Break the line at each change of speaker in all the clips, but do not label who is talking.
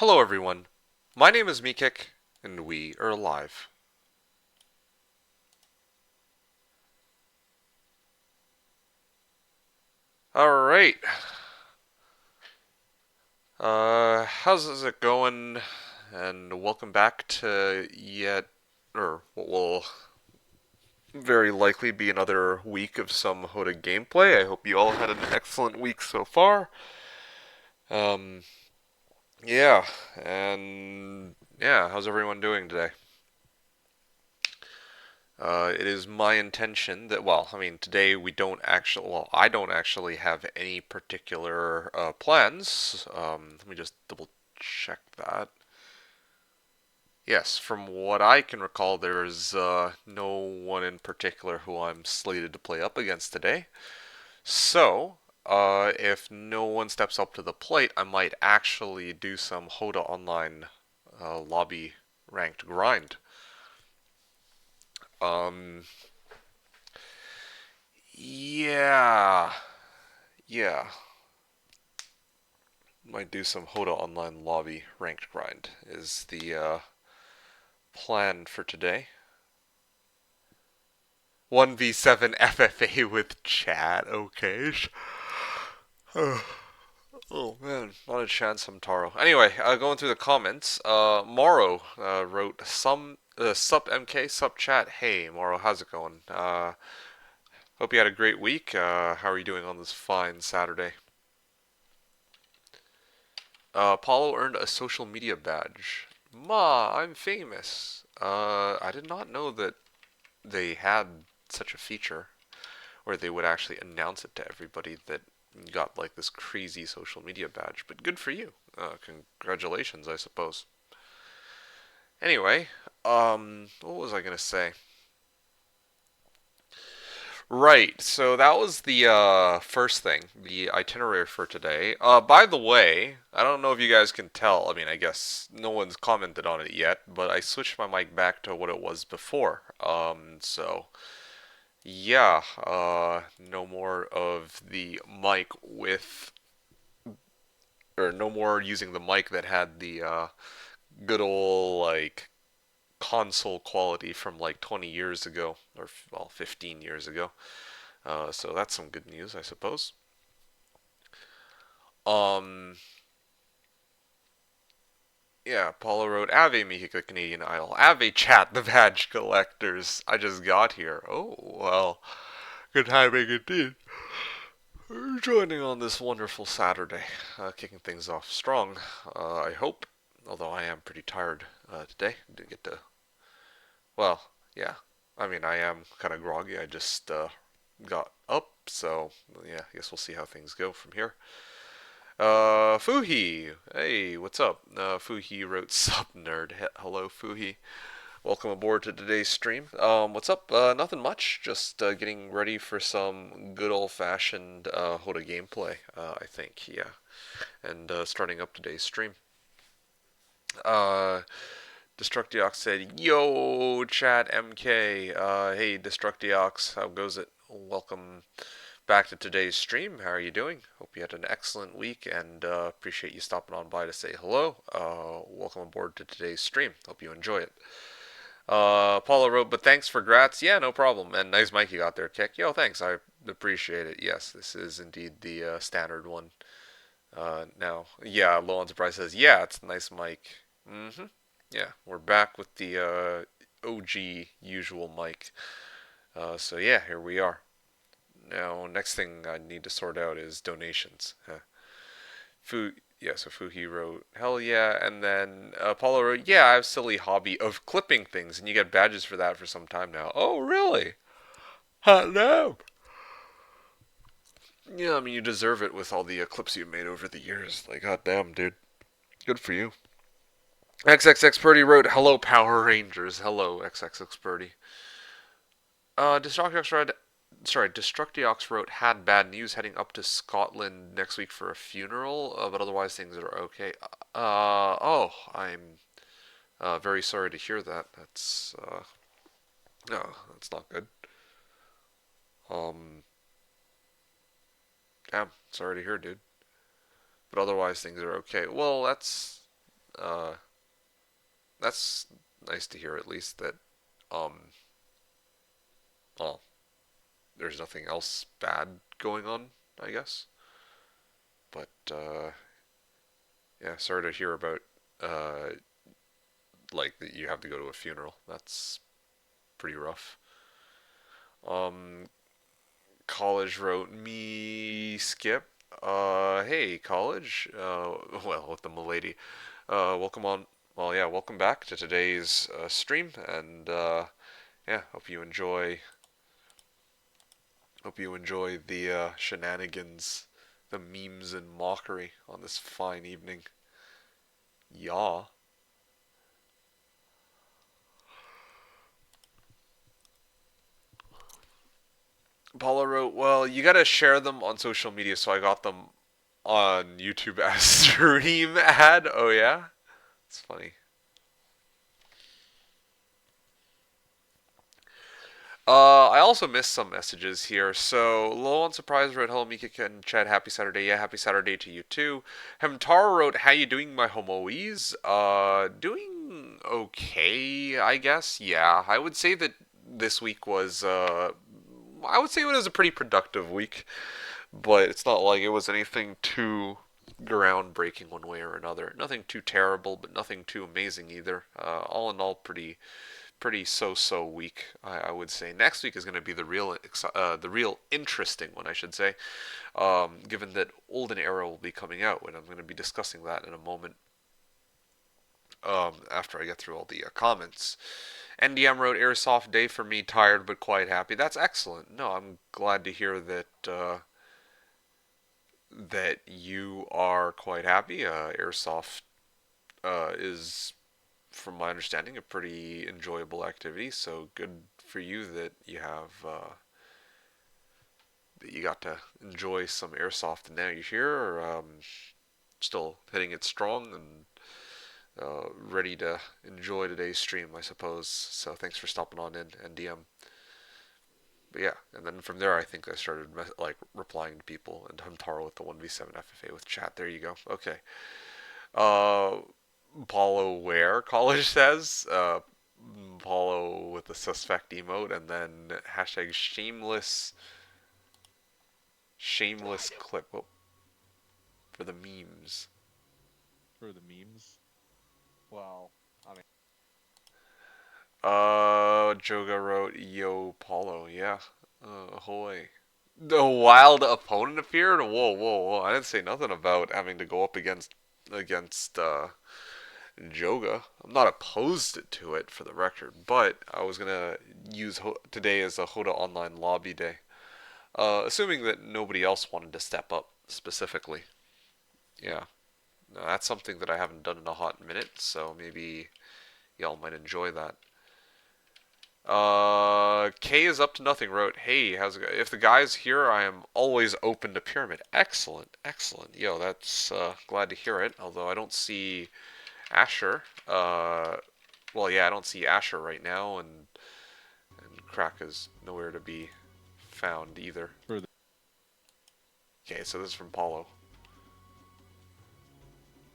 Hello everyone, my name is MeKick, and we are live. Alright, how's it going? And welcome back to or what will very likely be another week of some Hoda gameplay. I hope you all had an excellent week so far. Um, yeah, and yeah, how's everyone doing today? It is my intention that, well, I mean, today I don't actually have any particular plans. Let me just double check that. Yes, from what I can recall, there's no one in particular who I'm slated to play up against today. So, if no one steps up to the plate, I might actually do some Hoda Online lobby ranked grind. Um, yeah, yeah. Might do some Hoda Online lobby ranked grind is the plan for today. 1v7 FFA with chat, okay. Oh man, not a chance from Taro. Anyway, going through the comments, Morrow wrote some sup MK sup chat. Hey Morrow, how's it going? Hope you had a great week. How are you doing on this fine Saturday? Paulo earned a social media badge. Ma, I'm famous. I did not know that they had such a feature where they would actually announce it to everybody that got like this crazy social media badge. But good for you. Congratulations, I suppose. Anyway, what was I gonna say? Right, so that was the first thing, the itinerary for today. By the way, I don't know if you guys can tell. I mean, I guess no one's commented on it yet, but I switched my mic back to what it was before. So yeah, no more of the mic with, or no more using the mic that had the good old like console quality from like 20 years ago, or well, 15 years ago. So that's some good news, I suppose. Um, yeah, Paula wrote, Ave Mexico Canadian Idol. Ave chat, the badge collectors. I just got here. Oh, well, good timing indeed. Joining on this wonderful Saturday, kicking things off strong, I hope. Although I am pretty tired today. Didn't get to, well, yeah. I mean, I am kind of groggy. I just got up, so yeah, I guess we'll see how things go from here. Fuhi, hey, what's up? Fuhi wrote, "Sup, nerd." Hello, Fuhi. Welcome aboard to today's stream. What's up? Nothing much. Just getting ready for some good old-fashioned Hoda gameplay. I think, yeah, and starting up today's stream. Uh, Destructiox said, "Yo, chat MK. Hey, Destructiox, how goes it? Welcome back to today's stream. How are you doing? Hope you had an excellent week and appreciate you stopping on by to say hello. Welcome aboard to today's stream. Hope you enjoy it." Paula wrote, "But thanks for grats." Yeah, no problem. And nice mic you got there, Kick. Yo, thanks. I appreciate it. Yes, this is indeed the standard one. Now, yeah, Low on Surprise says, "Yeah, it's a nice mic." Mm-hmm. Yeah, we're back with the OG usual mic. So yeah, here we are. Now, next thing I need to sort out is donations. Yeah, so Fuhi wrote, "Hell yeah," and then Paulo wrote, "Yeah, I have a silly hobby of clipping things, and you get badges for that for some time now." Oh, really? Hot damn. Yeah, I mean, you deserve it with all the clips you've made over the years. Like, god damn, dude. Good for you. XXX Purdy wrote, "Hello, Power Rangers." Hello, XXX Purdy. Destructiox wrote, Destructiox wrote, "Had bad news heading up to Scotland next week for a funeral, but otherwise things are okay." Oh, I'm very sorry to hear that. No, that's not good. Um, yeah, sorry to hear, dude. But otherwise things are okay. Well, that's Uh, that's nice to hear at least that, um, well, there's nothing else bad going on, I guess. But, yeah, sorry to hear about, uh, like, that you have to go to a funeral. That's pretty rough. Um, College wrote me Skip. Hey, College. Well, with the milady. Welcome on. Well, yeah, welcome back to today's stream, and yeah, hope you enjoy the shenanigans, the memes and mockery on this fine evening. Yeah. Paula wrote, well, you gotta share them on social media, so I got them on YouTube as stream ad. Oh yeah, it's funny. I also missed some messages here. So, low on surprise wrote, hello, MeKick and Chad. Happy Saturday. Yeah, happy Saturday to you too. Hemtaro wrote, how you doing, my homoes? Doing okay, I guess. Yeah, I would say that this week was, I would say it was a pretty productive week, but it's not like it was anything too groundbreaking one way or another. Nothing too terrible, but nothing too amazing either. All in all, pretty so week, I would say. Next week is going to be the real interesting one, I should say, given that Olden Era will be coming out, and I'm going to be discussing that in a moment. After I get through all the comments. NDM wrote, Airsoft day for me, tired but quite happy. That's excellent. No, I'm glad to hear that you are quite happy. Airsoft is, from my understanding, a pretty enjoyable activity. So good for you that you got to enjoy some airsoft. And now you're here, still hitting it strong and ready to enjoy today's stream, I suppose. So thanks for stopping on in, NDM. But yeah, and then from there, I think I started like replying to people, and Huntaro with the 1v7 FFA with chat. There you go. Okay. Uh, Paulo where college says. Paulo with the suspect emote, and then hashtag shameless clip for the memes.
For the memes. Well, I mean,
Joga wrote, "Yo, Paulo, yeah, ahoy." The wild opponent appeared. Whoa! I didn't say nothing about having to go up against Joga. I'm not opposed to it, for the record, but I was gonna use today as a Hoda Online lobby day, assuming that nobody else wanted to step up specifically. Yeah, no, that's something that I haven't done in a hot minute, so maybe y'all might enjoy that. K is up to nothing wrote, hey, how's it go? If the guy's here, I am always open to Pyramid. Excellent. Yo, that's glad to hear it. Although I don't see Asher. Well, yeah, I don't see Asher right now, and Crack is nowhere to be found either.
for the
Okay, so this is from Paulo.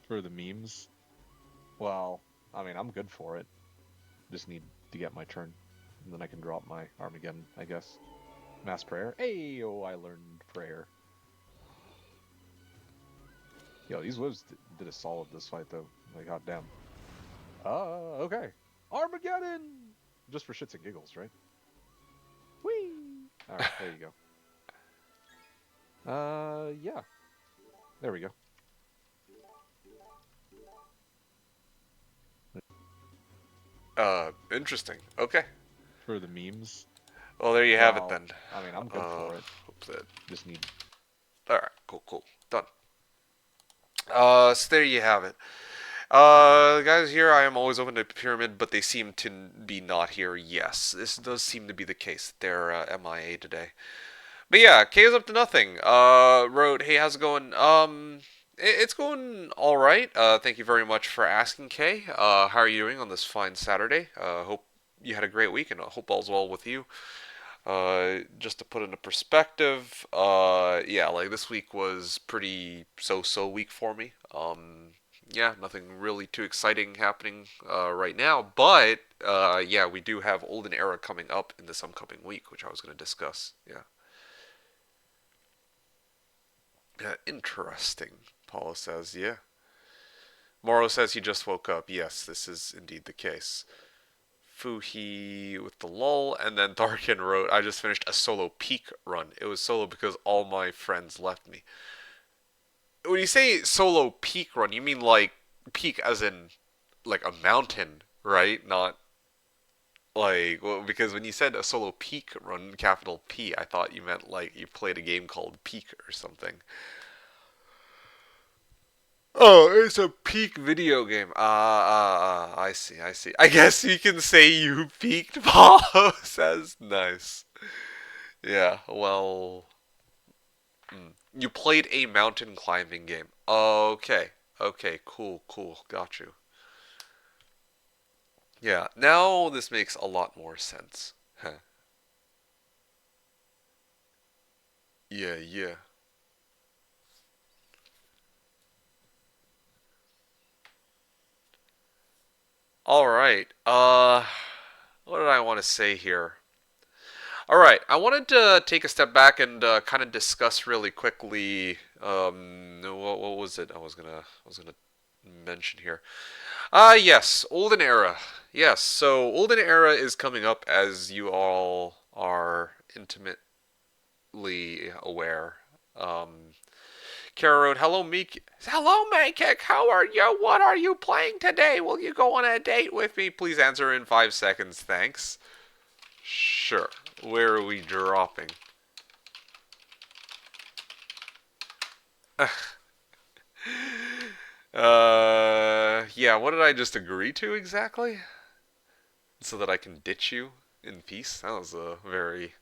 for the memes. Well, I mean, I'm good for it. Just need to get my turn, and then I can drop my Armageddon, I guess. Mass prayer. Hey, oh, I learned prayer. Yo, these wolves did a solid this fight though. Like, goddamn. Okay. Armageddon. Just for shits and giggles, right? Whee! All right, there you go. Yeah. There we go.
Interesting. Okay.
For the memes.
Well, there you have it
Well,
then.
I mean, I'm good for it.
Hope that.
Just need.
All right. Cool. Done. So there you have it. Guys, here I am always open to Pyramid, but they seem to be not here. Yes, this does seem to be the case. They're MIA today. But yeah, K is up to nothing. Wrote, hey, how's it going? It's going all right. Thank you very much for asking, K. How are you doing on this fine Saturday? Hope you had a great week, and I hope all's well with you. Just to put into perspective, yeah, like this week was pretty so-so week for me. Yeah, nothing really too exciting happening right now. But yeah, we do have Olden Era coming up in this upcoming week, which I was going to discuss. Yeah. Interesting, Paula says. Yeah. Moro says he just woke up. Yes, this is indeed the case. Fuhi with the lull, and then Darkin wrote, I just finished a solo peak run. It was solo because all my friends left me. When you say solo peak run, you mean like peak as in like a mountain, right? Not like, well, because when you said a solo peak run, capital P, I thought you meant like you played a game called Peak or something. Oh, it's a peak video game. I see, I see. I guess you can say you peaked, Paulo says. Nice. Yeah, well, you played a mountain climbing game. Okay, okay, cool, cool, got you. Yeah, now this makes a lot more sense. Huh. Yeah, yeah. All right. What did I want to say here? All right, I wanted to take a step back and kind of discuss really quickly. What was it? I was gonna mention here. Yes, Olden Era. Yes, so Olden Era is coming up, as you all are intimately aware. Kara wrote, "Hello, Meek. Hello, MeKick. How are you? What are you playing today? Will you go on a date with me? Please answer in 5 seconds. Thanks." Sure. Where are we dropping? Yeah, what did I just agree to exactly? So that I can ditch you in peace? That was a very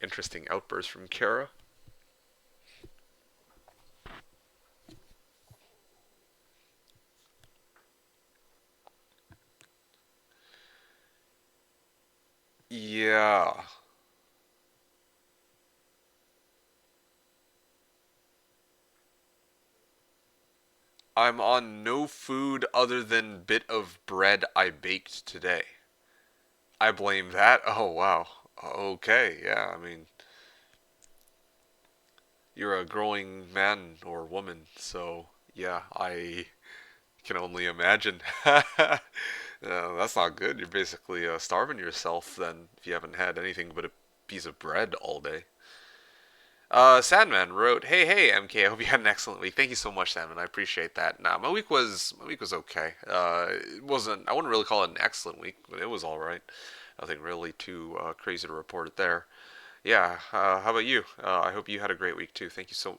interesting outburst from Kara. Yeah. I'm on no food other than bit of bread I baked today. I blame that? Oh, wow. Okay, yeah, I mean, you're a growing man or woman, so yeah, I can only imagine. That's not good. You're basically starving yourself then if you haven't had anything but a piece of bread all day. Sandman wrote, "Hey, hey, MK. I hope you had an excellent week. Thank you so much, Sandman. I appreciate that. Nah, my week was okay. It wasn't. I wouldn't really call it an excellent week, but it was all right. Nothing really too crazy to report it there. Yeah. How about you? I hope you had a great week too. Thank you so.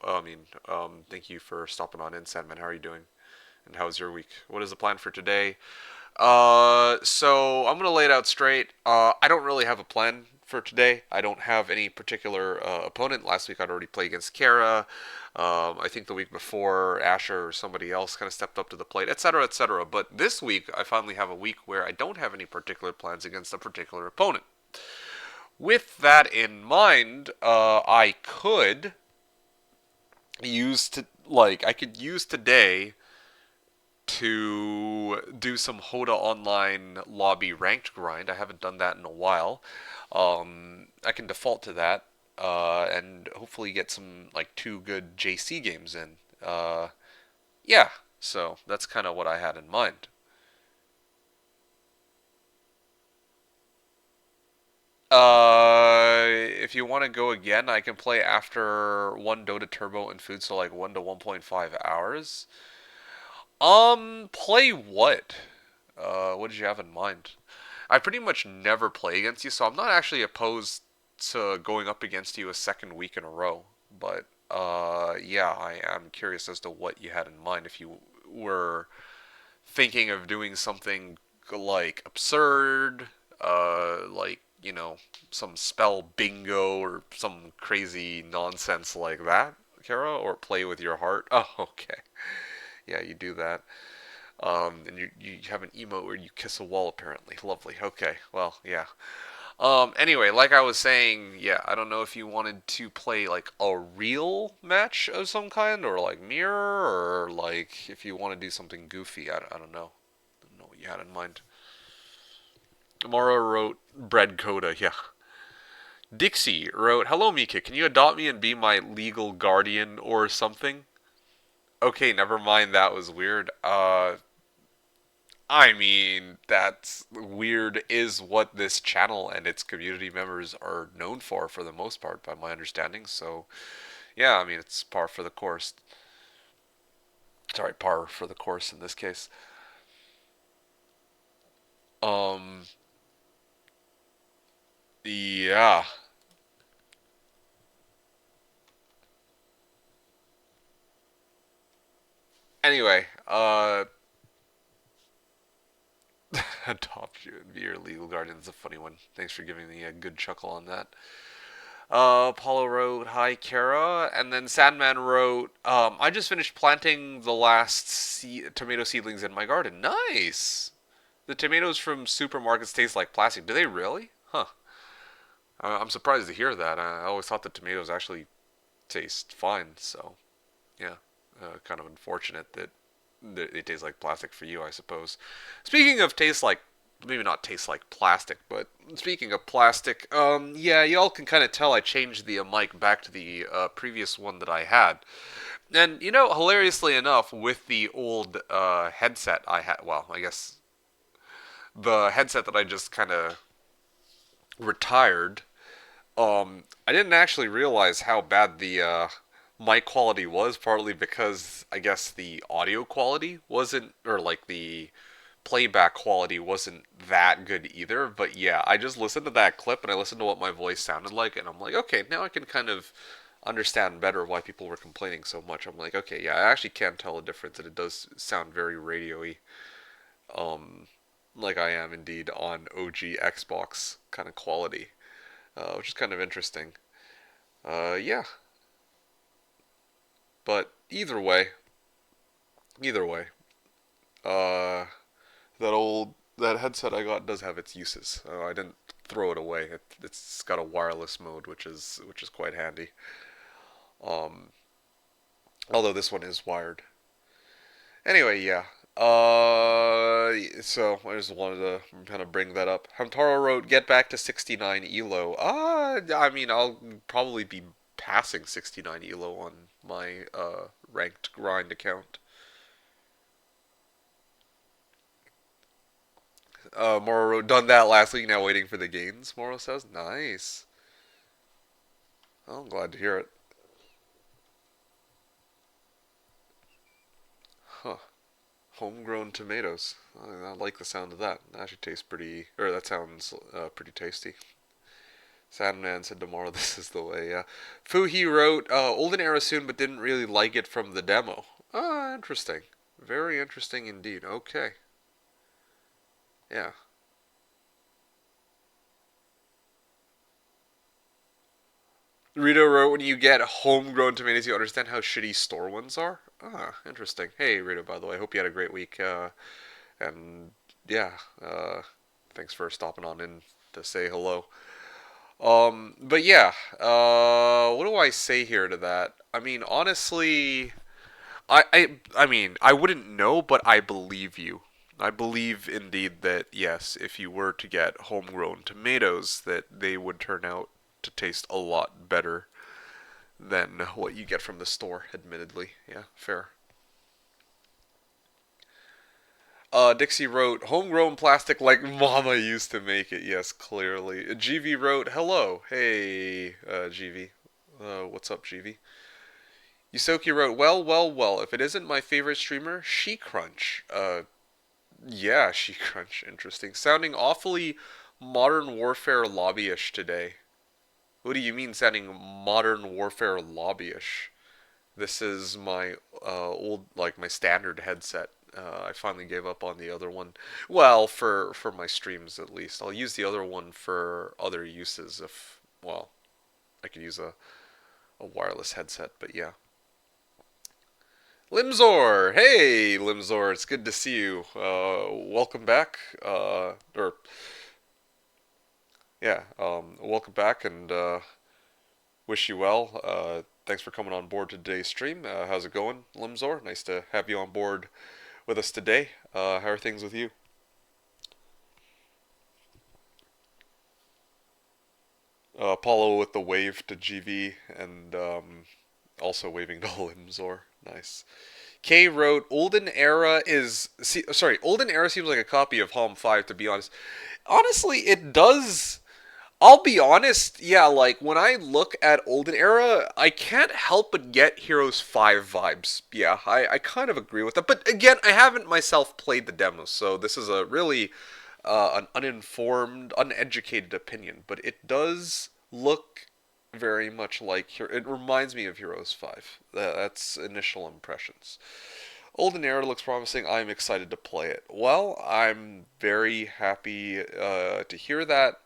Thank you for stopping on in, Sandman. How are you doing? And how's your week? What is the plan for today? So I'm gonna lay it out straight. I don't really have a plan for today. I don't have any particular opponent. Last week I'd already played against Kara. I think the week before Asher or somebody else kind of stepped up to the plate, etc., etc. But this week I finally have a week where I don't have any particular plans against a particular opponent. With that in mind, I could I could use today to do some Hoda Online lobby ranked grind. I haven't done that in a while. I can default to that and hopefully get some like two good JC games in. Yeah, so that's kind of what I had in mind. If you want to go again, I can play after one Dota Turbo and food, so like 1 to 1.5 hours. Play what? What did you have in mind? I pretty much never play against you, so I'm not actually opposed to going up against you a second week in a row. But yeah, I am curious as to what you had in mind. If you were thinking of doing something like absurd, like some spell bingo or some crazy nonsense like that, Kara, or play with your heart. Oh, okay. Yeah, you do that. And you have an emote where you kiss a wall apparently. Lovely. Okay. Well, yeah. Anyway, like I was saying, yeah, I don't know if you wanted to play like a real match of some kind, or like mirror, or like if you want to do something goofy. I don't know. I don't know what you had in mind. Mara wrote Bread Coda, yeah. Dixie wrote, "Hello, Mika. Can you adopt me and be my legal guardian or something?" Okay, never mind. That was weird. I mean, that's weird is what this channel and its community members are known for the most part, by my understanding. So, yeah, I mean, it's par for the course. Sorry, par for the course in this case. Um, yeah. Anyway, adopt you and be your legal guardian is a funny one. Thanks for giving me a good chuckle on that. Paulo wrote, "Hi, Kara." And then Sandman wrote, "I just finished planting the last tomato seedlings in my garden. Nice! The tomatoes from supermarkets taste like plastic. Do they really? Huh. I'm surprised to hear that. I always thought the tomatoes actually taste fine, so yeah. Kind of unfortunate that they taste like plastic for you, I suppose. Speaking of taste like, maybe not taste like plastic, but speaking of plastic, yeah, y'all can kind of tell I changed the mic back to the previous one that I had. And, you know, hilariously enough, with the old headset I had, well, I guess the headset that I just kind of retired, I didn't actually realize how bad the mic quality was, partly because I guess the audio quality wasn't, or like the playback quality wasn't that good either. But yeah, I just listened to that clip and I listened to what my voice sounded like, and I'm like, okay, now I can kind of understand better why people were complaining so much. I'm like, okay, yeah, I actually can tell a difference, and it does sound very radio-y, um, like I am indeed on OG Xbox kind of quality, which is kind of interesting. Yeah, but either way, uh, that headset I got does have its uses. I didn't throw it away. It's got a wireless mode, which is quite handy. Um, Although this one is wired. Anyway, yeah. So I just wanted to kind of bring that up. Hamtaro wrote, "Get back to 69 elo." I mean, I'll probably be passing 69 elo on my ranked grind account. Moro wrote, "Done that last week. Now waiting for the gains." Moro says, "Nice." Oh, I'm glad to hear it. Huh. Homegrown tomatoes. I like the sound of that. That actually tastes pretty, or that sounds pretty tasty. Sandman said tomorrow this is the way. Yeah. Fuhi wrote, "Olden era soon, but didn't really like it from the demo." Ah, interesting. Very interesting indeed. Okay. Yeah. Rito wrote, "When you get homegrown tomatoes, you understand how shitty store ones are." Ah, interesting. Hey, Rito, by the way, I hope you had a great week. And yeah, thanks for stopping on in to say hello. But yeah, what do I say here to that? I mean, honestly, I mean, I wouldn't know, but I believe you. I believe indeed that yes, if you were to get homegrown tomatoes, that they would turn out to taste a lot better than what you get from the store. Admittedly, yeah, fair. Dixie wrote, "Homegrown plastic like Mama used to make it." Yes, clearly. GV wrote, "Hello, hey, GV. What's up, GV?" Yusoki wrote, "Well, well, well. If it isn't my favorite streamer, She Crunch." Yeah, She Crunch. Interesting. Sounding awfully Modern Warfare lobbyish today. What do you mean sounding Modern Warfare lobbyish? This is my old, like my standard headset. I finally gave up on the other one. Well, for my streams at least. I'll use the other one for other uses if, well, I could use a wireless headset, but yeah. Limzor! Hey, Limzor, it's good to see you. Welcome back. Or Yeah, welcome back and wish you well. Thanks for coming on board to today's stream. How's it going, Limzor? Nice to have you on board with us today. How are things with you? Apollo with the wave to GV and also waving to Limzor. Nice. K wrote, Olden Era is. Sorry, Olden Era seems like a copy of Hom 5, to be honest. Honestly, it does. I'll be honest, yeah, like when I look at Olden Era, I can't help but get Heroes 5 vibes. Yeah, I kind of agree with that. But again, I haven't myself played the demos, so this is a really an uninformed, uneducated opinion. But it does look very much like. It reminds me of Heroes 5. That's initial impressions. Olden Era looks promising. I'm excited to play it. Well, I'm very happy to hear that.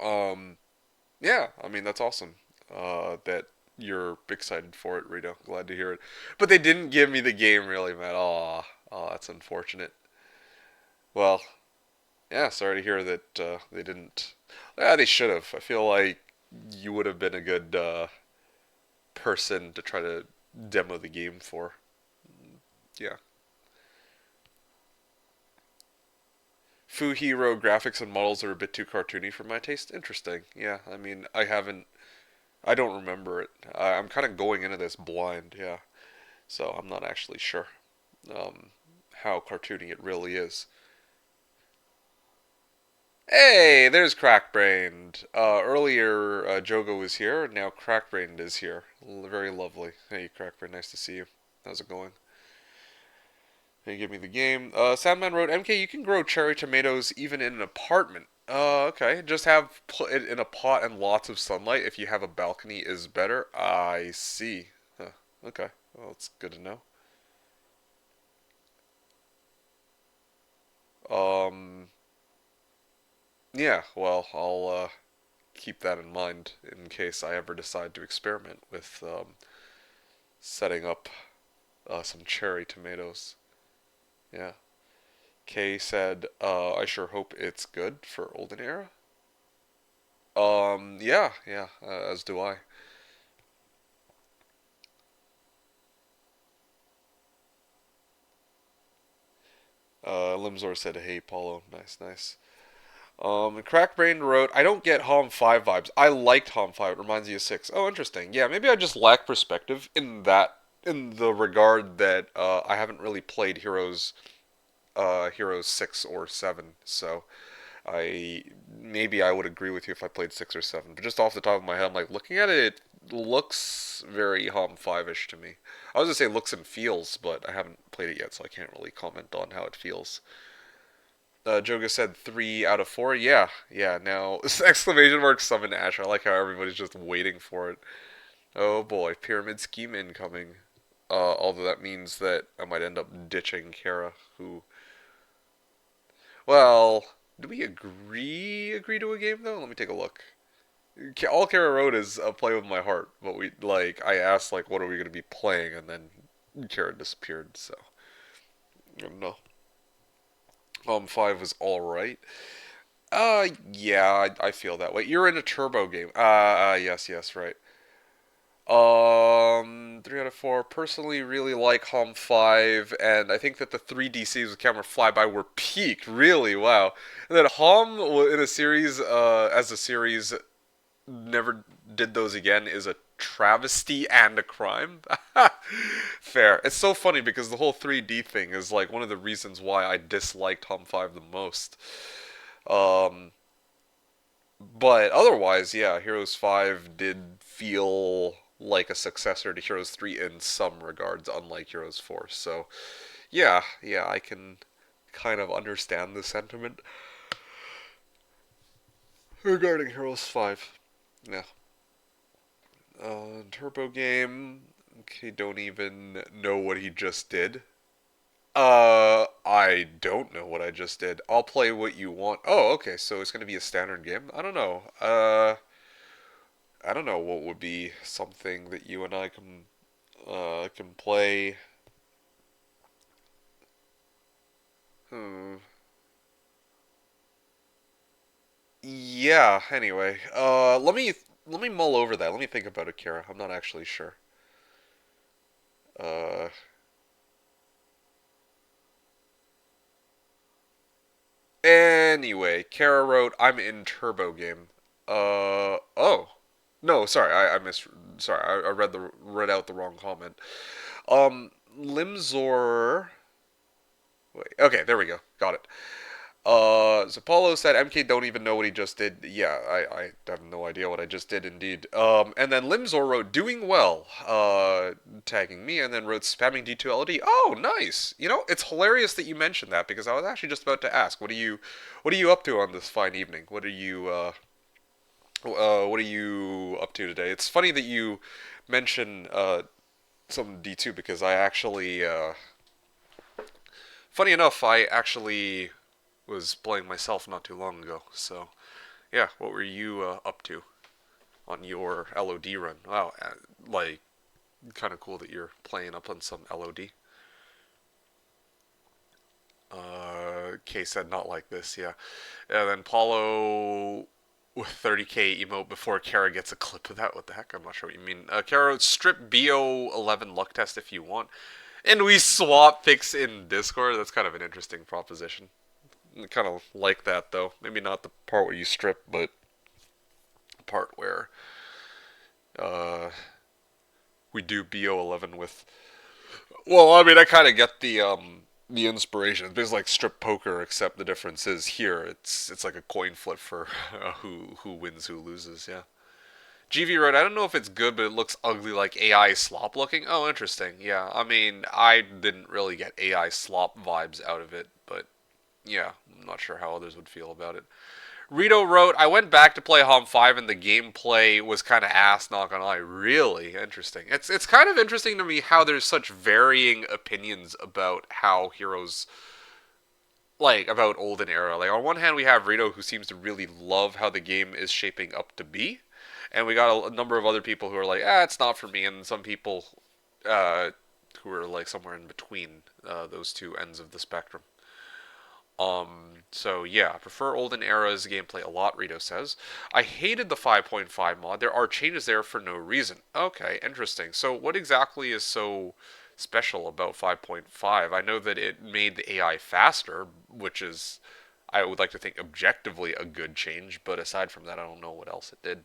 Um, yeah, I mean that's awesome. That you're excited for it, Rito. Glad to hear it. But they didn't give me the game really, man. Oh, that's unfortunate. Well, yeah, sorry to hear that they didn't. Yeah, they should have. I feel like you would have been a good person to try to demo the game for. Yeah. Fu Hero graphics and models are a bit too cartoony for my taste. Interesting. Yeah, I mean, I don't remember it. I'm kind of going into this blind, yeah. So I'm not actually sure um, how cartoony it really is. Hey, there's Crackbrained. Earlier, Jogo was here. Now Crackbrained is here. Very lovely. Hey, Crackbrained, nice to see you. How's it going? Hey, give me the game. Sandman wrote, MK, you can grow cherry tomatoes even in an apartment. Okay. Just have put it in a pot and lots of sunlight. If you have a balcony, is better. I see. Huh. Okay. Well, it's good to know. Um, yeah, well, I'll keep that in mind in case I ever decide to experiment with setting up some cherry tomatoes. Yeah. Kay said, I sure hope it's good for Olden Era. Yeah, as do I. Limzor said, hey, Paulo. Nice, nice. Crackbrain wrote, I don't get Hom 5 vibes. I liked Hom 5. It reminds you of 6. Oh, interesting. Yeah, maybe I just lack perspective in the regard that I haven't really played Heroes 6 or 7. So I maybe I would agree with you if I played 6 or 7. But just off the top of my head, I'm like, looking at it, it looks very Hom 5-ish to me. I was going to say looks and feels, but I haven't played it yet, so I can't really comment on how it feels. Joga said 3 out of 4. Yeah, yeah. Now exclamation mark summon Ash. I like how everybody's just waiting for it. Oh boy, pyramid scheme incoming. Although that means that I might end up ditching Kara. Who? Well, do we agree to a game though? Let me take a look. All Kara wrote is play with my heart, but we like I asked like what are we gonna be playing, and then Kara disappeared. So I don't know. 5 was all right. Yeah, I feel that way. You're in a turbo game. Yes, right. 3 out of 4. Personally, really like Hom 5, and I think that the 3DCs with camera flyby were peaked. Really, wow. And that Hom in a series, as a series, never did those again is a travesty and a crime. Fair. It's so funny because the whole 3D thing is like one of the reasons why I disliked Hom 5 the most. Um, But otherwise, yeah, Heroes 5 did feel like a successor to Heroes 3 in some regards, unlike Heroes 4. So, yeah, I can kind of understand the sentiment regarding Heroes 5. Yeah. Turbo game. Okay, don't even know what he just did. I don't know what I just did. I'll play what you want. Oh, okay, so it's gonna be a standard game? I don't know. I don't know what would be something that you and I can play. Hmm. yeah. Anyway, let me mull over that. Let me think about it, Kara. I'm not actually sure. Uh, Anyway, Kara wrote, "I'm in Turbo Game." Oh, no, sorry, I missed. Sorry, I read out the wrong comment. Limzor. Wait, okay, there we go. Got it. Zapolo said MK don't even know what he just did. Yeah, I have no idea what I just did indeed. And then Limzor wrote doing well, tagging me, and then wrote spamming D2LD. Oh, nice. You know, it's hilarious that you mentioned that because I was actually just about to ask, what are you up to on this fine evening? What are you up to today? It's funny that you mention some D2 because funny enough, I actually was playing myself not too long ago. So yeah, what were you up to on your LOD run? Wow, like kind of cool that you're playing up on some LOD. K said not like this, yeah. And then Paulo with 30k emote before Kara gets a clip of that. What the heck? I'm not sure what you mean. Kara, strip BO11 luck test if you want. And we swap picks in Discord. That's kind of an interesting proposition. I kind of like that though. Maybe not the part where you strip, but the part where uh, we do BO11 with. Well, I mean, I kind of get the inspiration. It's basically like strip poker, except the difference is here it's like a coin flip for who wins, who loses. Yeah. GV wrote, I don't know if it's good, but it looks ugly like AI slop looking. Oh, interesting. Yeah, I mean, I didn't really get AI slop vibes out of it, but yeah, I'm not sure how others would feel about it. Rito wrote, I went back to play Hom 5 and the gameplay was kind of ass, not gonna lie. Really interesting. It's kind of interesting to me how there's such varying opinions about how heroes, like, about Olden Era. Like, on one hand, we have Rito who seems to really love how the game is shaping up to be. And we got a number of other people who are like, it's not for me. And some people uh, who are, like, somewhere in between those two ends of the spectrum. So yeah, I prefer Olden Era's gameplay a lot, Rito says. I hated the 5.5 mod. There are changes there for no reason. Okay, interesting. So what exactly is so special about 5.5? I know that it made the AI faster, which is, I would like to think, objectively a good change, but aside from that, I don't know what else it did.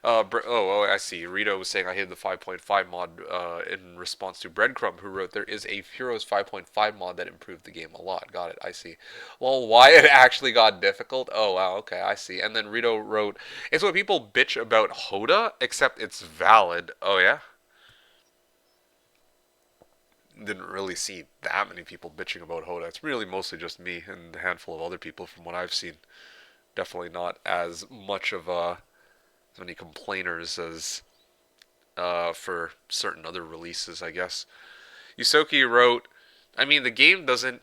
I see. Rito was saying I hated the 5.5 mod in response to Breadcrumb, who wrote there is a Heroes 5.5 mod that improved the game a lot. Got it. I see. Well, why it actually got difficult? Oh wow. Okay, I see. And then Rito wrote, it's what people bitch about Hoda, except it's valid. Oh yeah. Didn't really see that many people bitching about Hoda. It's really mostly just me and a handful of other people from what I've seen. Definitely not as much of as many complainers as for certain other releases, I guess. Yusoki wrote, I mean, the game doesn't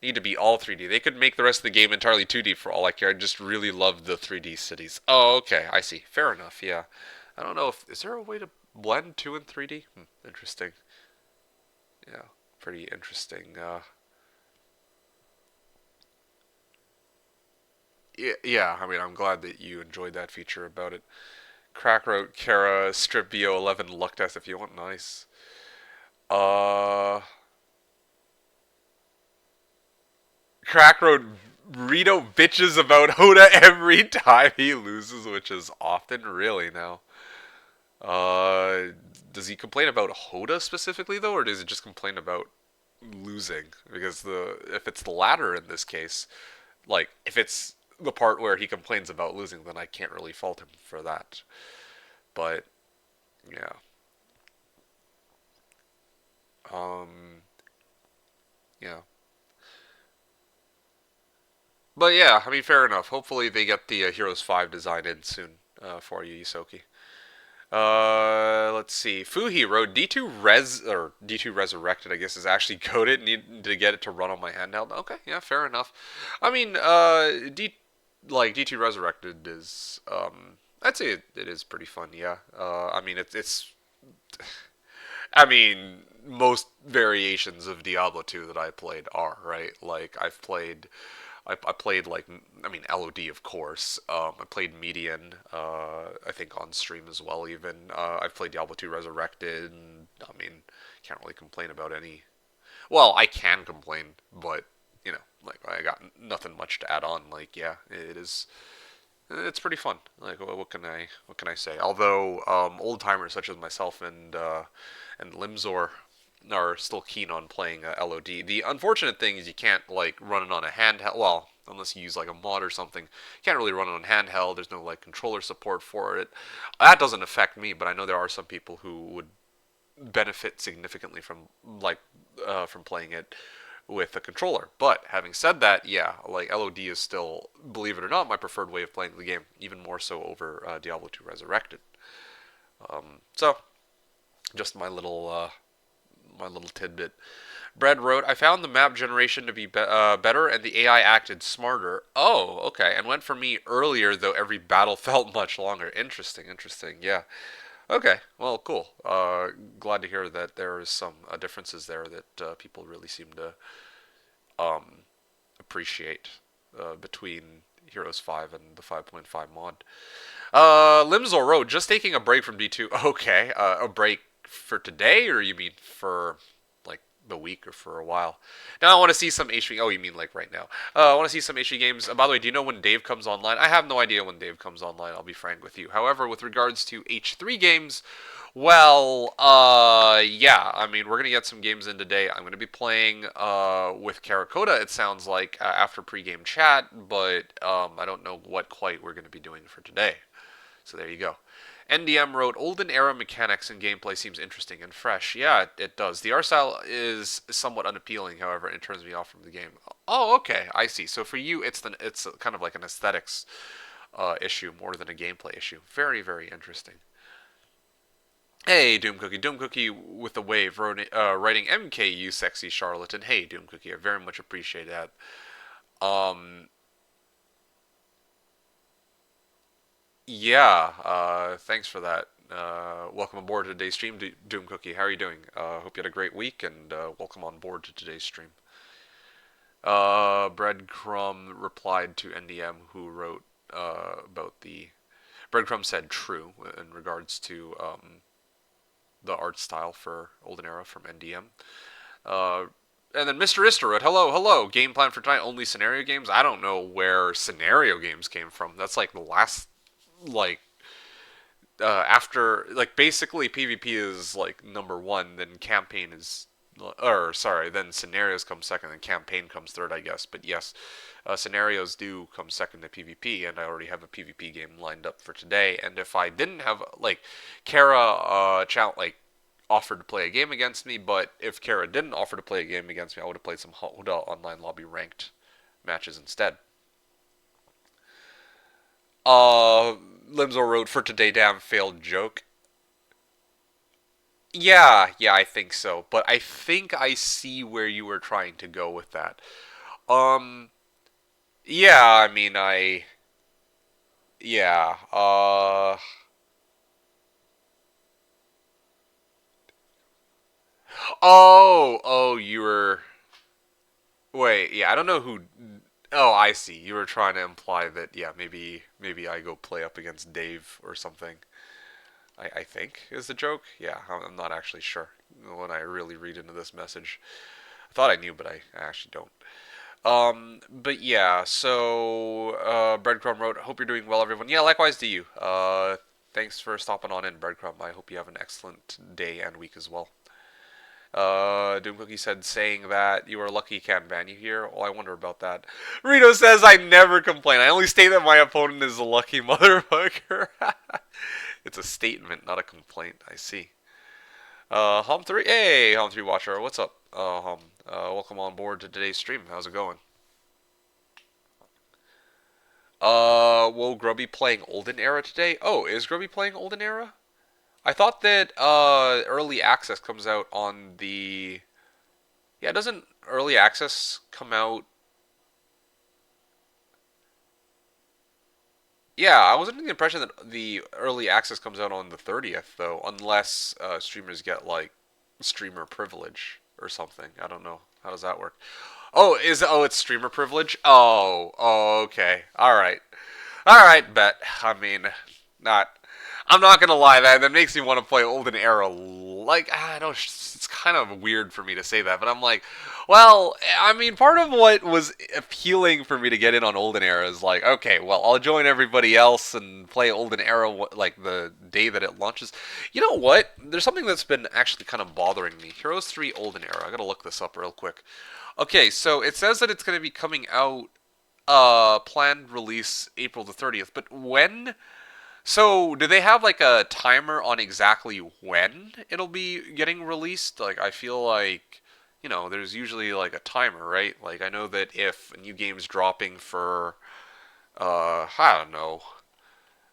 need to be all 3D. They could make the rest of the game entirely 2D for all I care. I just really love the 3D cities. Oh, okay, I see. Fair enough, yeah. I don't know if. Is there a way to blend 2 and 3D? Interesting. Yeah, pretty interesting. Yeah, I mean, I'm glad that you enjoyed that feature about it. Crack wrote Kara strip BO11 luck test if you want. Nice. Uh, Crack wrote Rito bitches about Hoda every time he loses, which is often really now. Uh, does he complain about Hoda specifically though, or does he just complain about losing? Because the if it's the latter in this case, like if it's the part where he complains about losing, then I can't really fault him for that. But yeah, um, yeah. But yeah, I mean, fair enough. Hopefully, they get the Heroes 5 design in soon for you, Isoki. Let's see. Fuhi wrote D2 Resurrected. I guess is actually coded. Need to get it to run on my handheld. Okay, yeah, fair enough. I mean, D2 Resurrected is I'd say it is pretty fun. Yeah. I mean, it's I mean, most variations of Diablo 2 that I played are right. Like I've played I played like I mean LOD of course. I played Median. I think on stream as well. Even I've played Diablo 2 Resurrected. And, I mean, can't really complain about any. Well, I can complain, but like I got nothing much to add on. Like yeah, it is. It's pretty fun. Like what can I say? Although old timers such as myself and Limzor are still keen on playing LOD. The unfortunate thing is you can't like run it on a handheld. Well, unless you use like a mod or something, you can't really run it on handheld. There's no like controller support for it. That doesn't affect me, but I know there are some people who would benefit significantly from playing it with a controller. But having said that, yeah, like LOD is still, believe it or not, my preferred way of playing the game, even more so over Diablo 2 Resurrected. So just my little tidbit. Brad wrote, I found the map generation to be better and the AI acted smarter. Oh, okay. And went for me earlier, though every battle felt much longer. Interesting, interesting. Yeah. Okay. Well, cool. Glad to hear that there is some differences there that people really seem to appreciate between Heroes 5 and the 5.5 mod. Limsel Road, just taking a break from D2. Okay, a break for today, or you mean for like the week or for a while? Now I want to see some HD. Oh, you mean like right now? I want to see some HD games. By the way, do you know when Dave comes online? I have no idea when Dave comes online. I'll be frank with you. However, with regards to H3 games, well, yeah. I mean, we're gonna get some games in today. I'm gonna be playing with Kerakota. It sounds like after pregame chat, but I don't know what quite we're gonna be doing for today. So there you go. NDM wrote, olden era mechanics and gameplay seems interesting and fresh. Yeah, it does. The art style is somewhat unappealing, however, and it turns me off from the game. Oh, okay, I see. So for you, it's kind of like an aesthetics issue more than a gameplay issue. Very, very interesting. Hey, Doom Cookie. Doom Cookie with the wave writing MK, you sexy charlatan. Hey, Doom Cookie. I very much appreciate that. Um, yeah, thanks for that. Welcome aboard to today's stream, Doom Cookie. How are you doing? Hope you had a great week, and welcome on board to today's stream. Breadcrumb replied to NDM, who wrote about the. Breadcrumb said true in regards to the art style for Olden Era from NDM. Uh, and then Mr. Ister wrote, hello, hello. Game plan for tonight, only scenario games? I don't know where scenario games came from. That's like the last, like, after like basically PvP is like number one, then campaign is, or sorry, then scenarios come second, then campaign comes third, I guess. But yes, scenarios do come second to PvP, and I already have a PvP game lined up for today. And if I didn't have like Kara, like offered to play a game against me, but if Kara didn't offer to play a game against me, I would have played some Hoda online lobby ranked matches instead. Uh, Limzo wrote for today, damn failed joke. Yeah, yeah, I think so. But I think I see where you were trying to go with that. Um, yeah, I mean, yeah, oh, you were, wait, yeah, I don't know who, oh, I see. You were trying to imply that, yeah, maybe I go play up against Dave or something. I think is the joke. Yeah, I'm not actually sure when I really read into this message. I thought I knew, but I actually don't. But yeah, so Breadcrumb wrote, "Hope you're doing well, everyone." Yeah, likewise to you. Thanks for stopping on in, Breadcrumb. I hope you have an excellent day and week as well. Doom Cookie said, saying that you are lucky can't ban you here. Well, I wonder about that. Rito says, I never complain. I only state that my opponent is a lucky motherfucker. It's a statement, not a complaint. I see. Hom 3. Hey, Hom 3 Watcher. What's up, Hom? Welcome on board to today's stream. How's it going? Will Grubby playing Olden Era today? Oh, is Grubby playing Olden Era? I thought that early access comes out on the. Yeah, doesn't early access come out? Yeah, I was under the impression that the early access comes out on the 30th, though, unless streamers get like streamer privilege or something. I don't know. How does that work? It's streamer privilege? Oh, okay. All right, bet. I mean, not. I'm not gonna lie. That makes me want to play Olden Era. Like, I don't. It's kind of weird for me to say that, but I'm like, well, I mean, part of what was appealing for me to get in on Olden Era is like, okay, well, I'll join everybody else and play Olden Era like the day that it launches. You know what? There's something that's been actually kind of bothering me. Heroes 3 Olden Era. I gotta look this up real quick. Okay, so it says that it's going to be coming out planned release April the 30th, but when? So, do they have like a timer on exactly when it'll be getting released? Like I feel like there's usually like a timer, right? Like I know that if a new game's dropping for I don't know.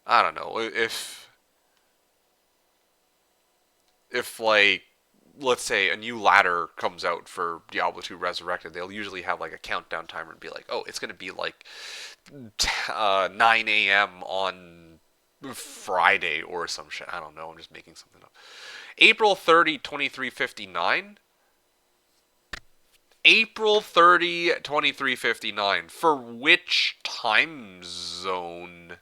I don't know. If like let's say a new ladder comes out for Diablo 2 Resurrected, they'll usually have like a countdown timer and be like, "Oh, it's going to be like 9 a.m. on Friday or some shit." I don't know. I'm just making something up. April 30, 2359. April 30, 2359. For which time zone?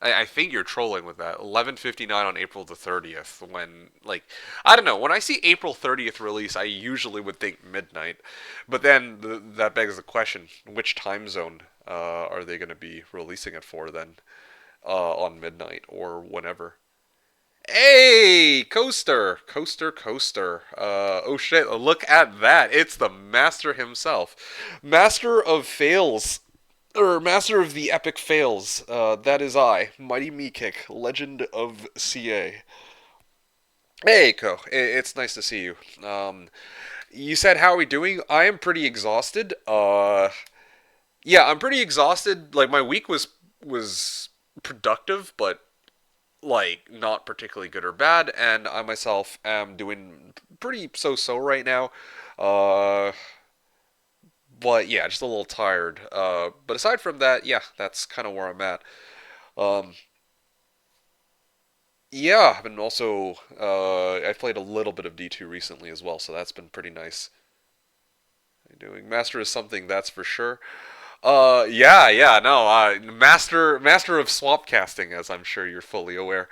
I think you're trolling with that. 11:59 on April the 30th. When like I don't know. When I see April 30th release, I usually would think midnight. But then that begs the question: which time zone are they going to be releasing it for then? On midnight or whenever? Hey, coaster. Oh shit! Look at that. It's the master himself, master of fails or master of the epic fails. That is I, Mighty MeKick, Legend of CA. Hey, Ko. It's nice to see you. You said how are we doing? I am pretty exhausted. Yeah, I'm pretty exhausted. Like my week was productive, but like not particularly good or bad, and I myself am doing pretty so right now. Uh, but yeah, just a little tired. But aside from that, yeah, that's kind of where I'm at. Um, yeah, I've been also I played a little bit of D2 recently as well, so that's been pretty nice. Doing master is something that's for sure. Yeah, no, master of swap casting, as I'm sure you're fully aware.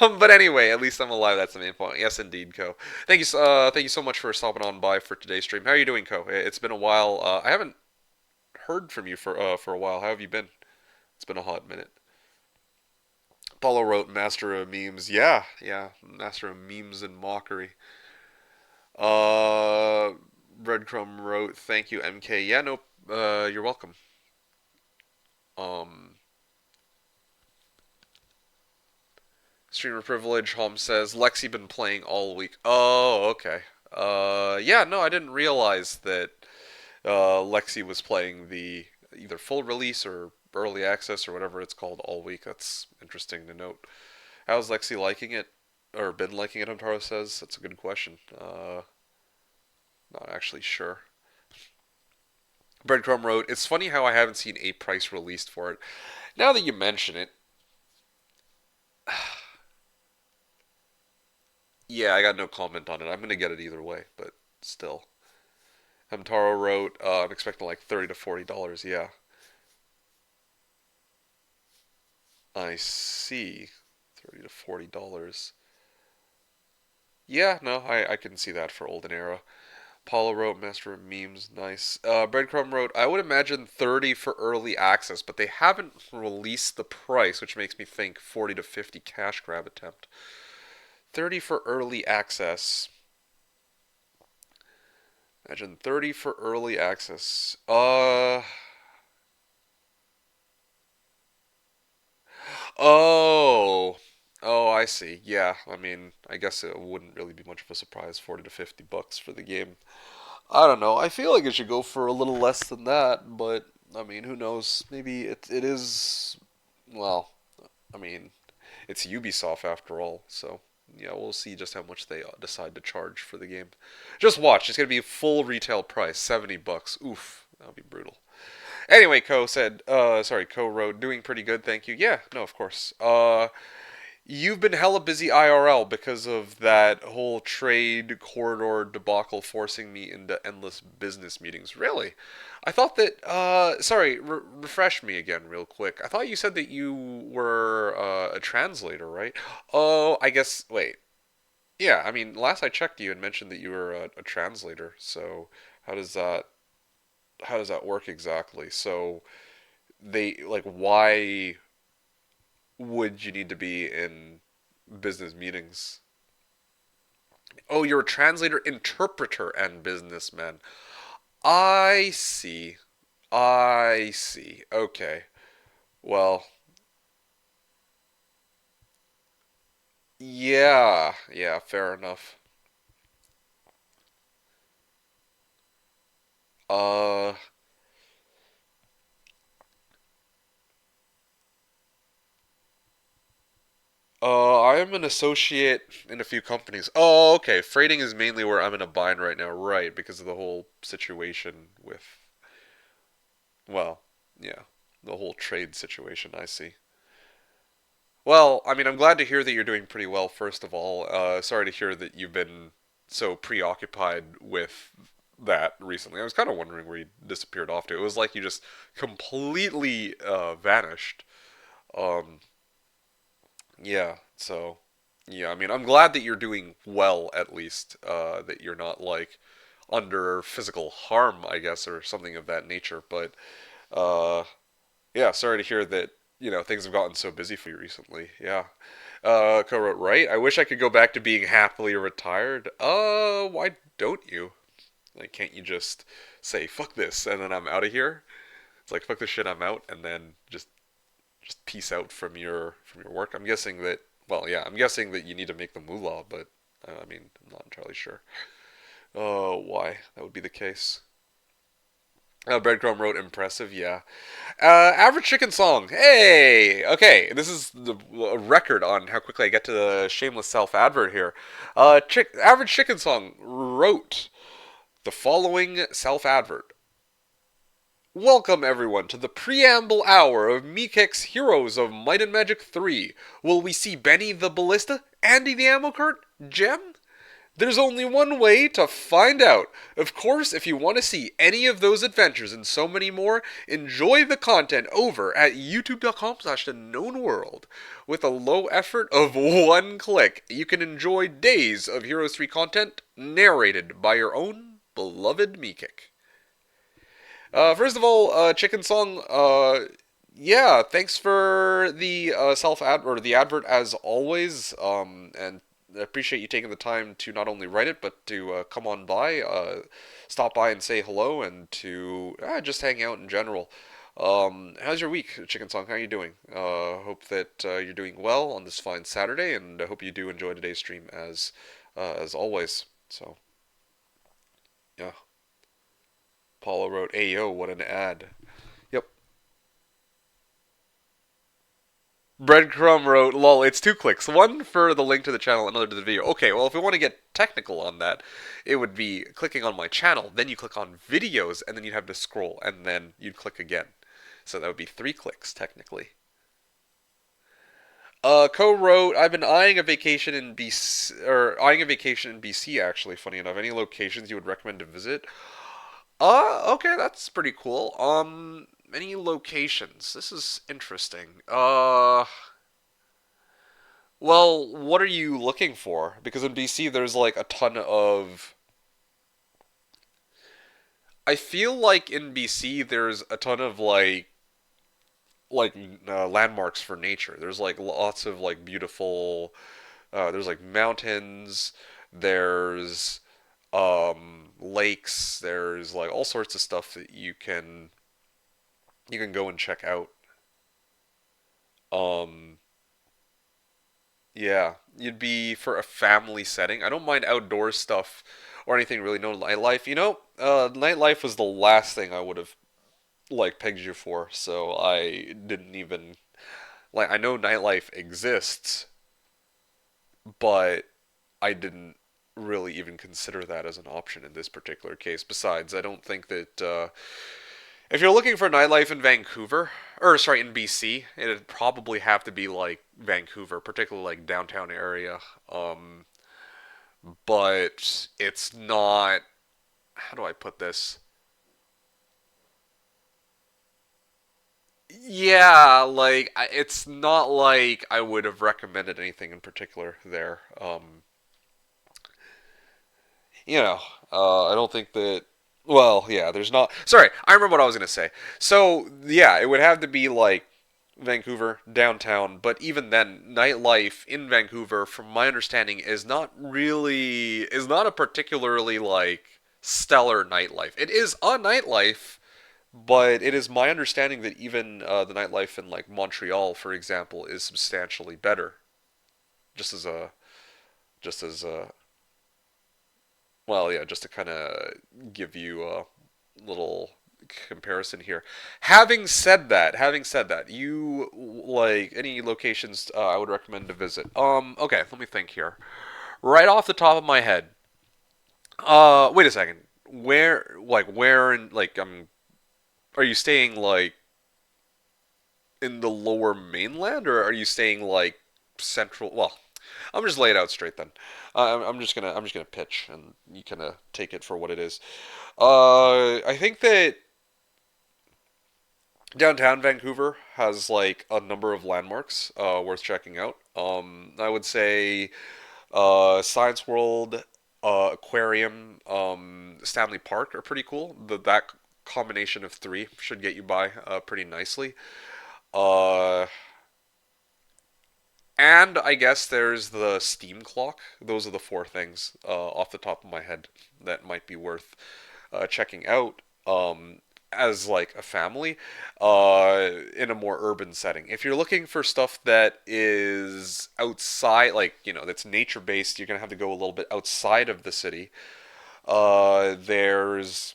But anyway, at least I'm alive. That's the main point. Yes, indeed, Ko. Thank you so much for stopping on by for today's stream. How are you doing, Ko? It's been a while. I haven't heard from you for a while. How have you been? It's been a hot minute. Paulo wrote Master of Memes. Yeah, Master of Memes and Mockery. Uh, Breadcrumb wrote, "Thank you, MK." Yeah, no, you're welcome. Um, Streamer privilege. Home says Lexi been playing all week. Oh, okay. Yeah, no, I didn't realize that Lexi was playing the either full release or early access or whatever it's called all week. That's interesting to note. How's Lexi liking it, or been liking it? Hamtaro says that's a good question. Not actually sure. Breadcrumb wrote, "It's funny how I haven't seen a price released for it. Now that you mention it, yeah, I got no comment on it. I'm gonna get it either way, but still." Hamtaro wrote, "I'm expecting like $30 to $40. Yeah, I see. $30 to $40. Yeah, no, I can see that for Olden Era." Paula wrote, "Master of Memes, nice." Breadcrumb wrote, "I would imagine 30 for early access, but they haven't released the price, which makes me think 40 to 50 cash grab attempt. 30 for early access. Imagine 30 for early access. Oh. Oh, I see. Yeah, I mean, I guess it wouldn't really be much of a surprise, 40 to $50 for the game. I don't know. I feel like it should go for a little less than that, but I mean, who knows? Maybe it is well, I mean, it's Ubisoft after all, so yeah, we'll see just how much they decide to charge for the game. Just watch, it's gonna be full retail price, $70. Oof, that'll be brutal. Anyway, Ko wrote, "Doing pretty good, thank you." Yeah, no, of course. You've been hella busy IRL because of that whole trade corridor debacle forcing me into endless business meetings. Really? I thought that, sorry, refresh me again real quick. I thought you said that you were a translator, right? Oh, I guess, wait. Yeah, I mean, last I checked, you had mentioned that you were a translator. So how does that, how does that work exactly? So like, why would you need to be in business meetings? Oh, you're a translator, interpreter, and businessman. I see. I see. Okay. Well, yeah. Yeah, fair enough. Uh, I am an associate in a few companies. Oh, okay. Freighting is mainly where I'm in a bind right now, right? Because of the whole situation with, well, yeah, the whole trade situation. I see. Well, I mean, I'm glad to hear that you're doing pretty well, first of all. Sorry to hear that you've been so preoccupied with that recently. I was kind of wondering where you disappeared off to. It was like you just completely vanished. Um, yeah, so, yeah, I mean, I'm glad that you're doing well, at least. That you're not, like, under physical harm, I guess, or something of that nature. But, uh, yeah, sorry to hear that, things have gotten so busy for you recently. Yeah. Co-wrote, right? I wish I could go back to being happily retired. Why don't you? Like, can't you just say fuck this and then I'm out of here? It's like fuck this shit, I'm out, and then just peace out from your work. I'm guessing that. Well, yeah, I'm guessing that you need to make the moolah, but I mean, I'm not entirely sure. Why that would be the case. Breadcrumb wrote impressive, yeah. Average chicken song. Hey, okay. This is a record on how quickly I get to the shameless self advert here. Average chicken song wrote the following self advert. Welcome everyone to the preamble hour of MeKick's Heroes of Might and Magic 3. Will we see Benny the Ballista, Andy the Ammo Cart, Gem? There's only one way to find out. Of course, if you want to see any of those adventures and so many more, enjoy the content over at youtube.com/TheKnownWorld. With a low effort of one click, you can enjoy days of Heroes 3 content narrated by your own beloved MeKick. First of all, Chicken Song, yeah, thanks for the self ad or the advert as always. And I appreciate you taking the time to not only write it but to come on by, stop by and say hello, and to just hang out in general. How's your week, Chicken Song? How are you doing? Hope that you're doing well on this fine Saturday, and I hope you do enjoy today's stream as always. So yeah, Paula wrote, "Ayo, what an ad." Yep. Breadcrumb wrote, lol, it's 2 clicks. One for the link to the channel, another to the video. Okay, well, if we want to get technical on that, it would be clicking on my channel, then you click on videos, and then you'd have to scroll, and then you'd click again. So that would be 3 clicks, technically. Co-wrote, I've been eyeing a vacation in BC, or eyeing a vacation in BC, actually, funny enough. Any locations you would recommend to visit? Okay, that's pretty cool. Any locations? This is interesting. Well, what are you looking for? Because in BC, there's like a ton of. I feel like in BC, there's a ton of landmarks for nature. There's like lots of like beautiful. There's like mountains. There's lakes. There's like all sorts of stuff that you can go and check out. Um, Yeah, you'd be for a family setting. I don't mind outdoor stuff or anything really. No nightlife. Nightlife was the last thing I would have like pegged you for. So I didn't even like. I know nightlife exists, but I didn't really even consider that as an option in this particular case. Besides, I don't think that if you're looking for nightlife in Vancouver or sorry, in BC, it'd probably have to be like Vancouver, particularly like downtown area. Um, but it's not. How do I put this? Yeah, like it's not like I would have recommended anything in particular there. You know, I don't think that. Well, yeah, there's not. Sorry, I remember what I was gonna say. So yeah, it would have to be like Vancouver downtown, but even then, nightlife in Vancouver, from my understanding, is not a particularly like stellar nightlife. It is a nightlife, but it is my understanding that even the nightlife in like Montreal, for example, is substantially better. Just as a just as a well, yeah, just to kind of give you a little comparison here. Having said that, you like any locations I would recommend to visit. Okay, let me think here. Right off the top of my head, wait a second. Where in like are you staying like in the lower mainland, or are you staying like central? Well, I'm just lay it out straight then. I'm just gonna pitch, and you kind of take it for what it is. I think that downtown Vancouver has like a number of landmarks worth checking out. I would say Science World, Aquarium, Stanley Park are pretty cool. That combination of three should get you by pretty nicely. Uh, and I guess there's the steam clock. Those are the four things off the top of my head that might be worth checking out as like a family in a more urban setting. If you're looking for stuff that is outside, like that's nature based, you're gonna have to go a little bit outside of the city. Uh, there's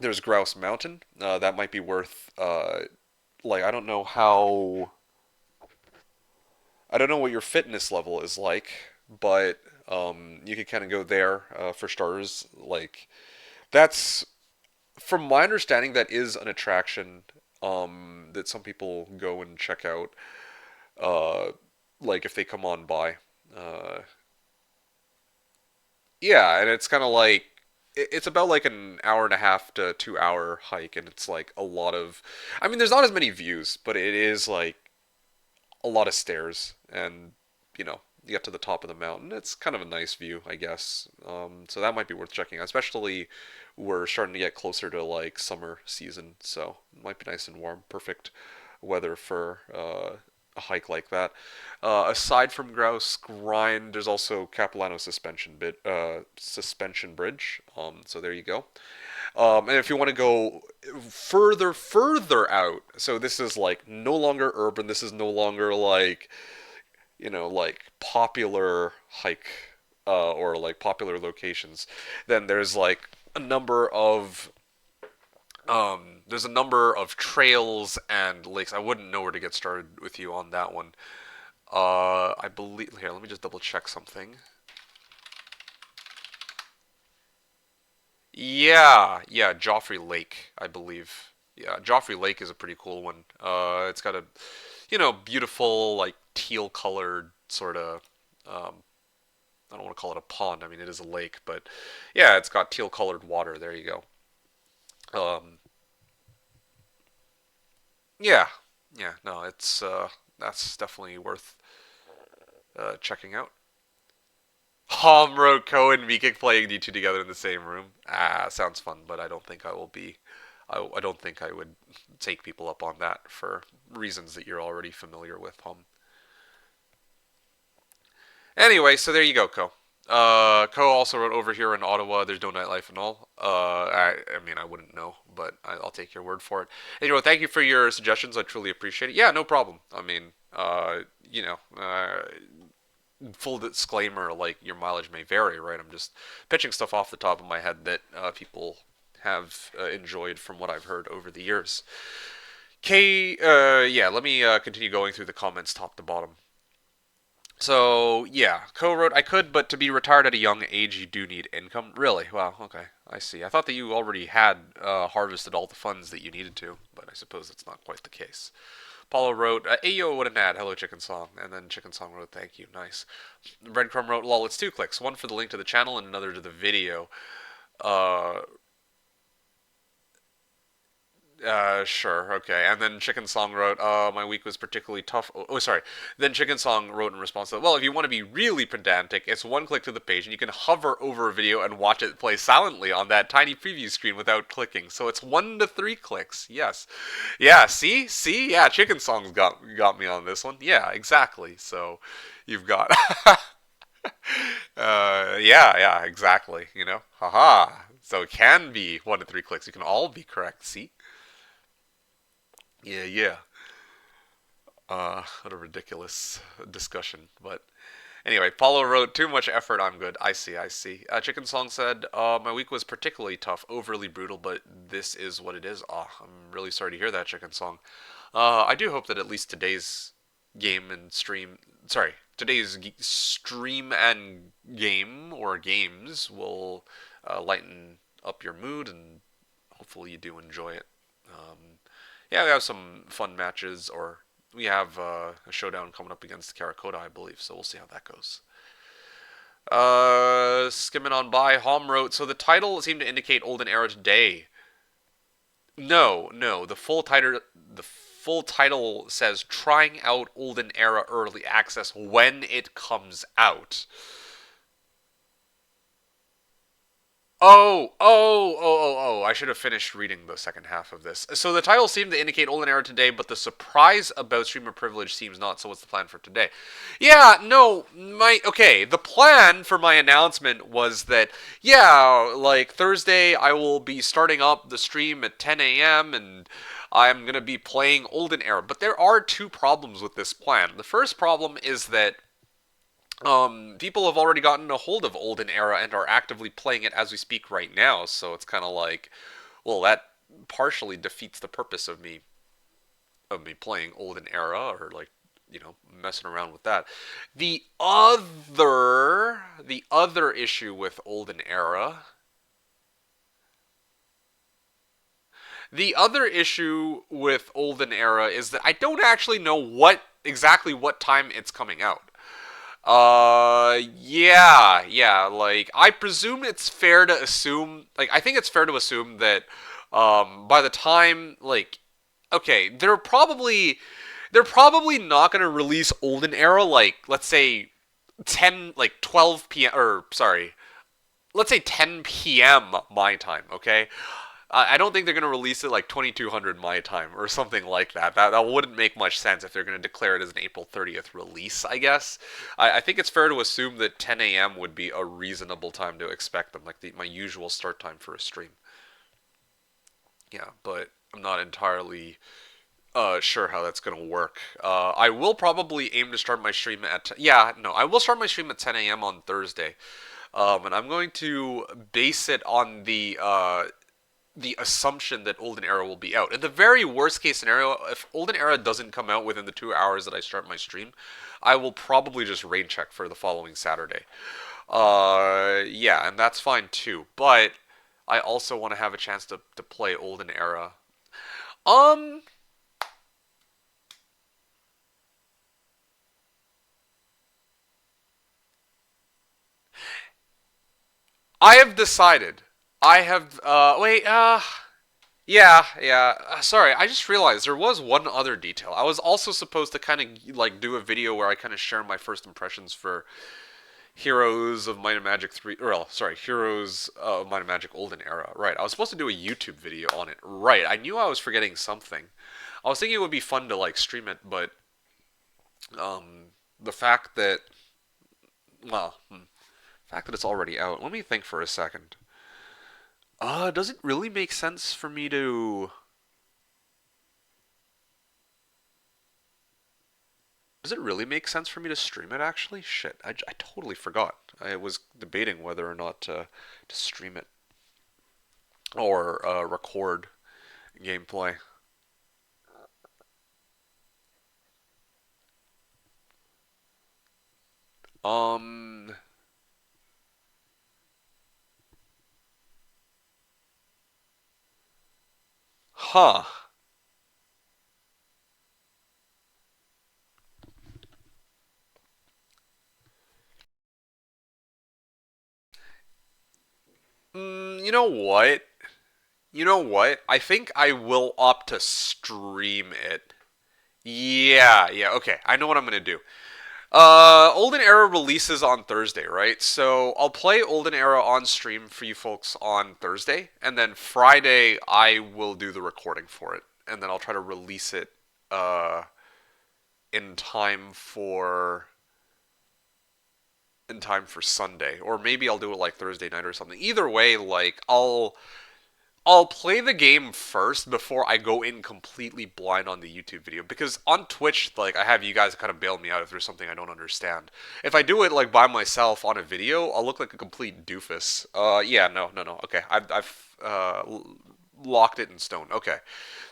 there's Grouse Mountain. That might be worth. Like I don't know what your fitness level is like, but you could kind of go there for starters. Like that's from my understanding, that is an attraction that some people go and check out. Uh, like if they come on by. Uh, yeah, and it's kind of like it's about like an hour and a half to 2 hour hike, and it's like a lot of. I mean, there's not as many views, but it is like a lot of stairs, and you get to the top of the mountain. It's kind of a nice view, I guess. So that might be worth checking out, especially we're starting to get closer to like summer season, so it might be nice and warm. Perfect weather for a hike like that. Aside from Grouse Grind, there's also Capilano Suspension Bridge. So there you go. And if you want to go further out, so this is like no longer urban. This is no longer like like popular hike or like popular locations. Then there's a number of trails and lakes. I wouldn't know where to get started with you on that one. I believe here. Let me just double check something. Yeah, Joffrey Lake, I believe. Yeah, Joffrey Lake is a pretty cool one. It's got a, beautiful like teal colored sort of. Um, I don't want to call it a pond. I mean, it is a lake, but yeah, it's got teal colored water. There you go. Um, yeah, yeah. No, it's that's definitely worth checking out. Homro, Ko, and MeKick playing D2 together in the same room. Sounds fun, but I don't think I will be. I don't think I would take people up on that for reasons that you're already familiar with, Anyway, so there you go, Ko. Ko also wrote over here in Ottawa, there's no nightlife and all. I mean, I wouldn't know, but I'll take your word for it. Anyway, thank you for your suggestions. I truly appreciate it. Yeah, no problem. I mean, full disclaimer, like your mileage may vary, right? I'm just pitching stuff off the top of my head that people have enjoyed from what I've heard over the years. Yeah, let me continue going through the comments top to bottom. So yeah, co-wrote. I could, but to be retired at a young age, you do need income. Really? Wow. Okay, I see. I thought that you already had harvested all the funds that you needed to, but I suppose that's not quite the case. Paulo wrote, "Ayo, what an ad! Hello, Chicken Song." And then Chicken Song wrote, "Thank you, nice." Breadcrumb wrote, "Lol, it's 2 clicks. One for the link to the channel and another to the video." Uh, sure, okay. And then Chicken Song wrote, my week was particularly tough. Oh, sorry. Then Chicken Song wrote in response to that, well, if you want to be really pedantic, it's 1 click to the page and you can hover over a video and watch it play silently on that tiny preview screen without clicking. So it's 1 to 3 clicks. Yes. Yeah, see? Yeah, Chicken Song's got me on this one. Yeah, exactly. So you've got yeah, exactly, Haha. So it can be 1 to 3 clicks. You can all be correct. See? Yeah. What a ridiculous discussion. But anyway, Paulo wrote, too much effort, I'm good. I see. Chicken Song said, my week was particularly tough, overly brutal, but this is what it is. I'm really sorry to hear that, Chicken Song. I do hope that at least today's game and stream, sorry, today's stream and game or games will lighten up your mood and hopefully you do enjoy it. Yeah, we have some fun matches, or we have a showdown coming up against Kerakota, I believe. So we'll see how that goes. Skimming on by, Hom wrote, so the title seemed to indicate Olden Era today. No. The full title says trying out Olden Era early access when it comes out. Oh! I should have finished reading the second half of this. So the title seemed to indicate Olden Era today, but the surprise about streamer privilege seems not. So what's the plan for today? Yeah, no, okay. The plan for my announcement was that like Thursday I will be starting up the stream at 10 a.m. and I'm gonna be playing Olden Era. But there are two problems with this plan. The first problem is that people have already gotten a hold of Olden Era and are actively playing it as we speak right now. So it's kind of like, well, that partially defeats the purpose of me playing Olden Era or like messing around with that. The other issue with Olden Era. The other issue with Olden Era is that I don't actually know exactly what time it's coming out. Yeah. Like, I presume it's fair to assume, like, I think it's fair to assume that, by the time, like, okay, they're probably not gonna release Olden Era, like, let's say 12 p.m. or sorry, let's say 10 p.m. my time. Okay, I don't think they're going to release it like 2200 my time or something like that. That wouldn't make much sense if they're going to declare it as an April 30th release, I guess. I think it's fair to assume that 10 a.m. would be a reasonable time to expect them, like my usual start time for a stream. Yeah, but I'm not entirely sure how that's going to work. I will probably aim to start my stream at. Yeah, no, I will start my stream at 10 a.m. on Thursday. And I'm going to base it on the assumption that Olden Era will be out. In the very worst case scenario, if Olden Era doesn't come out within the 2 hours that I start my stream, I will probably just rain check for the following Saturday. Yeah, and that's fine too. But I also want to have a chance to play Olden Era. Um, I have decided. I have. Wait. Yeah. Sorry, I just realized there was one other detail. I was also supposed to kind of like do a video where I kind of share my first impressions for Heroes of Might and Magic 3, or well, sorry, Heroes of Might and Magic Olden Era. Right, I was supposed to do a YouTube video on it. Right, I knew I was forgetting something. I was thinking it would be fun to like stream it, but the fact that, well, the fact that it's already out. Let me think for a second. Does it really make sense for me to? Does it really make sense for me to stream it? Actually, shit, I totally forgot. I was debating whether or not to stream it or record gameplay. Um, huh. You know what? You know what? I think I will opt to stream it. Yeah, yeah, okay. I know what I'm gonna do. Olden Era releases on Thursday, right? So I'll play Olden Era on stream for you folks on Thursday, and then Friday I will do the recording for it, and then I'll try to release it uh, in time for Sunday, or maybe I'll do it like Thursday night or something. Either way, like I'll play the game first before I go in completely blind on the YouTube video, because on Twitch, like, I have you guys kind of bail me out if there's something I don't understand. If I do it like by myself on a video, I'll look like a complete doofus. Yeah, no, no, no. Okay, I've locked it in stone. Okay,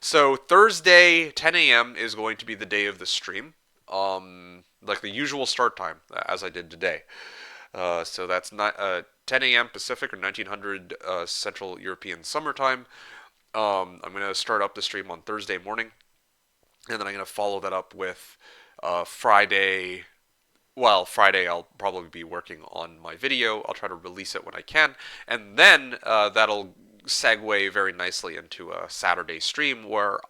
so Thursday 10 a.m. is going to be the day of the stream. Like the usual start time as I did today. So that's not 10 a.m. Pacific or 1900 Central European summertime. I'm going to start up the stream on Thursday morning, and then I'm going to follow that up with Friday. Well, Friday I'll probably be working on my video. I'll try to release it when I can, and then that'll segue very nicely into a Saturday stream where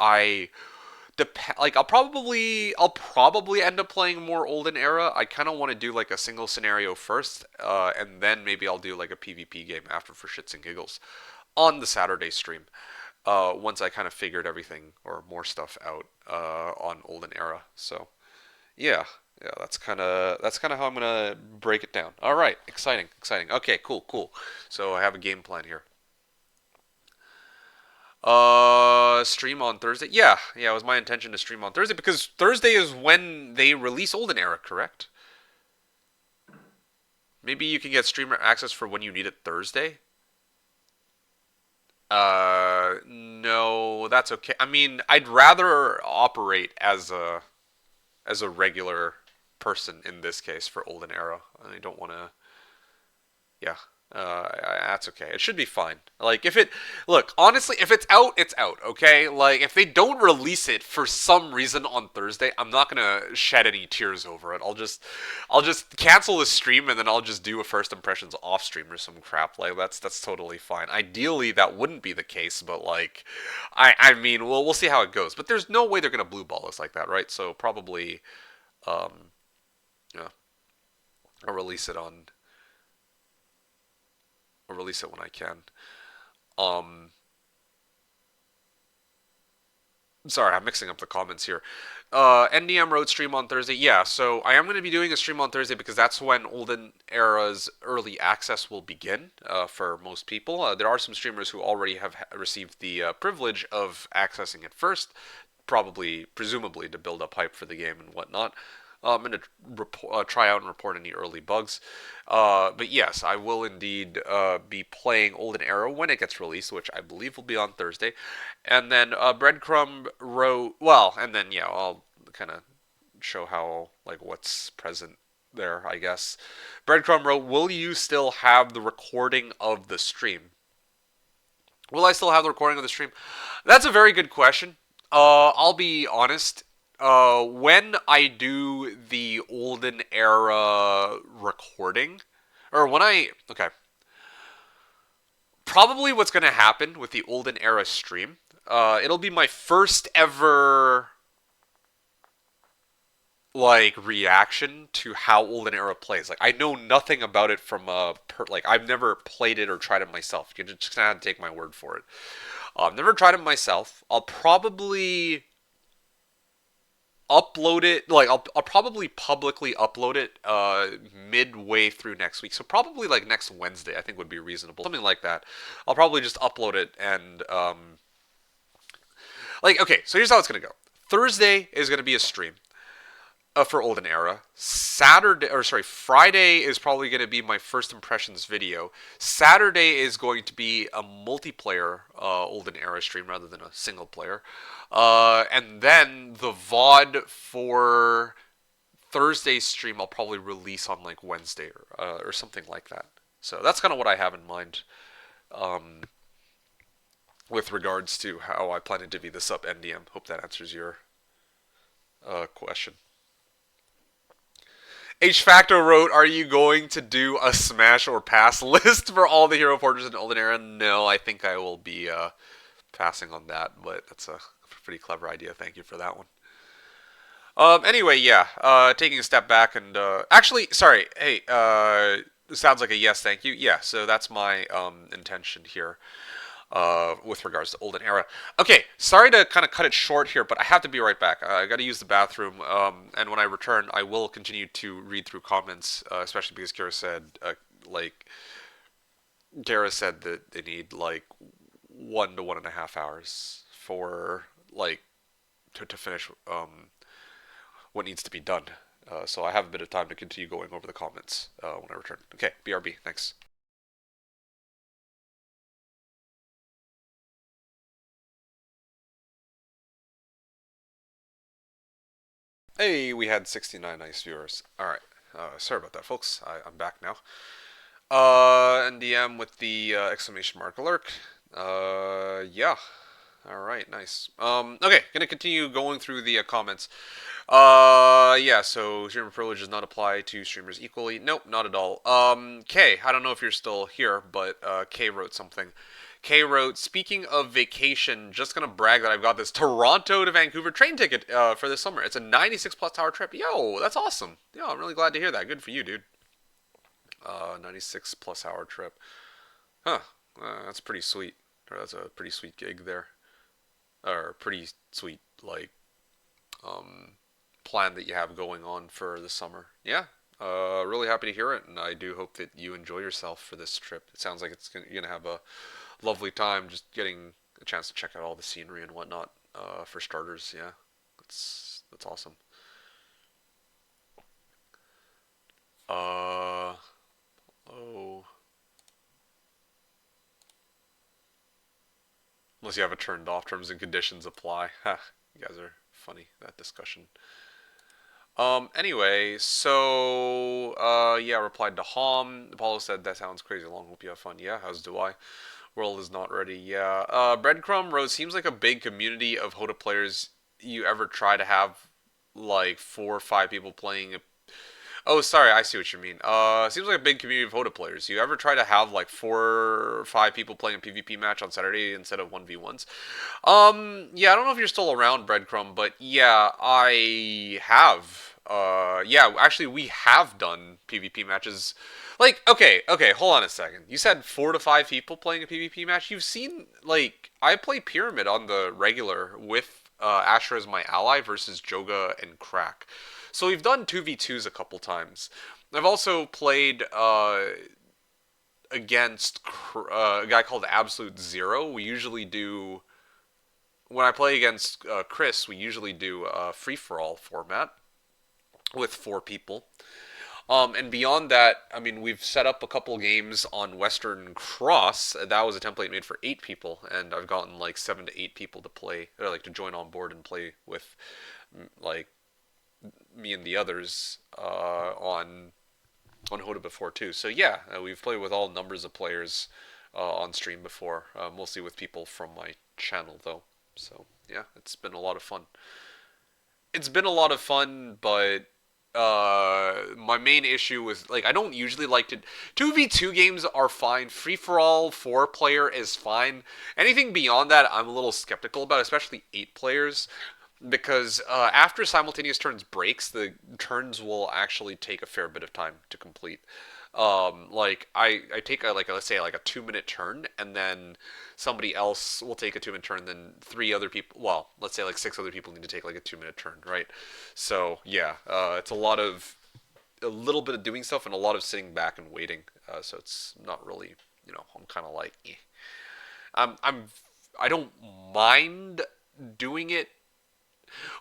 like I'll probably end up playing more Olden Era. I kind of want to do like a single scenario first, and then maybe I'll do like a PvP game after for shits and giggles on the Saturday stream. Once I kind of figured everything or more stuff out on Olden Era. So yeah, yeah, that's kind of how I'm gonna break it down. All right, exciting, exciting. Okay, cool, cool. So I have a game plan here. Stream on Thursday. Yeah, yeah, it was my intention to stream on Thursday because Thursday is when they release Olden Era, correct? Maybe you can get streamer access for when you need it Thursday. No, that's okay. I mean, I'd rather operate as a regular person in this case for Olden Era. I don't want to. Yeah, that's okay. It should be fine. Like if it, look, honestly, if it's out, it's out. Okay, like if they don't release it for some reason on Thursday, I'm not gonna shed any tears over it. I'll just cancel the stream and then I'll just do a first impressions off stream or some crap. Like that's totally fine. Ideally, that wouldn't be the case, but like, I mean, we'll see how it goes. But there's no way they're gonna blue ball us like that, right? So probably, um, yeah, I'll release it on. I'll release it when I can. Um, Sorry, I'm mixing up the comments here. NDM Road stream on Thursday. Yeah, so I am going to be doing a stream on Thursday because that's when Olden Era's early access will begin for most people. There are some streamers who already have received the privilege of accessing it first, probably, presumably, to build up hype for the game and whatnot. I'm going to try out and report any early bugs. But yes, I will indeed be playing Olden Era when it gets released, which I believe will be on Thursday. And then Breadcrumb wrote, well, and then, yeah, I'll kind of show how, like, what's present there, I guess. Breadcrumb wrote, will you still have the recording of the stream? Will I still have the recording of the stream? That's a very good question. I'll be honest. When I do the Olden Era recording, or when I okay, probably what's gonna happen with the Olden Era stream, it'll be my first ever like reaction to how Olden Era plays. Like I know nothing about it from like I've never played it or tried it myself. You just kind of take my word for it. I've never tried it myself. I'll probably upload it like I'll probably publicly upload it midway through next week, so probably like next Wednesday I think would be reasonable, something like that. I'll probably just upload it and like okay, so here's how it's gonna go. Thursday is gonna be a stream for Olden Era. Saturday, or sorry, Friday is probably going to be my first impressions video. Saturday is going to be a multiplayer Olden Era stream rather than a single player. And then the VOD for Thursday's stream I'll probably release on like Wednesday or something like that. So that's kind of what I have in mind um, with regards to how I plan to divvy this up. NDM. Hope that answers your question. H Facto wrote, "Are you going to do a smash or pass list for all the hero portraits in Olden Era?" No, I think I will be passing on that, but that's a pretty clever idea. Thank you for that one. Anyway, yeah. Taking a step back and actually, sorry. Hey, sounds like a yes, thank you. Yeah, so that's my intention here. With regards to Olden Era. Okay, sorry to kind of cut it short here, but I have to be right back. I got to use the bathroom, and when I return, I will continue to read through comments, especially because like, Kara said that they need like 1 to 1.5 hours for like to finish what needs to be done. So I have a bit of time to continue going over the comments when I return. Okay, BRB, thanks. Hey, we had 69 nice viewers. All right. Sorry about that, folks. I'm back now. NDM with the exclamation mark alert. Yeah. All right, nice. Okay, gonna continue going through the comments. Yeah. So streamer privilege does not apply to streamers equally. Nope, not at all. K, I don't know if you're still here, but K wrote something. K wrote, "Speaking of vacation, just gonna brag that I've got this Toronto to Vancouver train ticket for this summer. It's a 96 plus hour trip. Yo, that's awesome. Yeah, I'm really glad to hear that. Good for you, dude. 96 plus hour trip. Huh. That's pretty sweet. Or that's a pretty sweet gig there. Or pretty sweet, like, um, plan that you have going on for the summer. Yeah. Really happy to hear it, and I do hope that you enjoy yourself for this trip. It sounds like you're gonna have a lovely time just getting a chance to check out all the scenery and whatnot. For starters, yeah, that's awesome. Uh oh, unless you have it turned off, terms and conditions apply. Ha, you guys are funny. That discussion. Anyway, so yeah, replied to Hom. Apollo said that sounds crazy long. Hope you have fun. Yeah, how's do I? World is not ready. Yeah. Breadcrumb Road seems like a big community of Hoda players. You ever try to have like 4 or 5 people playing? Oh, sorry, I see what you mean. Seems like a big community of Hoda players. You ever try to have like 4 or 5 people playing a PvP match on Saturday instead of 1v1s? Yeah, I don't know if you're still around, Breadcrumb, but yeah, I have. Yeah, actually, we have done PvP matches. Like, okay, hold on a second. You said 4 to 5 people playing a PvP match. You've seen, like, I play Pyramid on the regular with Asher as my ally versus Joga and Crack. So we've done 2v2s a couple times. I've also played against a guy called Absolute Zero. We usually do when I play against Chris, we usually do a free for all format with 4 people. And beyond that, I mean, we've set up a couple games on Western Cross. That was a template made for 8 people, and I've gotten like 7 to 8 people to play, or like to join on board and play with, like me and the others on Hoda before too. So yeah, we've played with all numbers of players on stream before, mostly with people from my channel though. So yeah, it's been a lot of fun. It's been a lot of fun, but my main issue was like I don't usually like to 2v2 games are fine. Free for all 4 player is fine. Anything beyond that I'm a little skeptical about, especially 8 players. Because after simultaneous turns breaks, the turns will actually take a fair bit of time to complete. Like I take let's say like a 2 minute turn, and then somebody else will take a 2 minute turn. Then 3 other people, well, let's say like 6 other people need to take like a 2 minute turn, right? So yeah, it's a little bit of doing stuff and a lot of sitting back and waiting. So it's not really, I'm kind of like, eh. I'm I don't mind doing it.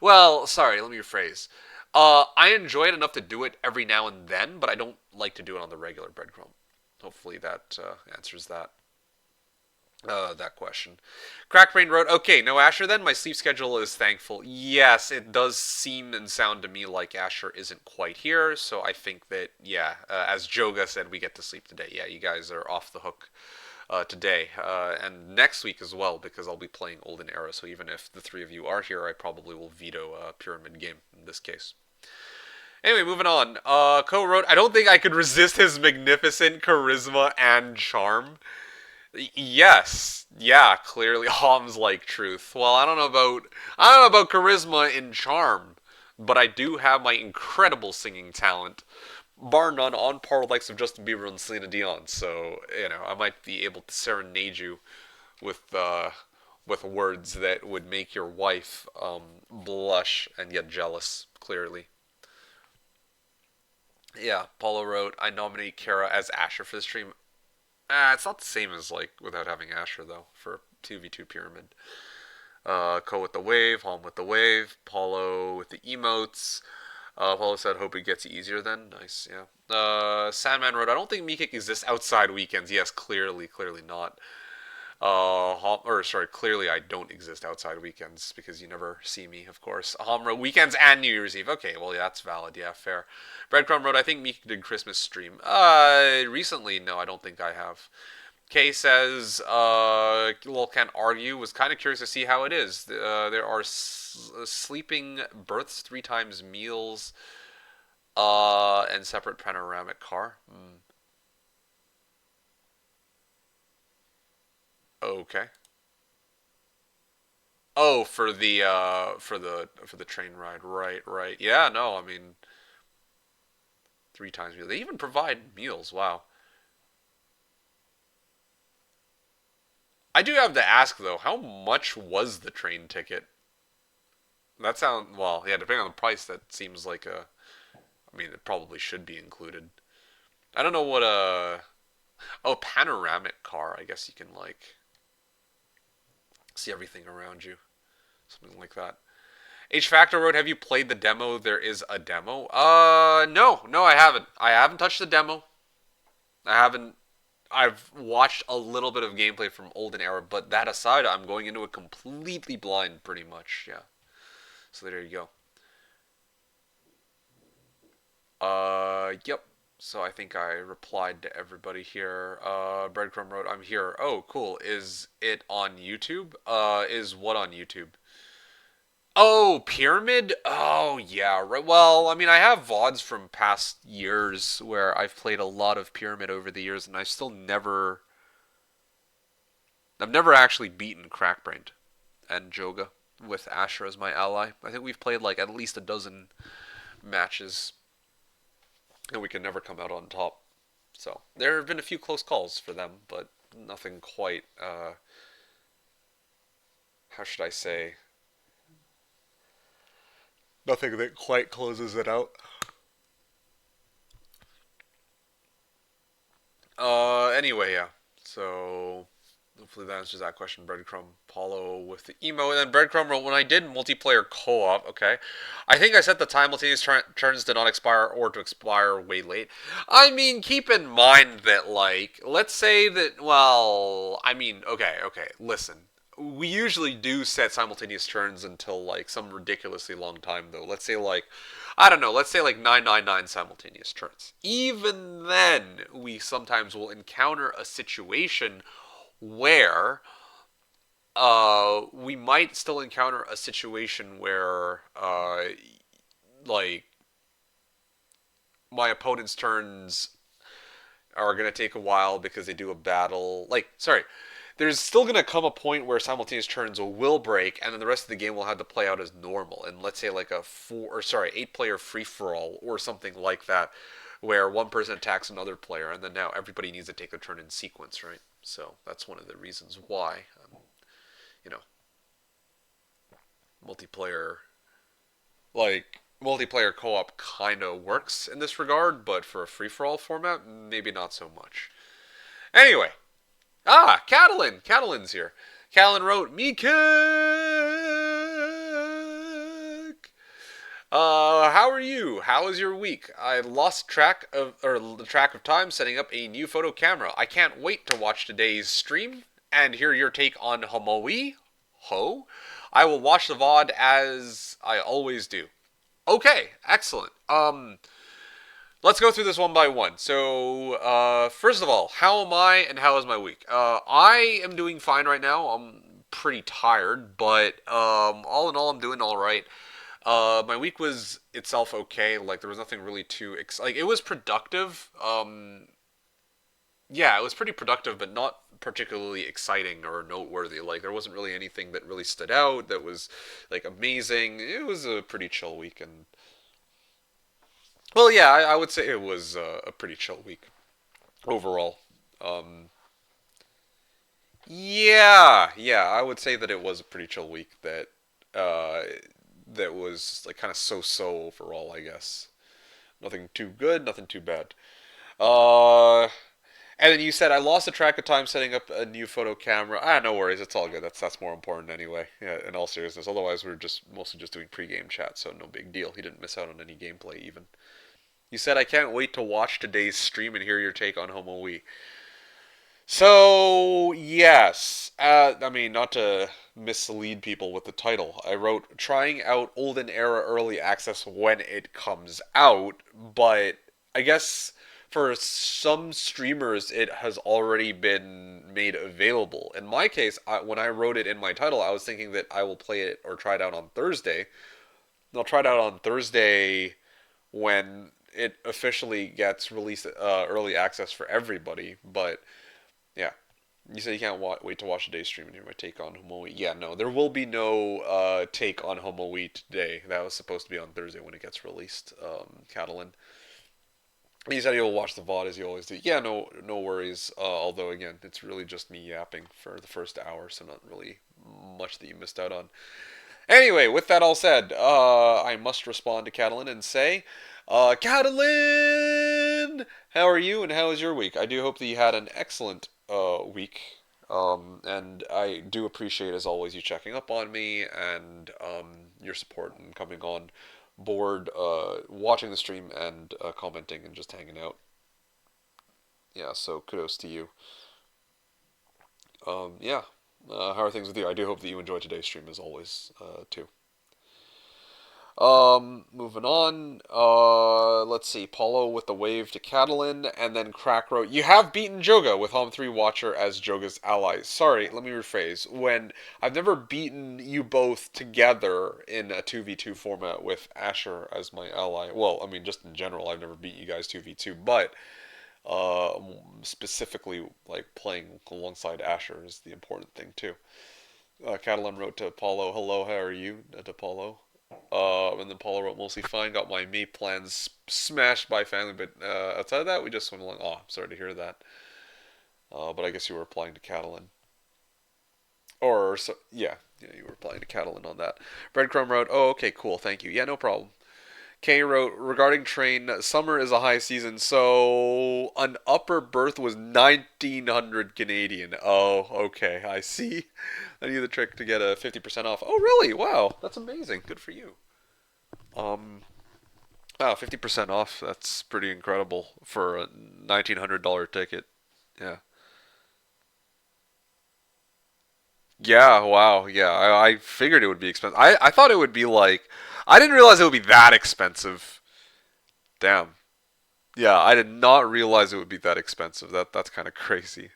Well, sorry, let me rephrase. I enjoy it enough to do it every now and then, but I don't like to do it on the regular breadcrumb. Hopefully that answers that. That question. Crackbrain wrote, okay, no Asher then? My sleep schedule is thankful. Yes, it does seem and sound to me like Asher isn't quite here, so I think that, yeah, as Joga said, we get to sleep today. Yeah, you guys are off the hook today. And next week as well, because I'll be playing Olden Era, so even if the three of you are here, I probably will veto a Pyramid game in this case. Anyway, moving on. Co wrote, I don't think I could resist his magnificent charisma and charm. Yes, yeah, clearly Hom's like truth. Well, I don't know about charisma and charm, but I do have my incredible singing talent, bar none, on par with likes of Justin Bieber and Selena Dion. So I might be able to serenade you with with words that would make your wife blush and get jealous. Clearly, yeah. Paulo wrote, I nominate Kara as Asher for the stream. It's not the same as like without having Asher though for 2v2 pyramid. Ko with the wave, Hom with the wave, Paulo with the emotes. Paulo said, "Hope it gets easier then." Nice, yeah. Sandman wrote, "I don't think MeKick exists outside weekends." Yes, clearly not. Clearly I don't exist outside weekends because you never see me, of course. Wrote, weekends and New Year's Eve. Okay, well, yeah, that's valid. Yeah, fair. Breadcrumb wrote, I think Meek did Christmas stream. Recently, no, I don't think I have. Kay says, well, can't argue. Was kind of curious to see how it is. There are sleeping births, three times meals, and separate panoramic car. Okay. Oh, for the train ride, right, right. Yeah, no, I mean three times meal. They even provide meals. Wow. I do have to ask though, how much was the train ticket? That sound well, yeah. Depending on the price, that seems like a. I mean, it probably should be included. I don't know what a. Oh, panoramic car. I guess you can like see everything around you, something like that. H Factor wrote, "Have you played the demo? There is a demo." No, I haven't. I haven't touched the demo. I haven't. I've watched a little bit of gameplay from Olden Era, but that aside, I'm going into it completely blind, pretty much. Yeah. So there you go. Yep. So I think I replied to everybody here. Breadcrumb wrote, "I'm here." Oh, cool. Is it on YouTube? Is what on YouTube? Oh, Pyramid? Oh, yeah. Right. Well, I mean, I have VODs from past years where I've played a lot of Pyramid over the years, and I've never actually beaten Crackbrained and Joga with Asher as my ally. I think we've played like at least a dozen matches, and we can never come out on top. So there have been a few close calls for them, but nothing quite. How should I say? Nothing that quite closes it out. Anyway, yeah. So hopefully that answers that question. Breadcrumb, Paulo with the emo, and then Breadcrumb wrote, when I did multiplayer co-op, okay, I think I set the simultaneous turns to not expire or to expire way late. I mean, keep in mind that, like, let's say that, well, I mean, okay, listen. We usually do set simultaneous turns until, like, some ridiculously long time, though. Let's say, like, I don't know, let's say like 999 simultaneous turns. Even then, we sometimes will encounter a situation where we might still encounter a situation where like my opponent's turns are going to take a while because they do a battle. Like, sorry, there's still going to come a point where simultaneous turns will break, and then the rest of the game will have to play out as normal. And let's say like a 8 player free for all or something like that, where one person attacks another player, and then now everybody needs to take a turn in sequence, right? So that's one of the reasons why, you know, multiplayer multiplayer co-op kind of works in this regard, but for a free for all format, maybe not so much. Anyway, Catalan's here. Catalan wrote, "MeKick. How are you? How was your week? I lost track of time setting up a new photo camera. I can't wait to watch today's stream. and hear your take on Homoe. Ho. I will watch the VOD as I always do. Okay, excellent. Let's go through this one by one. So, first of all, how am I and how is my week? I am doing fine right now. I'm pretty tired, but all in all, I'm doing all right. My week was itself okay. Like there was nothing really too like it was productive. Yeah, it was pretty productive, but not particularly exciting or noteworthy. Like there wasn't really anything that really stood out that was like amazing. It was a pretty chill week, and well, yeah, I would say it was a pretty chill week overall. Um, yeah, I would say that it was a pretty chill week. Uh, that was like kind of so overall, I guess. Nothing too good, nothing too bad. Uh, and then you said I lost the track of time setting up a new photo camera. No worries, it's all good. That's more important anyway. Yeah, in all seriousness. Otherwise, we are just mostly just doing pre-game chat, so no big deal. He didn't miss out on any gameplay even. You said I can't wait to watch today's stream and hear your take on Homo We. So yes, I mean not to mislead people with the title. I wrote trying out Olden Era early access when it comes out, but I guess for some streamers it has already been made available. In my case, when I wrote it in my title, I was thinking that I will play it or try it out on Thursday. I'll try it out on Thursday when it officially gets released early access for everybody, but yeah. You said you can't wait to watch today's stream and hear my take on Homoe. Yeah, no, there will be no take on Homoe today. That was supposed to be on Thursday when it gets released, Catalan. You said you'll watch the VOD as you always do. Yeah, no worries. Although, again, it's really just me yapping for the first hour, so not really much that you missed out on. Anyway, with that all said, I must respond to Catalan and say, Catalan, how are you and how is your week? I do hope that you had an excellent week. And I do appreciate, as always, you checking up on me and your support and coming on board, watching the stream and commenting and just hanging out. Yeah, so kudos to you. Yeah, how are things with you? I do hope that you enjoyed today's stream as always, too. Moving on. Let's see. Paulo with the wave to Catalan, and then Crack wrote, "You have beaten Joga with Home 3 Watcher as Joga's ally." Sorry, let me rephrase. When I've never beaten you both together in a 2v2 format with Asher as my ally. Well, I mean, just in general, I've never beat you guys 2v2, but uh, specifically, like playing alongside Asher is the important thing too. Catalan wrote to Paulo, "Hello, how are you?" To Paulo. And then Paula wrote mostly fine. Got my meat plans smashed by family, but outside of that, we just went along. Oh, I'm sorry to hear that. But I guess you were applying to Catalan, or so, yeah, you were applying to Catalan on that. Breadcrumb wrote, "Oh, okay, cool, thank you. Yeah, no problem." Kay wrote, regarding train, summer is a high season, so an upper berth was 1900 Canadian. Oh, okay, I see. I knew the trick to get a 50% off. Oh, really? Wow, that's amazing. Good for you. Um, Wow, 50% off. That's pretty incredible for a $1,900 ticket. Yeah. Yeah, wow. Yeah, I figured it would be expensive. I thought it would be like. I didn't realize it would be that expensive. Damn. Yeah, I did not realize it would be that expensive. That's kind of crazy.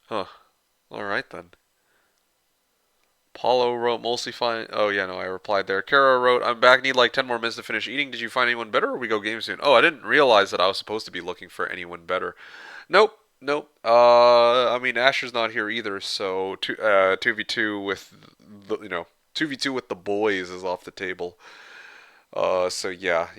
Huh. All right then. Paulo wrote mostly fine. Oh yeah, no, I replied there. Kara wrote, "I'm back. Need like 10 more minutes to finish eating. Did you find anyone better, or we go game soon?" Oh, I didn't realize that I was supposed to be looking for anyone better. Nope, nope. I mean Asher's not here either, so 2v2 with the 2v2 with the boys is off the table. So yeah,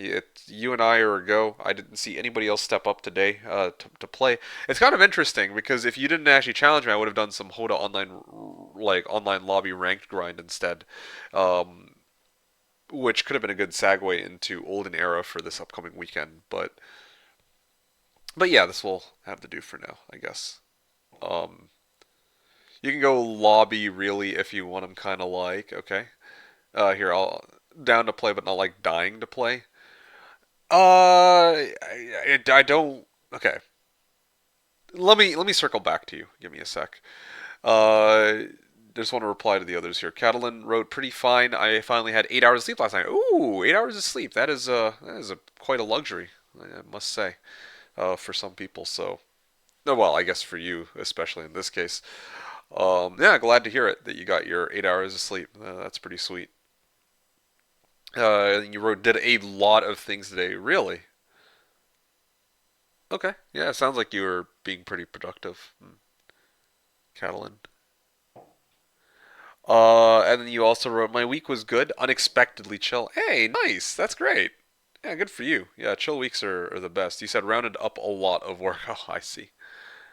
you and I are a go. I didn't see anybody else step up today to play. It's kind of interesting because if you didn't actually challenge me, I would have done some Hoda online lobby ranked grind instead, um, which could have been a good segue into Olden Era for this upcoming weekend. But yeah, this will have to do for now, I guess. Um, you can go lobby really if you want them, kind of like okay. Here I'll down to play, but not like dying to play. I don't. Okay. let me circle back to you. Give me a sec. Uh, just want to reply to the others here. Catalan wrote pretty fine. I finally had 8 hours of sleep last night. Ooh, 8 hours of sleep. That is quite a luxury, I must say, for some people. So, well, I guess for you, especially in this case. Yeah, glad to hear it that you got your 8 hours of sleep. That's pretty sweet. You wrote did a lot of things today. Really? Okay. Yeah, it sounds like you were being pretty productive, Catalan. And then you also wrote, my week was good, unexpectedly chill. Hey, nice. That's great. Yeah, good for you. Yeah, chill weeks are the best. You said rounded up a lot of work. Oh, I see.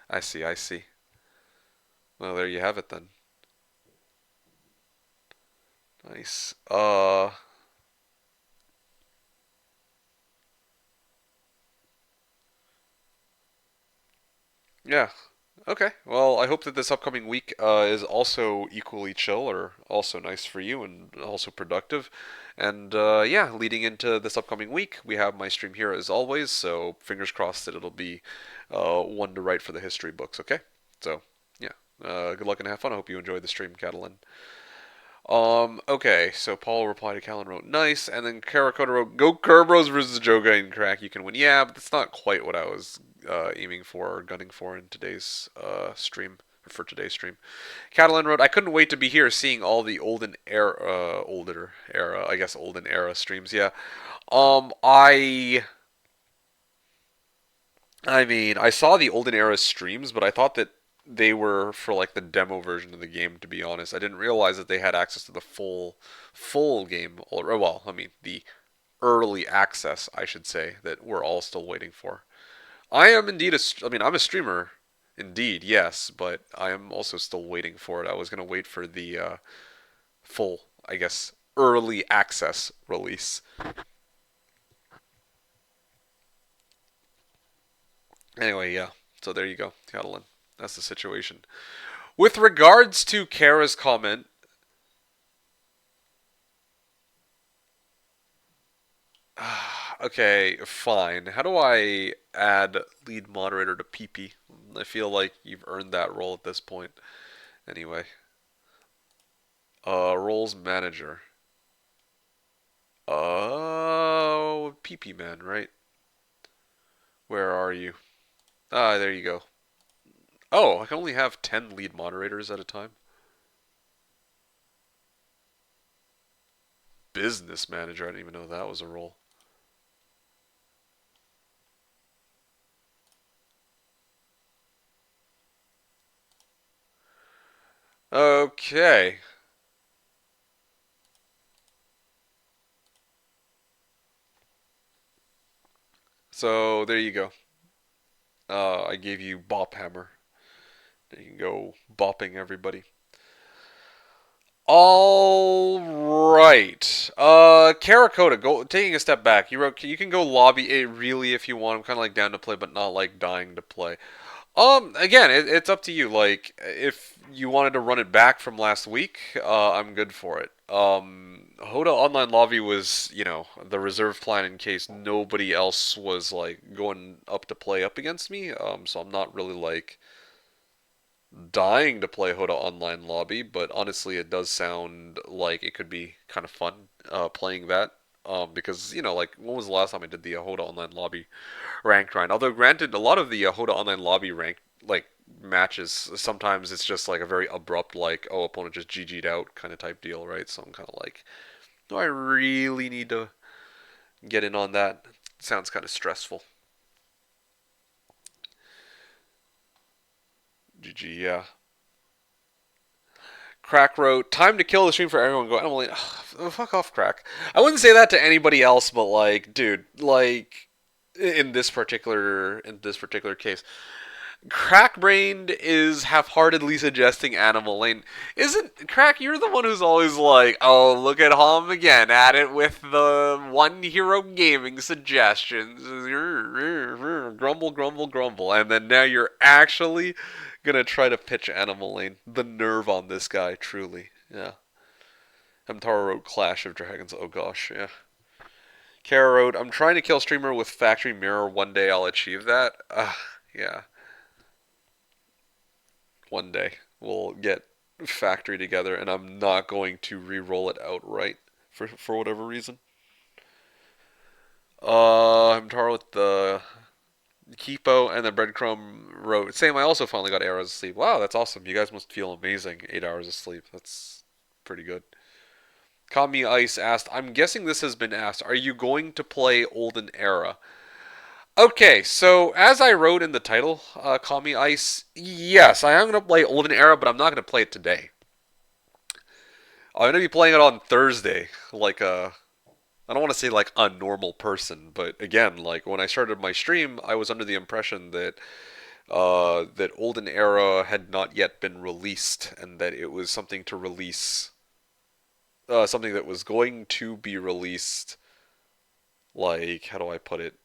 I see. I see. Well, there you have it then. Nice. Yeah. Okay. Well, I hope that this upcoming week is also equally chill or also nice for you and also productive. And yeah, leading into this upcoming week, we have my stream here as always. So fingers crossed that it'll be one to write for the history books. Okay. So yeah, good luck and have fun. I hope you enjoyed the stream, Catalan. Okay, so Paul replied to Callan wrote, nice, and then Kerakota wrote, go Kerbros versus Joga and Crack, you can win. Yeah, but that's not quite what I was aiming for or gunning for in today's stream, for today's stream. Catalan wrote, I couldn't wait to be here seeing all the olden era streams, yeah. I mean, I saw the olden era streams, but I thought that they were for like the demo version of the game. To be honest, I didn't realize that they had access to the full game. Or well, I mean the early access, I should say, that we're all still waiting for. I am indeed I mean, I'm a streamer, indeed, yes, but I am also still waiting for it. I was gonna wait for the full, I guess, early access release. Anyway, yeah. So there you go, Catalan. That's the situation. With regards to Kara's comment, okay, fine. How do I add lead moderator to PP? I feel like you've earned that role at this point. Anyway, roles manager. PP man, right? Where are you? Ah, there you go. Oh, I can only have 10 lead moderators at a time. Business manager. I didn't even know that was a role. Okay. So there you go. I gave you Bop Hammer. There you can go bopping everybody. All right. Kerakota, go taking a step back. You wrote you can go lobby A really if you want. I'm kind of like down to play, but not like dying to play. Again, it's up to you. Like, if you wanted to run it back from last week, I'm good for it. Hoda Online Lobby was, the reserve plan in case nobody else was like going up to play up against me. So I'm not really like dying to play Hoda Online Lobby, but honestly, it does sound like it could be kind of fun playing that. Because like when was the last time I did the Hoda Online Lobby ranked grind? Although granted, a lot of the Hoda Online Lobby ranked like matches sometimes it's just like a very abrupt like oh opponent just GG'd out kind of type deal, right? So I'm kind of like, do I really need to get in on that? Sounds kind of stressful. GG, yeah. Crack wrote, time to kill the stream for everyone. Go, Emily, oh, fuck off, Crack. I wouldn't say that to anybody else, but like, dude, like in this particular case, Crackbrained is half-heartedly suggesting Animal Lane. Isn't Crack? You're the one who's always like, oh, look at Hom again at it with the One Hero Gaming suggestions. Grumble, grumble, grumble, and then now you're actually gonna try to pitch Animal Lane. The nerve on this guy, truly. Yeah. Hamtaro wrote Clash of Dragons. Oh gosh, yeah. Kara wrote, I'm trying to kill streamer with Factory Mirror. One day I'll achieve that. Yeah. one day. We'll get factory together, and I'm not going to re-roll it outright for whatever reason. I'm Taro with the Kipo and the Breadcrumb wrote. Same, I also finally got 8 hours of sleep. Wow, that's awesome. You guys must feel amazing. 8 hours of sleep. That's pretty good. Kami Ice asked, I'm guessing this has been asked. Are you going to play Olden Era? Okay, so as I wrote in the title, Kami Ice, yes, I am going to play Olden Era, but I'm not going to play it today. I'm going to be playing it on Thursday, like I don't want to say like a normal person, but again, like when I started my stream, I was under the impression that that Olden Era had not yet been released, and that it was something to release, something that was going to be released. Like, how do I put it?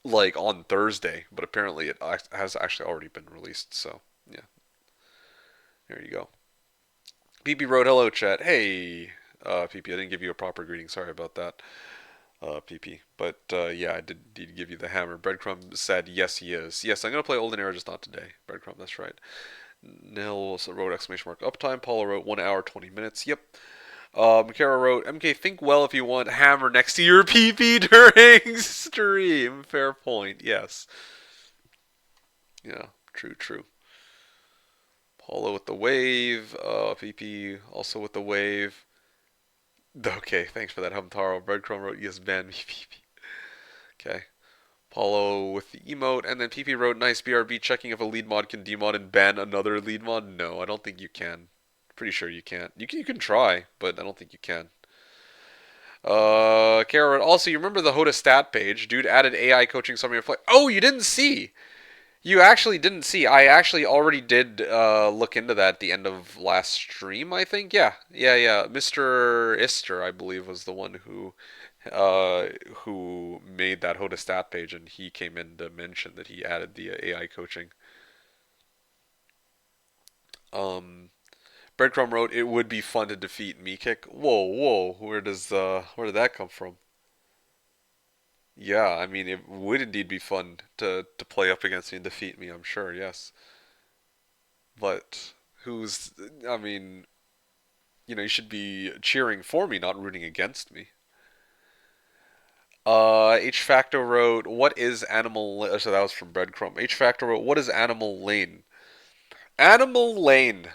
Like on Thursday, but apparently it has actually already been released. So yeah, there you go. PP wrote hello chat. Hey, PP, I didn't give you a proper greeting. Sorry about that, PP. But yeah, I did give you the hammer. Breadcrumb said yes, he is. Yes, I'm gonna play Olden Era, just not today. Breadcrumb, that's right. Nil also wrote exclamation mark uptime. Paula wrote 1 hour 20 minutes. Yep. Makara wrote MK think well if you want hammer next to your PP during stream. Fair point. Yes. Yeah. True. True. Paula with the wave. PP also with the wave. Okay, thanks for that, Humtaro. Breadcrumb wrote yes, ban me, PP. Okay. Paulo with the emote, and then PP wrote nice BRB checking if a lead mod can demod and ban another lead mod. No, I don't think you can. Pretty sure you can't. You can try, but I don't think you can. Kara, also, you remember the Hoda stat page? Dude added AI coaching summary of play. Oh, you didn't see. You actually didn't see. I actually already did look into that at the end of last stream, I think. Yeah, yeah, yeah. Mr. Ister, I believe, was the one who made that Hoda stat page, and he came in to mention that he added the AI coaching. Um, Breadcrumb wrote, "It would be fun to defeat MeKick." Whoa, whoa, where did that come from? Yeah, I mean, it would indeed be fun to play up against me and defeat me. I'm sure, yes. But who's? I mean, you should be cheering for me, not rooting against me. H Facto wrote, "What is Animal?" So that was from Breadcrumb. H Facto wrote, "What is Animal Lane?" Animal Lane.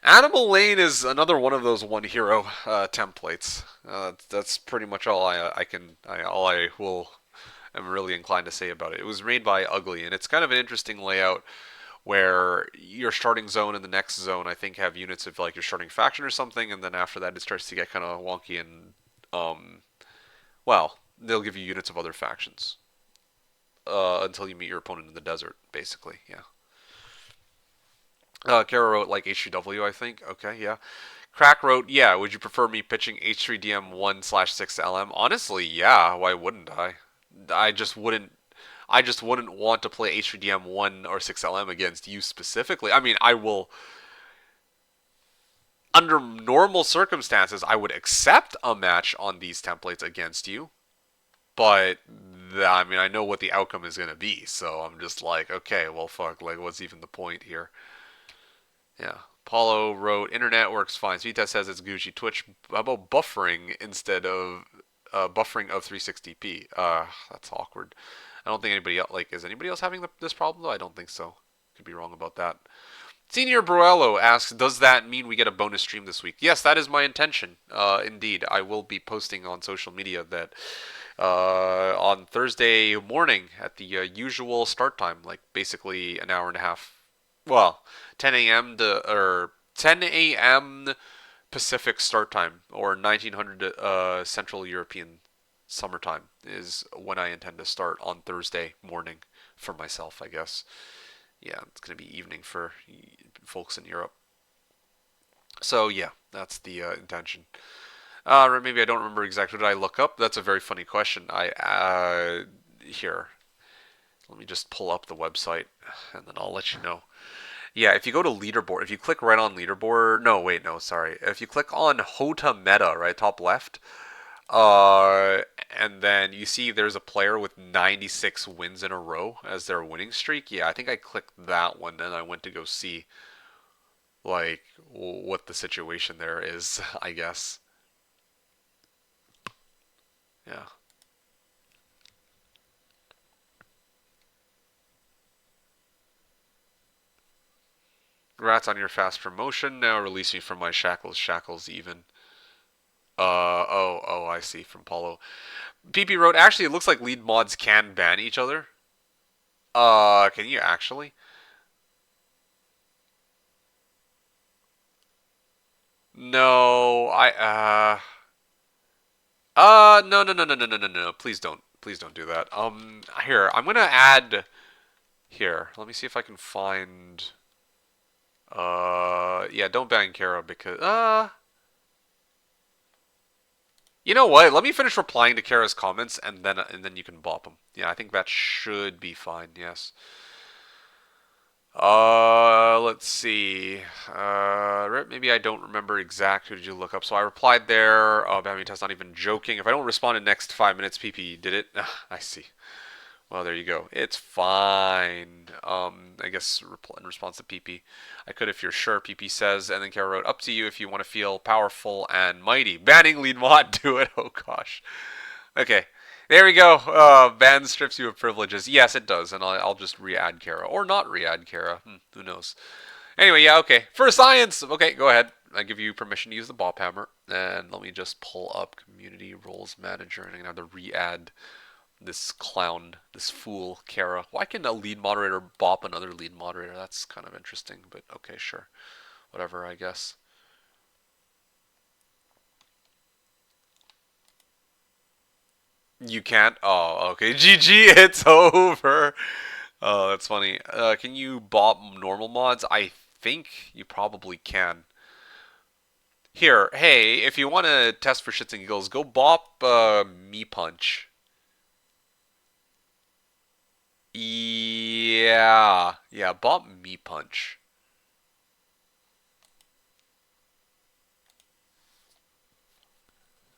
Animal Lane is another one of those one hero templates. That's pretty much all all I will am really inclined to say about it. It was made by Ugly, and it's kind of an interesting layout where your starting zone and the next zone I think have units of like your starting faction or something, and then after that it starts to get kind of wonky and well, they'll give you units of other factions until you meet your opponent in the desert, basically. Yeah. Kara wrote like H3W, I think. Okay, yeah. Crack wrote, yeah. Would you prefer me pitching H3DM 1/6 LM? Honestly, yeah. Why wouldn't I? I just wouldn't. I just wouldn't want to play H3DM 1 or 6 LM against you specifically. I mean, I will. Under normal circumstances, I would accept a match on these templates against you, but I mean, I know what the outcome is going to be, so I'm just like, okay, well, fuck, like, what's even the point here? Yeah. Paulo wrote, Internet works fine. Vita says it's Gucci. Twitch, how about buffering instead of buffering of 360p? That's awkward. I don't think anybody else, like, is anybody else having this problem though? I don't think so. Could be wrong about that. Senior Bruello asks, does that mean we get a bonus stream this week? Yes, that is my intention. Indeed, I will be posting on social media that on Thursday morning at the usual start time, like basically an hour and a half. Well, 10 a.m. to or 10 a.m. Pacific start time or 1900 Central European summertime is when I intend to start on Thursday morning for myself, I guess. Yeah, it's going to be evening for folks in Europe. So yeah, that's the intention. Maybe I don't remember exactly what I look up. That's a very funny question. I here. Let me just pull up the website, and then I'll let you know. Yeah, if you go to leaderboard, if you click right on leaderboard, no, wait, no, sorry. If you click on Hota Meta, right, top left, Uh, and then you see there's a player with 96 wins in a row as their winning streak. Yeah, I think I clicked that one and I went to go see like what the situation there is, I guess. Yeah. Congrats on your fast promotion. Now release me from my shackles. Shackles even. Oh, I see from Paulo. PP wrote, actually, it looks like lead mods can ban each other. Can you actually? No, no, no, no, no, no, no, no, no. Please don't do that. Here, I'm gonna add. Here, let me see if I can find. Yeah, don't ban Kara because. You know what? Let me finish replying to Kara's comments and then you can bop them. Yeah, I think that should be fine. Yes. Let's see. Maybe I don't remember exactly who did you look up. So I replied there. Bamitas not even joking. If I don't respond in the next 5 minutes, PP did it. I see. Well, there you go. It's fine. I guess in response to PP, I could if you're sure. PP says, and then Kara wrote, "Up to you if you want to feel powerful and mighty." Banning lead mod, do it. Oh gosh. Okay, there we go. Ban strips you of privileges. Yes, it does, and I'll just re-add Kara or not re-add Kara. Who knows? Anyway, yeah, okay. For science, okay, go ahead. I give you permission to use the bop hammer, and let me just pull up Community Roles Manager, and I'm gonna have to re-add this clown, this fool, Kara. Why can a lead moderator bop another lead moderator? That's kind of interesting, but okay, sure. Whatever, I guess. You can't? Oh, okay. GG, it's over. Oh, that's funny. Can you bop normal mods? I think you probably can. Here, hey, if you want to test for shits and giggles, go bop me punch. Yeah, bop me punch.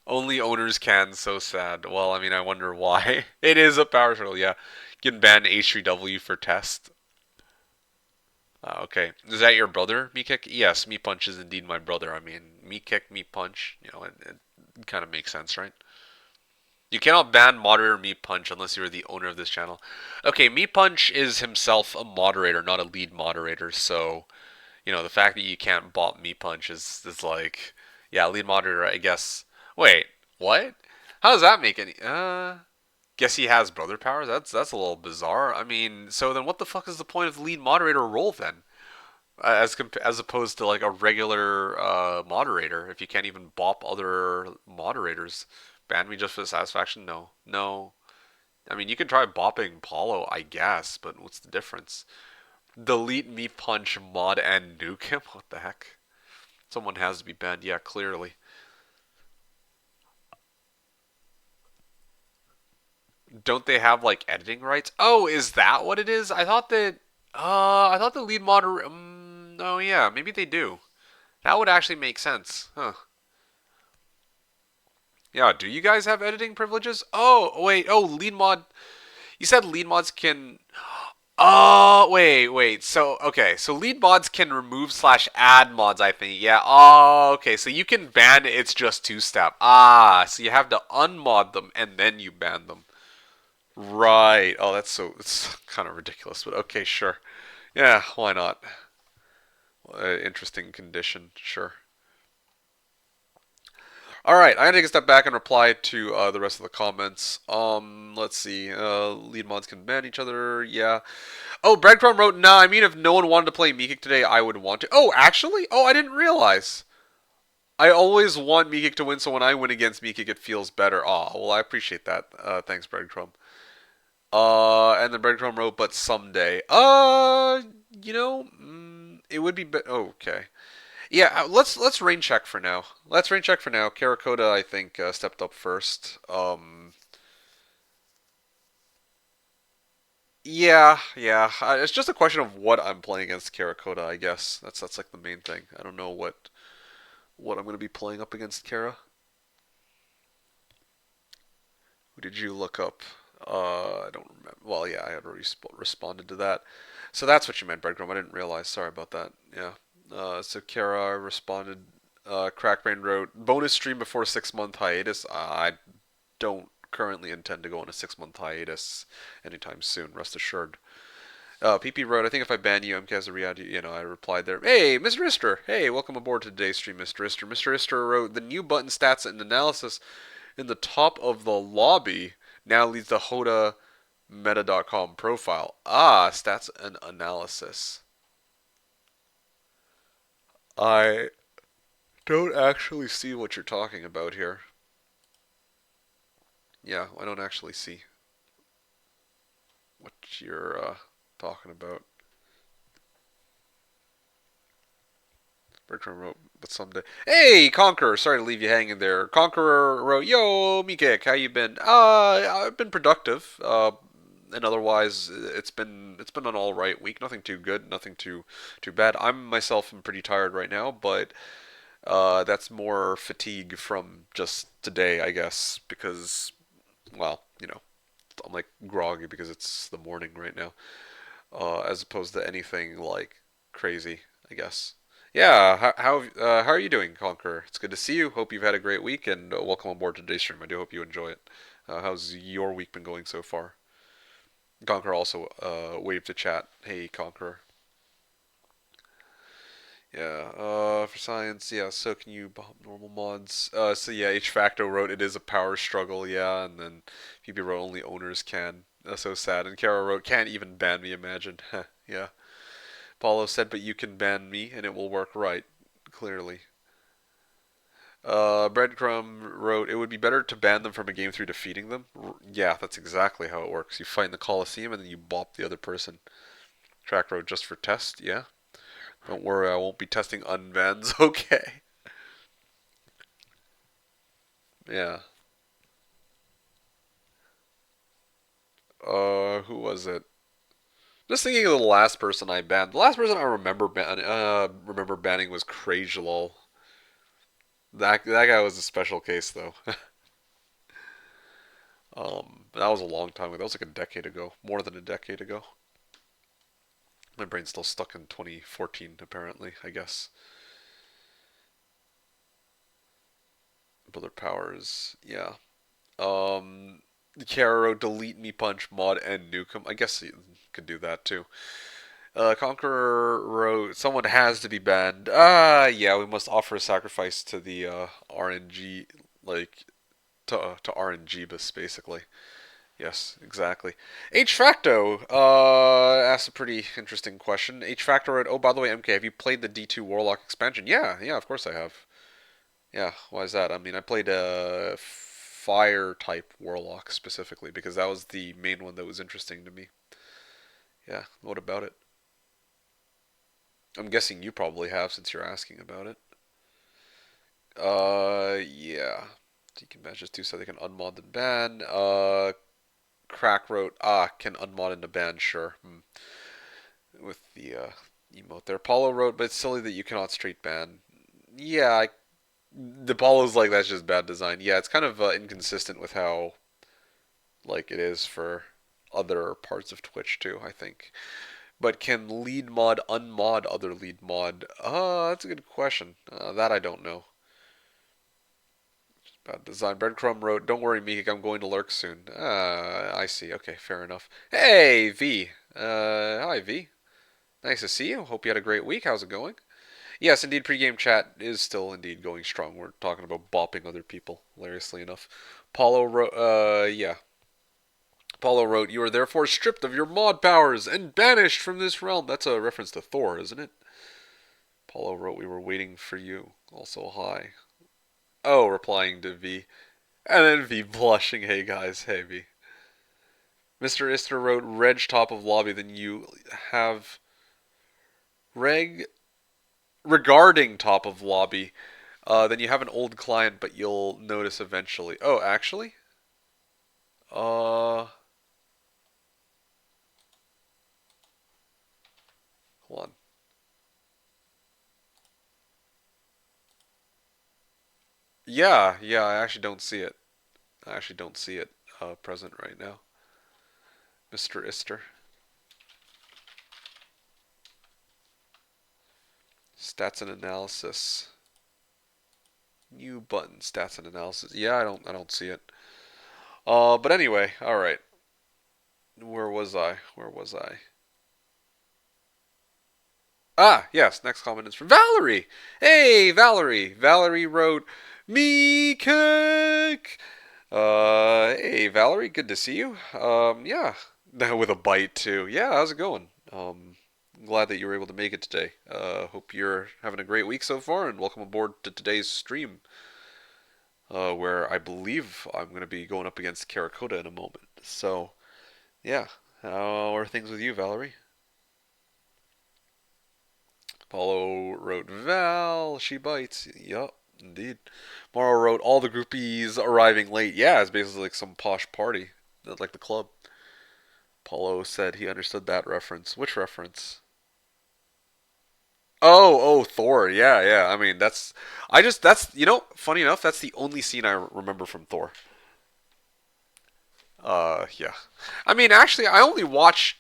Only owners can. So sad. Well, I mean, I wonder why. It is a power shuttle. Yeah, you can ban H3W for test. Okay, is that your brother, MeKick? Yes, me punch is indeed my brother. I mean, me kick, me punch. It kind of makes sense, right? You cannot ban moderator me punch unless you're the owner of this channel. Okay, me punch is himself a moderator, not a lead moderator. So, the fact that you can't bot me punch is like, yeah, lead moderator. I guess. Wait, what? How does that make any? Guess he has brother powers. That's a little bizarre. I mean, so then what the fuck is the point of the lead moderator role then? As opposed to like a regular moderator, if you can't even bop other moderators, ban me just for the satisfaction? No, no. I mean, you can try bopping Paulo, I guess, but what's the difference? Delete me punch mod and nuke him. What the heck? Someone has to be banned. Yeah, clearly. Don't they have like editing rights? Oh, is that what it is? I thought that. I thought the lead moderator. Oh yeah, maybe they do. That would actually make sense, huh? Yeah, do you guys have editing privileges? Oh, wait. Oh, lead mod. You said lead mods can. Oh, wait. So, okay. So lead mods can remove slash add mods, I think. Yeah. Oh, okay. So you can ban it's just two step. Ah, so you have to unmod them and then you ban them. Right. Oh, it's kind of ridiculous, but okay, sure. Yeah, why not? Interesting condition, sure. All right, I'm gonna take a step back and reply to the rest of the comments. Let's see. Lead mods can ban each other. Yeah. Oh, Breadcrumb wrote, "Nah, I mean, if no one wanted to play MeKick today, I would want to." Oh, actually? Oh, I didn't realize. I always want MeKick to win, so when I win against MeKick, it feels better. Aw, well, I appreciate that. Thanks, Breadcrumb. And then Breadcrumb wrote, "But someday." It would be. Okay. Yeah, let's rain check for now. Let's rain check for now. Kerakota, I think, stepped up first. Yeah. It's just a question of what I'm playing against Kerakota, I guess. That's like the main thing. I don't know what I'm gonna be playing up against Kara. Who did you look up? I don't remember. Well, yeah, I had already responded to that. So that's what you meant, Breadcrumb. I didn't realize. Sorry about that. Yeah. So Kara responded. Crackbrain wrote, bonus stream before 6 month hiatus. I don't currently intend to go on a 6 month hiatus anytime soon, rest assured. PP wrote, I think if I ban you, MK has a reality. I replied there, hey, Mr. Ister. Hey, welcome aboard to today's stream, Mr. Ister. Mr. Ister wrote, the new button stats and analysis in the top of the lobby now leads to Hoda meta.com profile. Ah, stats and analysis. I don't actually see what you're talking about here. Yeah, I don't actually see what you're talking about. Bertram wrote, but someday. Hey, Conqueror! Sorry to leave you hanging there. Conqueror wrote, yo, MeKick, how you been? I've been productive. And otherwise, it's been an all right week. Nothing too good, nothing too bad. I'm myself am pretty tired right now, but that's more fatigue from just today, I guess, because well, I'm like groggy because it's the morning right now, as opposed to anything like crazy, I guess. Yeah, how are you doing, Conqueror? It's good to see you. Hope you've had a great week, and welcome aboard to today's stream. I do hope you enjoy it. How's your week been going so far? Conqueror also waved to chat. Hey, Conqueror. Yeah, for science, yeah, so can you bomb normal mods? So yeah, H Facto wrote it is a power struggle, yeah, and then PB wrote only owners can. That's so sad. And Kara wrote, can't even ban me, imagine. Yeah. Paulo said, but you can ban me and it will work right. Clearly. Breadcrumb wrote, it would be better to ban them from a game through defeating them. Yeah, that's exactly how it works. You fight in the Coliseum and then you bop the other person. Track wrote, just for test, yeah. Don't worry, I won't be testing unbans. Okay. Yeah. Who was it? Just thinking of the last person I banned. The last person I remember banning was Cragelol. That guy was a special case though. That was a long time ago. That was like a decade ago, more than a decade ago. My brain's still stuck in 2014 apparently. I guess. Brother Powers, yeah. Um, Caro, delete me punch mod and nuke him. I guess you could do that too. Conqueror wrote, someone has to be banned. Yeah, we must offer a sacrifice to the RNG, like to RNGbus basically. Yes, exactly. H Facto asked a pretty interesting question. H Facto wrote, "Oh, by the way, MK, have you played the D2 Warlock expansion?" Yeah, yeah, of course I have. Yeah, why is that? I mean, I played a fire type Warlock specifically because that was the main one that was interesting to me. Yeah, what about it? I'm guessing you probably have since you're asking about it. Yeah. You can match just two so they can unmod and ban. Crack wrote, can unmod and ban, sure. With the emote there. Paulo wrote, but it's silly that you cannot straight ban. Yeah, the Paulo's like, that's just bad design. Yeah, it's kind of inconsistent with how, like, it is for other parts of Twitch, too, I think. But can lead mod unmod other lead mod? That's a good question. That I don't know. Bad design. Breadcrumb wrote, don't worry, Meek, I'm going to lurk soon. I see. Okay, fair enough. Hey, V. Hi, V. Nice to see you. Hope you had a great week. How's it going? Yes, indeed, pregame chat is still indeed going strong. We're talking about bopping other people, hilariously enough. Paulo wrote, yeah. Paulo wrote, you are therefore stripped of your mod powers and banished from this realm. That's a reference to Thor, isn't it? Paulo wrote, we were waiting for you. Also, hi. Oh, replying to V. And then V blushing, hey guys, hey V. Mr. Ister wrote, reg top of lobby, then you have reg regarding top of lobby. Then you have an old client, but you'll notice eventually. Oh, actually? Hold on. Yeah, yeah, I actually don't see it. I actually don't see it. present right now. Mr. Ister. Stats and analysis. New button. Stats and analysis. Yeah, I don't see it. But anyway, all right. Where was I? Where was I? Ah, yes. Next comment is from Valerie. Hey, Valerie. Valerie wrote MeKick. Hey, Valerie. Good to see you. Yeah. With a bite too. Yeah. How's it going? I'm glad that you were able to make it today. Hope you're having a great week so far, and welcome aboard to today's stream, where I believe I'm going to be going up against Kerakota in a moment. So, yeah. How are things with you, Valerie? Paulo wrote, Val, she bites. Yup, indeed. Morrow wrote, all the groupies arriving late. Yeah, it's basically like some posh party, like the club. Paulo said he understood that reference. Which reference? Oh, Thor. Yeah, yeah. I mean, funny enough, that's the only scene I remember from Thor. Yeah. I mean, actually, I only watch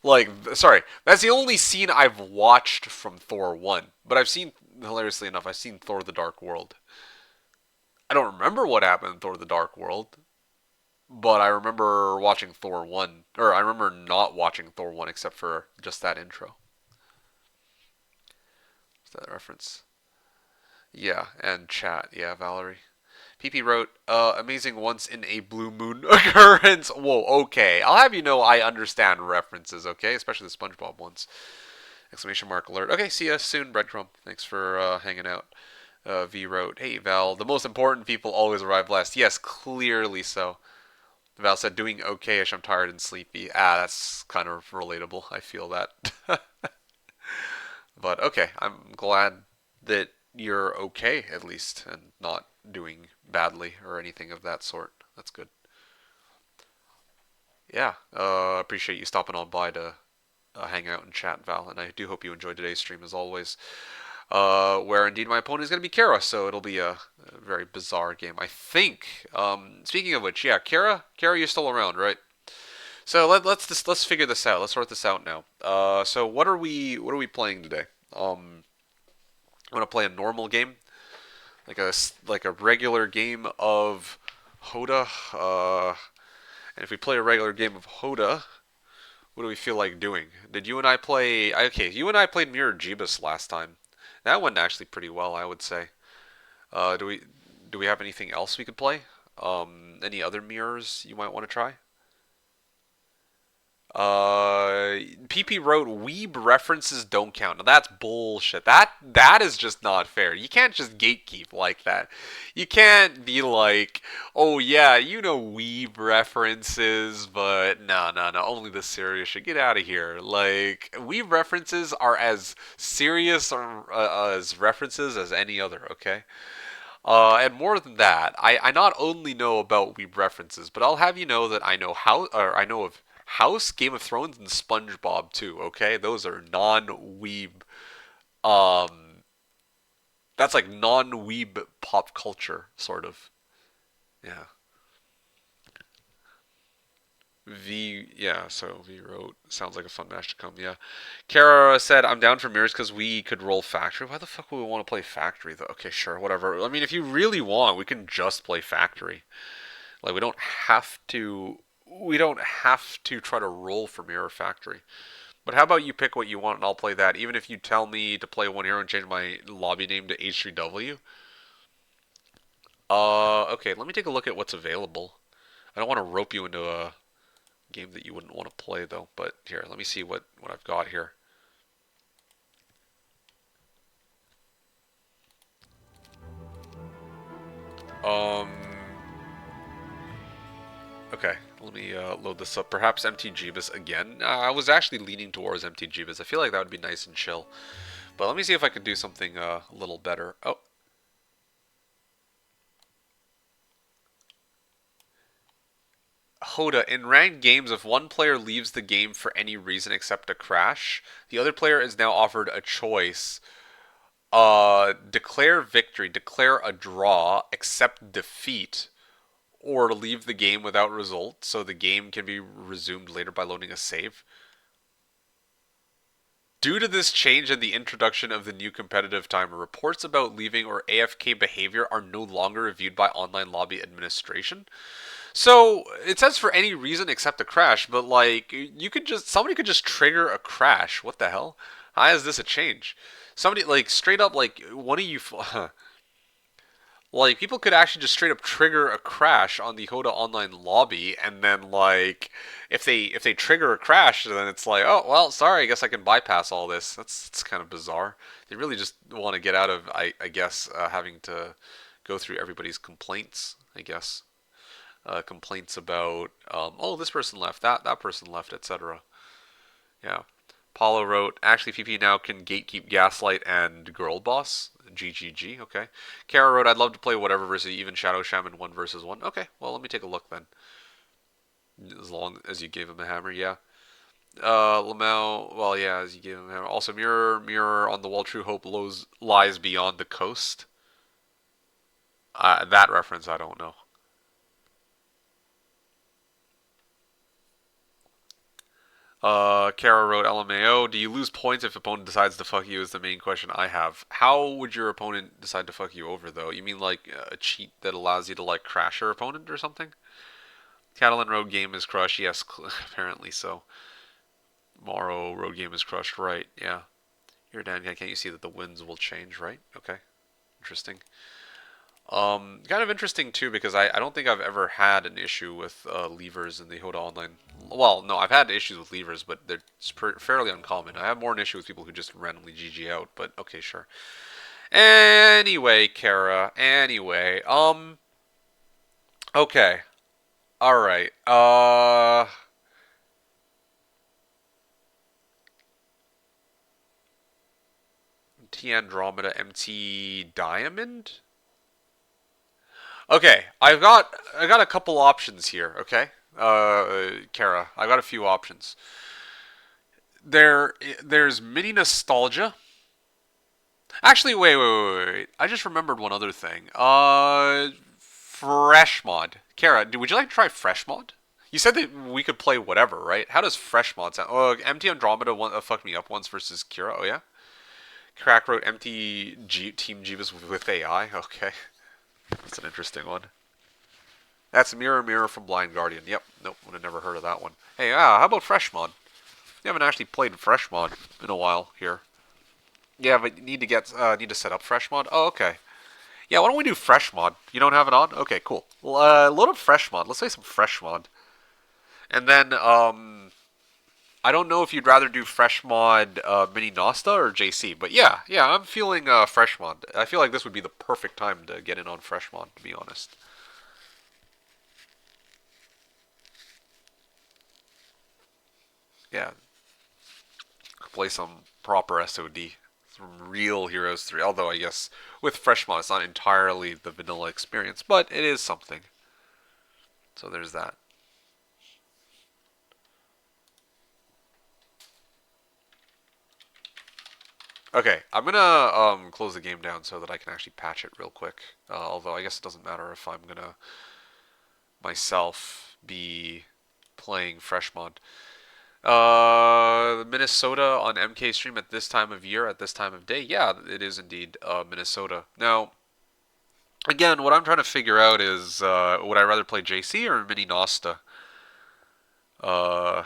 like, sorry, that's the only scene I've watched from Thor 1. But I've seen, hilariously enough, I've seen Thor the Dark World. I don't remember what happened in Thor the Dark World, but I remember watching Thor 1. Or I remember not watching Thor 1 except for just that intro. Is that reference? Yeah, and chat. Yeah, Valerie. PP wrote, amazing once in a blue moon occurrence. Whoa, okay. I'll have you know I understand references, okay? Especially the SpongeBob ones. Exclamation mark alert. Okay, see you soon, Breadcrumb. Thanks for hanging out. V wrote, hey Val, the most important people always arrive last. Yes, clearly so. Val said, doing okay-ish, I'm tired and sleepy. Ah, that's kind of relatable. I feel that. But okay, I'm glad that you're okay at least and not doing badly or anything of that sort. That's good. Yeah, appreciate you stopping on by to hang out and chat, Val, and I do hope you enjoyed today's stream as always. Where indeed my opponent is going to be Kara, so it'll be a very bizarre game, I think. Speaking of which, yeah, Kara, you're still around, right? So let's figure this out. Let's sort this out now. So what are we playing today? I want to play a normal game, like a regular game of Hoda. And if we play a regular game of Hoda, what do we feel like doing? Did you and I play? Okay, you and I played Mirror Jeebus last time. That went actually pretty well, I would say. Do we have anything else we could play? Any other mirrors you might want to try? PP wrote weeb references don't count. Now that's bullshit. That is just not fair. You can't just gatekeep like that. You can't be like, oh yeah, you know weeb references, but no, no, no, only the serious shit. Get out of here. Like weeb references are as serious as references as any other. Okay. And more than that, I not only know about weeb references, but I'll have you know that I know of House, Game of Thrones, and SpongeBob too. Okay, those are non-weeb. Um, that's like non-weeb pop culture, sort of. Yeah. Yeah, so V wrote, sounds like a fun match to come, yeah. Kara said, I'm down for mirrors because we could roll Factory. Why the fuck would we want to play Factory, though? Okay, sure, whatever. I mean, if you really want, we can just play Factory. Like, we don't have to try to roll for Mirror Factory. But how about you pick what you want and I'll play that, even if you tell me to play one hero and change my lobby name to H3W? Okay, let me take a look at what's available. I don't want to rope you into a game that you wouldn't want to play though. But here, let me see what I've got here. Um. Okay, let me load this up. Perhaps MT Jeebus again. I was actually leaning towards MT Jeebus. I feel like that would be nice and chill. But let me see if I can do something a little better. Oh, Hoda, in ranked games, if one player leaves the game for any reason except a crash, the other player is now offered a choice. Declare victory, declare a draw, accept defeat, or leave the game without result so the game can be resumed later by loading a save. Due to this change and the introduction of the new competitive timer, reports about leaving or AFK behavior are no longer reviewed by online lobby administration. So it says for any reason except a crash, but like you could just somebody could just trigger a crash. What the hell? How is this a change? Somebody like straight up like one of you like people could actually just straight up trigger a crash on the Hoda online lobby, and then like if they trigger a crash, then it's like, oh well, sorry, I guess I can bypass all this. That's kind of bizarre. They really just want to get out of I guess having to go through everybody's complaints. I guess complaints about oh this person left, that person left, etc. Yeah. Paulo wrote, actually, PP now can gatekeep Gaslight and Girl Boss. GGG, okay. Kara wrote, I'd love to play whatever versus even Shadow Shaman 1 versus 1. Okay, well, let me take a look then. As long as you gave him a hammer, yeah. Lamau, well, yeah, as you gave him a hammer. Also, Mirror on the wall, true hope lies beyond the coast. That reference, I don't know. Kara wrote LMAO. Do you lose points if opponent decides to fuck you? Is the main question I have. How would your opponent decide to fuck you over though? You mean like a cheat that allows you to like crash your opponent or something? Catalan road game is crushed. Yes, apparently so. Morrow road game is crushed. Right? Yeah. You're Dan. Can't you see that the winds will change? Right? Okay. Interesting. Kind of interesting too because I don't think I've ever had an issue with levers in the Hoda Online. Well, no, I've had issues with levers, but they're fairly uncommon. I have more an issue with people who just randomly GG out. But okay, sure. Anyway, Kara. Anyway, okay, all right. T Andromeda MT Diamond. Okay, I got a couple options here. Okay, Kara, I got a few options. There's mini nostalgia. Actually, wait. I just remembered one other thing. Fresh mod. Kara, would you like to try fresh mod? You said that we could play whatever, right? How does fresh mod sound? Oh, MT Andromeda fucked me up once versus Kira. Oh yeah. Crack wrote Team Jeebus with AI. Okay, that's an interesting one. That's Mirror from Blind Guardian. Yep. Nope. Would have never heard of that one. Hey, how about fresh mod? You haven't actually played fresh mod in a while here. Yeah, but you need to set up fresh mod. Oh, okay. Yeah, why don't we do fresh mod? You don't have it on? Okay, cool. Well, load up fresh mod. Let's play some fresh mod. And then I don't know if you'd rather do fresh mod mini Nosta or JC, but yeah, I'm feeling fresh mod. I feel like this would be the perfect time to get in on fresh mod, to be honest. Yeah, play some proper SOD. Some real Heroes 3. Although I guess with fresh mod it's not entirely the vanilla experience, but it is something. So there's that. Okay, I'm gonna close the game down so that I can actually patch it real quick. Although I guess it doesn't matter if I'm gonna myself be playing fresh mod. Minnesota on MK stream at this time of year, at this time of day. Yeah, it is indeed Minnesota. Now, again, what I'm trying to figure out is would I rather play JC or Mini Nosta? Uh,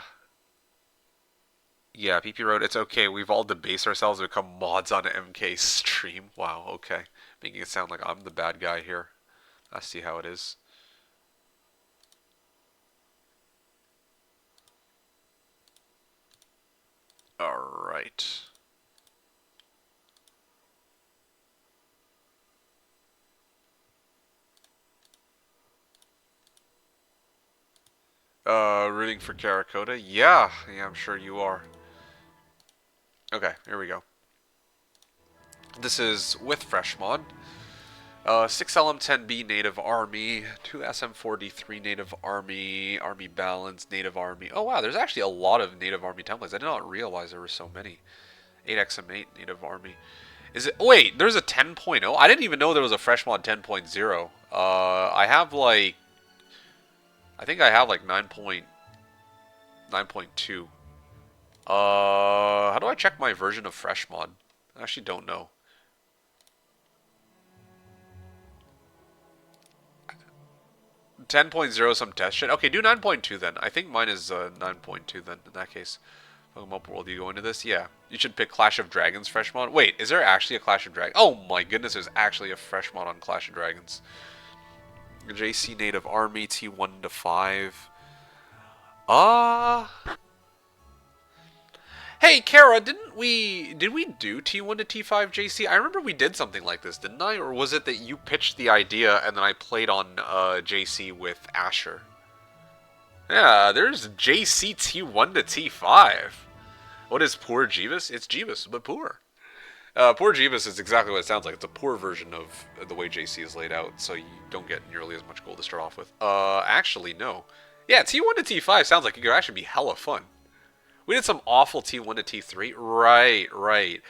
yeah, PP wrote, it's okay. We've all debased ourselves to become mods on MK stream. Wow, okay. Making it sound like I'm the bad guy here. I see how it is. Alright. Rooting for Kerakota? Yeah, I'm sure you are. Okay, here we go. This is with fresh mod. 6 LM10B Native Army, 2 SM4D3 Native Army, Army Balance, Native Army. Oh wow, there's actually a lot of Native Army templates. I did not realize there were so many. 8XM8 Native Army. Is it? Wait, there's a 10.0? I didn't even know there was a fresh mod 10.0. I have like I think I have like 9.2. How do I check my version of Fresh Mod? I actually don't know. 10.0 some test shit. Okay, do 9.2 then. I think mine is 9.2 then in that case. Pokemon World, you go into this? Yeah. You should pick Clash of Dragons Fresh Mod. Wait, is there actually a Clash of Dragons? Oh my goodness, there's actually a Fresh Mod on Clash of Dragons. JC Native Army T1 to 5. Uh Hey, Kara, did we do T1 to T5 JC? I remember we did something like this, didn't I? Or was it that you pitched the idea and then I played on JC with Asher? Yeah, there's JC T1 to T5. What is poor Jeebus? It's Jeebus, but poor. Poor Jeebus is exactly what it sounds like. It's a poor version of the way JC is laid out, so you don't get nearly as much gold to start off with. Actually, no. Yeah, T1 to T5 sounds like it could actually be hella fun. We did some awful T1 to T3. Right, right.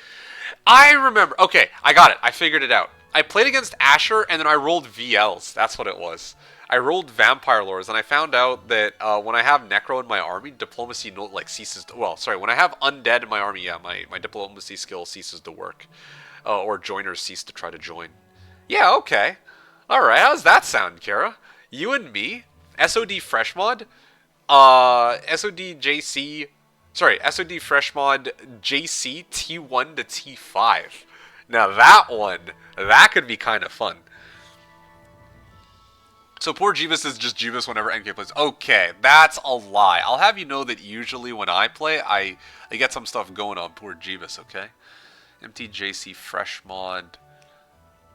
I remember. Okay, I got it. I figured it out. I played against Asher, and then I rolled VLs. That's what it was. I rolled Vampire Lores, and I found out that when I have Necro in my army, diplomacy no, like ceases. Well, sorry, when I have Undead in my army, yeah, my diplomacy skill ceases to work, or joiners cease to try to join. Yeah, okay. All right, how's that sound, Kara? You and me, SOD Fresh Mod, SOD JC, sorry, SOD Fresh Mod JC T1 to T5. Now that one, that could be kind of fun. So poor Jeebus is just Jeebus whenever NK plays. Okay, that's a lie. I'll have you know that usually when I play, I get some stuff going on poor Jeebus, okay? MTJC Fresh Mod.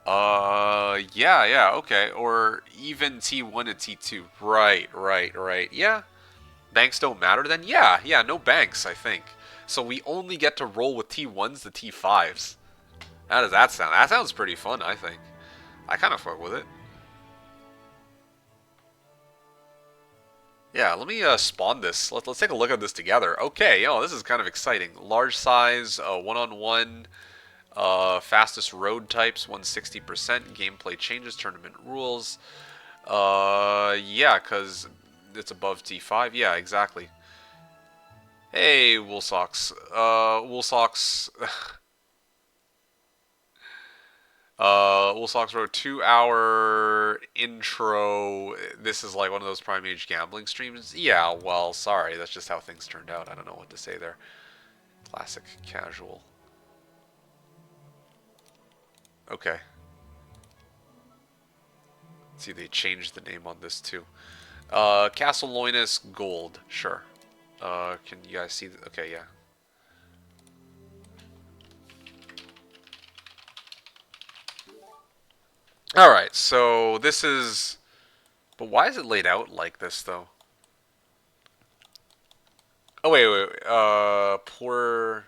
Yeah, okay. Or even T1 to T2. Right. Yeah. Banks don't matter then? Yeah, no banks, I think. So we only get to roll with T1s to T5s. How does that sound? That sounds pretty fun, I think. I kind of fuck with it. Yeah, let me spawn this. Let's take a look at this together. Okay, this is kind of exciting. Large size, one-on-one, fastest road types, 160%. Gameplay changes, tournament rules. Yeah, because it's above T5. Yeah, exactly. Hey, Woolsocks. Woolsocks. Woolsocks wrote 2 hour intro. This is like one of those Prime Age gambling streams. Yeah, well, sorry. That's just how things turned out. I don't know what to say there. Classic casual. Okay. Let's see, they changed the name on this too. Castle Loinus Gold. Sure. Can you guys see? Okay, yeah. Alright, so this is... But why is it laid out like this, though? Oh, wait. Poor...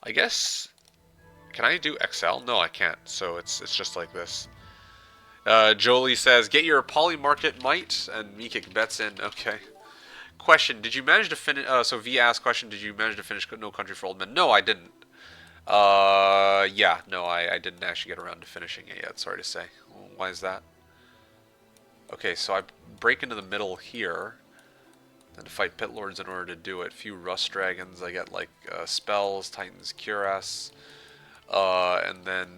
I guess... Can I do XL? No, I can't. So it's just like this. Jolie says, get your polymarket might, and MeKick bets in. Okay. Question, did you manage to finish... so V asked, question, did you manage to finish No Country for Old Men? No, I didn't. Yeah, no, I didn't actually get around to finishing it yet, sorry to say. Why is that? Okay, so I break into the middle here, then fight Pit Lords in order to do it. Few Rust Dragons, I get like spells, Titan's Cuirass, and then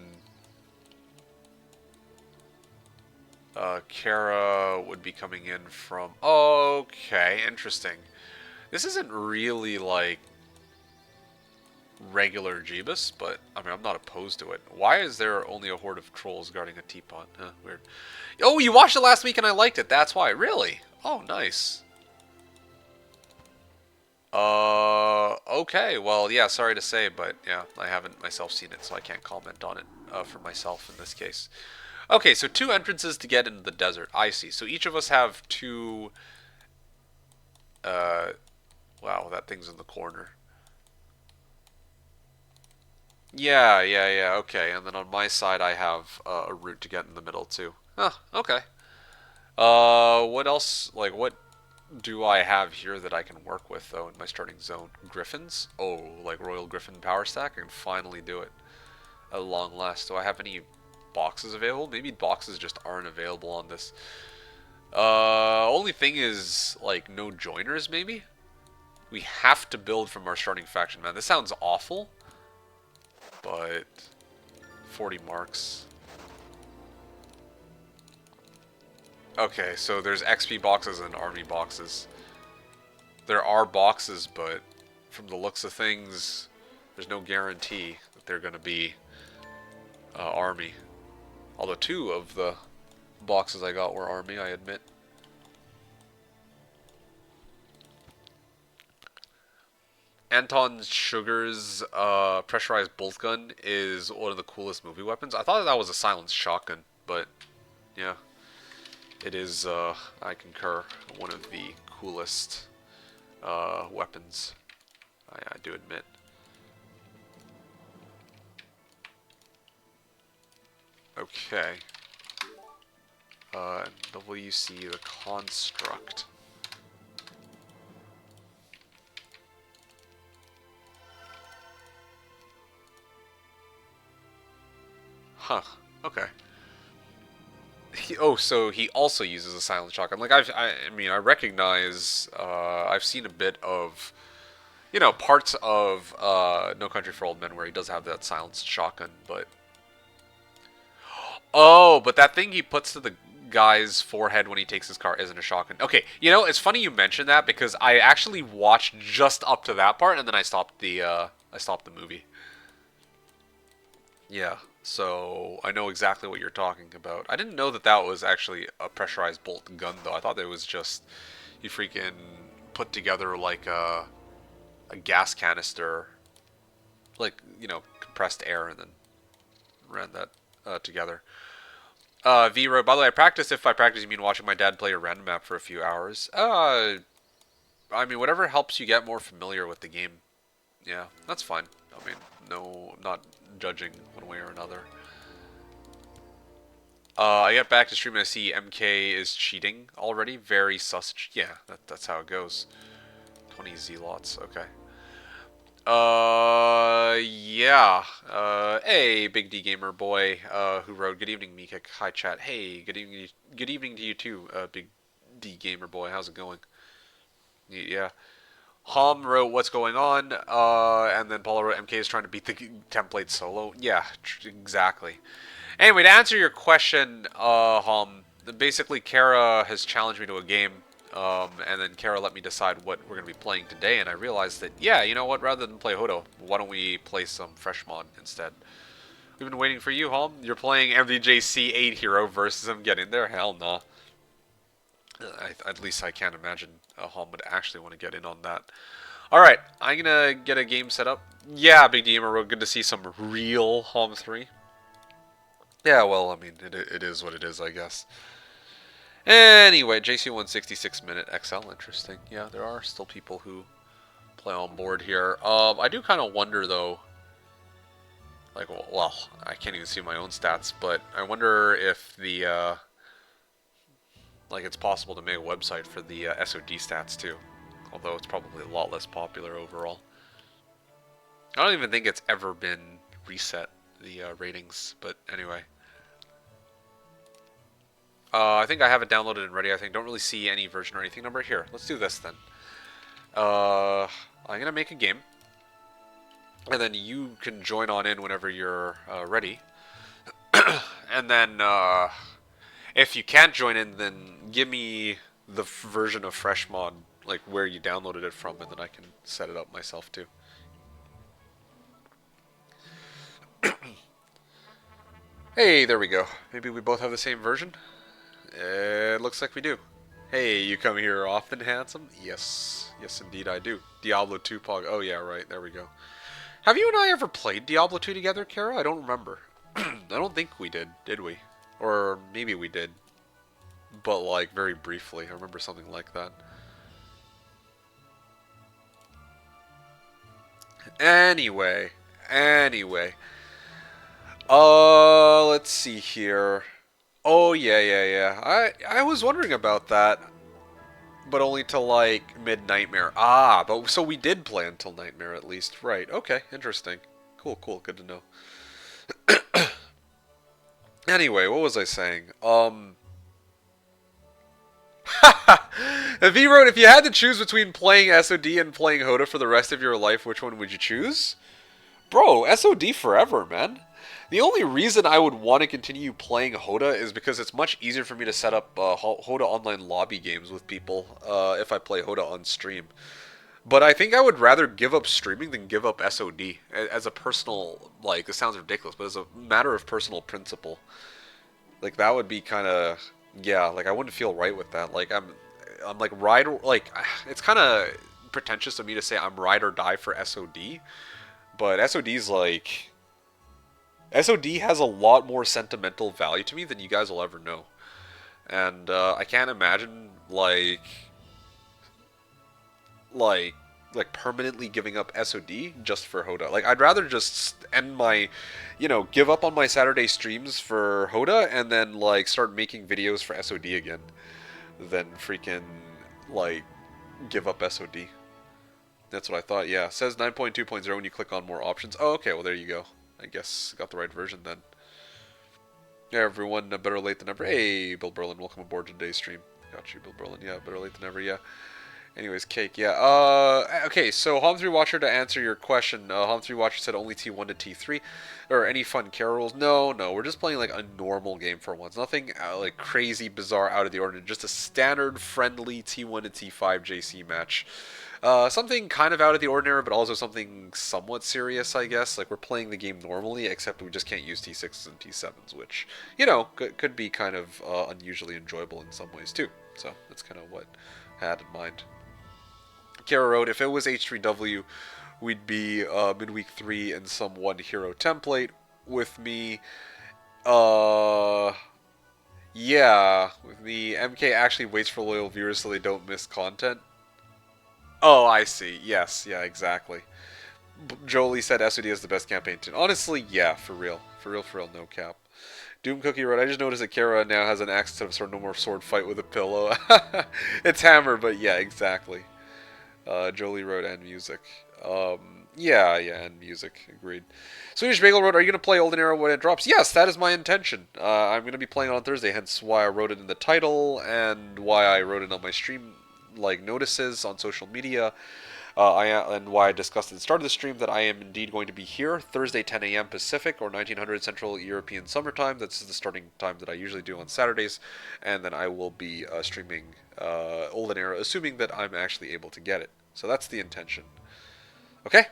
Kara would be coming in from... Okay, interesting. This isn't really like regular Jeebus, but I mean, I'm not opposed to it. Why is there only a horde of trolls guarding a teapot? Huh, weird. Oh, you watched it last week and I liked it. That's why. Really? Oh, nice. Okay. Well, yeah, sorry to say, but yeah, I haven't myself seen it, so I can't comment on it for myself in this case. Okay, so 2 entrances to get into the desert. I see. So each of us have 2... wow, that thing's in the corner. Yeah, okay. And then on my side, I have a route to get in the middle, too. Huh, okay. What else, like, what do I have here that I can work with, though, in my starting zone? Griffins? Oh, like Royal Griffin Power Stack? I can finally do it at long last. Do I have any boxes available? Maybe boxes just aren't available on this. Only thing is, like, no joiners, maybe? We have to build from our starting faction, man. This sounds awful, but 40 marks. Okay, so there's XP boxes and army boxes. There are boxes, but from the looks of things, there's no guarantee that they're going to be army. Although 2 of the boxes I got were army, I admit. Anton Sugar's pressurized bolt gun is one of the coolest movie weapons. I thought that was a silenced shotgun, but yeah, it is, I concur, one of the coolest weapons, I do admit. Okay. WC the construct. Huh. Okay. So he also uses a silent shotgun. Like I mean, I recognize. I've seen a bit of, parts of No Country for Old Men where he does have that silenced shotgun. But but that thing he puts to the guy's forehead when he takes his car isn't a shotgun. Okay, it's funny you mentioned that because I actually watched just up to that part and then I stopped the movie. Yeah, so I know exactly what you're talking about. I didn't know that that was actually a pressurized bolt gun, though. I thought it was just you freaking put together like a gas canister, like, compressed air, and then ran that together. V-Road, by the way, I practice, if by practice you mean watching my dad play a random map for a few hours. I mean, whatever helps you get more familiar with the game. Yeah, that's fine. I mean, no, not judging one way or another. I get back to stream and I see MK is cheating already. Very sus. Yeah, that's how it goes. 20 Z-lots. Okay. Yeah. Hey, Big D Gamer boy, who wrote, "Good evening, MeKick." Hi, chat. Hey, good evening to you too, Big D Gamer boy. How's it going? Yeah. Hom wrote, "What's going on?" And then Paula wrote, "MK is trying to beat the template solo." Yeah, exactly. Anyway, to answer your question, basically Kara has challenged me to a game, and then Kara let me decide what we're going to be playing today, and I realized that, yeah, you know what, rather than play Hodo, why don't we play some Freshmon instead? We've been waiting for you, Hom. You're playing MDJC 8 Hero versus him. Get in there? Hell no. At least I can't imagine Hom would actually want to get in on that. Alright, I'm going to get a game set up. Yeah, Big Gamer, good to see some real Hom 3. Yeah, well, I mean, it is what it is, I guess. Anyway, JC 166 minute XL, interesting. Yeah, there are still people who play on board here. I do kind of wonder, though, like, well, I can't even see my own stats, but I wonder if the, like, it's possible to make a website for the SOD stats, too. Although it's probably a lot less popular overall. I don't even think it's ever been reset, the ratings, but anyway. I think I have it downloaded and ready. I think don't really see any version or anything number here. Let's do this then. I'm gonna make a game, and then you can join on in whenever you're ready. And then if you can't join in, then give me the version of Freshmon, like where you downloaded it from, and then I can set it up myself too. Hey, there we go. Maybe we both have the same version? It looks like we do. Hey, you come here often, handsome? Yes. Yes, indeed I do. Diablo 2 Pog. Oh, yeah, right. There we go. Have you and I ever played Diablo 2 together, Kara? I don't remember. I don't think we did we? Or maybe we did. But, like, very briefly. I remember something like that. Anyway. Let's see here. Oh, yeah. I was wondering about that. But only till like mid-Nightmare. Ah, but so we did play until Nightmare at least. Right, okay, interesting. Cool, good to know. Anyway, what was I saying? V wrote, if you had to choose between playing SOD and playing Hoda for the rest of your life, which one would you choose? Bro, SOD forever, man. The only reason I would want to continue playing Hoda is because it's much easier for me to set up Hoda online lobby games with people if I play Hoda on stream. But I think I would rather give up streaming than give up SOD as a personal, like, it sounds ridiculous, but as a matter of personal principle. Like, that would be kind of, yeah, like, I wouldn't feel right with that. Like, I'm like, ride, like, it's kind of pretentious of me to say I'm ride or die for SOD, but SOD's like, SOD has a lot more sentimental value to me than you guys will ever know. And I can't imagine like like permanently giving up SOD just for Hoda. Like I'd rather just end my, give up on my Saturday streams for Hoda and then like start making videos for SOD again than freaking like give up SOD. That's what I thought. Yeah, it says 9.2.0 when you click on more options. Oh, okay. Well, there you go. I guess got the right version then. Yeah, everyone, better late than never. Hey, Bill Berlin, welcome aboard today's stream. Got you, Bill Berlin. Yeah, better late than never. Yeah. Anyways, cake. Yeah. Okay. So, Hom3 Watcher, to answer your question, Hom3 Watcher said only T1 to T3, or any fun carol rules. No, no. We're just playing like a normal game for once. Nothing like crazy, bizarre, out of the ordinary. Just a standard, friendly T1 to T5 JC match. Something kind of out of the ordinary, but also something somewhat serious, I guess. Like we're playing the game normally, except we just can't use T6s and T7s, which could be kind of unusually enjoyable in some ways too. So that's kind of what I had in mind. Kara wrote, if it was H3W, we'd be midweek 3 in some one hero template. With me, uh, yeah, with me, MK actually waits for loyal viewers so they don't miss content. Oh, I see. Yes, yeah, exactly. Jolie said SOD is the best campaign tune. Honestly, yeah, for real. For real, for real, no cap. Doom Cookie wrote, I just noticed that Kara now has an axe instead of sword, no more sword fight with a pillow. It's hammer, but yeah, exactly. Jolie wrote, and music. Yeah, and music. Agreed. Swedish Bagel wrote, are you going to play Olden Era when it drops? Yes, that is my intention. I'm going to be playing it on Thursday, hence why I wrote it in the title, and why I wrote it on my stream, like, notices on social media. And why I discussed at the start of the stream that I am indeed going to be here Thursday 10 a.m. Pacific or 1900 Central European Summertime. That's the starting time that I usually do on Saturdays, and then I will be streaming Olden Era, assuming that I'm actually able to get it. So that's the intention. Okay,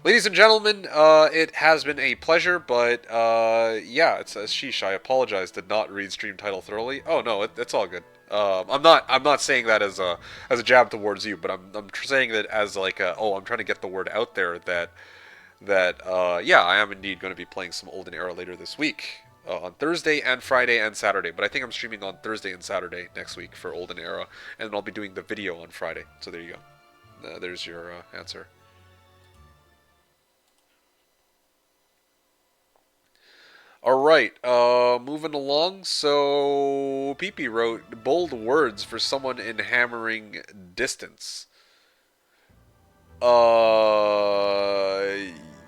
ladies and gentlemen, it has been a pleasure, but yeah, it's a sheesh. I apologize. Did not read stream title thoroughly. Oh no, it's all good. I'm not saying that as a jab towards you, but I'm saying that as like I'm trying to get the word out there that yeah, I am indeed going to be playing some Olden Era later this week. On Thursday and Friday and Saturday, but I think I'm streaming on Thursday and Saturday next week for Olden Era, and then I'll be doing the video on Friday. So there you go. There's your answer. All right, moving along. So, PP wrote bold words for someone in hammering distance. Uh,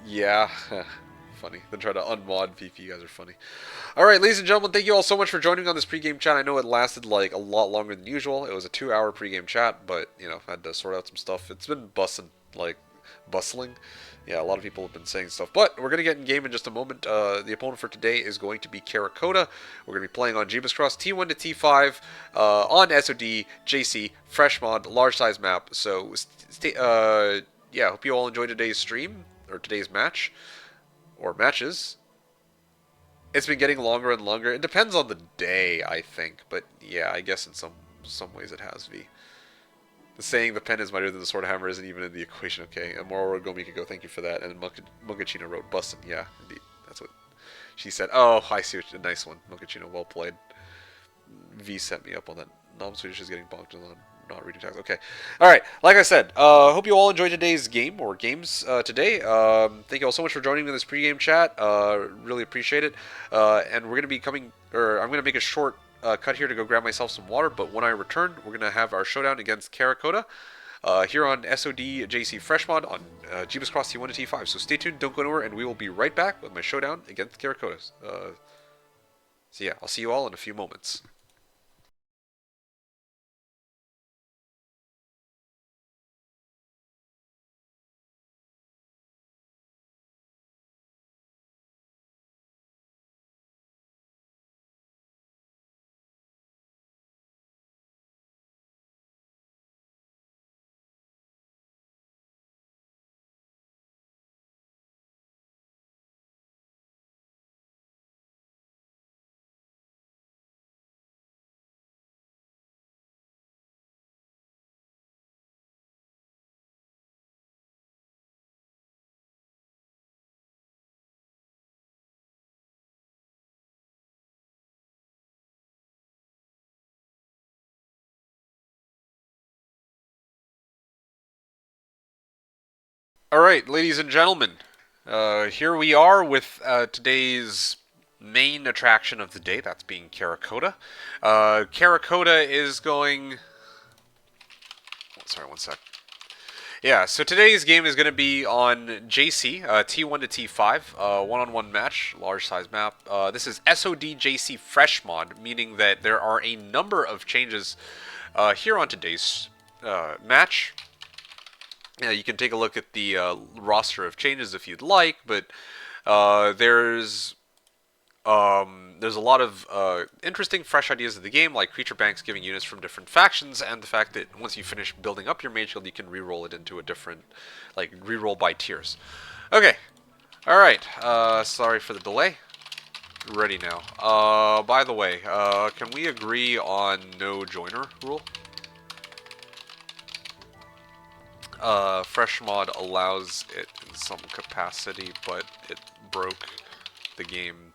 yeah. Funny. Then try to unmod PP. You guys are funny. All right, ladies and gentlemen, thank you all so much for joining me on this pregame chat. I know it lasted like a lot longer than usual. It was a 2-hour pregame chat, but I had to sort out some stuff. It's been bustling. Yeah, a lot of people have been saying stuff, but we're gonna get in game in just a moment. The opponent for today is going to be Kerakota. We're gonna be playing on Jeebus Cross T1 to T5 on SOD, JC, fresh mod, large size map. So, yeah, hope you all enjoyed today's stream or today's match or matches. It's been getting longer and longer. It depends on the day, I think, but yeah, I guess in some ways it has. V. The saying "the pen is mightier than the sword hammer" isn't even in the equation. Okay, and Moro Gomika go. Thank you for that. And Mugachino wrote "bussin." Yeah, indeed, that's what she said. Oh, I see. A nice one, Mugachino. Well played. V set me up on that. Non-Swedish is getting bonked on not reading text. Okay. All right. Like I said, hope you all enjoyed today's game or games today. Thank you all so much for joining me in this pregame chat. Really appreciate it. And we're gonna be coming, or I'm gonna make a short cut here to go grab myself some water. But when I return, we're gonna have our showdown against Kerakota. Here on SOD JC Freshmod on Jeebus Cross T1 to T5. So stay tuned, don't go nowhere, and we will be right back with my showdown against Kerakota. So yeah, I'll see you all in a few moments. All right, ladies and gentlemen, here we are with today's main attraction of the day. That's being Kerakota. Kerakota is going. Sorry, one sec. Yeah, so today's game is going to be on JC, T1 to T5, one-on-one match, large size map. This is SOD JC Fresh Mod, meaning that there are a number of changes here on today's match. Yeah, you can take a look at the roster of changes if you'd like, but there's a lot of interesting, fresh ideas of the game, like creature banks giving units from different factions, and the fact that once you finish building up your mage guild, you can re-roll it into a different, like, re-roll by tiers. Okay, all right. Sorry for the delay. Ready now. By the way, can we agree on no joiner rule? Fresh mod allows it in some capacity, but it broke the game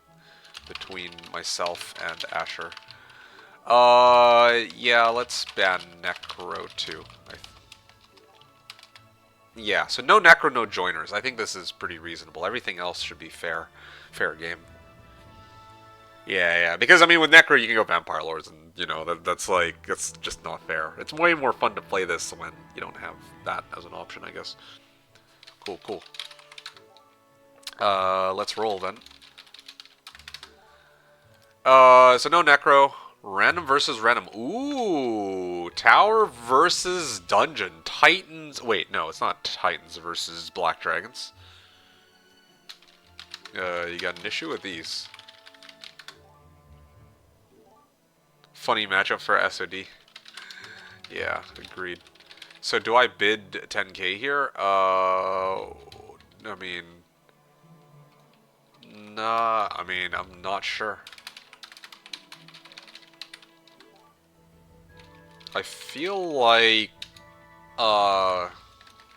between myself and Asher. Yeah, let's ban Necro too. Yeah, so no Necro, no joiners. I think this is pretty reasonable. Everything else should be fair game. Yeah, because I mean with Necro you can go Vampire Lords, and you know that's just not fair. It's way more fun to play this when you don't have that as an option, I guess. Cool. Let's roll then. So no Necro. Random versus random. Ooh, Tower versus Dungeon. Titans. Wait, no, it's not Titans versus Black Dragons. You got an issue with these. Funny matchup for SOD. Yeah, agreed. So do I bid 10k here? I mean, nah. I mean, I'm not sure. I feel like,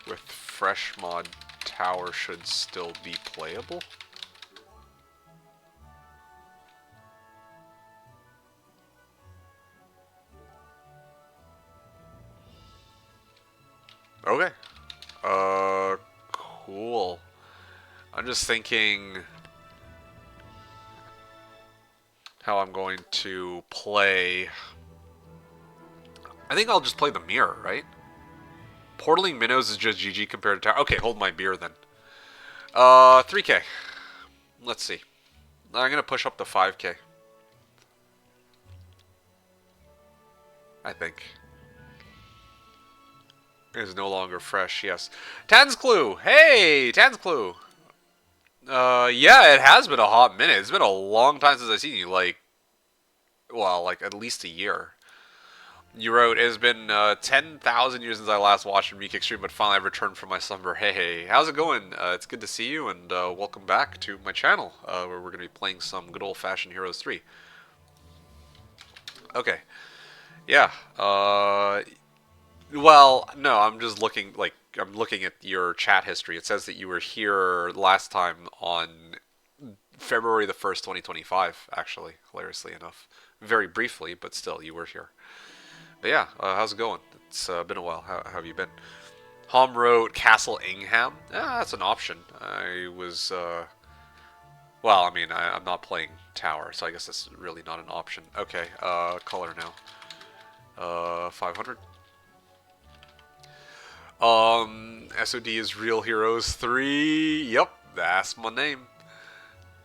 with fresh mod, Tower should still be playable. Okay. Cool. I'm just thinking how I'm going to play. I think I'll just play the mirror, right? Portaling minnows is just GG compared to Tower. Okay, hold my beer then. 3k. Let's see. I'm gonna push up to 5k. I think. It is no longer fresh, yes. Tan's Clue! Hey! Tan's Clue! Yeah, it has been a hot minute. It's been a long time since I've seen you. Like, well, like at least a year. You wrote, it has been 10,000 years since I last watched a MeKick stream, but finally I've returned from my slumber. Hey, how's it going? It's good to see you, and welcome back to my channel, where we're going to be playing some good old-fashioned Heroes 3. Okay. Yeah. Well, no, I'm just looking, like, I'm looking at your chat history. It says that you were here last time on February the 1st, 2025, actually, hilariously enough. Very briefly, but still, you were here. But yeah, how's it going? It's been a while. How have you been? Hom wrote Castle Ingham. That's an option. I was, well, I mean, I'm not playing Tower, so I guess that's really not an option. Okay, color now. 500. SOD is Real Heroes 3. Yep, that's my name.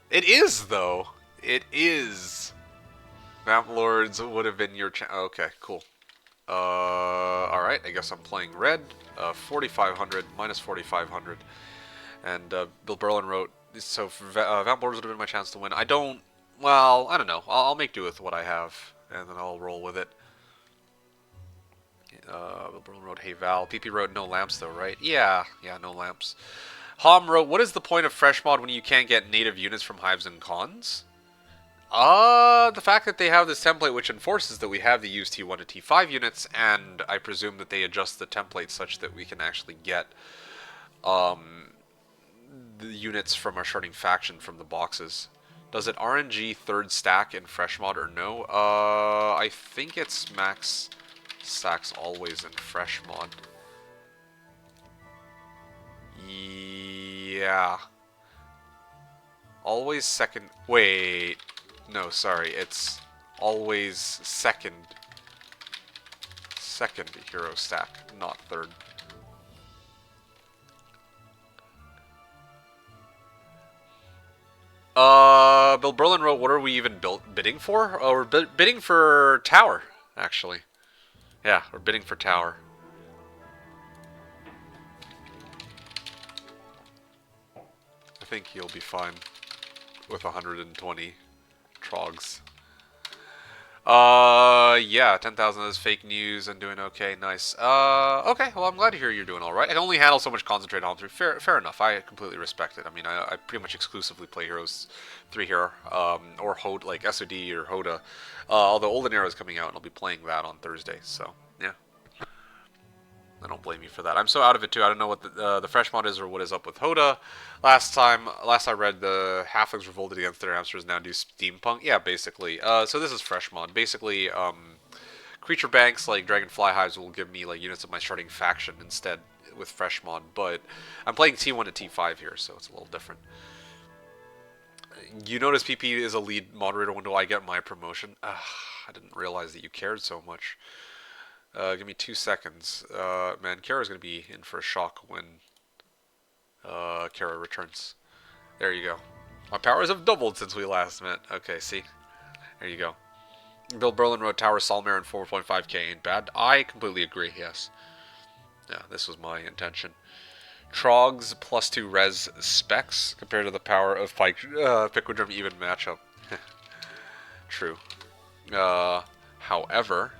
It is, though. It is. Vamp Lords would have been your okay, cool. Alright, I guess I'm playing red. 4,500, minus 4,500. And Bill Berlin wrote, so Vamp Lords would have been my chance to win. I don't, well, I don't know. I'll make do with what I have, and then I'll roll with it. Bill Berlin wrote, hey Val. PP wrote, no lamps though, right? Yeah, no lamps. Hom wrote, what is the point of fresh mod when you can't get native units from hives and cons? The fact that they have this template which enforces that we have to use T1 to T5 units, and I presume that they adjust the template such that we can actually get the units from our starting faction from the boxes. Does it RNG third stack in fresh mod or no? I think it's max stacks always in fresh mod. Yeah. Always second. Wait. No, sorry. It's always second hero stack, not third. Bill Berlin wrote, what are we even bidding for? Oh, we're bidding for tower, actually. Yeah, we're bidding for tower. I think he'll be fine with 120 trogs. Yeah, 10,000 is fake news and doing okay, nice. Okay, well, I'm glad to hear you're doing alright. I can only handle so much concentrate on 3. Fair enough, I completely respect it. I mean, I pretty much exclusively play Heroes 3 here, or HOD, like SOD or HODA. Although Olden Era is coming out and I'll be playing that on Thursday, so, yeah. I don't blame you for that. I'm so out of it too. I don't know what the fresh mod is or what is up with Hoda. Last I read, the halflings revolted against their hamsters now do steampunk. Yeah, basically. So this is fresh mod. Basically, creature banks like dragonfly hives will give me like units of my starting faction instead with fresh mod. But I'm playing T1 to T5 here, so it's a little different. You notice PP is a lead moderator. When do I get my promotion? I didn't realize that you cared so much. Give me 2 seconds. Man, Kara's going to be in for a shock when Kara returns. There you go. My powers have doubled since we last met. Okay, see? There you go. Bill Berlin wrote Tower Solmare and 4.5k ain't bad. I completely agree, yes. Yeah, this was my intention. Trogs plus 2 res specs compared to the power of Pickwoodrum even matchup. True. However,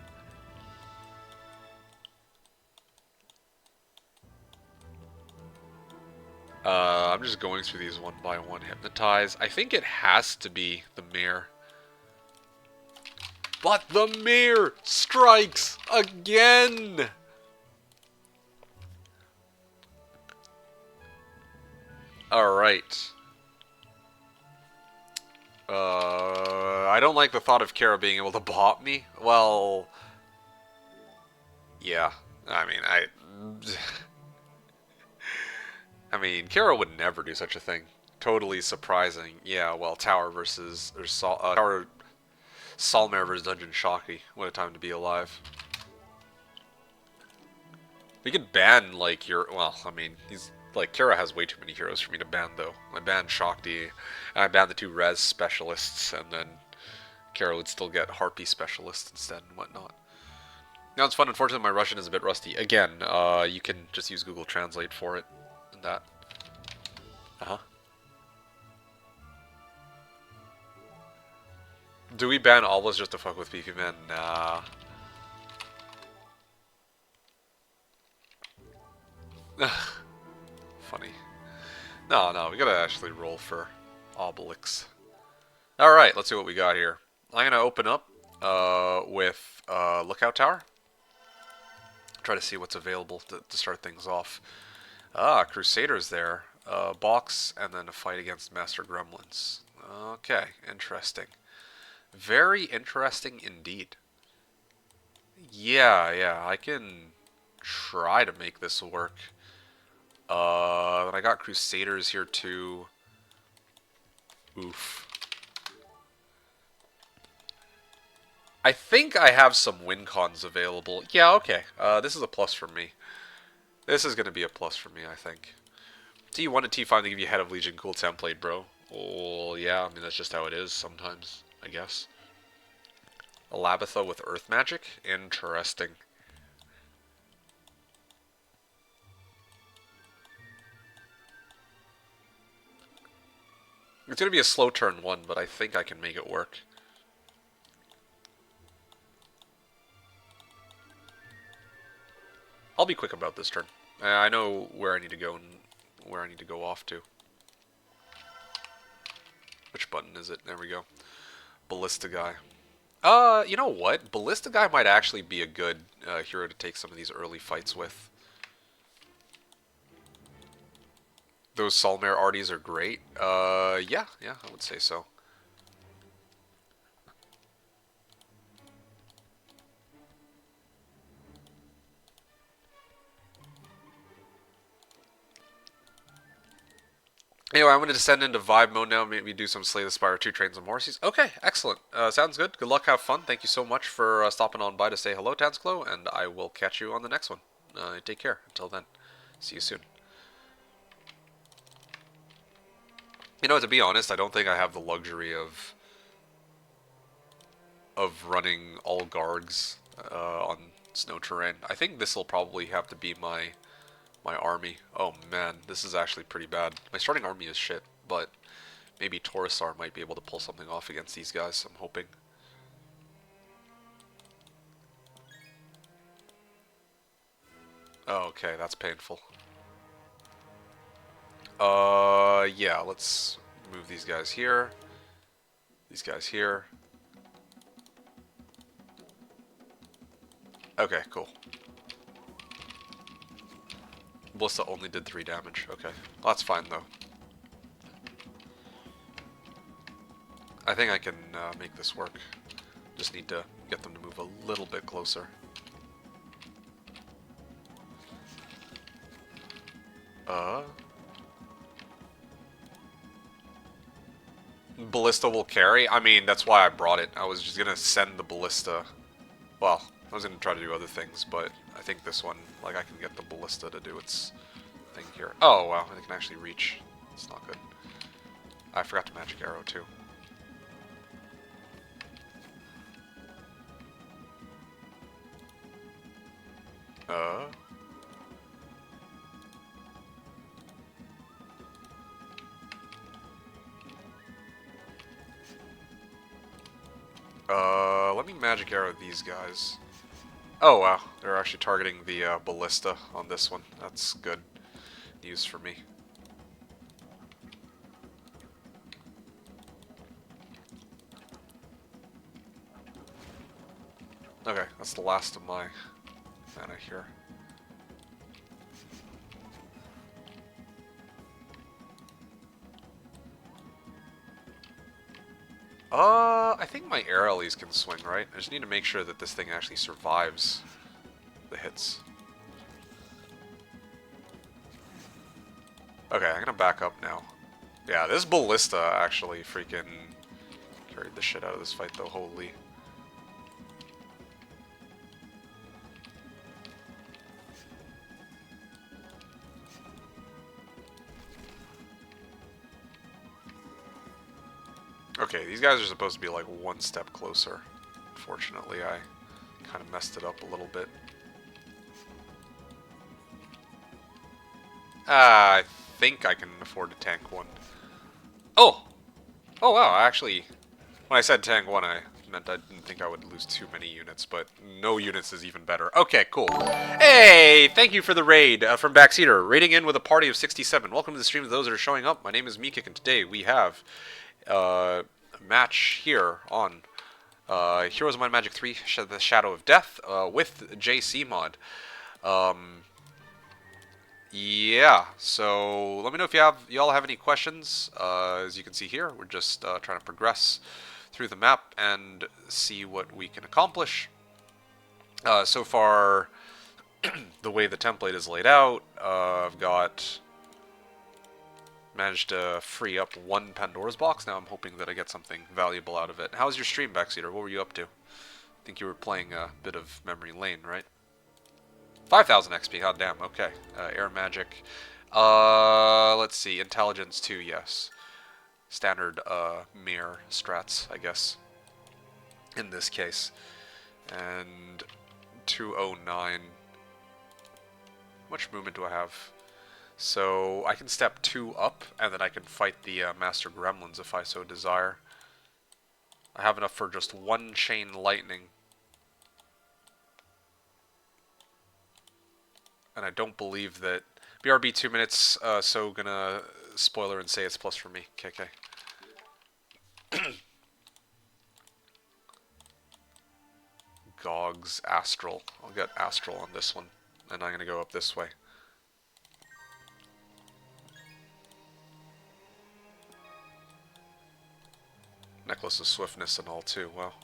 I'm just going through these one by one. Hypnotize. I think it has to be the mirror. But the mirror strikes again! Alright. I don't like the thought of Kara being able to bop me. Well, yeah. I mean, I mean, Kara would never do such a thing. Totally surprising. Yeah, well, Tower versus... Tower Solmare versus Dungeon Shocky. What a time to be alive. We could ban, like, your... Well, I mean, he's... Like, Kara has way too many heroes for me to ban, though. I banned Shakti, and I banned the 2 res specialists, and then Kara would still get Harpy specialists instead and whatnot. Now it's fun. Unfortunately, my Russian is a bit rusty. Again, you can just use Google Translate for it. And that. Uh-huh. Do we ban Obelisk just to fuck with PP Man? Nah. Funny. No, we gotta actually roll for Obelix. Alright, let's see what we got here. I'm gonna open up with Lookout Tower. Try to see what's available to start things off. Crusaders there. Box, and then a fight against Master Gremlins. Okay, interesting. Very interesting indeed. Yeah, I can try to make this work. I got Crusaders here too. Oof. I think I have some win cons available. Yeah, okay. This is a plus for me. This is going to be a plus for me, I think. T1 to T5 to give you Head of Legion. Cool template, bro. Oh, yeah, I mean, that's just how it is sometimes, I guess. A Labatha with Earth Magic? Interesting. It's going to be a slow turn 1, but I think I can make it work. I'll be quick about this turn. I know where I need to go and where I need to go off to. Which button is it? There we go. Ballista Guy. You know what? Ballista Guy might actually be a good hero to take some of these early fights with. Those Solmare arties are great. Yeah, I would say so. Anyway, I'm going to descend into vibe mode now. Maybe do some Slay the Spire 2 Trains of Morrissey's. Okay, excellent. Sounds good. Good luck, have fun. Thank you so much for stopping on by to say hello, Tansclo, and I will catch you on the next one. Take care. Until then, see you soon. You know, to be honest, I don't think I have the luxury of running all Gargs on snow terrain. I think this will probably have to be my army. Oh man, this is actually pretty bad. My starting army is shit, but maybe Taurusar might be able to pull something off against these guys, I'm hoping. Oh, okay, that's painful. Yeah, let's move these guys here. These guys here. Okay, cool. Ballista only did 3 damage. Okay. Well, that's fine, though. I think I can make this work. Just need to get them to move a little bit closer. Uh... Ballista will carry? I mean, that's why I brought it. I was just gonna send the Ballista. Well, I was gonna try to do other things, but I think this one, like, I can get the Ballista to do its thing here. Oh, wow, it can actually reach. It's not good. I forgot to magic arrow, too. Uh... Let me magic arrow these guys. Oh, wow. They're actually targeting the Ballista on this one. That's good news for me. Okay, that's the last of my mana here. I think my Airalies can swing, right? I just need to make sure that this thing actually survives the hits. Okay, I'm gonna back up now. Yeah, this Ballista actually freaking carried the shit out of this fight, though. Holy. Okay, these guys are supposed to be like one step closer. Unfortunately, I kind of messed it up a little bit. I think I can afford to tank one. Oh! Oh wow, actually, when I said tank one, I meant I didn't think I would lose too many units, but no units is even better. Okay, cool. Hey, thank you for the raid from Backseater, raiding in with a party of 67. Welcome to the stream of those that are showing up. My name is MeKick, and today we have a match here on Heroes of Might and Magic 3, The Shadow of Death, with JC mod. Yeah, so let me know if y'all have any questions. As you can see here, we're just trying to progress through the map and see what we can accomplish. So far, the way the template is laid out, I've managed to free up one Pandora's box. Now I'm hoping that I get something valuable out of it. How's your stream, Backseater? What were you up to? I think you were playing a bit of Memory Lane, right? 5,000 XP, god damn, okay. Air Magic. Let's see, Intelligence 2, yes. Standard, mirror strats, I guess. In this case. And 209. How much movement do I have? So, I can step 2 up, and then I can fight the Master Gremlins if I so desire. I have enough for just one Chain Lightning. And I don't believe that... BRB 2 minutes, so gonna spoiler and say it's plus for me. KK. Gogs, Astral. I'll get Astral on this one. And I'm gonna go up this way. Necklace of Swiftness and all too, well.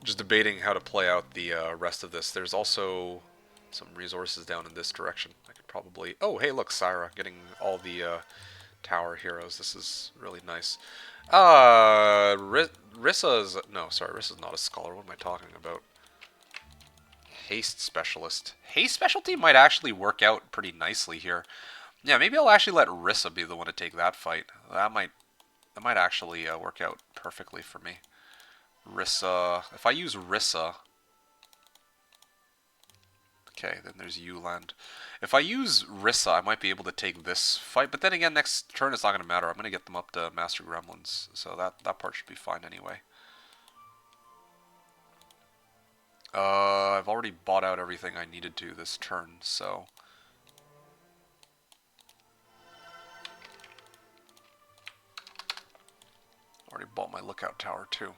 Just debating how to play out the rest of this. There's also some resources down in this direction. I could probably... Oh, hey, look, Syra, getting all the tower heroes. This is really nice. Rissa's... No, sorry, Rissa's not a scholar. What am I talking about? Haste specialist. Haste specialty might actually work out pretty nicely here. Yeah, maybe I'll actually let Rissa be the one to take that fight. That might actually work out perfectly for me. Rissa... If I use Rissa... Okay, then there's Uland. If I use Rissa, I might be able to take this fight, but then again, next turn it's not going to matter. I'm going to get them up to Master Gremlins, so that part should be fine anyway. I've already bought out everything I needed to this turn, so... Already bought my lookout tower, too.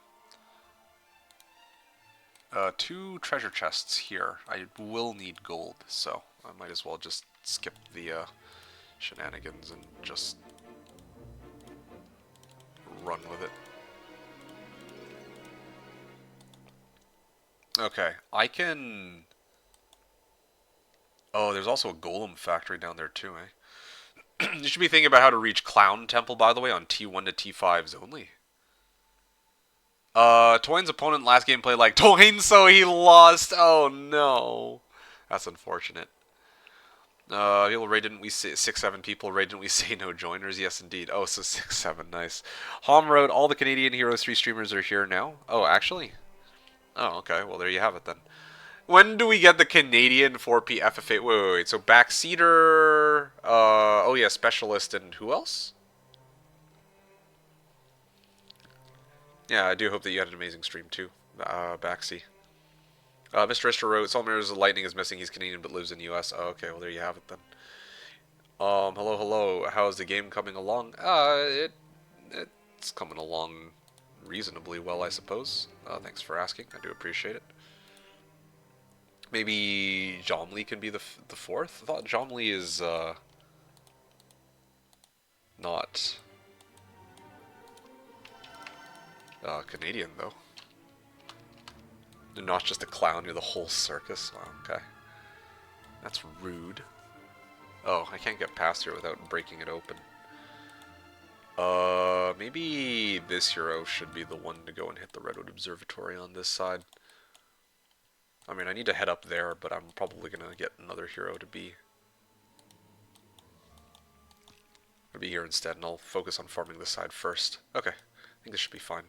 2 treasure chests here. I will need gold, so I might as well just skip the shenanigans and just run with it. Okay, I can... Oh, there's also a golem factory down there too, eh? You should be thinking about how to reach Clown Temple, by the way, on T1 to T5s only. Toyn's opponent last game played like Toyn, so he lost. Oh no. That's unfortunate. People Ray, didn't we say 6-7 people? Ray, didn't we say no joiners? Yes, indeed. Oh, so 6-7, nice. Hom wrote, all the Canadian Heroes 3 streamers are here now. Oh, actually? Oh, okay. Well, there you have it then. When do we get the Canadian 4P FFA? Wait. So Backseater, oh yeah, Specialist, and who else? Yeah, I do hope that you had an amazing stream too, Baxi. Mr. Rister wrote, Solmir's lightning is missing. He's Canadian but lives in the U.S. Oh, okay, well there you have it then. Hello. How's the game coming along? It's coming along reasonably well, I suppose. Thanks for asking. I do appreciate it. Maybe Jomli can be the fourth? I thought Jomli is, not Canadian, though. You're not just a clown, you're the whole circus. Oh, okay. That's rude. Oh, I can't get past here without breaking it open. Maybe this hero should be the one to go and hit the Redwood Observatory on this side. I mean, I need to head up there, but I'm probably gonna get another hero to be here instead, and I'll focus on farming this side first. Okay, I think this should be fine.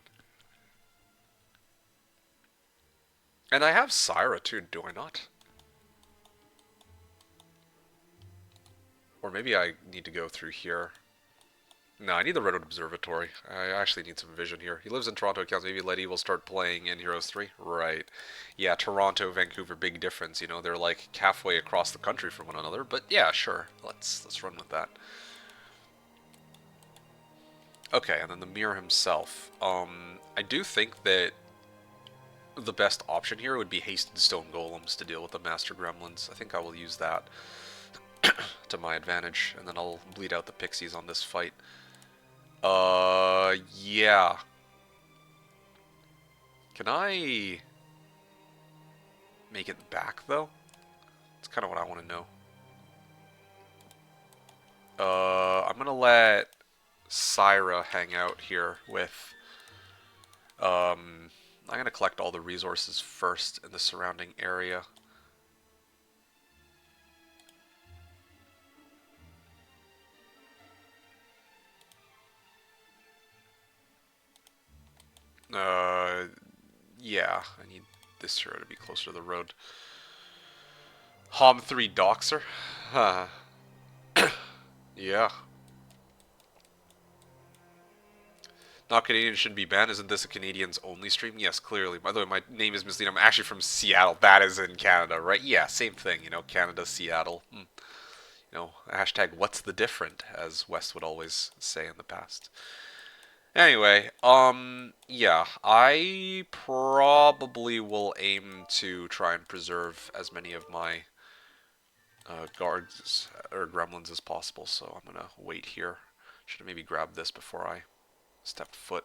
And I have Syra too, do I not? Or maybe I need to go through here. No, I need the Redwood Observatory. I actually need some vision here. He lives in Toronto, accounts. Maybe Letty will start playing in Heroes 3? Right. Yeah, Toronto, Vancouver, big difference. You know, they're like halfway across the country from one another. But yeah, sure. Let's run with that. Okay, and then the Mirror himself. I do think that the best option here would be Hasted Stone Golems to deal with the Master Gremlins. I think I will use that to my advantage, and then I'll bleed out the Pixies on this fight. Yeah. Can I make it back, though? That's kind of what I want to know. I'm gonna let Syra hang out here with... I'm gonna collect all the resources first in the surrounding area. Yeah, I need this hero to be closer to the road. Hom 3 Doxer? Huh. Yeah. Not Canadian shouldn't be banned. Isn't this a Canadians only stream? Yes, clearly. By the way, my name is misleading. I'm actually from Seattle. That is in Canada, right? Yeah, same thing. You know, Canada, Seattle. You know, hashtag what's the different, as West would always say in the past. Anyway, yeah, I probably will aim to try and preserve as many of my guards or gremlins as possible, so I'm gonna wait here. Should have maybe grabbed this before I stepped foot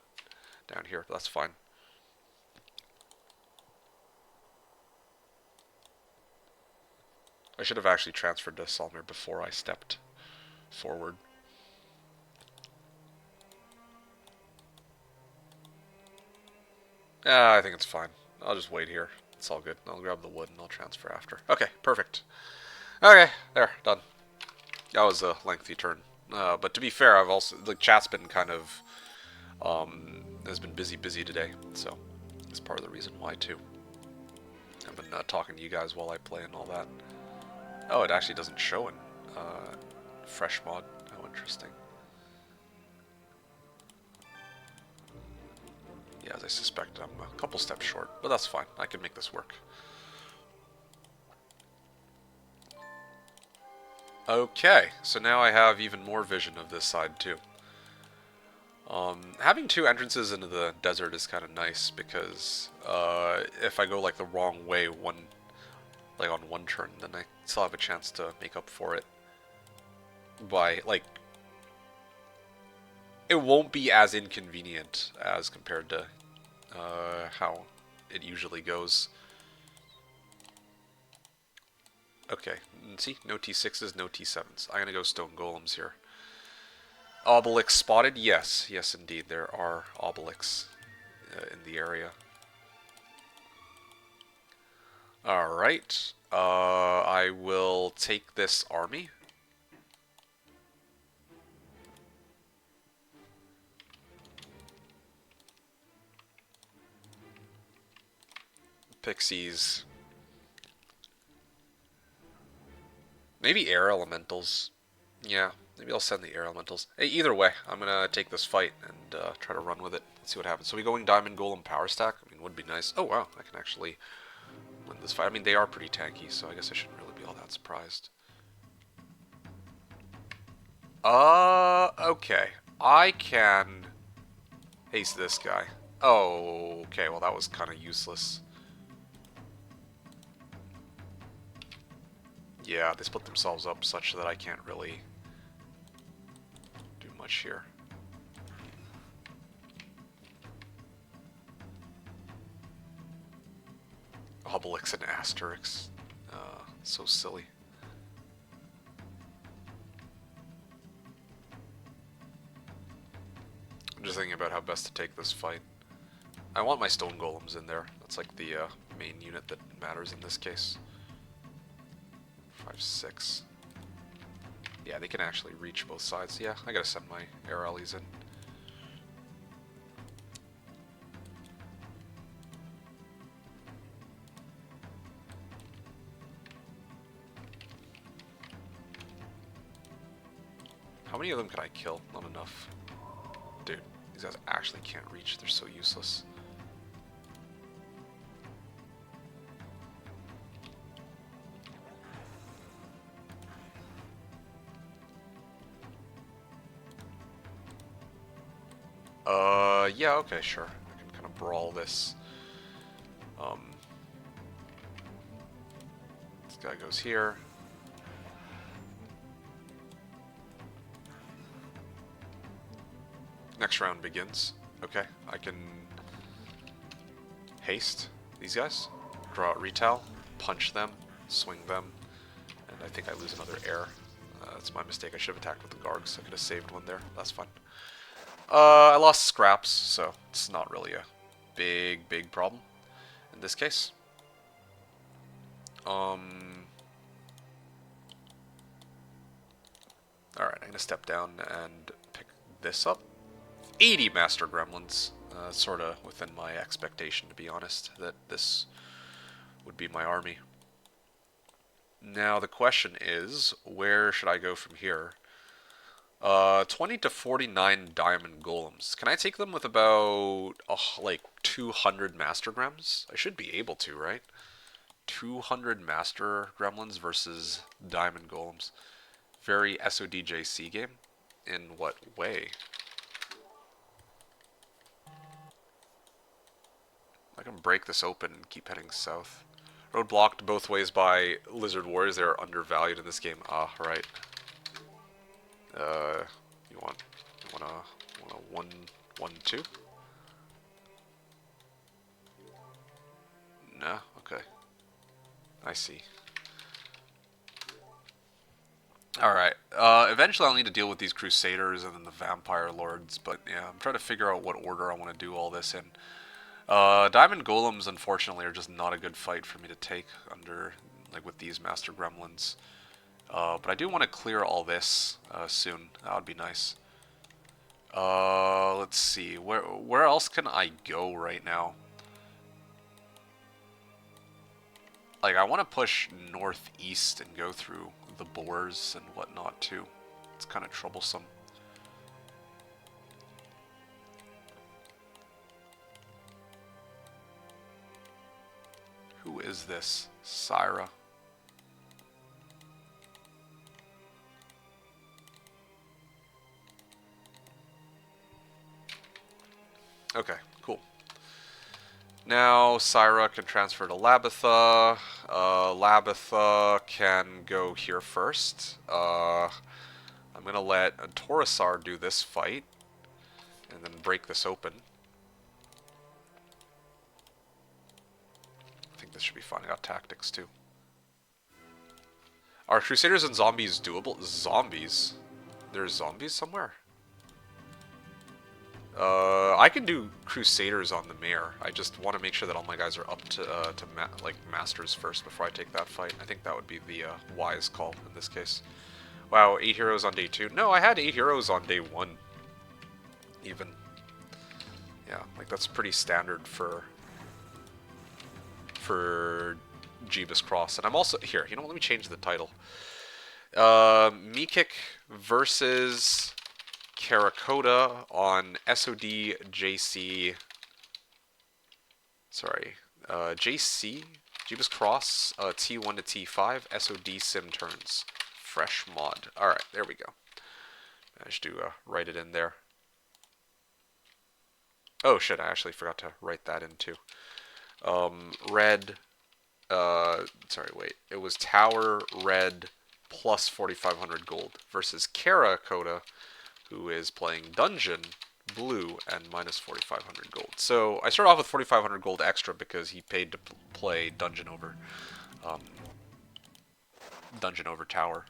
down here, but that's fine. I should have actually transferred to Salmir before I stepped forward. I think it's fine. I'll just wait here. It's all good. I'll grab the wood and I'll transfer after. Okay, perfect. Okay, there, done. That was a lengthy turn. But to be fair, I've also the chat's been kind of has been busy today, so it's part of the reason why too. I've been talking to you guys while I play and all that. Oh, it actually doesn't show in fresh mod. How interesting. Yeah, as I suspected, I'm a couple steps short, but that's fine. I can make this work. Okay, so now I have even more vision of this side too. Having two entrances into the desert is kind of nice because if I go like the wrong way like on one turn, then I still have a chance to make up for it by like it won't be as inconvenient as compared to how it usually goes. Okay, see, no T6s, no T7s. I'm gonna go stone golems here. Obelix spotted? Yes, yes indeed, there are Obelix in the area. Alright, I will take this army. Pixies. Maybe air elementals. Yeah, maybe I'll send the air elementals. Hey, either way, I'm gonna take this fight and try to run with it. Let's see what happens. So we going Diamond Golem power stack? I mean, would be nice. Oh wow, I can actually win this fight. I mean, they are pretty tanky, so I guess I shouldn't really be all that surprised. Okay. I can haste this guy. Oh, okay, well that was kind of useless. Yeah, they split themselves up such that I can't really do much here. Obelix and Asterix. So silly. I'm just thinking about how best to take this fight. I want my stone golems in there. That's like the main unit that matters in this case. 5, 6. Yeah, they can actually reach both sides. Yeah, I gotta send my air allies in. How many of them can I kill? Not enough. Dude, these guys actually can't reach. They're so useless. Yeah, okay, sure. I can kind of brawl this. This guy goes here. Next round begins. Okay, I can haste these guys, draw out retail, punch them, swing them, and I think I lose another air. That's my mistake. I should have attacked with the Gargs. I could have saved one there. That's fine. I lost scraps, so it's not really a big problem in this case. Alright, I'm gonna step down and pick this up. 80 Master Gremlins. Sort of within my expectation, to be honest, that this would be my army. Now the question is, where should I go from here? 20 to 49 diamond golems. Can I take them with about, like, 200 master gremlins? I should be able to, right? 200 master gremlins versus diamond golems. Very SODJC game? In what way? I can break this open and keep heading south. Road blocked both ways by lizard warriors. They're undervalued in this game. Ah, right. You want a 1-1-2? No, okay. I see. eventually I'll need to deal with these Crusaders and then the Vampire Lords, but yeah, I'm trying to figure out what order I want to do all this in. Diamond Golems, unfortunately, are just not a good fight for me to take under, like, with these Master Gremlins. But I do want to clear all this soon. That would be nice. Let's see. Where else can I go right now? Like, I want to push northeast and go through the Boars and whatnot, too. It's kind of troublesome. Who is this? Syra. Okay, cool. Now, Syra can transfer to Labitha. Labitha can go here first. I'm going to let Torosar do this fight, and then break this open. I think this should be fine. I got tactics, too. Are Crusaders and Zombies doable? Zombies? There's zombies somewhere? I can do Crusaders on the Mare. I just want to make sure that all my guys are up to like Masters first before I take that fight. I think that would be the wise call in this case. Wow, 8 heroes on day 2. No, I had 8 heroes on day 1. Even. Yeah, like that's pretty standard for Jeebus Cross. And I'm also here. You know what? Let me change the title. MeKick versus Kerakota on SOD JC. Sorry, JC Jeebus Cross T1 to T5 SOD sim turns. Fresh mod. All right, there we go. I should do write it in there. Oh shit! I actually forgot to write that in too. Red. Sorry, wait. It was Tower Red plus 4,500 gold versus Kerakota, who is playing Dungeon Blue and minus 4,500 gold. So I start off with 4,500 gold extra because he paid to play Dungeon over Tower.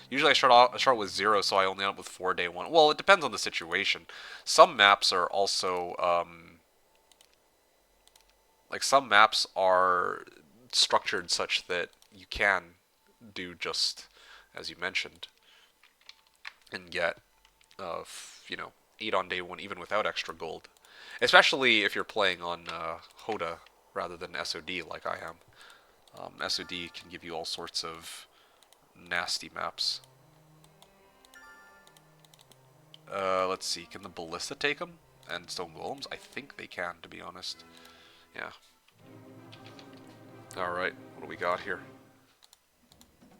Usually I start with 0, so I only end up with 4 day 1. Well, it depends on the situation. Some maps are also like some maps are structured such that you can do just as you mentioned and get you know, 8 on day 1 even without extra gold. Especially if you're playing on Hoda rather than SOD like I am. SOD can give you all sorts of nasty maps. Let's see, can the Ballista take them? And Stone Golems? I think they can, to be honest. Yeah. Alright, what do we got here?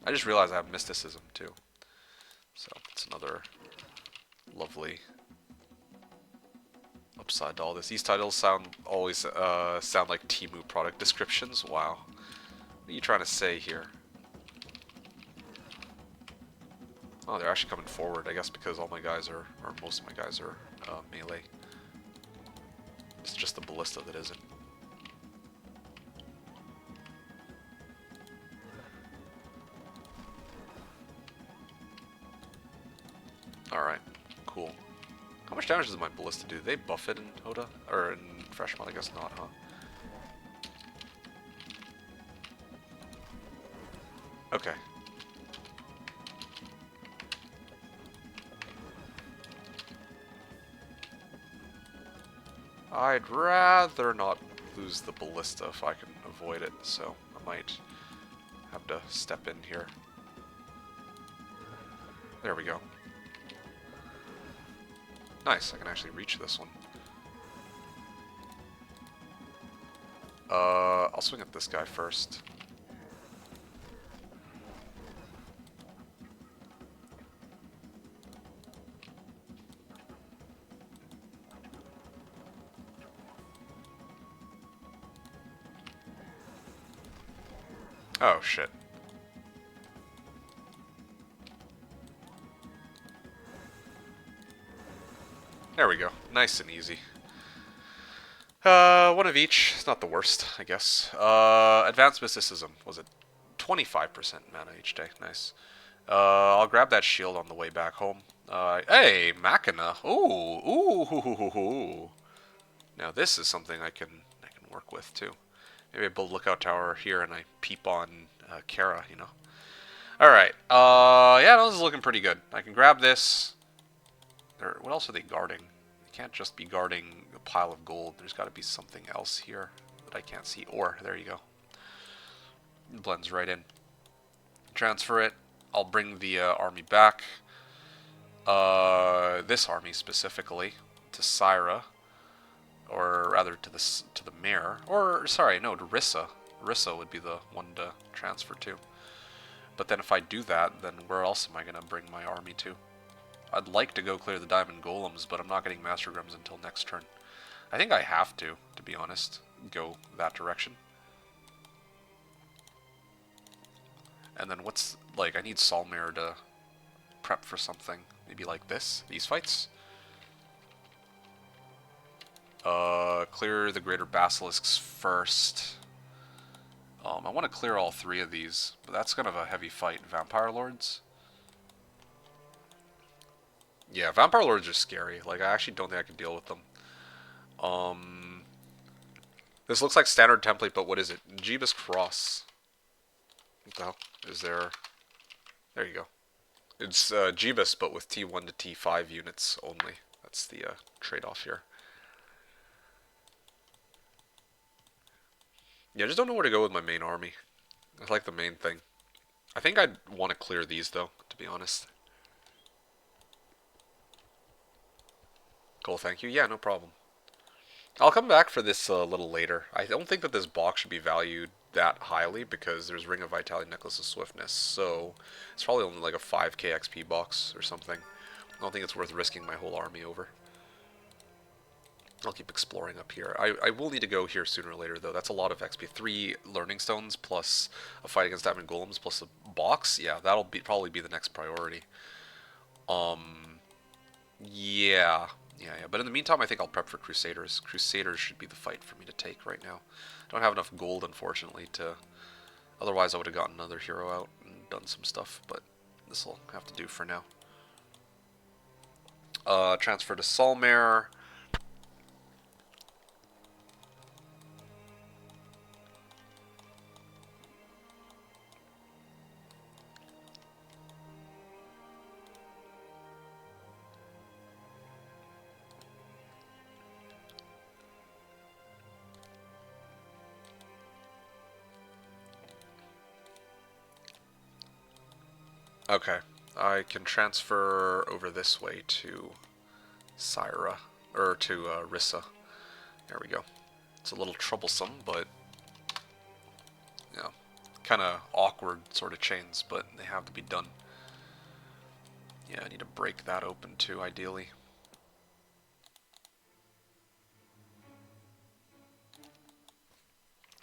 I just realized I have Mysticism, too. So, it's another lovely upside to all this. These titles always sound like Temu product descriptions. Wow. What are you trying to say here? Oh, they're actually coming forward, I guess because all my guys are, or most of my guys are melee. It's just the Ballista that isn't. Alright, cool. How much damage does my Ballista do? Do they buff it in Hoda? Or in Fresh Mod? I guess not, huh? Okay. I'd rather not lose the Ballista if I can avoid it, so I might have to step in here. There we go. Nice, I can actually reach this one. I'll swing at this guy first. Oh, shit. There we go. Nice and easy. One of each. It's not the worst, I guess. Advanced Mysticism. Was it 25% mana each day? Nice. I'll grab that shield on the way back home. Hey, Machina. Ooh. Now this is something I can work with too. Maybe I build a lookout tower here and I peep on Kara, you know. Alright, yeah, no, this is looking pretty good. I can grab this. What else are they guarding? They can't just be guarding a pile of gold. There's got to be something else here that I can't see. Or, there you go. It blends right in. Transfer it. I'll bring the army back. This army specifically to Syra, or rather to the mayor, or sorry, no, to Rissa. Rissa would be the one to transfer to. But then if I do that, then where else am I gonna bring my army to? I'd like to go clear the diamond golems, but I'm not getting master grams until next turn. I think I have to be honest, go that direction. And then what's like? I need Solmare to prep for something. Maybe like this. These fights. Clear the greater basilisks first. I want to clear all three of these, but that's kind of a heavy fight. Vampire lords. Yeah, vampire lords are scary. Like, I actually don't think I can deal with them. This looks like standard template, but what is it? Jeebus Cross. What the hell is there? There you go. It's Jeebus, but with T1 to T5 units only. That's the trade-off here. Yeah, I just don't know where to go with my main army. I like the main thing. I think I'd want to clear these, though, to be honest. Cool, thank you. Yeah, no problem. I'll come back for this a little later. I don't think that this box should be valued that highly because there's Ring of Vitality, Necklace of Swiftness, so it's probably only like a 5k XP box or something. I don't think it's worth risking my whole army over. I'll keep exploring up here. I will need to go here sooner or later, though. That's a lot of XP. 3 Learning Stones plus a fight against Diamond Golems plus a box. Yeah, that'll probably be the next priority. Yeah. But in the meantime, I think I'll prep for Crusaders. Crusaders should be the fight for me to take right now. I don't have enough gold, unfortunately, to... Otherwise, I would have gotten another hero out and done some stuff, but this will have to do for now. Transfer to Solmare. Okay, I can transfer over this way to Syra, or to Rissa. There we go. It's a little troublesome, but yeah, kind of awkward sort of chains, but they have to be done. Yeah, I need to break that open too, ideally.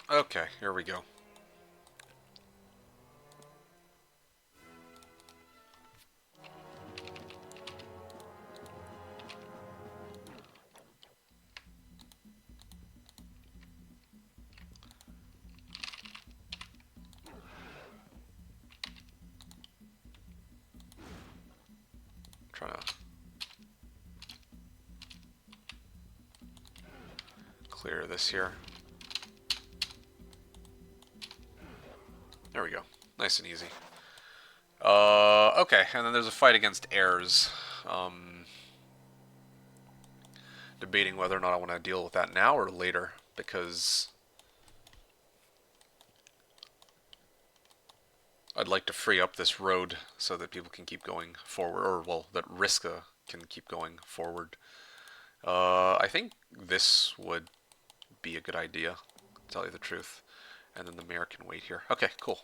Okay, here we go. Trying to clear this here. There we go. Nice and easy. Okay, and then there's a fight against heirs. Debating whether or not I want to deal with that now or later, because I'd like to free up this road so that people can keep going forward, or, well, that Riska can keep going forward. I think this would be a good idea, to tell you the truth. And then the mayor can wait here. Okay, cool.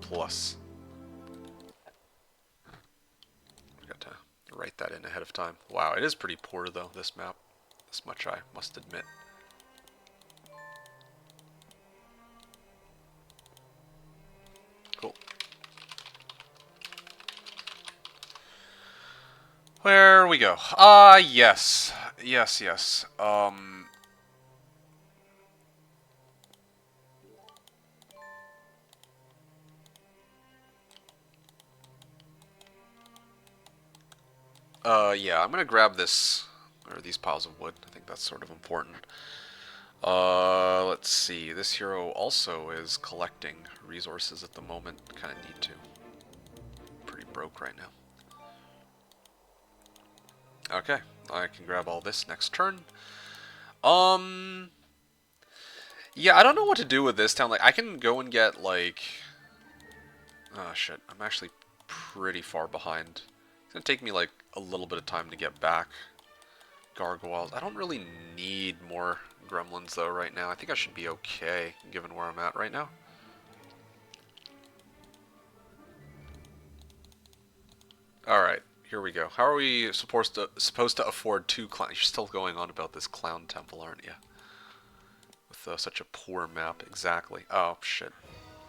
Plus. I got to write that in ahead of time. Wow, it is pretty poor, though, this map. This much I must admit. Cool. Where we go? Yes. Yes. Yeah, I'm gonna grab this, or these piles of wood. I think that's sort of important. Let's see. This hero also is collecting resources at the moment. Kind of need to. Pretty broke right now. Okay, I can grab all this next turn. Um, yeah, I don't know what to do with this town. Like, I can go and get, like... Oh, shit. I'm actually pretty far behind. It's gonna take me, like, a little bit of time to get back. Gargoyles. I don't really need more gremlins, though, right now. I think I should be okay, given where I'm at right now. Alright, here we go. How are we supposed to afford two clowns? You're still going on about this clown temple, aren't you? With such a poor map. Exactly. Oh, shit.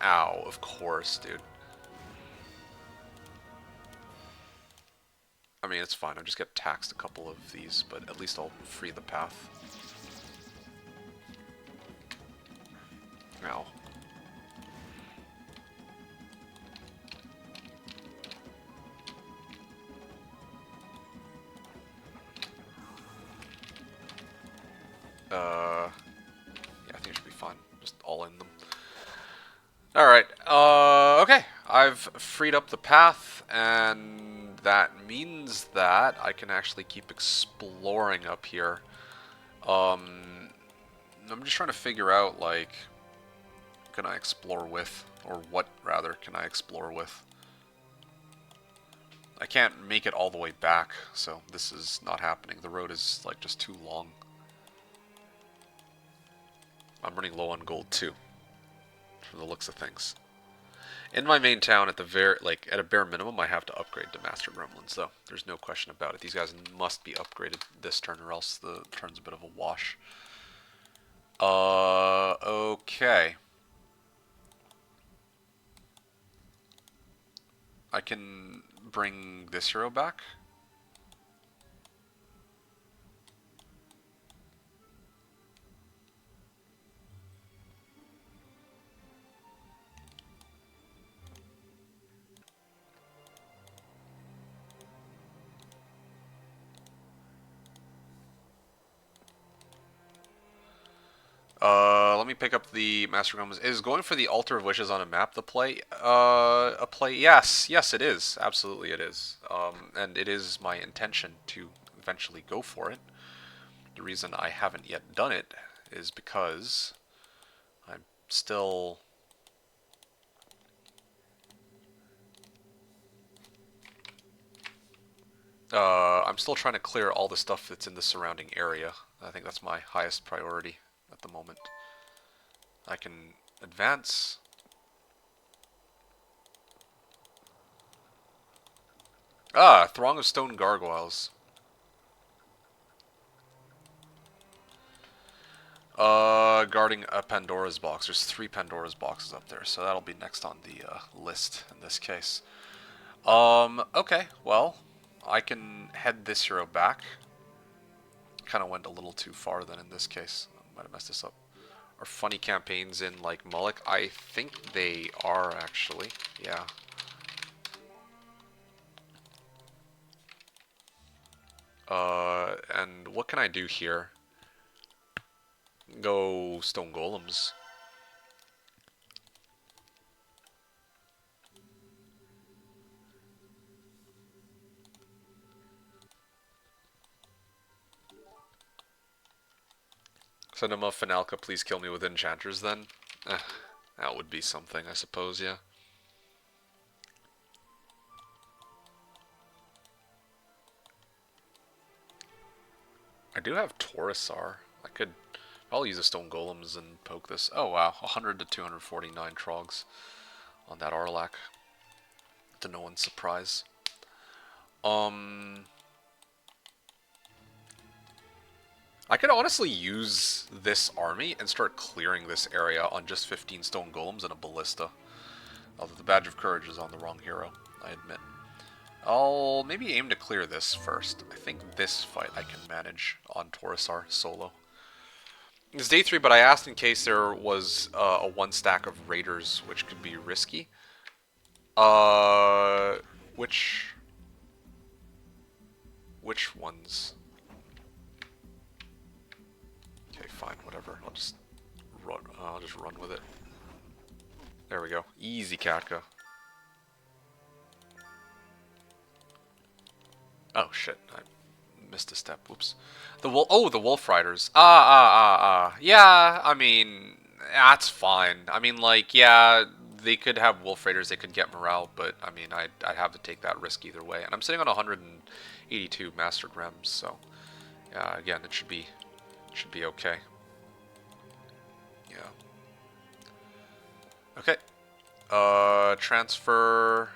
Ow, of course, dude. I mean, it's fine. I just get taxed a couple of these, but at least I'll free the path. Ow. Yeah, I think it should be fine. Just all in them. Alright, okay. I've freed up the path, and that means that I can actually keep exploring up here. Um, I'm just trying to figure out, like, can I explore with? Or what, rather, can I explore with? I can't make it all the way back, so this is not happening. The road is, like, just too long. I'm running low on gold, too, from the looks of things. In my main town, at a bare minimum, I have to upgrade to Master Gremlins, though. There's no question about it. These guys must be upgraded this turn, or else the turn's a bit of a wash. Okay. I can bring this hero back. Let me pick up the Master Gremlins. Is going for the Altar of Wishes on a map the play? A play? Yes, yes, it is. Absolutely, it is. And it is my intention to eventually go for it. The reason I haven't yet done it is because I'm still... I'm still trying to clear all the stuff that's in the surrounding area. I think that's my highest priority at the moment. I can advance. Ah, Throng of Stone Gargoyles. Guarding a Pandora's box. There's 3 Pandora's boxes up there, so that'll be next on the list in this case. Okay, well, I can head this hero back. Kind of went a little too far then in this case. I might have messed this up. Are funny campaigns in, like, Mullick? I think they are, actually. Yeah. And what can I do here? Go Stone Golems. Send him a Finalka, please kill me with enchanters then. That would be something, I suppose, yeah. I do have Taurusar. I could probably use the Stone Golems and poke this. Oh wow, 100 to 249 Trogs on that Arlac. To no one's surprise. I could honestly use this army and start clearing this area on just 15 Stone Golems and a Ballista. Although the Badge of Courage is on the wrong hero, I admit. I'll maybe aim to clear this first. I think this fight I can manage on Taurusar solo. It's day 3, but I asked in case there was a 1 stack of Raiders, which could be risky. Uh, which... gremlins. Okay, fine, whatever. I'll just run with it. There we go. Easy, Katka. Oh shit! I missed a step. Whoops. The wolf riders. Yeah, I mean, that's fine. I mean, like, yeah, they could have wolf raiders. They could get morale, but I mean, I'd have to take that risk either way. And I'm sitting on 182 master grems, so yeah, again, it should be okay. Yeah. Okay. Transfer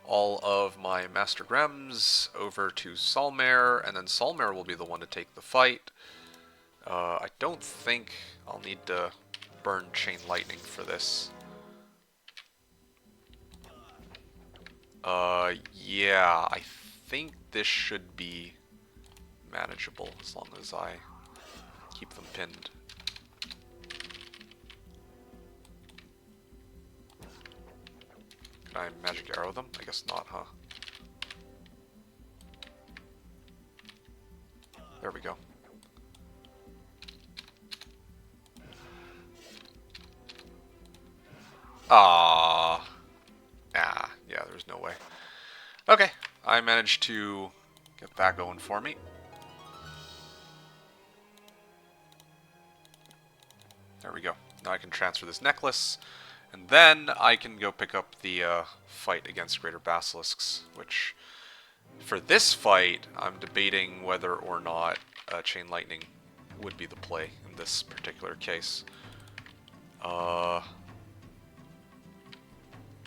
all of my Master Grems over to Solmare, and then Solmare will be the one to take the fight. I don't think I'll need to burn Chain Lightning for this. Yeah, I think this should be manageable as long as I keep them pinned. Can I magic arrow them? I guess not, huh? There we go. Yeah, there's no way. Okay, I managed to get that going for me. There we go. Now I can transfer this necklace, and then I can go pick up the fight against Greater Basilisks, which, for this fight, I'm debating whether or not Chain Lightning would be the play in this particular case.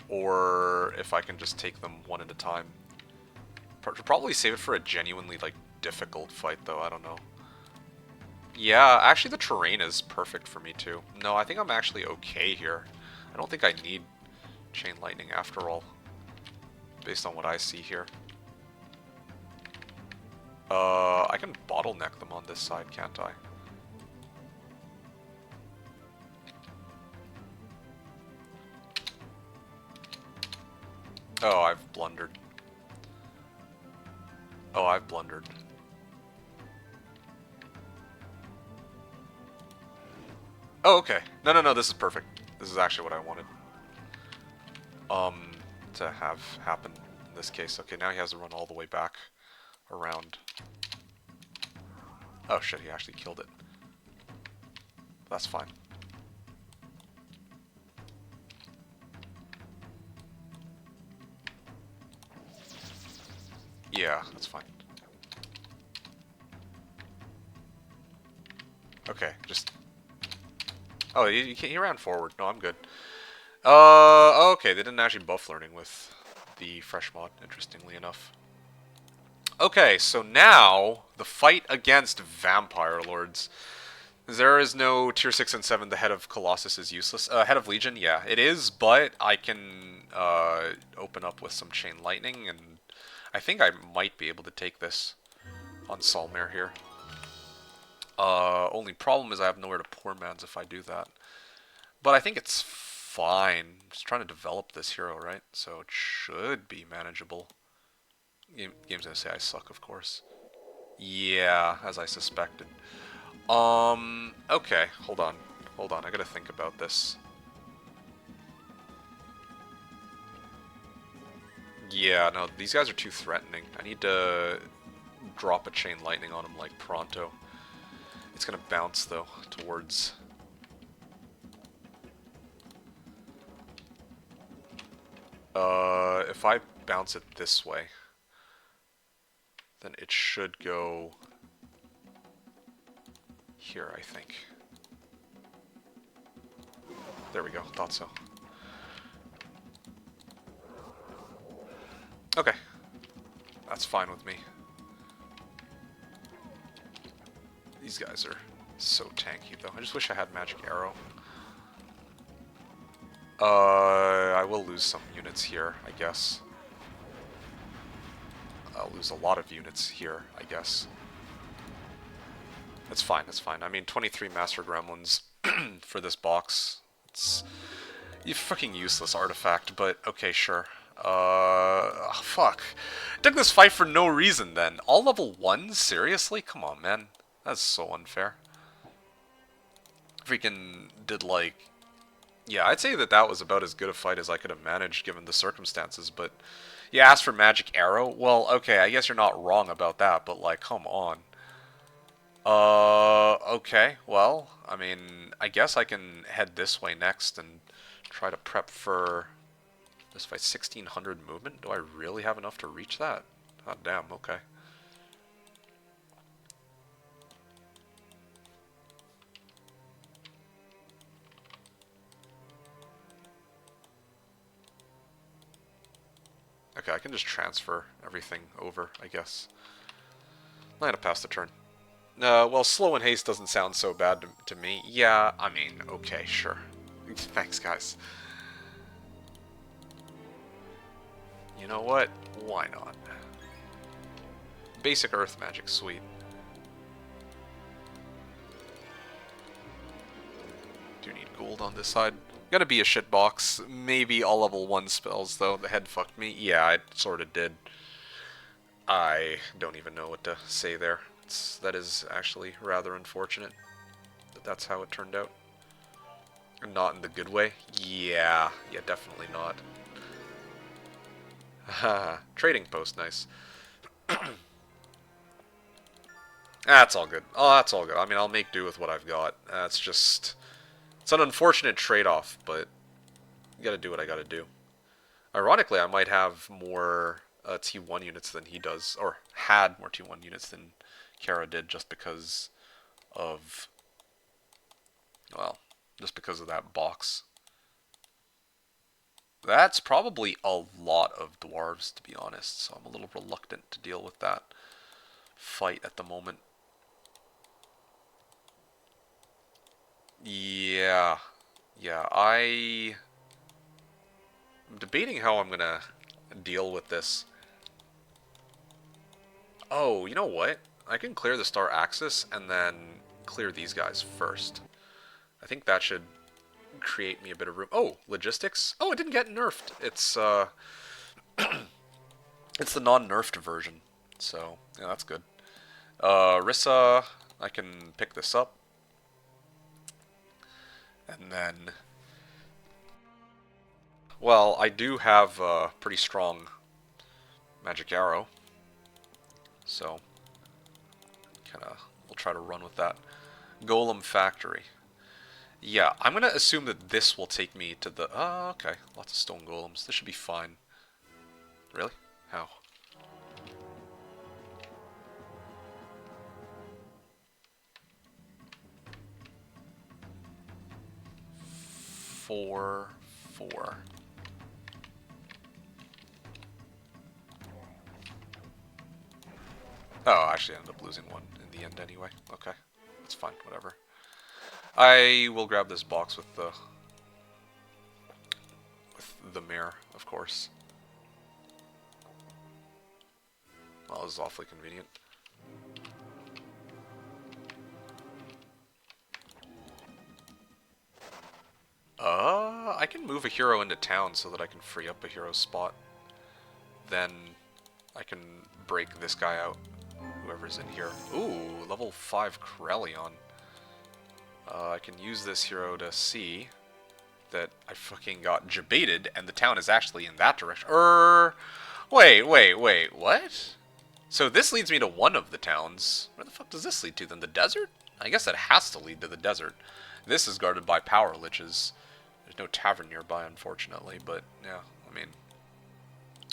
Or if I can just take them one at a time. Probably save it for a genuinely, like, difficult fight, though. I don't know. Yeah, actually the terrain is perfect for me, too. No, I think I'm actually okay here. I don't think I need Chain Lightning after all, based on what I see here. I can bottleneck them on this side, can't I? Oh, I've blundered. Oh, I've blundered. Oh, okay. No, this is perfect. This is actually what I wanted. To have happen in this case. Okay, now he has to run all the way back around. Oh shit, he actually killed it. That's fine. Yeah, that's fine. Okay, just... Oh, he ran forward. No, I'm good. Okay, they didn't actually buff learning with the fresh mod, interestingly enough. Okay, so now, the fight against Vampire Lords. There is no tier 6 and 7, the Head of Colossus is useless. Head of Legion, yeah, it is, but I can open up with some Chain Lightning, and I think I might be able to take this on Solmare here. Only problem is I have nowhere to pour mans if I do that. But I think it's fine. I'm just trying to develop this hero, right? So it should be manageable. Game's gonna say I suck, of course. Yeah, as I suspected. Okay, hold on. Hold on, I gotta think about this. Yeah, no, these guys are too threatening. I need to drop a Chain Lightning on them like pronto. It's gonna bounce, though, towards... if I bounce it this way, then it should go here, I think. There we go, thought so. Okay, that's fine with me. These guys are so tanky, though. I just wish I had Magic Arrow. I will lose some units here, I guess. I'll lose a lot of units here, I guess. That's fine, that's fine. I mean, 23 Master Gremlins for this box. It's a fucking useless artifact, but okay, sure. Fuck. Took this fight for no reason then. All level 1s? Seriously? Come on, man. That's so unfair. Freaking did like... Yeah, I'd say that that was about as good a fight as I could have managed given the circumstances, but... You asked for Magic Arrow? Well, okay, I guess you're not wrong about that, but like, come on. Okay, well, I mean, I guess I can head this way next and try to prep for this fight. 1600 movement? Do I really have enough to reach that? Oh, damn, okay. Okay, I can just transfer everything over, I guess. I'm gonna pass the turn. Well, slow and haste doesn't sound so bad to me. Yeah, I mean, okay, sure. Thanks, guys. You know what? Why not? Basic earth magic, sweet. Do need gold on this side. Gonna be a shitbox. Maybe all level 1 spells, though. The head fucked me. Yeah, it sorta did. I don't even know what to say there. That is actually rather unfortunate that that's how it turned out. Not in the good way. Yeah, definitely not. Haha, trading post, nice. That's all good. Oh, that's all good. I mean, I'll make do with what I've got. That's just... It's an unfortunate trade-off, but you gotta do what I gotta do. Ironically, I might have more T1 units than he does, or had more T1 units than Kara did, just because of, well, just because of that box. That's probably a lot of dwarves, to be honest, so I'm a little reluctant to deal with that fight at the moment. Yeah, I'm debating how I'm gonna deal with this. Oh, you know what? I can clear the star axis and then clear these guys first. I think that should create me a bit of room. Oh, logistics? Oh, it didn't get nerfed. It's it's the non-nerfed version. So, yeah, that's good. Rissa, I can pick this up. And then, well, I do have a pretty strong magic arrow. So, we'll try to run with that. Golem Factory. Yeah, I'm going to assume that this will take me to the... Oh, okay. Lots of stone golems. This should be fine. Really? How? Four. Oh, actually I ended up losing one in the end anyway. Okay. That's fine, whatever. I will grab this box with the mirror, of course. Well, this is awfully convenient. I can move a hero into town so that I can free up a hero spot. Then I can break this guy out, whoever's in here. Ooh, level 5 Krelion. I can use this hero to see that I fucking got jebaited and the town is actually in that direction. Wait, what? So this leads me to one of the towns. Where the fuck does this lead to then? The desert? I guess that has to lead to the desert. This is guarded by power liches. There's no tavern nearby, unfortunately, but yeah, I mean...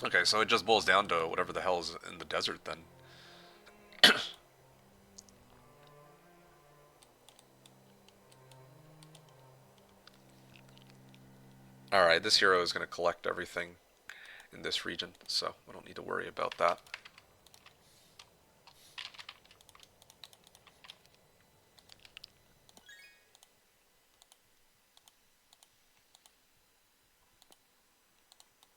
Okay, so it just boils down to whatever the hell is in the desert then. Alright, this hero is going to collect everything in this region, so we don't need to worry about that.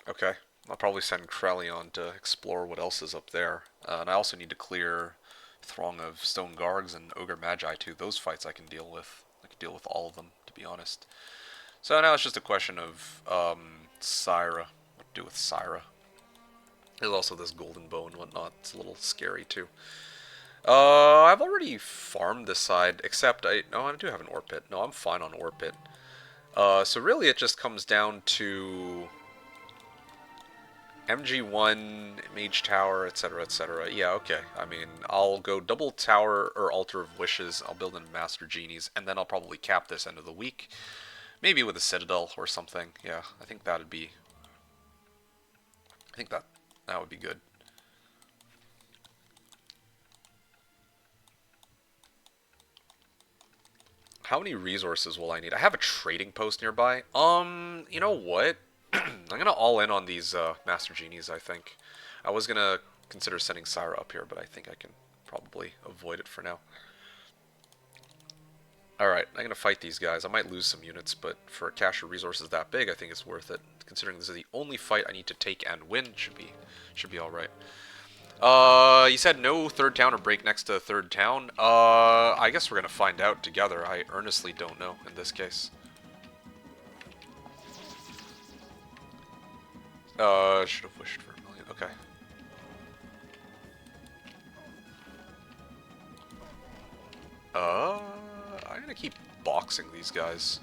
Okay, I'll probably send Krelion to explore what else is up there. And I also need to clear Throng of Stone Gargs and Ogre Magi too. Those fights I can deal with. I can deal with all of them, to be honest. So now it's just a question of Syra. do with Syra. There's also this golden bow and whatnot. It's a little scary too. I've already farmed this side, except I do have an ore pit. No, I'm fine on ore pit. So really it just comes down to MG1, Mage Tower, etc., etc. Yeah, okay. I mean, I'll go double tower or Altar of Wishes. I'll build in Master Genies, and then I'll probably cap this end of the week. Maybe with a Citadel or something. Yeah, I think that'd be. I think that would be good. How many resources will I need? I have a trading post nearby. You know what? I'm gonna all in on these Master Genies, I think. I was gonna consider sending Syra up here, but I think I can probably avoid it for now. Alright, I'm gonna fight these guys. I might lose some units, but for a cache of resources that big, I think it's worth it. Considering this is the only fight I need to take and win, should be alright. You said no third town or break next to a third town. I guess we're gonna find out together. I earnestly don't know in this case. Should have wished for a million. Okay. I'm gonna keep boxing these guys.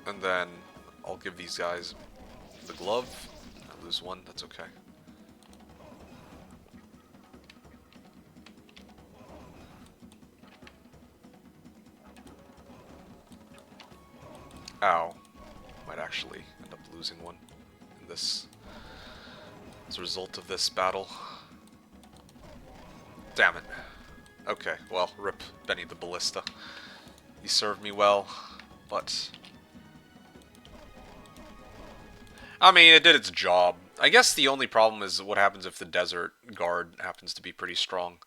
And then I'll give these guys the glove. I lose one, that's okay. Ow. Might actually end up losing one in this as a result of this battle. Damn it. Okay, well, rip Benny the Ballista. He served me well, but I mean, it did its job. I guess the only problem is what happens if the desert guard happens to be pretty strong.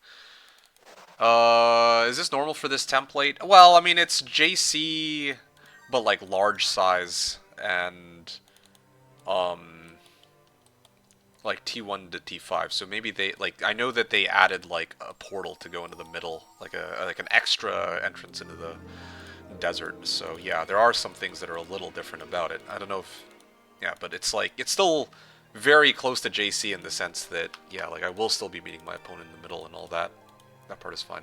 Is this normal for this template? Well, I mean, it's JC, but like large size, and, like T1 to T5. So maybe they, like, I know that they added, like, a portal to go into the middle, like an extra entrance into the desert. So yeah, there are some things that are a little different about it. I don't know if, yeah, but it's like, it's still very close to JC in the sense that, yeah, like I will still be meeting my opponent in the middle and all that. That part is fine.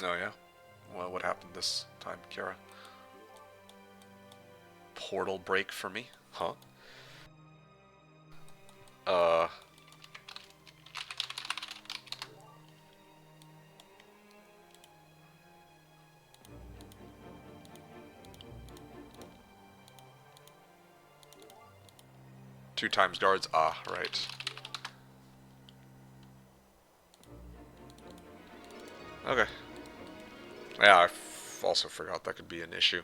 Oh yeah? Well, what happened this time, Kara? Portal break for me? Huh? Uh... 2 times guards? Ah, right. Okay. Yeah, I also forgot that could be an issue.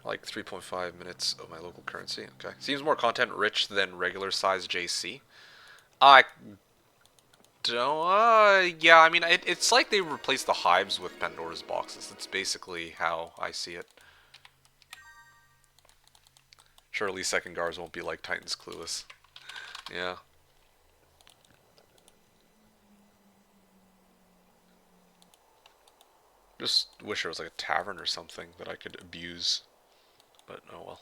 Like 3.5 minutes of my local currency. Okay. Seems more content rich than regular size JC. I don't. Yeah, I mean, it's like they replaced the hives with Pandora's boxes. That's basically how I see it. Surely second guards won't be like Titan's Clueless. Yeah. Just wish there was like a tavern or something that I could abuse. But oh well.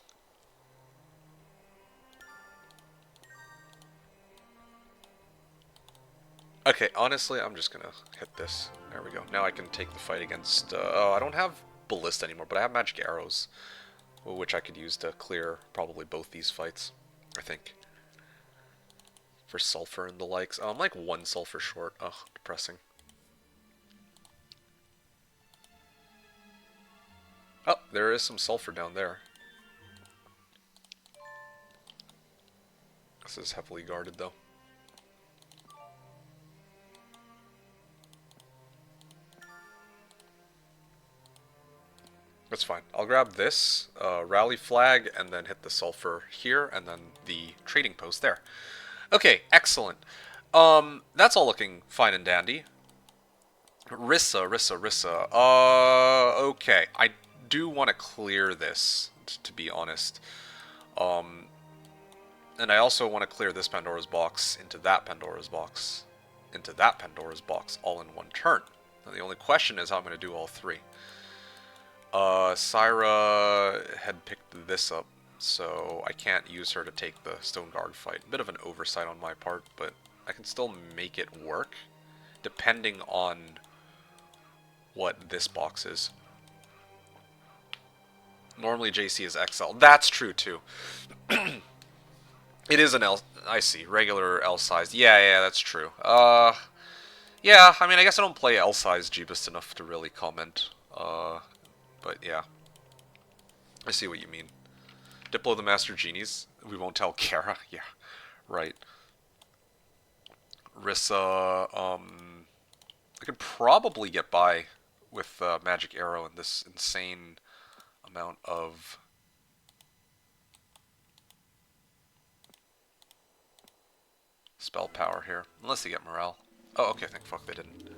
Okay, honestly, I'm just gonna hit this. There we go. Now I can take the fight against... oh, I don't have Ballista anymore, but I have Magic Arrows, which I could use to clear probably both these fights, I think. For Sulfur and the likes. Oh, I'm like 1 Sulfur short. Ugh, depressing. Oh, there is some Sulfur down there. This is heavily guarded, though. That's fine. I'll grab this rally flag and then hit the sulfur here and then the trading post there. Okay, excellent. That's all looking fine and dandy. Rissa. Okay. I do want to clear this, to be honest. And I also want to clear this Pandora's box into that Pandora's box, into that Pandora's box, all in one turn. Now the only question is how I'm going to do all three. Syra had picked this up, so I can't use her to take the Stone Guard fight. A bit of an oversight on my part, but I can still make it work, depending on what this box is. Normally JC is XL. That's true, too. It is an L... I see. Regular L size. Yeah, that's true. Yeah, I mean, I guess I don't play L size Jeebus enough to really comment. But yeah. I see what you mean. Diplo the Master Genies. We won't tell Kara. Yeah, right. Rissa, I could probably get by with Magic Arrow and this insane amount of spell power here. Unless they get morale. Oh, okay, thank fuck they didn't.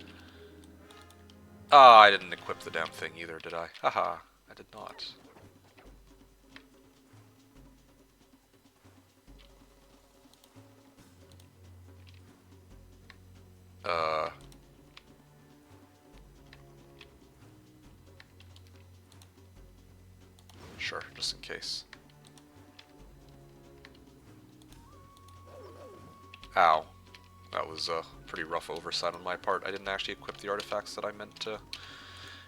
Ah, I didn't equip the damn thing either, did I? Haha, I did not. Uh... Sure, just in case. Ow. That was a pretty rough oversight on my part. I didn't actually equip the artifacts that I meant to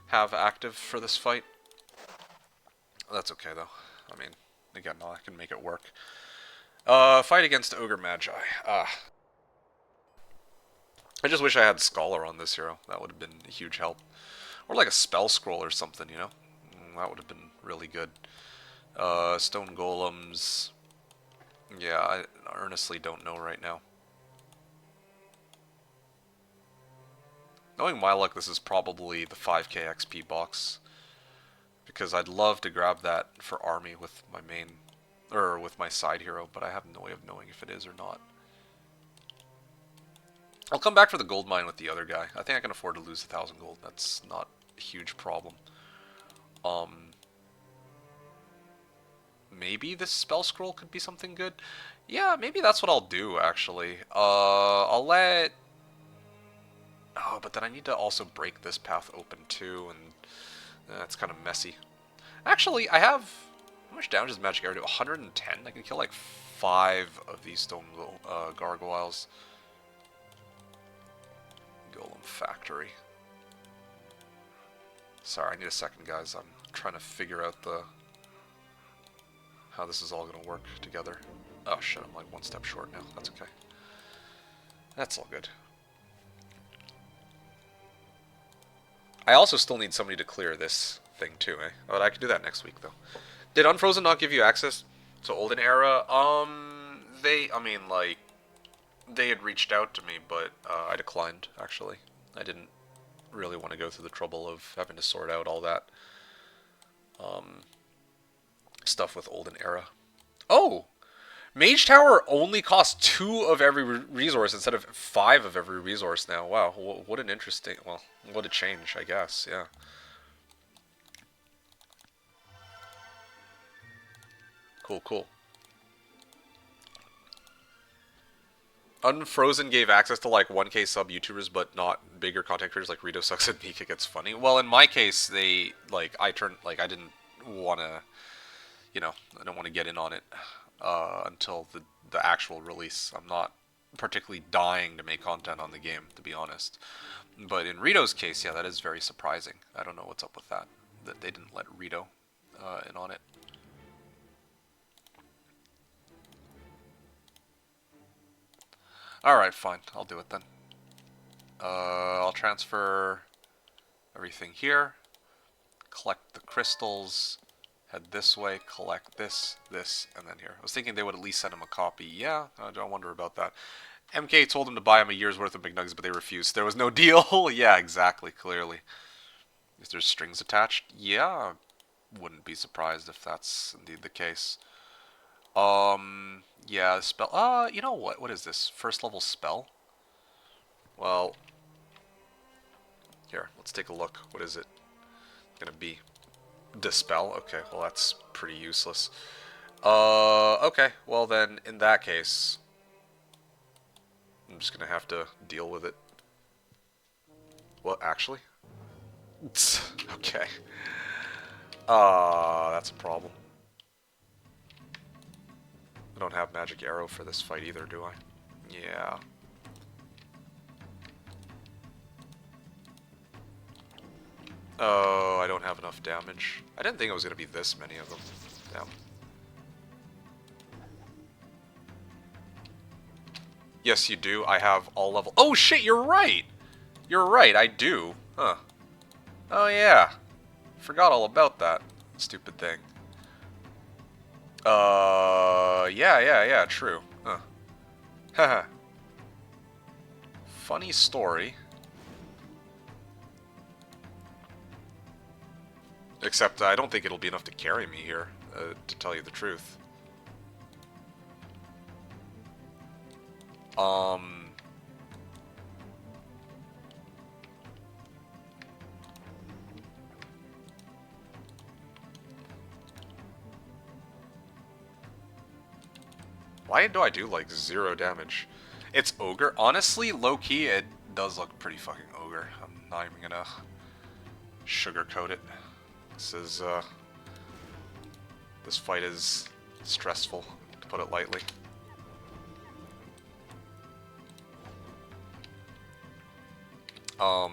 have active for this fight. That's okay, though. I mean, again, I can make it work. Fight against Ogre Magi. I just wish I had Scholar on this hero. That would have been a huge help. Or like a Spell Scroll or something, you know? That would have been really good. Stone Golems... Yeah, I earnestly don't know right now. Knowing my luck, this is probably the 5k XP box. Because I'd love to grab that for army with my main... Or with my side hero, but I have no way of knowing if it is or not. I'll come back for the gold mine with the other guy. I think I can afford to lose 1,000 gold. That's not a huge problem. Maybe this spell scroll could be something good. Yeah, maybe that's what I'll do, actually. I'll let... Oh, but then I need to also break this path open, too, and that's kind of messy. Actually, I have... How much damage does Magic Arrow do? 110? I can kill, like, 5 of these stone gargoyles. Golem Factory. Sorry, I need a second, guys. I'm trying to figure out how this is all going to work together. Oh shit, I'm like one step short now. That's okay. That's all good. I also still need somebody to clear this thing too, eh? But I can do that next week, though. Did Unfrozen not give you access to Olden Era? I mean, like, they had reached out to me, but I declined, actually. I didn't really want to go through the trouble of having to sort out all that stuff with Olden Era. Oh! Mage Tower only costs 2 of every resource instead of 5 of every resource now. Wow, what an interesting... Well, what a change, I guess, yeah. Cool, cool. Unfrozen gave access to like 1k sub YouTubers, but not bigger content creators like Rito Sucks and MeKick It's Funny. Well, in my case, they I didn't want to, I don't want to get in on it until the actual release. I'm not particularly dying to make content on the game, to be honest. But in Rito's case, yeah, that is very surprising. I don't know what's up with that they didn't let Rito in on it. Alright, fine. I'll do it then. I'll transfer everything here. Collect the crystals. Head this way. Collect this, and then here. I was thinking they would at least send him a copy. Yeah, I don't wonder about that. MK told him to buy him a year's worth of McNuggets, but they refused. There was no deal. Yeah, exactly, clearly. If there's strings attached, yeah, wouldn't be surprised if that's indeed the case. Yeah, spell. You know what? What is this? First level spell? Well, here, let's take a look. What is it gonna be? Dispel? Okay, well, that's pretty useless. Okay. Well then, in that case, I'm just gonna have to deal with it. Well, actually? Okay. That's a problem. I don't have magic arrow for this fight either, do I? Yeah. Oh, I don't have enough damage. I didn't think it was gonna be this many of them. Damn. Yes, you do. I have all level. Oh shit, you're right! You're right, I do. Huh. Oh yeah. Forgot all about that stupid thing. Yeah, true. Huh. Haha. Funny story. Except I don't think it'll be enough to carry me here, to tell you the truth. Um... Why do I do, like, 0 damage? It's Ogre. Honestly, low-key, it does look pretty fucking Ogre. I'm not even gonna sugarcoat it. This fight is stressful, to put it lightly. I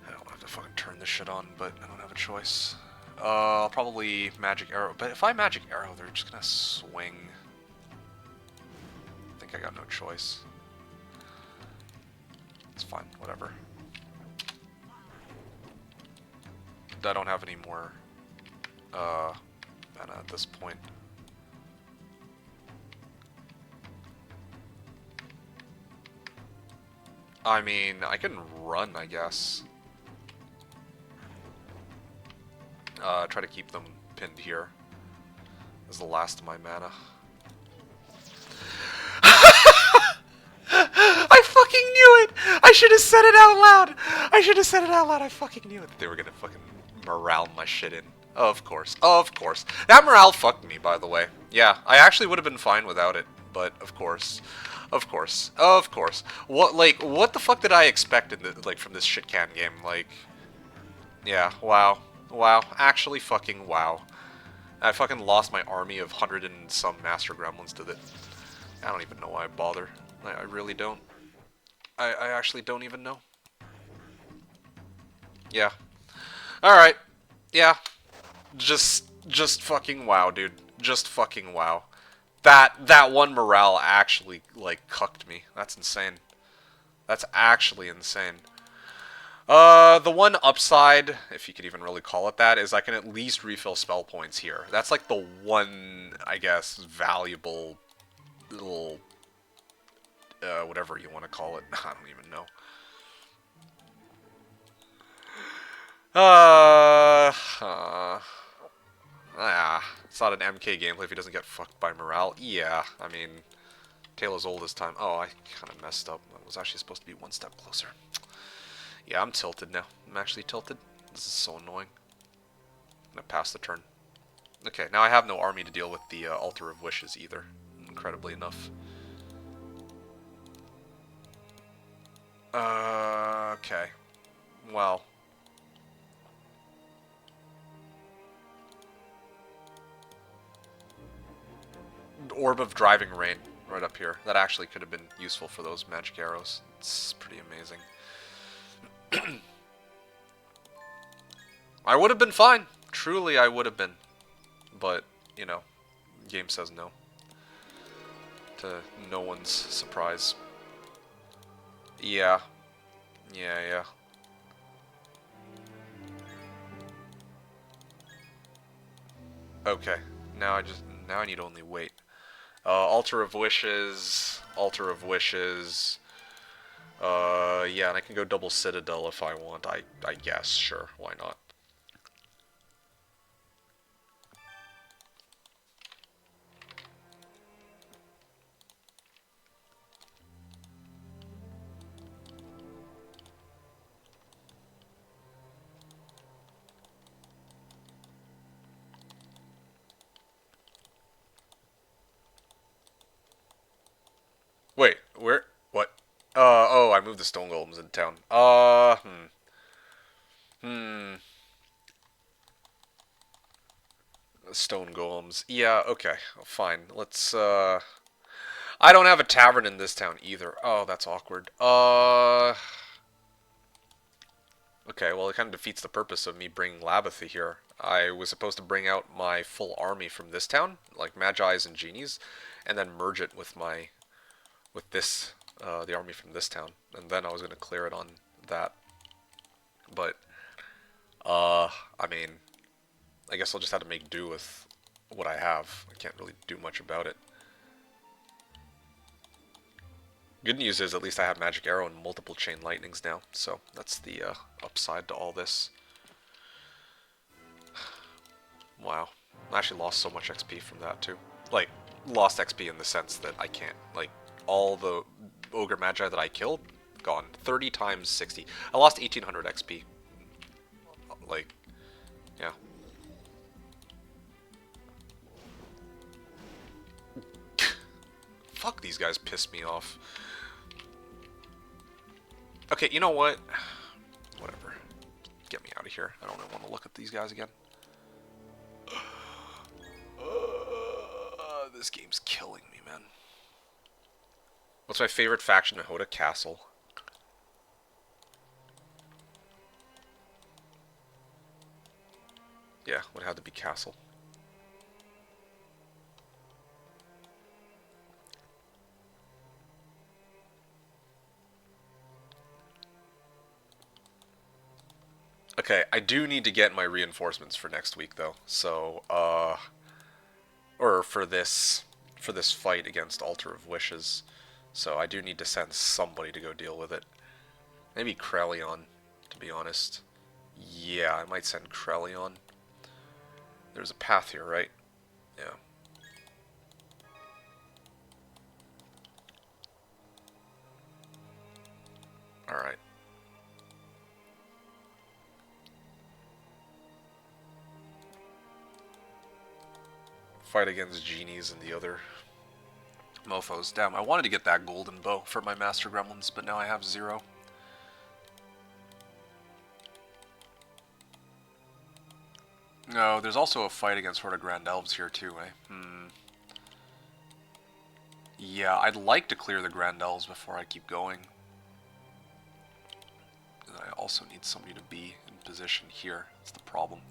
don't have to fucking turn this shit on, but I don't have a choice. I'll probably Magic Arrow, but if I Magic Arrow, they're just gonna swing. I think I got no choice. It's fine, whatever. I don't have any more mana at this point. I mean, I can run, I guess. Try to keep them pinned here. This is the last of my mana. I fucking knew it! I should have said it out loud! I should have said it out loud. I fucking knew it. They were gonna fucking morale my shit in. Of course. Of course. That morale fucked me, by the way. Yeah, I actually would have been fine without it. But, of course. Of course. Of course. What the fuck did I expect in the, from this shit can game? Yeah, wow. Wow. Actually fucking wow. I fucking lost my army of 100 and some Master Gremlins to the... I don't even know why I bother. I really don't. I actually don't even know. Yeah. Alright. Yeah. Just fucking wow, dude. Just fucking wow. That one morale actually, cucked me. That's insane. That's actually insane. The one upside, if you could even really call it that, is I can at least refill spell points here. That's like the one, I guess, valuable little, whatever you want to call it. I don't even know. It's not an MK gameplay if he doesn't get fucked by morale. Yeah, I mean, Tale as old as time. Oh, I kind of messed up. I was actually supposed to be one step closer. Yeah, I'm tilted now. I'm actually tilted. This is so annoying. I'm gonna pass the turn. Okay, now I have no army to deal with the Altar of Wishes either, incredibly enough. Okay. Well. Orb of Driving Rain, right up here. That actually could have been useful for those magic arrows. It's pretty amazing. I would have been fine. Truly, I would have been. But, you know, game says no. To no one's surprise. Yeah. Yeah. Okay. Now I need to only wait. Altar of Wishes. Altar of Wishes. Yeah, and I can go double Citadel if I want. I guess, sure, why not? Where? What? Oh, I moved the stone golems into town. Hmm. Stone golems. Yeah, okay. Fine. Let's, I don't have a tavern in this town either. Oh, that's awkward. Okay, well, it kind of defeats the purpose of me bringing Labatha here. I was supposed to bring out my full army from this town, like Magi's and Genies, and then merge it with this, the army from this town, and then I was going to clear it on that. But, I mean, I guess I'll just have to make do with what I have. I can't really do much about it. Good news is at least I have Magic Arrow and multiple Chain Lightnings now, so that's the upside to all this. Wow. I actually lost so much XP from that too. Like, lost XP in the sense that I can't, like, all the Ogre Magi that I killed, gone. 30 times 60. I lost 1800 XP. Like, yeah. Fuck, these guys piss me off. Okay, you know what? Whatever. Get me out of here. I don't want to look at these guys again. This game's killing me, man. What's my favorite faction in Hoda? Castle. Yeah, would have to be Castle. Okay, I do need to get my reinforcements for next week though. So, or for this fight against Altar of Wishes. So I do need to send somebody to go deal with it. Maybe Krelion, to be honest. Yeah, I might send Krelion. There's a path here, right? Yeah. Alright. Fight against genies and the other mofos. Damn, I wanted to get that golden bow for my master gremlins, but now I have 0. No, there's also a fight against Horde of Grand Elves here too, eh? Yeah, I'd like to clear the Grand Elves before I keep going. And I also need somebody to be in position here. That's the problem.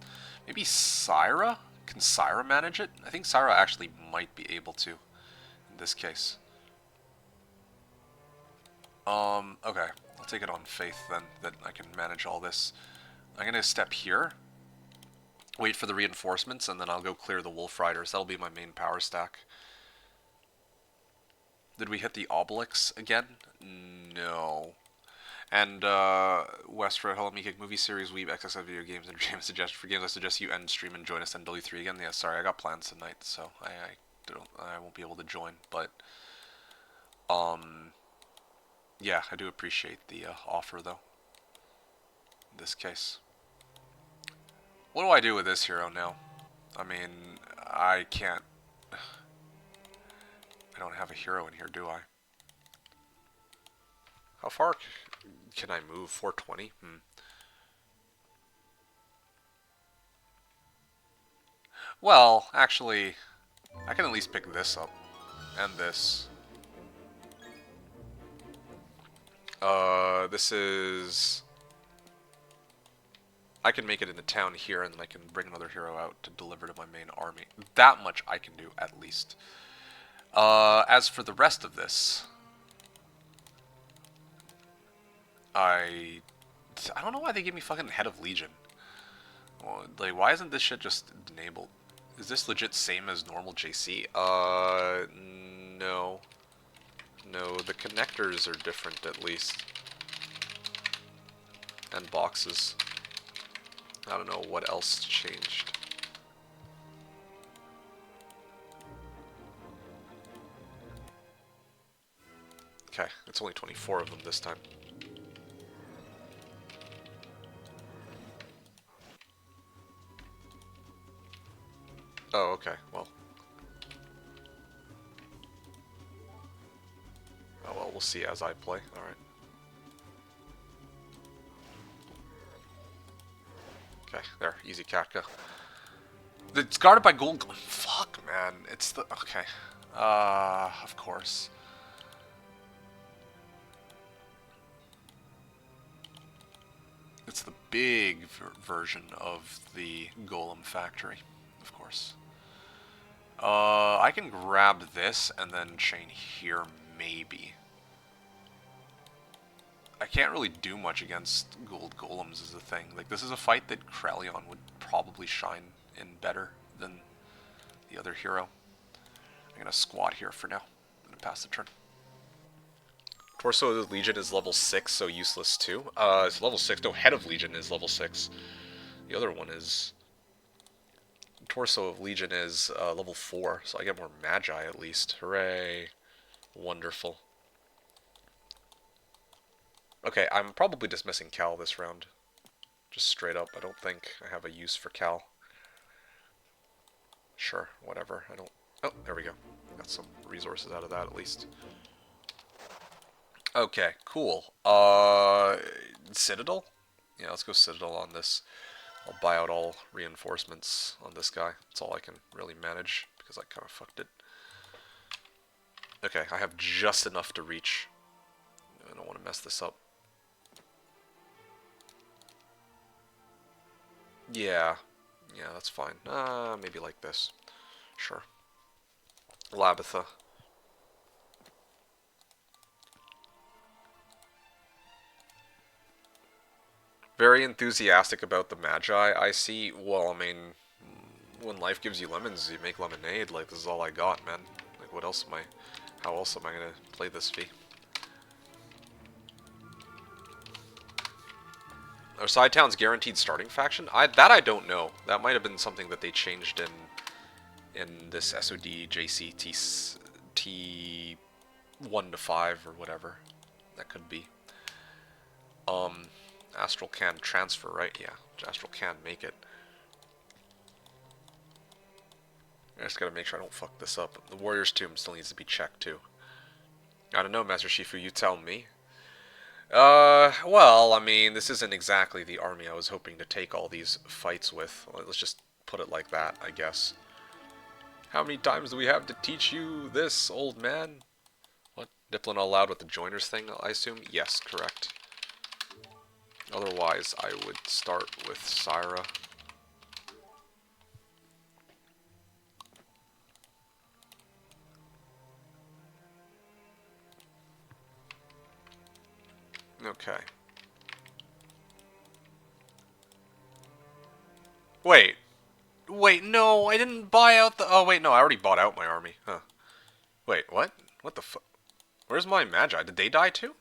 Maybe Syra? Can Syra manage it? I think Syra actually might be able to in this case. Okay. I'll take it on faith then that I can manage all this. I'm gonna step here, wait for the reinforcements, and then I'll go clear the Wolf Riders. That'll be my main power stack. Did we hit the Obelix again? No. And Westford, hello, MeKick movie series, Weeb, XXI video games, entertainment suggestion for games. I suggest you end stream and join us on W3 again. Yeah, sorry, I got plans tonight, so I won't be able to join. But yeah, I do appreciate the offer though. In this case, what do I do with this hero now? I mean, I can't. I don't have a hero in here, do I? How far can I move? 420? Well, actually, I can at least pick this up. And this. This is... I can make it into town here, and then I can bring another hero out to deliver to my main army. That much I can do, at least. As for the rest of this... I don't know why they gave me fucking Head of Legion. Well, like, why isn't this shit just enabled? Is this legit same as normal JC? No. No, the connectors are different at least. And boxes. I don't know what else changed. Okay, it's only 24 of them this time. Oh, okay, well. Oh well, we'll see as I play. Alright. Okay, there. Easy Katka. It's guarded by gold. Fuck, man. It's the... Okay. Of course. It's the big version of the Golem factory, of course. I can grab this and then chain here, maybe. I can't really do much against gold golems is the thing. Like, this is a fight that Krelion would probably shine in better than the other hero. I'm gonna squat here for now. I'm gonna pass the turn. Torso of Legion is level 6, so useless too. It's level 6. No, Head of Legion is level 6. The other one is... Torso of Legion is level 4, so I get more Magi at least. Hooray. Wonderful. Okay, I'm probably dismissing Cal this round. Just straight up. I don't think I have a use for Cal. Sure, whatever. I don't... Oh, there we go. Got some resources out of that at least. Okay, cool. Citadel? Yeah, let's go Citadel on this. I'll buy out all reinforcements on this guy. That's all I can really manage, because I kind of fucked it. Okay, I have just enough to reach. I don't want to mess this up. Yeah. Yeah, that's fine. Maybe like this. Sure. Labitha. Very enthusiastic about the Magi, I see. Well, I mean, when life gives you lemons, you make lemonade. Like, this is all I got, man. Like, what else am I... How else am I gonna play this V? Are Sidetown's guaranteed starting faction? That I don't know. That might have been something that they changed in this SOD JC T1 to 5 or whatever. That could be. Astral can transfer, right? Yeah, Astral can make it. I just gotta make sure I don't fuck this up. The Warrior's Tomb still needs to be checked too. I don't know, Master Shifu, you tell me. Well, I mean, this isn't exactly the army I was hoping to take all these fights with. Let's just put it like that, I guess. How many times do we have to teach you this, old man? What? Diplin allowed with the joiners thing, I assume? Yes, correct. Otherwise, I would start with Syra. Okay. Wait. Wait, no, I didn't buy out the... Oh, wait, no, I already bought out my army. Huh. Wait, what? What the fuck? Where's my Magi? Did they die too?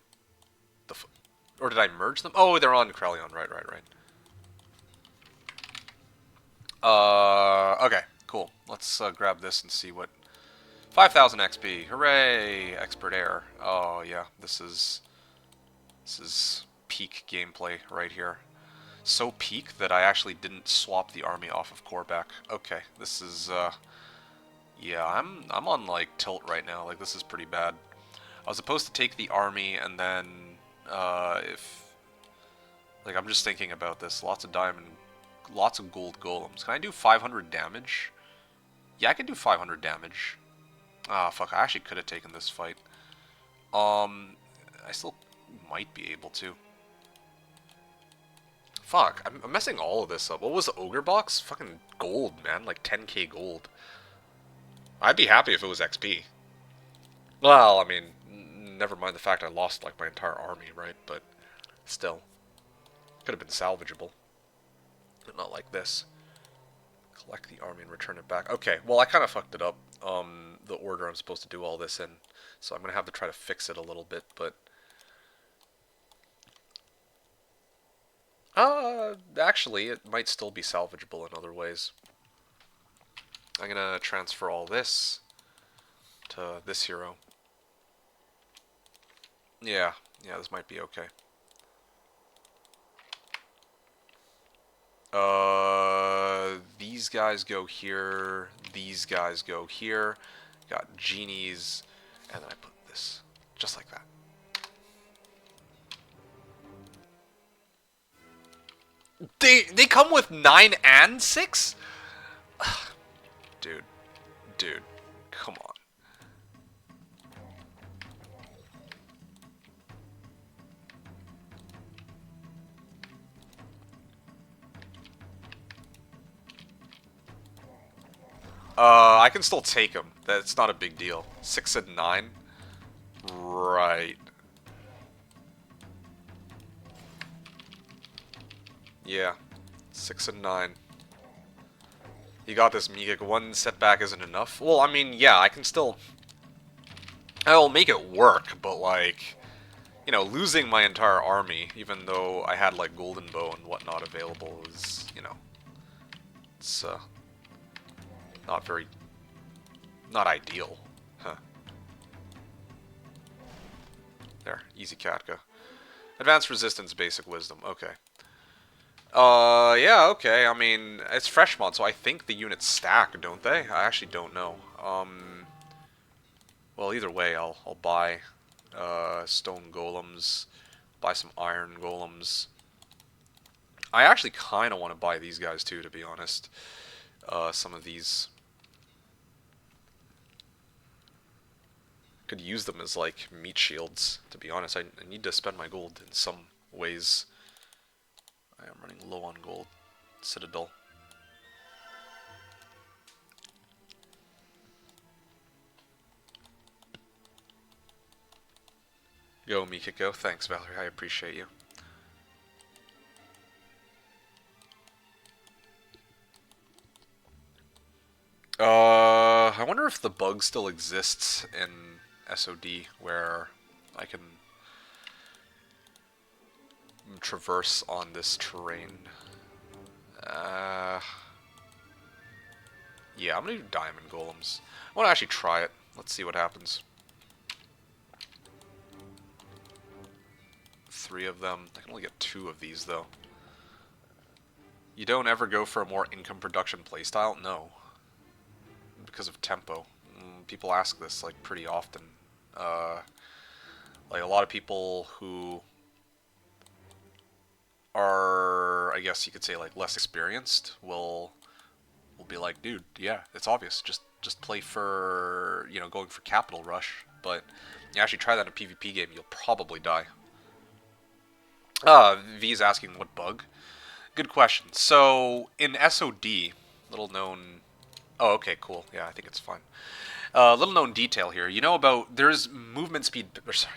The f Or did I merge them? Oh, they're on Krelion. Right, right, right. Okay, cool. Let's grab this and see what... 5,000 XP. Hooray! Expert Air. Oh, yeah, this is peak gameplay right here. So peak that I actually didn't swap the army off of Korvac. Okay, this is, yeah, I'm on, like, tilt right now. Like, this is pretty bad. I was supposed to take the army, and then, if... Like, I'm just thinking about this. Lots of diamond... Lots of gold golems. Can I do 500 damage? Yeah, I can do 500 damage. Ah, fuck, I actually could have taken this fight. I still might be able to. Fuck, I'm messing all of this up. What was the Ogre box? Fucking gold, man. Like 10k gold. I'd be happy if it was XP. Well, I mean, never mind the fact I lost, like, my entire army, right? But still. Could have been salvageable. But not like this. Collect the army and return it back. Okay, well, I kind of fucked it up. The order I'm supposed to do all this in. So I'm going to have to try to fix it a little bit, but... Actually, it might still be salvageable in other ways. I'm going to transfer all this to this hero. Yeah, this might be okay. These guys go here, these guys go here. Got genies, and then I put this, just like that. They come with 9 and 6? Dude, dude, come on. I can still take him. That's not a big deal. 6 and 9? Right. Yeah. 6 and 9. You got this, MeKick. One setback isn't enough. Well, I mean, yeah, I can still... I'll make it work, but, like... You know, losing my entire army, even though I had, like, Golden Bow and whatnot available, is, you know... It's, not very... Not ideal. Huh. There. Easy Katka. Advanced Resistance, Basic Wisdom. Okay. Yeah, okay. I mean, it's fresh mod, so I think the units stack, don't they? I actually don't know. Well, either way, I'll buy stone golems, buy some iron golems. I actually kind of want to buy these guys too, to be honest. Some of these could use them as like meat shields. To be honest, I need to spend my gold in some ways. I am running low on gold. Citadel. Go, Mika, go. Thanks, Valerie. I appreciate you. I wonder if the bug still exists in SOD where I can traverse on this terrain. Yeah, I'm gonna do diamond golems. I want to actually try it. Let's see what happens. 3 of them. I can only get 2 of these, though. You don't ever go for a more income production playstyle? No. Because of tempo. People ask this, like, pretty often. Like, a lot of people who are, I guess you could say, like, less experienced will be like, dude, yeah, it's obvious. Just play for, you know, going for Capital Rush. But you actually try that in a PvP game, you'll probably die. V's asking what bug? Good question. So, in SOD, little known... Oh, okay, cool. Yeah, I think it's fine. Little known detail here. You know about... There's movement speed... Or, sorry.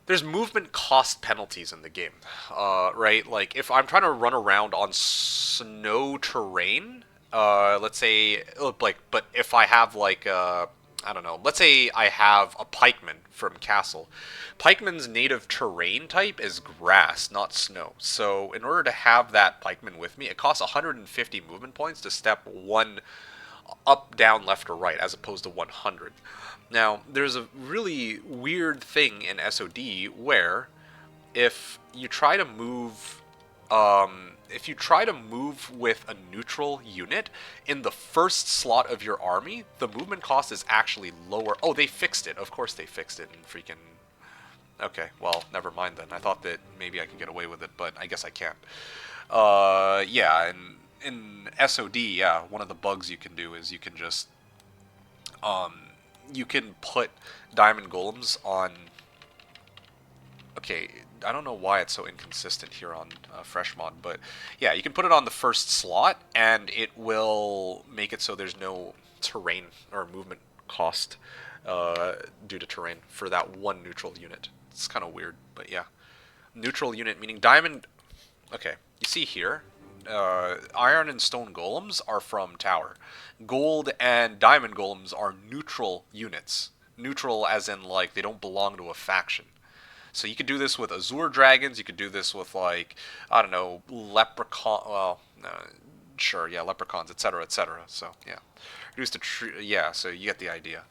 There's movement cost penalties in the game. Right? Like, if I'm trying to run around on snow terrain... let's say... Like, but if I have, like... I don't know. Let's say I have a pikeman from Castle. Pikeman's native terrain type is grass, not snow. So in order to have that pikeman with me, it costs 150 movement points to step 1 up, down, left, or right, as opposed to 100. Now, there's a really weird thing in SOD where if you try to move if you try to move with a neutral unit in the first slot of your army, the movement cost is actually lower. Oh, they fixed it. Of course they fixed it in freaking... Okay, well, never mind then. I thought that maybe I could get away with it, but I guess I can't. Yeah, and in SOD, yeah, one of the bugs you can do is you can just... you can put diamond golems on... Okay, I don't know why it's so inconsistent here on Freshmod, but yeah, you can put it on the first slot, and it will make it so there's no terrain or movement cost due to terrain for that one neutral unit. It's kind of weird, but yeah. Neutral unit meaning diamond... Okay, you see here, iron and stone golems are from tower. Gold and diamond golems are neutral units. Neutral as in, like, they don't belong to a faction. So you could do this with Azure Dragons. You could do this with, like, I don't know, Leprechaun. Well, sure, yeah, Leprechauns, etc., etc. So yeah, reduced to yeah. So you get the idea.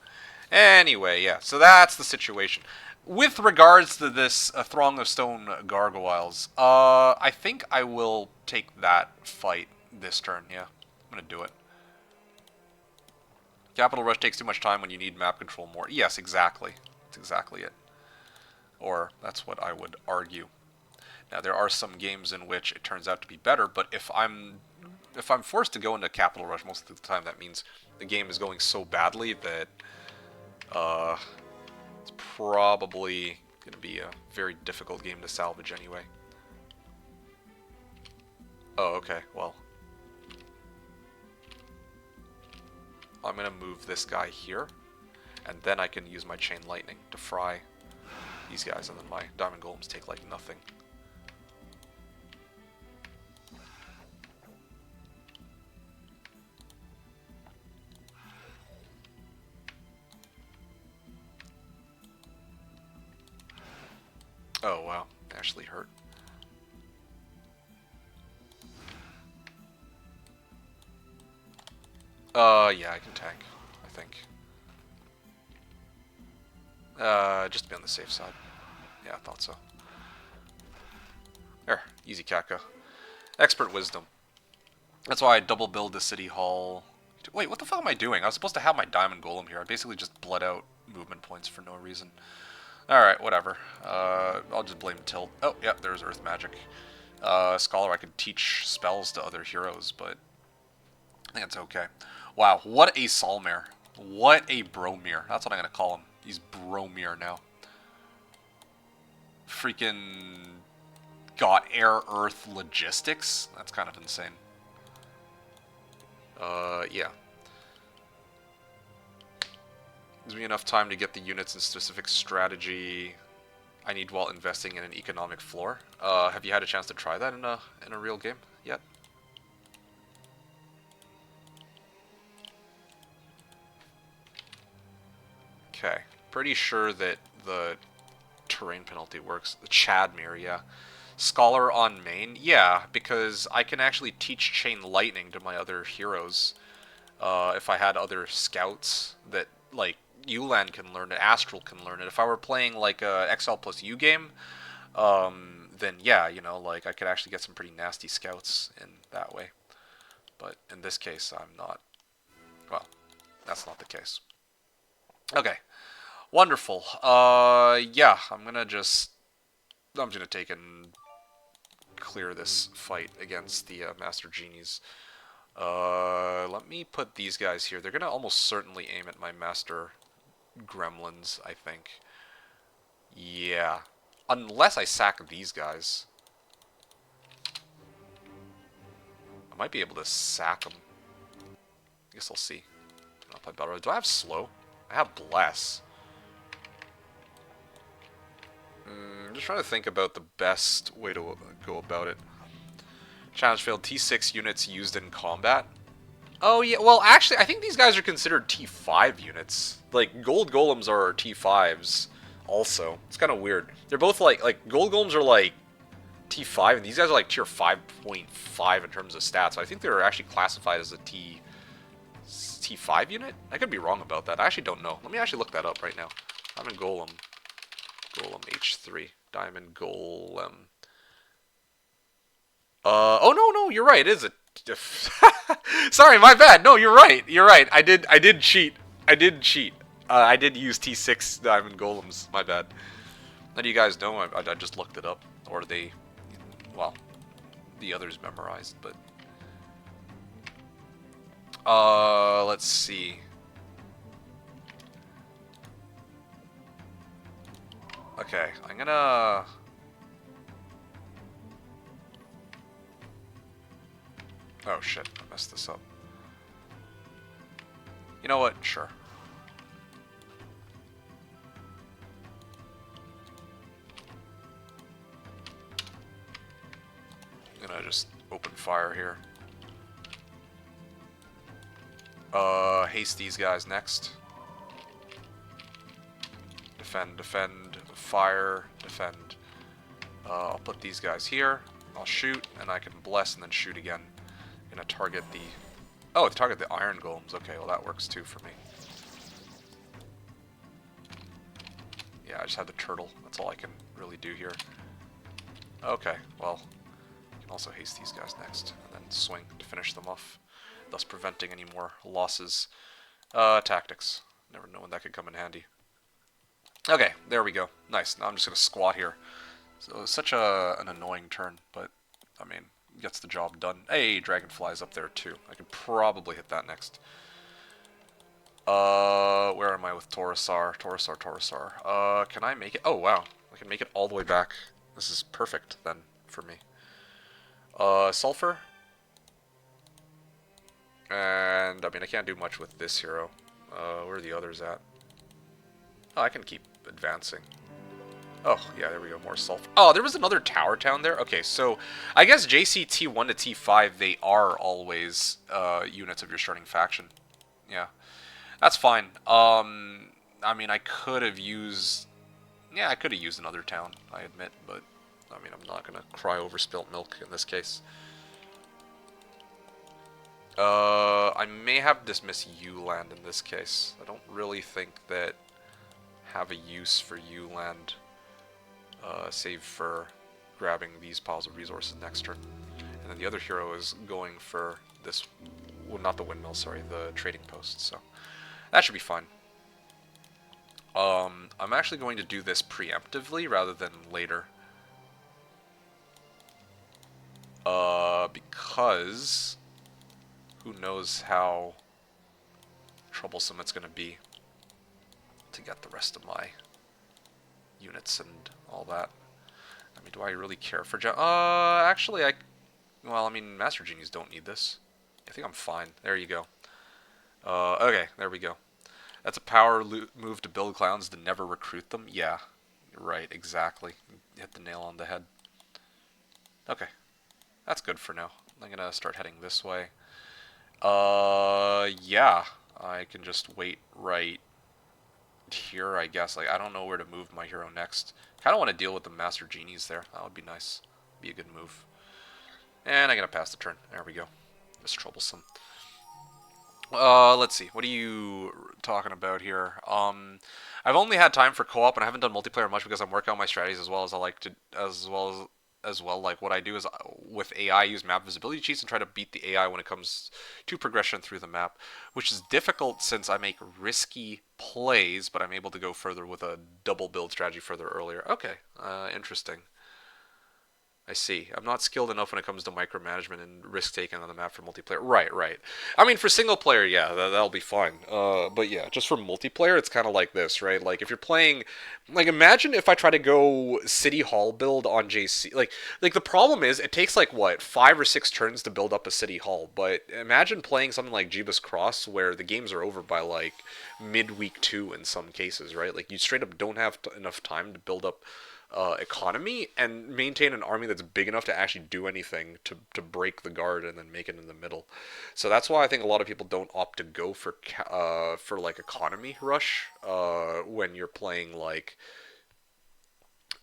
Anyway, yeah. So that's the situation. With regards to this Throng of Stone Gargoyles, I think I will take that fight this turn. Yeah, I'm gonna do it. Capital Rush takes too much time when you need map control more. Yes, exactly. That's exactly it. Or that's what I would argue. Now there are some games in which it turns out to be better, but if I'm forced to go into Capital Rush most of the time, that means the game is going so badly that uh, it's probably going to be a very difficult game to salvage anyway. Oh, okay, well. I'm going to move this guy here, and then I can use my Chain Lightning to fry these guys, and then my Diamond Golems take like nothing. Oh wow, actually hurt. Yeah, I can tank, I think. Just to be on the safe side. Yeah, I thought so. There, easy Kaka. Expert Wisdom. That's why I double build the City Hall. Wait, what the fuck am I doing? I was supposed to have my Diamond Golem here. I basically just bled out movement points for no reason. Alright, whatever. I'll just blame Tilt. Oh, yeah, there's Earth Magic. Scholar, I could teach spells to other heroes, but I think it's okay. Wow, what a Solmare. What a Bromir. That's what I'm going to call him. He's Bromir now. Freaking got air earth logistics? That's kind of insane. Yeah. Gives me enough time to get the units and specific strategy I need while investing in an economic floor. Have you had a chance to try that in a real game yet? Okay. Pretty sure that the terrain penalty works. The Chadmere, yeah. Scholar on main? Yeah, because I can actually teach Chain Lightning to my other heroes. If I had other scouts that, like, Ulan can learn it, Astral can learn it. If I were playing, like, a XL plus U game, then yeah, you know, like, I could actually get some pretty nasty scouts in that way. But in this case, I'm not. Well, that's not the case. Okay. Wonderful. Yeah, I'm gonna take and clear this fight against the Master Genies. Let me put these guys here. They're gonna almost certainly aim at my Master Gremlins, I think. Yeah. Unless I sack these guys. I might be able to sack them. I guess I'll see. I'll play Battle Royale. Do I have Slow? I have Bless. I'm just trying to think about the best way to go about it. Challenge failed. T6 units used in combat. Oh, yeah. Well, actually, I think these guys are considered T5 units. Like, Gold Golems are T5s also. It's kind of weird. They're both like Gold Golems are like T5, and these guys are like tier 5.5 in terms of stats. So I think they're actually classified as a T5 unit? I could be wrong about that. I actually don't know. Let me actually look that up right now. Diamond Golem. Golem H3. Diamond Golem. Oh no, you're right. It is a. Sorry, my bad. No, you're right. You're right. I did cheat. I did cheat. I did use T6 Diamond Golems. My bad. Let you guys know. I just looked it up, or they, well, the others memorized. But let's see. Okay, I'm gonna. Oh shit, I messed this up. You know what? Sure. I'm gonna just open fire here. Haste these guys next. Defend, defend, fire, defend. I'll put these guys here. I'll shoot, and I can bless and then shoot again. I'm gonna target the... Oh, target the iron golems. Okay, well that works too for me. Yeah, I just have the turtle. That's all I can really do here. Okay, well, I can also haste these guys next, and then swing to finish them off, thus preventing any more losses. Tactics. Never know when that could come in handy. Okay, there we go. Nice. Now I'm just gonna squat here. So it's such an annoying turn, but I mean, gets the job done. Hey, Dragonfly's up there too. I could probably hit that next. Where am I with Taurusar? Taurusar. Can I make it? Oh, wow. I can make it all the way back. This is perfect, then, for me. Sulfur. And, I mean, I can't do much with this hero. Where are the others at? Oh, I can keep advancing. Oh, yeah, there we go. More sulfur. Oh, there was another tower town there? Okay, so I guess JC T1 to T5, they are always units of your starting faction. Yeah. That's fine. I mean, I could have used... Yeah, I could have used another town, I admit, but... I mean, I'm not going to cry over spilt milk in this case. I may have dismissed U-Land in this case. I don't really think that have a use for U-Land, save for grabbing these piles of resources next turn. And then the other hero is going for this... Well, not the windmill, sorry, the trading post, so... That should be fine. I'm actually going to do this preemptively rather than later. Because who knows how troublesome it's going to be to get the rest of my units and all that. I mean, do I really care for... actually, Well, I mean, Master Genies don't need this. I think I'm fine. There you go. Okay, there we go. That's a power move to build clowns to never recruit them? Yeah, right, exactly. Hit the nail on the head. Okay, that's good for now. I'm gonna start heading this way. Yeah, I can just wait right here, I guess. Like, I don't know where to move my hero next. Kind of want to deal with the Master Genies there. That would be nice. Be a good move. And I'm gonna pass the turn. There we go. It's troublesome. Let's see. What are you talking about here? I've only had time for co-op, and I haven't done multiplayer much because I'm working on my strategies as well as I like to, as well. Like what I do is with AI, use map visibility cheats and try to beat the AI when it comes to progression through the map, which is difficult since I make risky plays, but I'm able to go further with a double build strategy further earlier. Okay, interesting. I see. I'm not skilled enough when it comes to micromanagement and risk taking on the map for multiplayer. Right, right. I mean, for single player, yeah, that'll be fine. But yeah, just for multiplayer, it's kind of like this, right? Like if you're playing, like imagine if I try to go City Hall build on JC. Like the problem is it takes like what 5 or 6 turns to build up a City Hall. But imagine playing something like Jeebus Cross where the games are over by like midweek 2 in some cases, right? Like you straight up don't have enough time to build up economy and maintain an army that's big enough to actually do anything to break the guard and then make it in the middle. So that's why I think a lot of people don't opt to go for like economy rush when you're playing like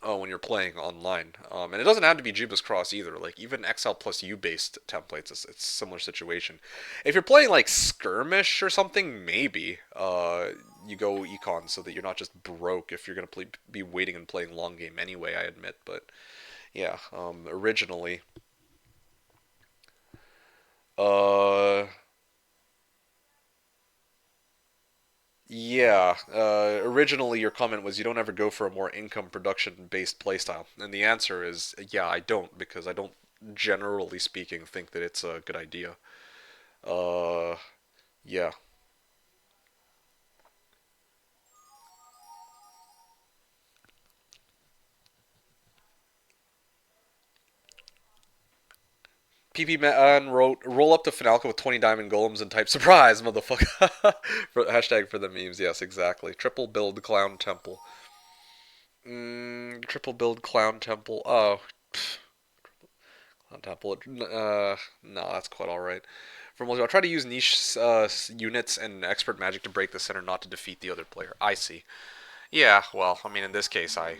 when you're playing online. And it doesn't have to be Jeebus Cross either. Like even XL plus U based templates, it's a similar situation. If you're playing like skirmish or something, maybe you go econ so that you're not just broke if you're gonna be waiting and playing long game anyway. I admit, but yeah, originally, uh, yeah, originally your comment was you don't ever go for a more income production based playstyle, and the answer is yeah, I don't because I don't generally speaking think that it's a good idea. Uh, yeah. PP Man wrote, roll up to Finalco with 20 diamond golems and type surprise, motherfucker. Hashtag for the memes, yes, exactly. Triple build clown temple. Triple build clown temple. Oh, clown temple. No, that's quite alright. I'll try to use niche units and expert magic to break the center, not to defeat the other player. I see. Yeah, well, I mean, in this case, I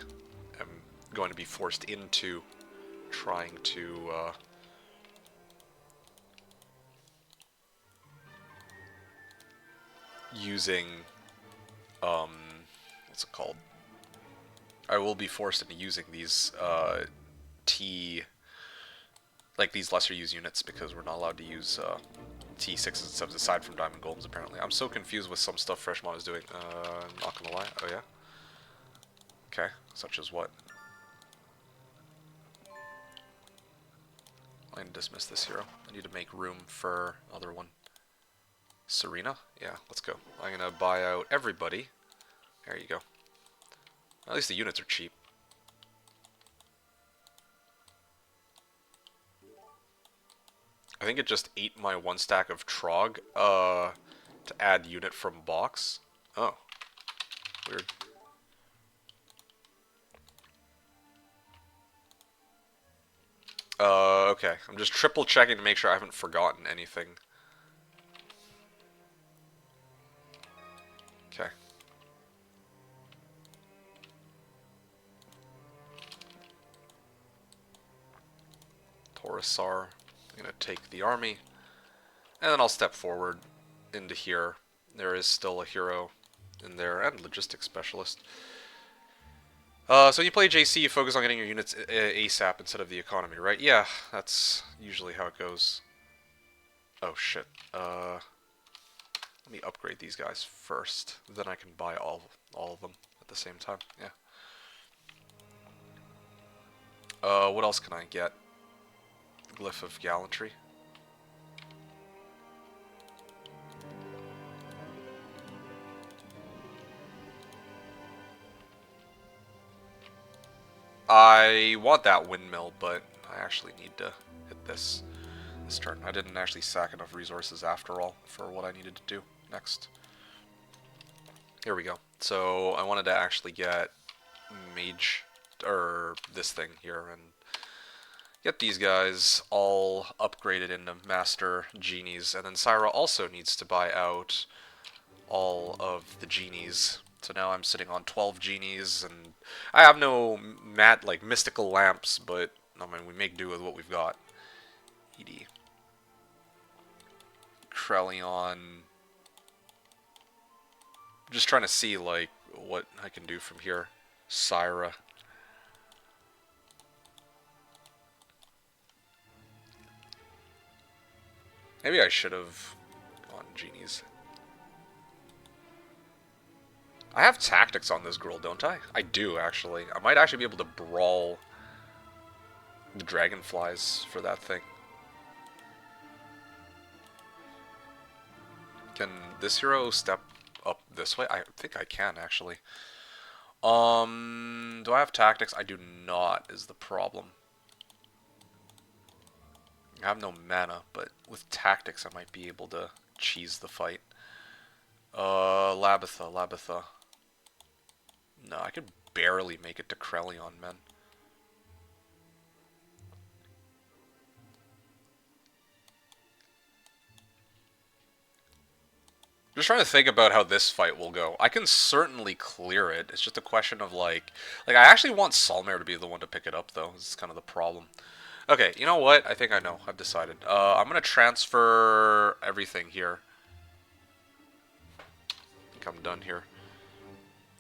am going to be forced into trying to using um, what's it called? I will be forced into using these T like these lesser used units because we're not allowed to use T6s and 7s aside from Diamond Golems apparently. I'm so confused with some stuff Freshmon is doing. Not gonna lie. Oh yeah? Okay. Such as what? I'm gonna dismiss this hero. I need to make room for other one. Serena? Yeah, let's go. I'm gonna buy out everybody. There you go. At least the units are cheap. I think it just ate my one stack of Trog, to add unit from box. Oh, weird. Okay. I'm just triple checking to make sure I haven't forgotten anything. Okay. Taurusar. I'm gonna take the army. And then I'll step forward into here. There is still a hero in there, and logistics specialist. So you play JC, you focus on getting your units ASAP instead of the economy, right? Yeah, that's usually how it goes. Oh shit. Let me upgrade these guys first. Then I can buy all of them at the same time. Yeah. What else can I get? Glyph of Gallantry. I want that windmill, but I actually need to hit this turn. I didn't actually sack enough resources after all for what I needed to do next. Here we go. So I wanted to actually get mage, or this thing here, and get these guys all upgraded into master genies, and then Syra also needs to buy out all of the genies. So now I'm sitting on 12 genies, and I have no mystical lamps, but I mean we make do with what we've got. ED. Krellion. Just trying to see like what I can do from here. Syra. Maybe I should have gone genies. I have tactics on this girl, don't I? I do, actually. I might actually be able to brawl the dragonflies for that thing. Can this hero step up this way? I think I can, actually. Do I have tactics? I do not, is the problem. I have no mana, but with tactics I might be able to cheese the fight. Labitha. No, I could barely make it to Krellion, man. Just trying to think about how this fight will go. I can certainly clear it. It's just a question of I actually want Solmare to be the one to pick it up though. This is kind of the problem. Okay, you know what? I think I know. I've decided. I'm gonna transfer everything here. I think I'm done here.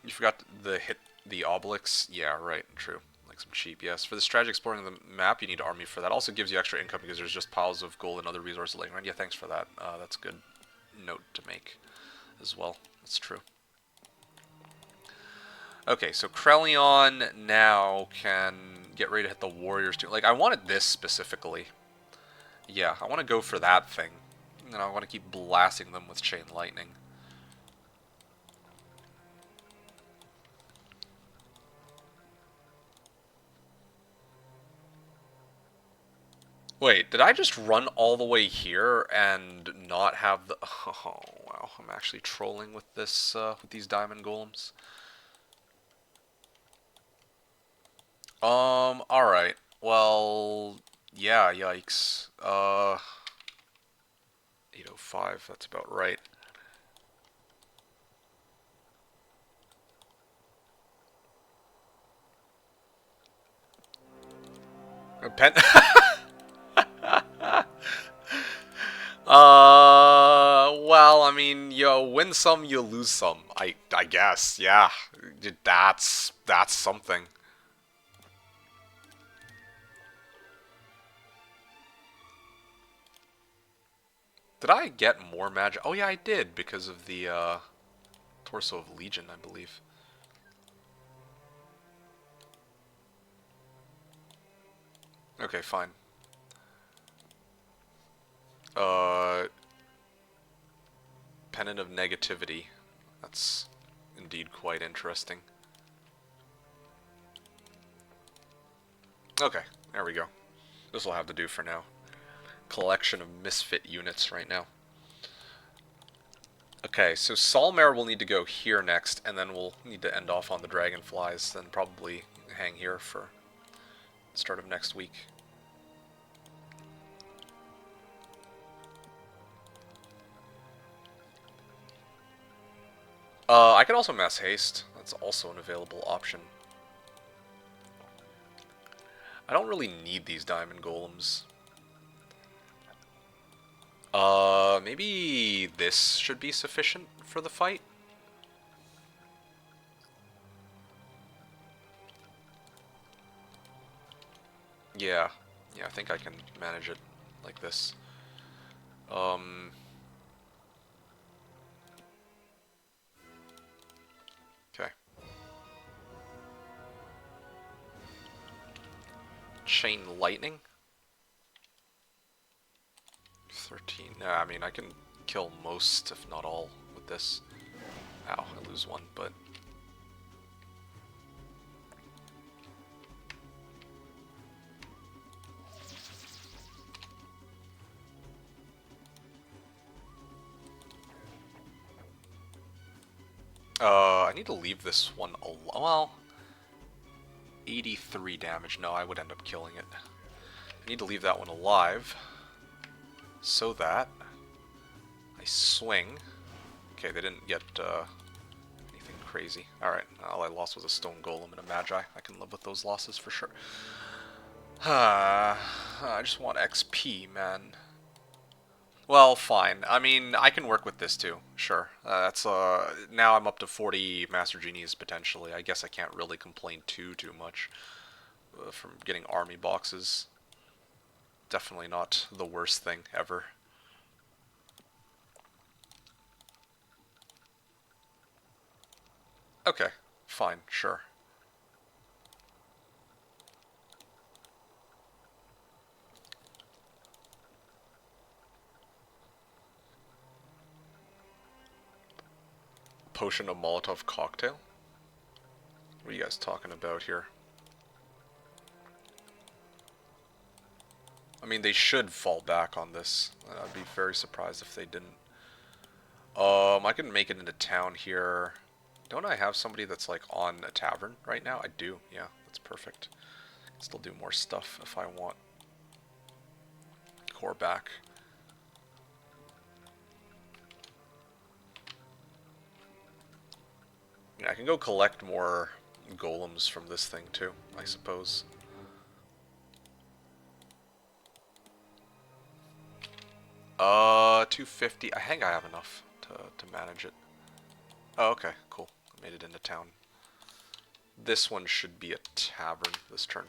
You forgot the hit the Obelix? Yeah, right. True. Like some cheap, yes. For the strategy exploring the map, you need army for that. Also gives you extra income because there's just piles of gold and other resources laying around. Yeah, thanks for that. That's a good note to make as well. That's true. Okay, so Krellion now can get ready to hit the warriors too. Like, I wanted this specifically. Yeah, I want to go for that thing. And I want to keep blasting them with chain lightning. Wait, did I just run all the way here and not have the... Oh, wow, I'm actually trolling with this, with these diamond golems. Alright. Well, yeah, yikes. 805, that's about right. Pen... well, I mean, you win some, you lose some. I guess, yeah. That's something. Did I get more magic? Oh yeah, I did because of the Torso of Legion, I believe. Okay, fine. Uh, Pennant of Negativity. That's indeed quite interesting. Okay, there we go. This will have to do for now. Collection of misfit units right now. Okay, so Solmare will need to go here next, and then we'll need to end off on the Dragonflies, then probably hang here for the start of next week. I could also mass haste. That's also an available option. I don't really need these diamond golems. Maybe this should be sufficient for the fight? Yeah. Yeah, I think I can manage it like this. Um... Okay. Chain lightning? 13. Nah, I mean, I can kill most, if not all, with this. Ow, I lose one, but... I need to leave this one alone. Well, 83 damage. No, I would end up killing it. I need to leave that one alive, so that I swing. Okay, they didn't get anything crazy. Alright, all I lost was a stone golem and a magi. I can live with those losses for sure. I just want XP, man. Well, fine. I mean, I can work with this too. Sure. That's now I'm up to 40 Master Genies potentially. I guess I can't really complain too much from getting army boxes. Definitely not the worst thing ever. Okay, fine, sure. Potion of Molotov cocktail? What are you guys talking about here? I mean, they should fall back on this. I'd be very surprised if they didn't. I can make it into town here. Don't I have somebody that's like on a tavern right now? I do. Yeah, that's perfect. Still do more stuff if I want. Core back. Yeah, I can go collect more golems from this thing too, I suppose. 250. I think I have enough to manage it. Oh, okay, cool. I made it into town. This one should be a tavern this turn.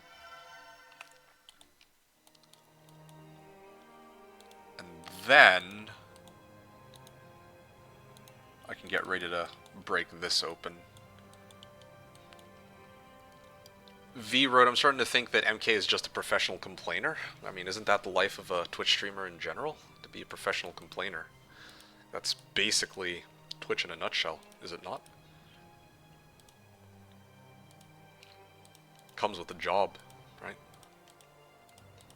And then I can get ready to break this open. V wrote, I'm starting to think that MK is just a professional complainer. I mean, isn't that the life of a Twitch streamer in general? To be a professional complainer. That's basically Twitch in a nutshell, is it not? Comes with the job, right?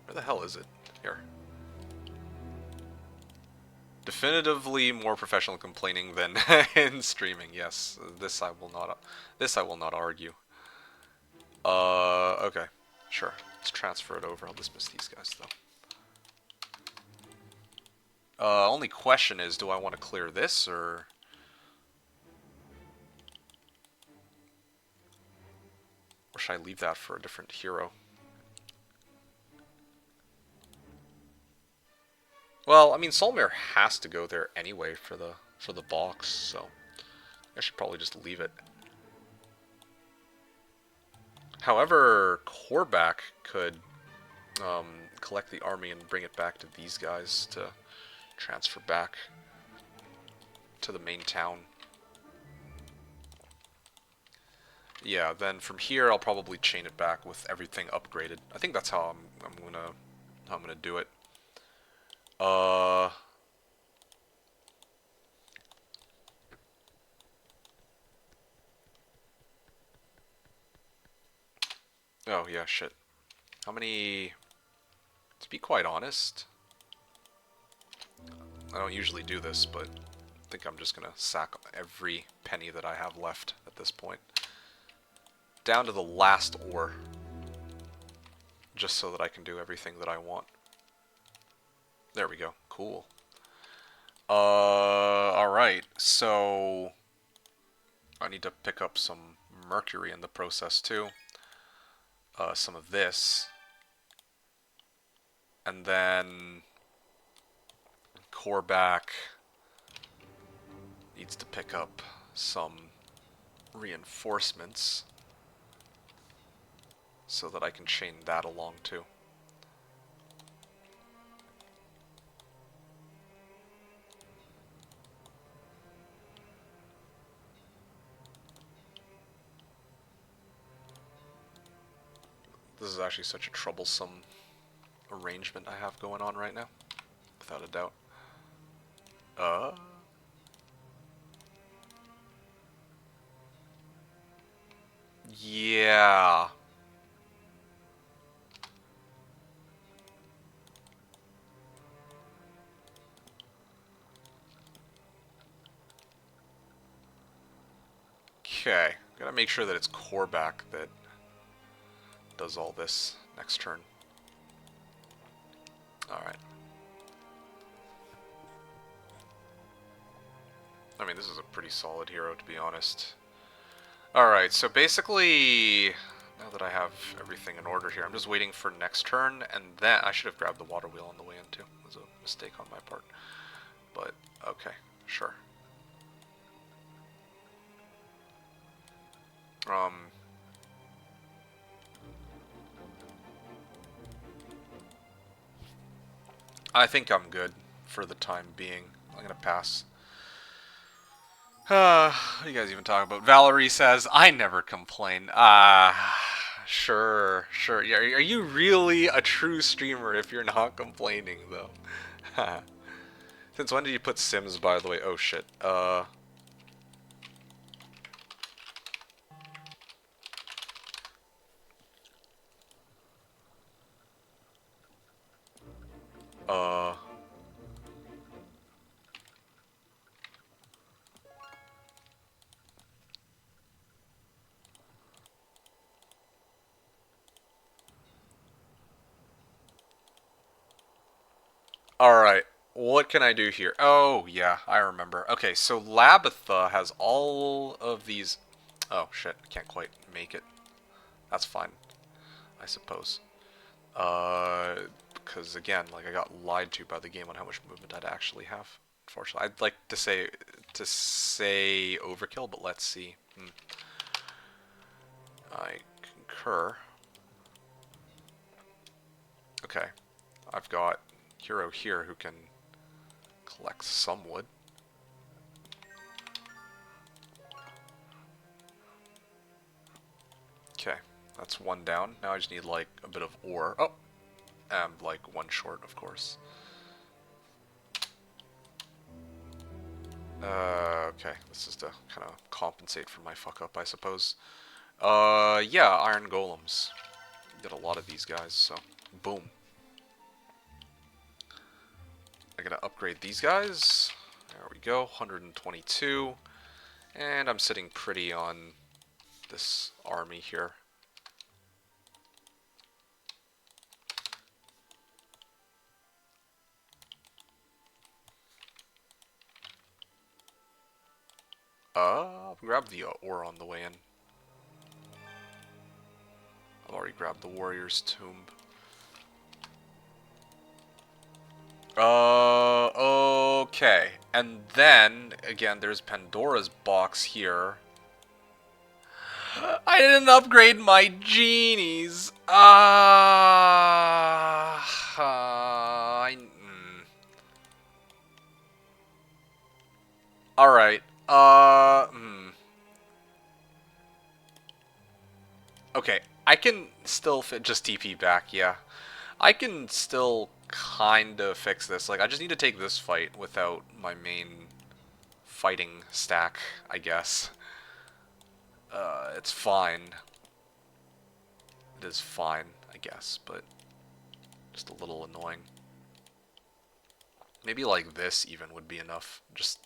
Where the hell is it? Here. Definitively more professional complaining than in streaming. Yes, this I will not. This I will not argue. Okay, sure. Let's transfer it over. I'll dismiss these guys though. Only question is, do I want to clear this or should I leave that for a different hero? Well, I mean, Solmare has to go there anyway for the box, so I should probably just leave it. However, Korvac could collect the army and bring it back to these guys to transfer back to the main town. Yeah, then from here I'll probably chain it back with everything upgraded. I think that's how I'm gonna do it. Uh... Oh, yeah, shit. How many... To be quite honest, I don't usually do this, but I think I'm just gonna sack every penny that I have left at this point. Down to the last ore. Just so that I can do everything that I want. There we go. Cool. Alright. So... I need to pick up some mercury in the process, too. Some of this. And then... Coreback needs to pick up some reinforcements so that I can chain that along too. This is actually such a troublesome arrangement I have going on right now, without a doubt. Uh... Yeah... Okay, gotta make sure that it's Coreback that does all this next turn. Alright. I mean, this is a pretty solid hero, to be honest. Alright, so basically, now that I have everything in order here, I'm just waiting for next turn, and then I should have grabbed the water wheel on the way in, too. It was a mistake on my part. But, okay, sure. I think I'm good for the time being. I'm gonna pass. What are you guys even talking about? Valerie says, I never complain. Sure, sure. Yeah, are you really a true streamer if you're not complaining, though? Since when did you put Sims, by the way? Oh, shit. Uh... Alright, what can I do here? Oh, yeah, I remember. Okay, so Labatha has all of these... Oh, shit, I can't quite make it. That's fine, I suppose. Because again, like, I got lied to by the game on how much movement I'd actually have. Unfortunately, I'd like to say overkill, but let's see. I concur. Okay, I've got hero here who can collect some wood. Okay, that's one down. Now I just need like a bit of ore. Oh, and like one short, of course. Okay, this is to kind of compensate for my fuck up, I suppose. Yeah, iron golems. Got a lot of these guys, so boom. I gotta upgrade these guys. There we go, 122. And I'm sitting pretty on this army here. I'll grab the ore on the way in. I've already grabbed the warrior's tomb. Okay. And then, again, there's Pandora's box here. I didn't upgrade my genies. Alright. Okay, I can still fit just TP back, yeah. I can still kind of fix this. Like, I just need to take this fight without my main fighting stack, I guess. It's fine. It is fine, I guess, but just a little annoying. Maybe like this even would be enough. Just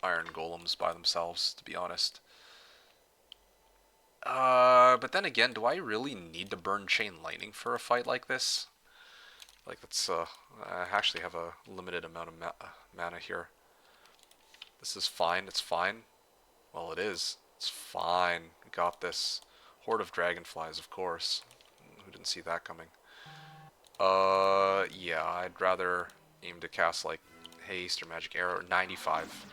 iron golems by themselves, to be honest. But then again, do I really need to burn chain lightning for a fight like this? Like, that's, I actually have a limited amount of mana here. This is fine, it's fine. Well, it is. It's fine. We got this. Horde of dragonflies, of course. Who didn't see that coming? Yeah, I'd rather aim to cast, like, haste or magic arrow. 95.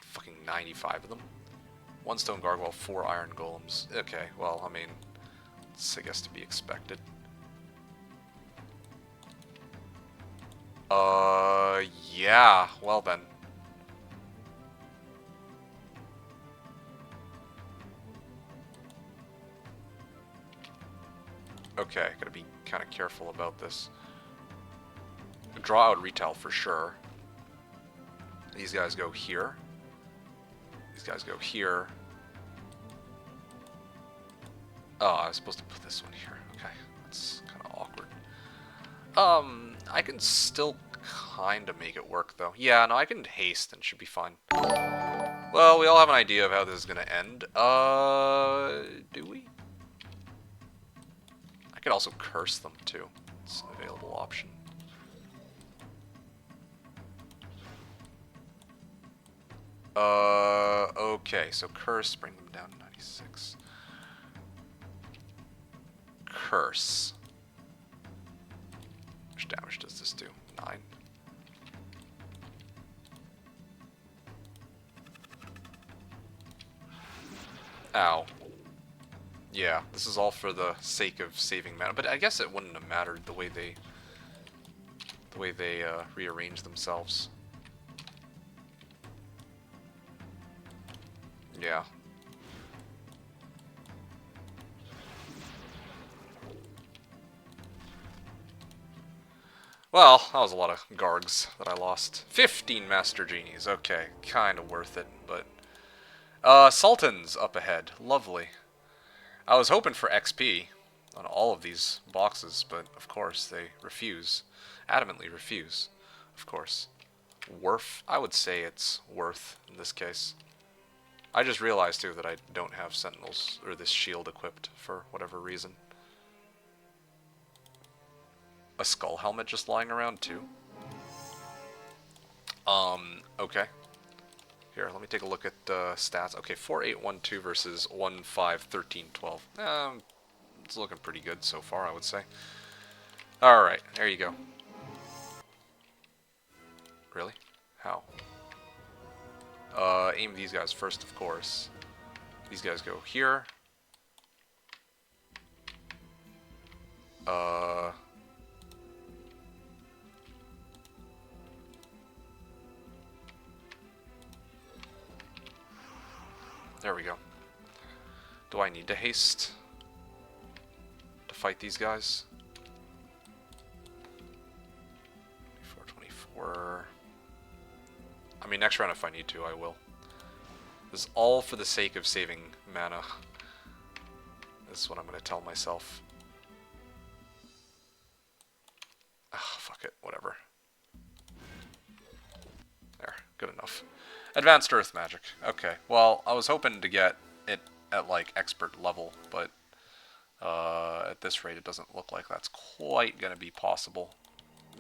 Fucking 95 of them. One stone gargoyle, 4 iron golems. Okay, well, I mean, it's, I guess, to be expected. Yeah, well then. Okay, gotta be kind of careful about this. Draw out retail for sure. These guys go here. These guys go here. Oh, I was supposed to put this one here. Okay, that's kind of awkward. I can still kind of make it work, though. Yeah, no, I can haste and should be fine. Well, we all have an idea of how this is going to end. Do we? I could also curse them, too. It's an available option. Okay, so curse, bring them down to 96. Curse. How much damage does this do? 9. Ow. Yeah, this is all for the sake of saving mana, but I guess it wouldn't have mattered the way they rearrange themselves. Yeah. Well, that was a lot of Gargs that I lost. 15 Master Genies. Okay, kind of worth it, but... Sultans up ahead. Lovely. I was hoping for XP on all of these boxes, but of course they refuse. Adamantly refuse, of course. Worth? I would say it's worth in this case. I just realized, too, that I don't have Sentinels, or this shield equipped for whatever reason. A skull helmet just lying around, too? Okay. Here, let me take a look at stats. Okay, 4-8-1-2 versus 1-5-13-12. It's looking pretty good so far, I would say. Alright, there you go. Really? How? Aim these guys first, of course. These guys go here. There we go. Do I need to haste to fight these guys? 24. I mean, next round if I need to, I will. This is all for the sake of saving mana. This is what I'm going to tell myself. Ah, fuck it, whatever. There, good enough. Advanced Earth Magic. Okay, well, I was hoping to get it at, like, expert level, but at this rate it doesn't look like that's quite going to be possible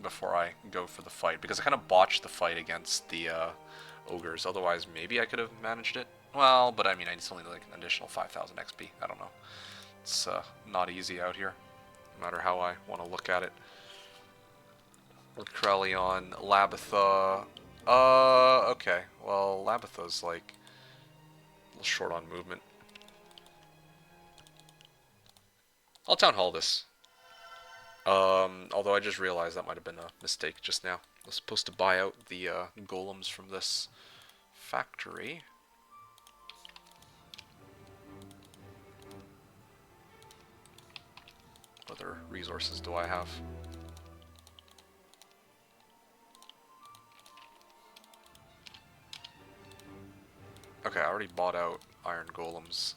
before I go for the fight, because I kind of botched the fight against the ogres. Otherwise, maybe I could have managed it. Well, but I mean, I still need like an additional 5,000 XP. I don't know. It's not easy out here, no matter how I want to look at it. Krellion, Labatha. Okay. Well, Labatha's like a little short on movement. I'll Town Hall this. Although I just realized that might have been a mistake just now. I was supposed to buy out the golems from this factory. What other resources do I have? already bought out iron golems.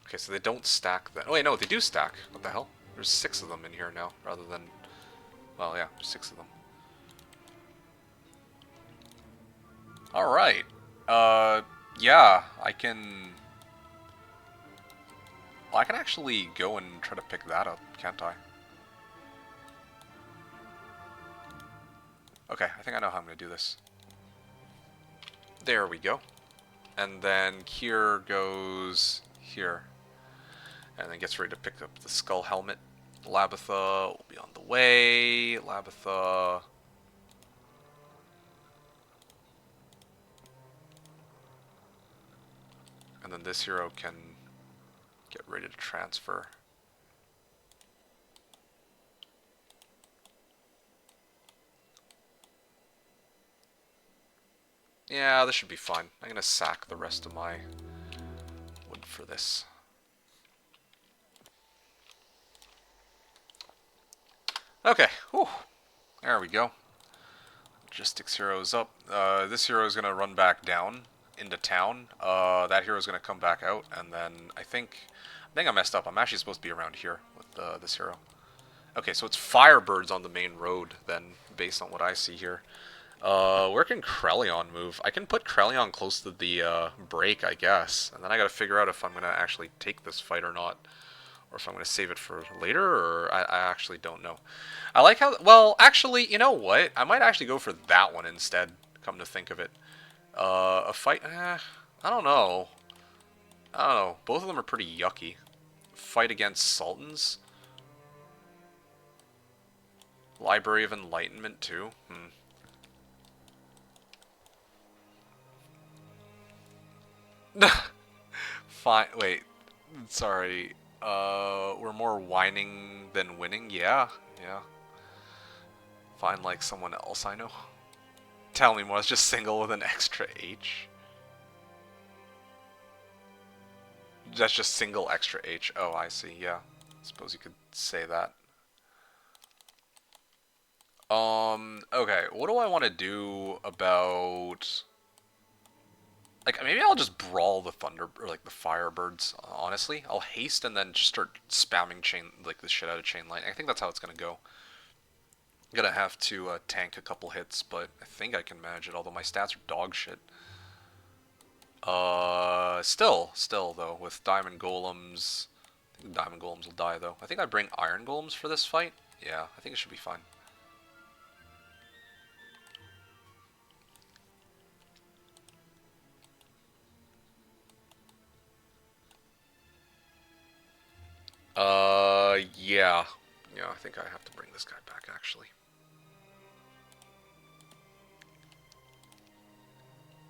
Okay, so they don't stack then. Oh wait, no, they do stack. What the hell? There's 6 of them in here now, rather than... Well, yeah, 6 of them. Alright. Yeah, I can... Well, I can actually go and try to pick that up, can't I? Okay, I think I know how I'm going to do this. There we go. And then here goes here. And then gets ready to pick up the skull helmet. Labitha will be on the way. Labitha... And then this hero can get ready to transfer. Yeah, this should be fine. I'm gonna sack the rest of my wood for this. Okay, whew. There we go. Logistics hero is up. This hero is gonna run back down into town. That hero is gonna come back out, and then I think I messed up. I'm actually supposed to be around here with this hero. Okay, so it's Firebirds on the main road then, based on what I see here. Where can Krelion move? I can put Krelion close to the break, I guess. And then I gotta figure out if I'm gonna actually take this fight or not. Or if I'm gonna save it for later, or I actually don't know. I like how... Well, actually, you know what? I might actually go for that one instead, come to think of it. A fight... I don't know. I don't know. Both of them are pretty yucky. Fight against Sultans? Library of Enlightenment, too? Fine. Wait. Sorry. We're more whining than winning? Yeah. Yeah. Find like someone else I know. Tell me more. It's just single with an extra H. That's just single extra H. Oh, I see. Yeah. Suppose you could say that. Okay. What do I want to do about... Like, maybe I'll just brawl the thunder, or like the firebirds, honestly. I'll haste and then just start spamming like the shit out of chain lightning. I think that's how it's gonna go. I'm gonna have to tank a couple hits, but I think I can manage it, although my stats are dog shit. Still though, with diamond golems, I think the diamond golems will die though. I think I bring iron golems for this fight. Yeah, I think it should be fine. Yeah. Yeah, I think I have to bring this guy back, actually.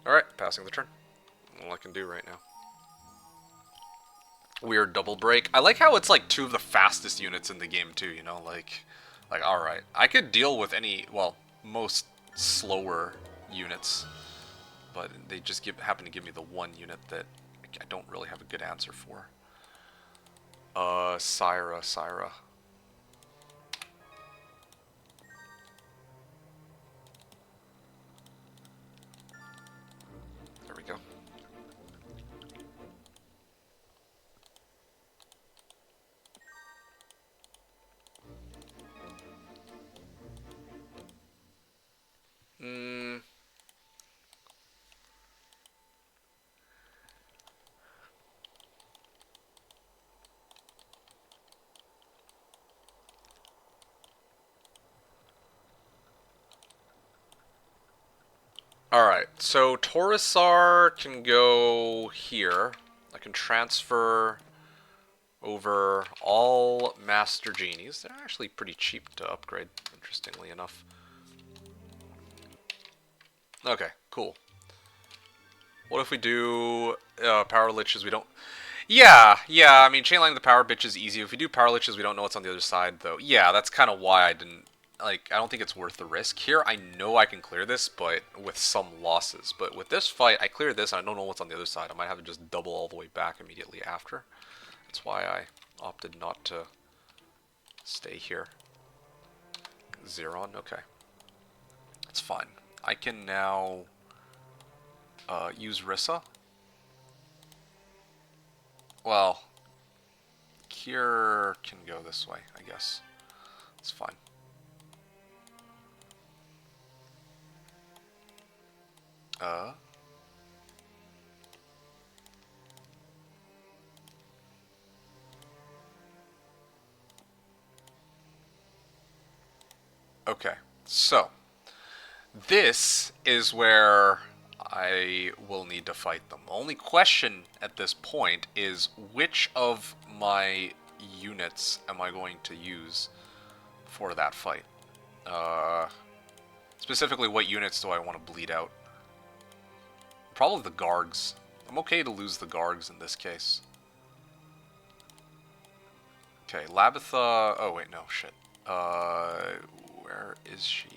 Alright, passing the turn. All I can do right now. Weird double break. I like how it's like 2 of the fastest units in the game too, you know, like alright. I could deal with any, well, most slower units, but they just happen to give me the one unit that I don't really have a good answer for. Syra. There we go. Alright, so Taurusar can go here. I can transfer over all Master Genies. They're actually pretty cheap to upgrade, interestingly enough. Okay, cool. What if we do Power Liches? We don't... Yeah, I mean, chainlining the Power Bitch is easy. If we do Power Liches, we don't know what's on the other side, though. Yeah, that's kind of why I didn't... Like, I don't think it's worth the risk. Here, I know I can clear this, but with some losses. But with this fight, I clear this, and I don't know what's on the other side. I might have to just double all the way back immediately after. That's why I opted not to stay here. Zeron? Okay. That's fine. I can now use Rissa. Well, Cure can go this way, I guess. It's fine. Uh. Okay, so this is where I will need to fight them. The only question at this point is which of my units am I going to use for that fight? Uh, Specifically, what units do I want to bleed out? Probably the Gargs. I'm okay to lose the Gargs in this case. Okay, Labitha... Oh, wait, no, shit. Where is she?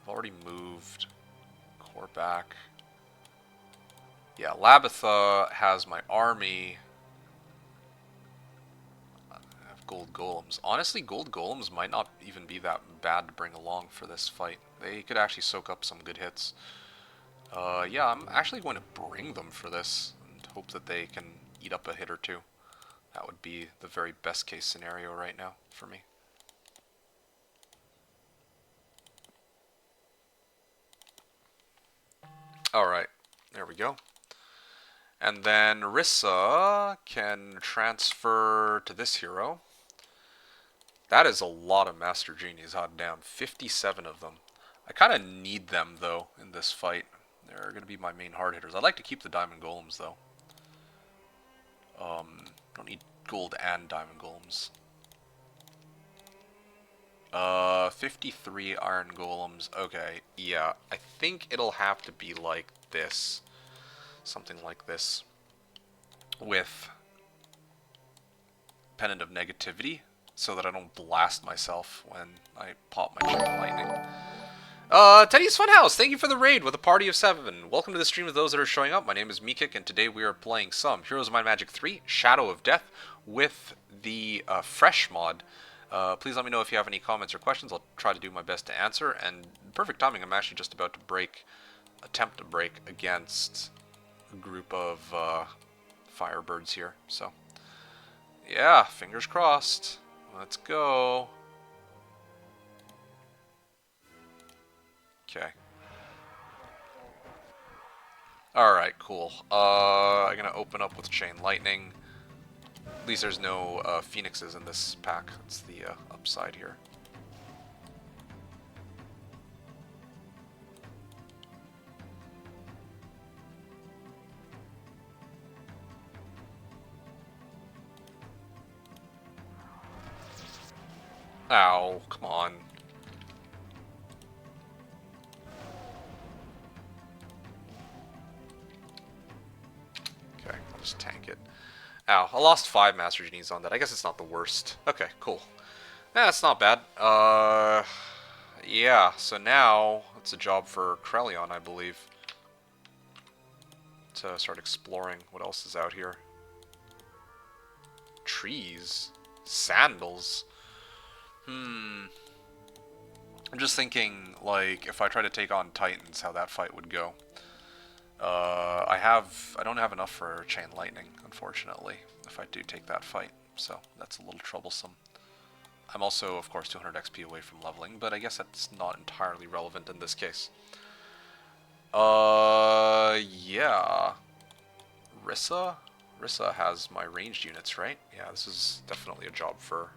I've already moved core back. Yeah, Labitha has my army. I have gold golems. Honestly, gold golems might not even be that bad to bring along for this fight. They could actually soak up some good hits. Yeah, I'm actually going to bring them for this and hope that they can eat up a hit or two. That would be the very best case scenario right now for me. Alright, there we go. And then Rissa can transfer to this hero. That is a lot of Master Genies, hot damn. 57 of them. I kind of need them, though, in this fight. They're going to be my main hard hitters. I'd like to keep the Diamond Golems, though. Don't need gold and Diamond Golems. 53 Iron Golems. Okay, yeah. I think it'll have to be like this. Something like this. With Pennant of Negativity, so that I don't blast myself when I pop my Chain Lightning. Teddy's Funhouse, thank you for the raid with a party of 7. Welcome to the stream of those that are showing up. My name is MeKick, and today we are playing some Heroes of Might and Magic 3, Shadow of Death, with the Fresh mod. Please let me know if you have any comments or questions. I'll try to do my best to answer, and perfect timing, I'm actually just about to attempt to break against a group of Firebirds here, so... yeah, fingers crossed. Let's go. Okay. Alright, cool. I'm gonna open up with Chain Lightning. At least there's no Phoenixes in this pack. That's the upside here. Ow, come on. Okay, I'll just tank it. Ow, I lost 5 Master Genies on that. I guess it's not the worst. Okay, cool. That's not bad. Yeah, so now it's a job for Krelion, I believe. To start exploring what else is out here. Trees? Sandals? I'm just thinking, like, if I try to take on Titans, how that fight would go. I don't have enough for Chain Lightning, unfortunately, if I do take that fight, so that's a little troublesome. I'm also, of course, 200 XP away from leveling, but I guess that's not entirely relevant in this case. Yeah. Rissa? Rissa has my ranged units, right? Yeah, this is definitely a job for...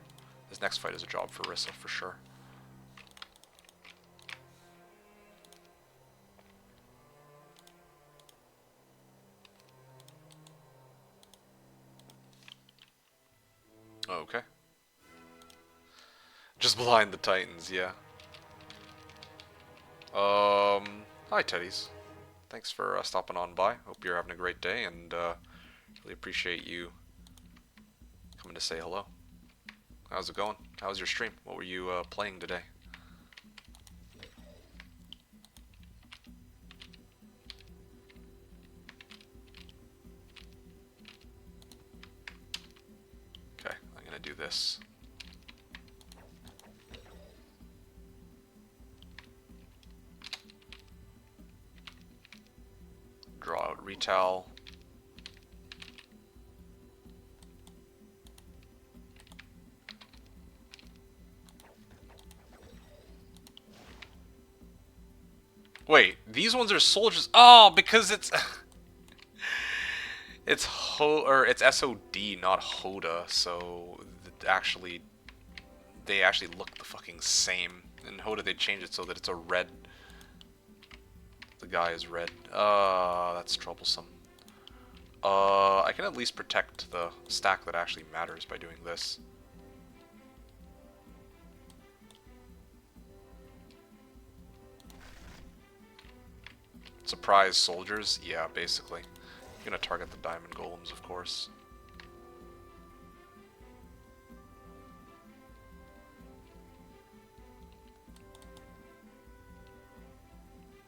this next fight is a job for Rissa, for sure. Okay. Just blind the Titans, yeah. Hi Teddies. Thanks for stopping on by. Hope you're having a great day, and really appreciate you coming to say hello. How's it going? How was your stream? What were you playing today? Okay, I'm gonna do this. Draw out Retail. Wait, these ones are soldiers. Oh, because it's it's SOD, not Hoda. So actually, they actually look the fucking same. In Hoda, they changed it so that it's a red. The guy is red. That's troublesome. I can at least protect the stack that actually matters by doing this. Surprise soldiers? Yeah, basically. You're gonna target the diamond golems, of course.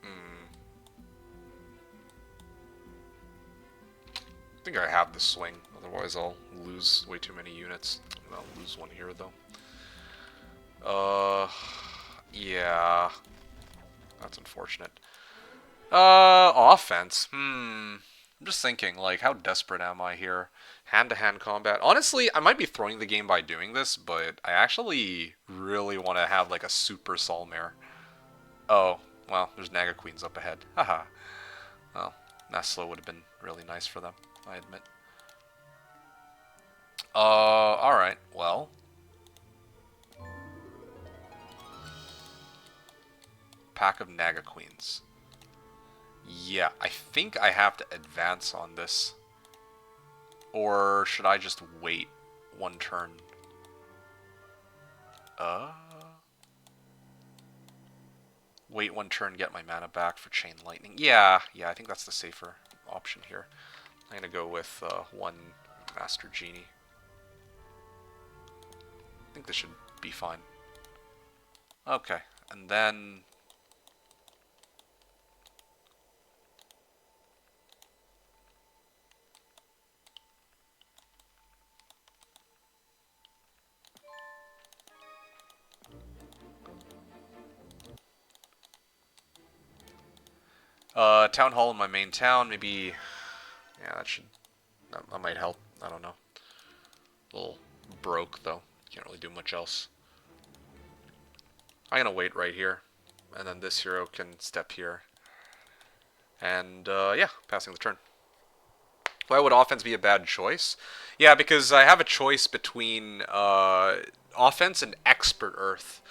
Hmm. I think I have the swing, otherwise I'll lose way too many units. I'll lose one here, though. Yeah. That's unfortunate. Offense. I'm just thinking, like, how desperate am I here? Hand-to-hand combat. Honestly, I might be throwing the game by doing this, but I actually really want to have, like, a super Solmare. Oh, well, there's Naga Queens up ahead. Haha. Well, Maslow would have been really nice for them, I admit. Alright, well. Pack of Naga Queens. Yeah, I think I have to advance on this. Or should I just wait one turn? Uh... Wait one turn, get my mana back for Chain Lightning. Yeah, I think that's the safer option here. I'm gonna go with one Master Genie. I think this should be fine. Okay, and then... Town Hall in my main town, maybe... Yeah, that might help. I don't know. A little broke, though. Can't really do much else. I'm gonna wait right here. And then this hero can step here. And, yeah, passing the turn. Why would offense be a bad choice? Yeah, because I have a choice between offense and Expert Earth.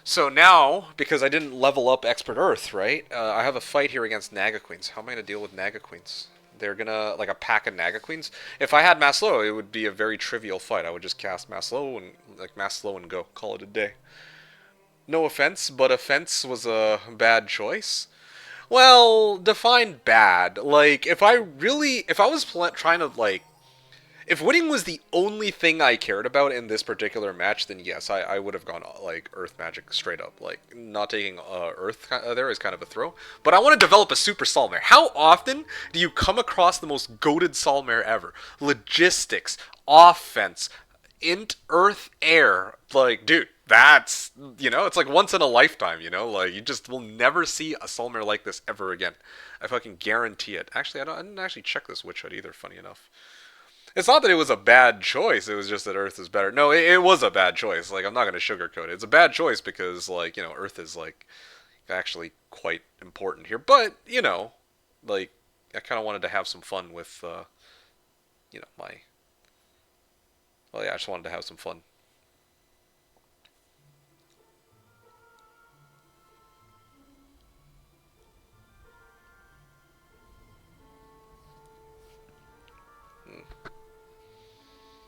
So now, because I didn't level up Expert Earth, right? I have a fight here against Naga Queens. How am I going to deal with Naga Queens? They're gonna, like, a pack of Naga Queens. If I had Maslow, it would be a very trivial fight. I would just cast Maslow and, like, Maslow and go. Call it a day. No offense, but offense was a bad choice. Well, define bad. Like, if I was trying to, like, if winning was the only thing I cared about in this particular match, then yes, I would have gone like Earth Magic straight up. Like not taking Earth there is kind of a throw. But I want to develop a Super Solmare. How often do you come across the most goated Solmare ever? Logistics, offense, int, Earth, air. Like, dude, that's it's like once in a lifetime. Like you just will never see a Solmare like this ever again. I fucking guarantee it. Actually, I didn't actually check this Witch Hut either. Funny enough. It's not that it was a bad choice. It was just that Earth is better. No, it was a bad choice. Like I'm not gonna sugarcoat it. It's a bad choice because like Earth is like actually quite important here. But like I kind of wanted to have some fun with my. Well, yeah, I just wanted to have some fun.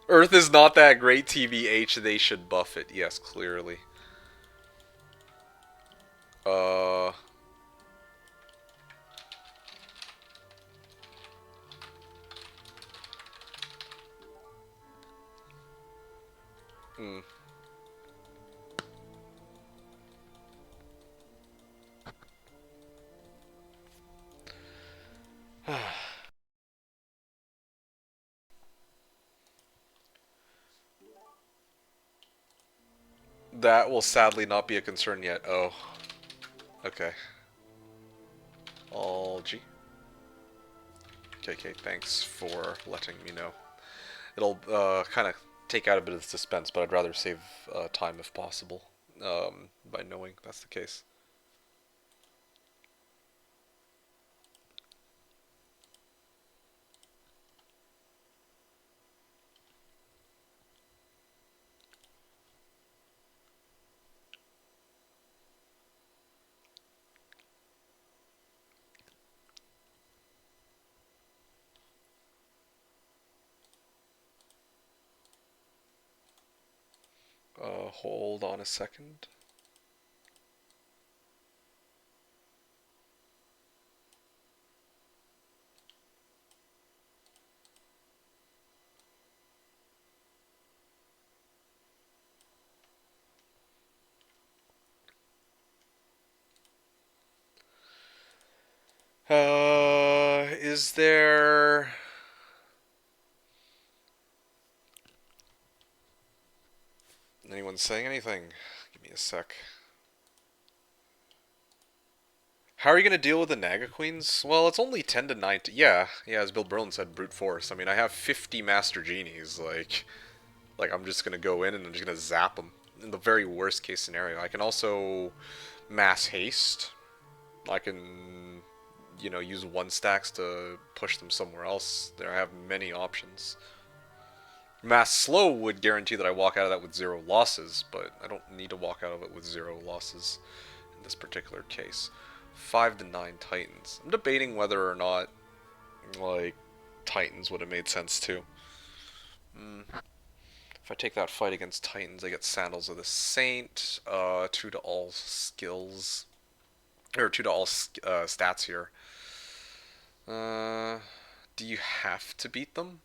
Earth is not that great, TVH. They should buff it. Yes, clearly. Uh. Hmm. That will sadly not be a concern yet. Oh. Okay. All G. KK, thanks for letting me know. It'll kind of take out a bit of the suspense, but I'd rather save time if possible by knowing that's the case. Hold on a second. Is there anyone saying anything? Give me a sec. How are you gonna deal with the Naga Queens? Well, it's only 10 to 9. Yeah, as Bill Berlin said, brute force. I mean, I have 50 Master Genies. Like I'm just gonna go in and I'm just gonna zap them. In the very worst case scenario, I can also mass haste. I can, use one stacks to push them somewhere else. There I have many options. Mass slow would guarantee that I walk out of that with 0 losses, but I don't need to walk out of it with 0 losses in this particular case. 5 to 9 Titans. I'm debating whether or not, like, Titans would have made sense too. If I take that fight against Titans, I get Sandals of the Saint, 2 to all skills, or 2 to all stats here. Uh, do you have to beat them?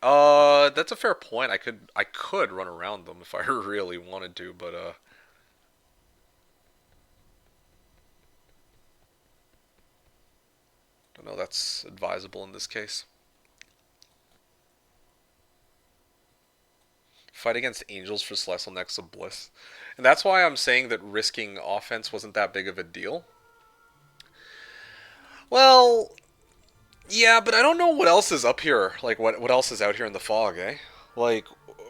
That's a fair point. I could run around them if I really wanted to, but don't know. That's advisable in this case. Fight against angels for Celestial Nexus of Bliss, and that's why I'm saying that risking offense wasn't that big of a deal. Well, yeah, but I don't know what else is up here. Like what else is out here in the fog, eh? Like,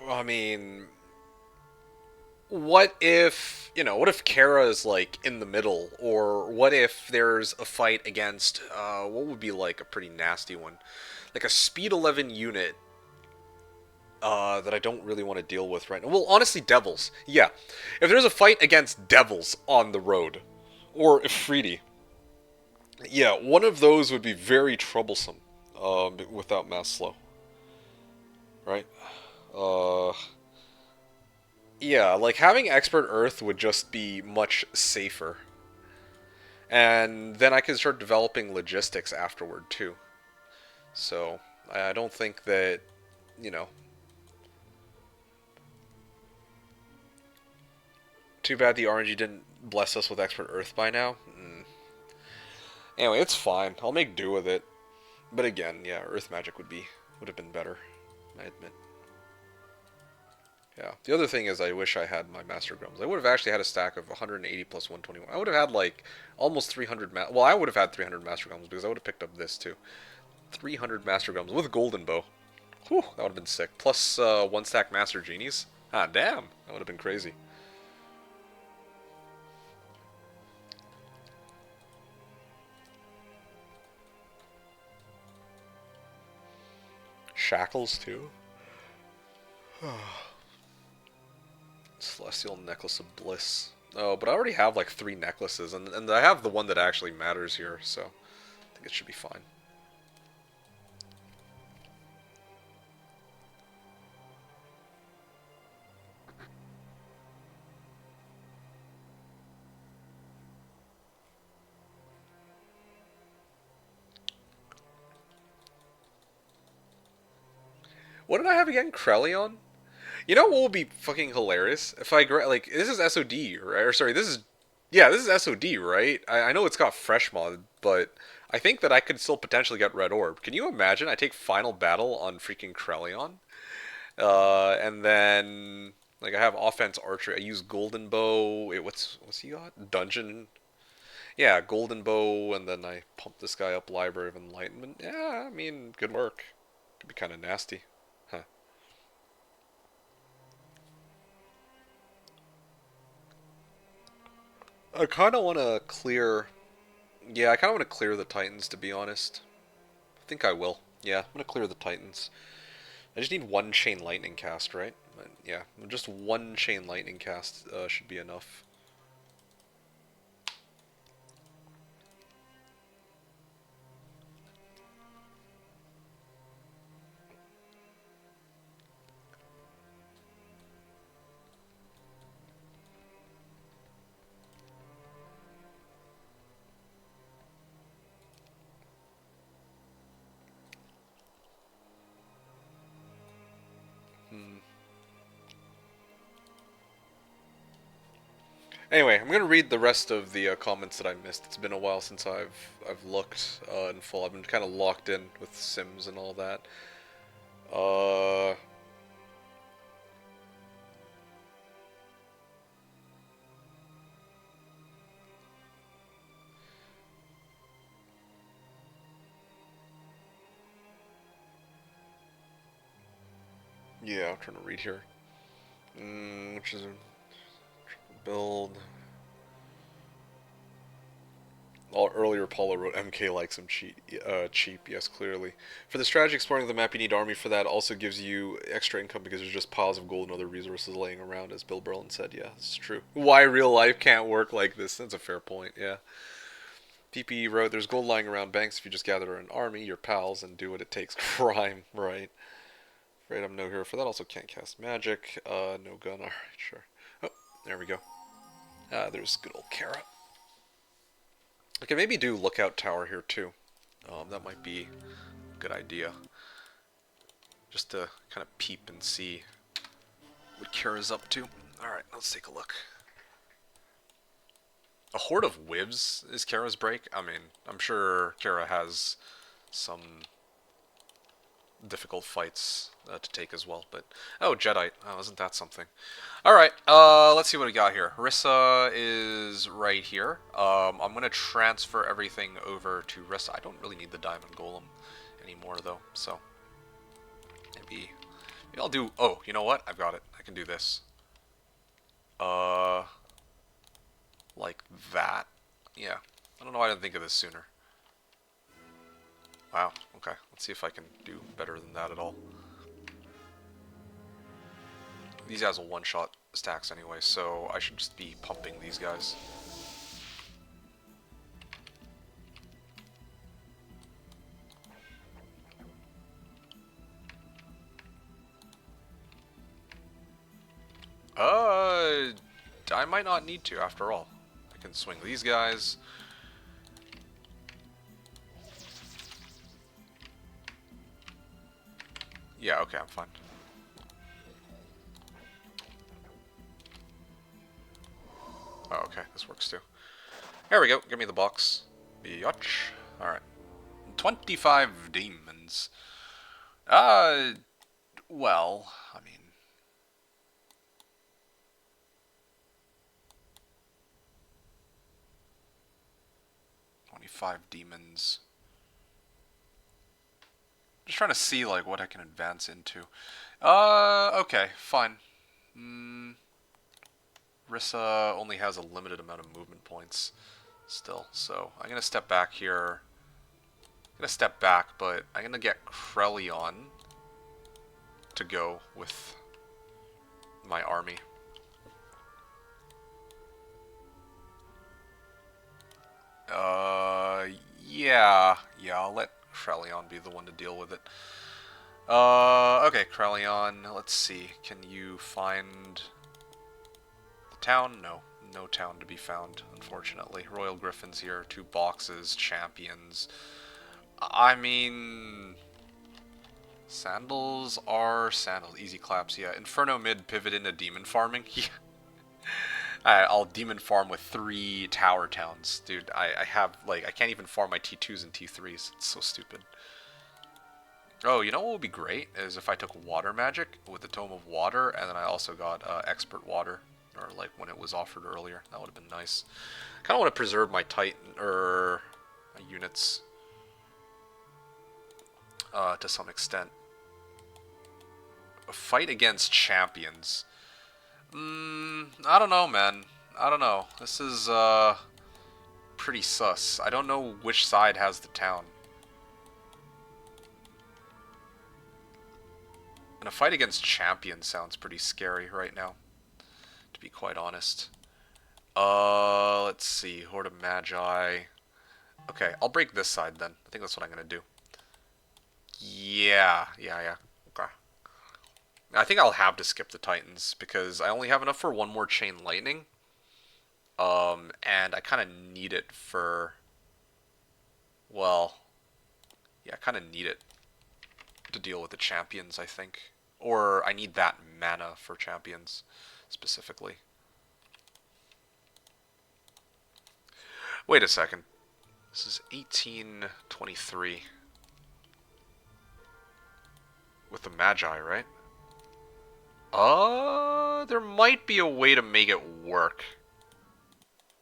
I mean, what if Kara is like in the middle, or what if there's a fight against what would be like a pretty nasty one, like a speed 11 unit that I don't really want to deal with right now. Well, honestly, devils. Yeah, if there's a fight against devils on the road, or Ifriti, yeah, one of those would be very troublesome. Without mass slow, right? Uh, yeah, like having expert Earth would just be much safer. And then I could start developing logistics afterward too. So I don't think that you know. Too bad the RNG didn't bless us with expert Earth by now. Anyway, it's fine. I'll make do with it. But again, yeah, Earth magic would have been better. I admit. Yeah. The other thing is, I wish I had my Master Grums. I would have actually had a stack of 180 plus 121. I would have had like almost 300. Well, I would have had 300 Master Grums because I would have picked up this too. 300 Master Grums with Golden Bow. Whew, that would have been sick. Plus one stack Master Genies. Ah, damn. That would have been crazy. Shackles too. Celestial Necklace of Bliss. Oh, but I already have like 3 necklaces, and I have the one that actually matters here, so I think it should be fine. What did I have again? Krellion? You know what would be fucking hilarious? If like, this is SOD, right? Or sorry, this is SOD, right? I know it's got fresh mod, but I think that I could still potentially get Red Orb. Can you imagine? I take Final Battle on freaking Krellion, and then like I have offense archery. I use Golden Bow. Wait, what's he got? Dungeon. Yeah, Golden Bow, and then I pump this guy up Library of Enlightenment. Yeah, I mean, good work. Could be kind of nasty. Huh. I kind of want to clear. Yeah, I kind of want to clear the Titans, to be honest. I think I will. Yeah, I'm gonna clear the Titans. I just need one Chain Lightning cast, right? Yeah, just one Chain Lightning cast should be enough. Anyway, I'm gonna read the rest of the comments that I missed. It's been a while since I've looked in full. I've been kind of locked in with Sims and all that. Uh, yeah, I'm trying to read here. Which is a build. Earlier, Paula wrote MK likes him cheap. Yes, clearly. For the strategy exploring the map, you need army for that. Also gives you extra income because there's just piles of gold and other resources laying around, as Bill Berlin said. Yeah, it's true. Why real life can't work like this? That's a fair point. Yeah. PPE wrote, "There's gold lying around banks if you just gather an army, your pals, and do what it takes." Crime, right? Right, I'm no hero for that. Also can't cast magic. No gun. All right, sure. Oh, there we go. There's good old Kara. I can maybe do lookout tower here too. That might be a good idea. Just to kind of peep and see what Kara's up to. Alright, let's take a look. A horde of Wivs is Kara's break? I mean, I'm sure Kara has some difficult fights to take as well, but... Oh, Jedi. Oh, isn't that something? Alright, let's see what we got here. Rissa is right here. I'm going to transfer everything over to Rissa. I don't really need the Diamond Golem anymore, though, so... Maybe I'll do... Oh, you know what? I've got it. I can do this. Uh... Like that? Yeah. I don't know why I didn't think of this sooner. Wow, okay. Let's see if I can do better than that at all. These guys will one-shot stacks anyway, so I should just be pumping these guys. I might not need to after all. I can swing these guys. Yeah, okay, I'm fine. Oh, okay, this works too. There we go, give me the box. Biatch. Alright. 25 demons. Well, I mean... 25 demons. Just trying to see, like, what I can advance into. Okay, fine. Rissa only has a limited amount of movement points still, so I'm gonna step back here. I'm gonna step back, but I'm gonna get Krellion to go with my army. Yeah, I'll let Krellion be the one to deal with it. Okay, Krellion, let's see. Can you find the town? No. No town to be found, unfortunately. Royal Griffins here, 2 boxes, champions. I mean... Sandals are sandals. Easy claps, yeah. Inferno mid, pivot into demon farming. Yeah. I'll demon farm with 3 tower towns. Dude, I have, like, I can't even farm my T2s and T3s. It's so stupid. Oh, you know what would be great is if I took water magic with the Tome of Water, and then I also got expert water, or like when it was offered earlier. That would have been nice. I kind of want to preserve my Titan or my units to some extent. A fight against champions. I don't know, man. I don't know. This is pretty sus. I don't know which side has the town. And a fight against champions sounds pretty scary right now, to be quite honest. Let's see. Horde of Magi. Okay, I'll break this side then. I think that's what I'm gonna do. Yeah. Okay. I think I'll have to skip the Titans because I only have enough for one more Chain Lightning. And I kind of need it for... Well, yeah, I kind of need it to deal with the champions, I think. Or I need that mana for champions, specifically. Wait a second. This is 1823 with the Magi, right? There might be a way to make it work.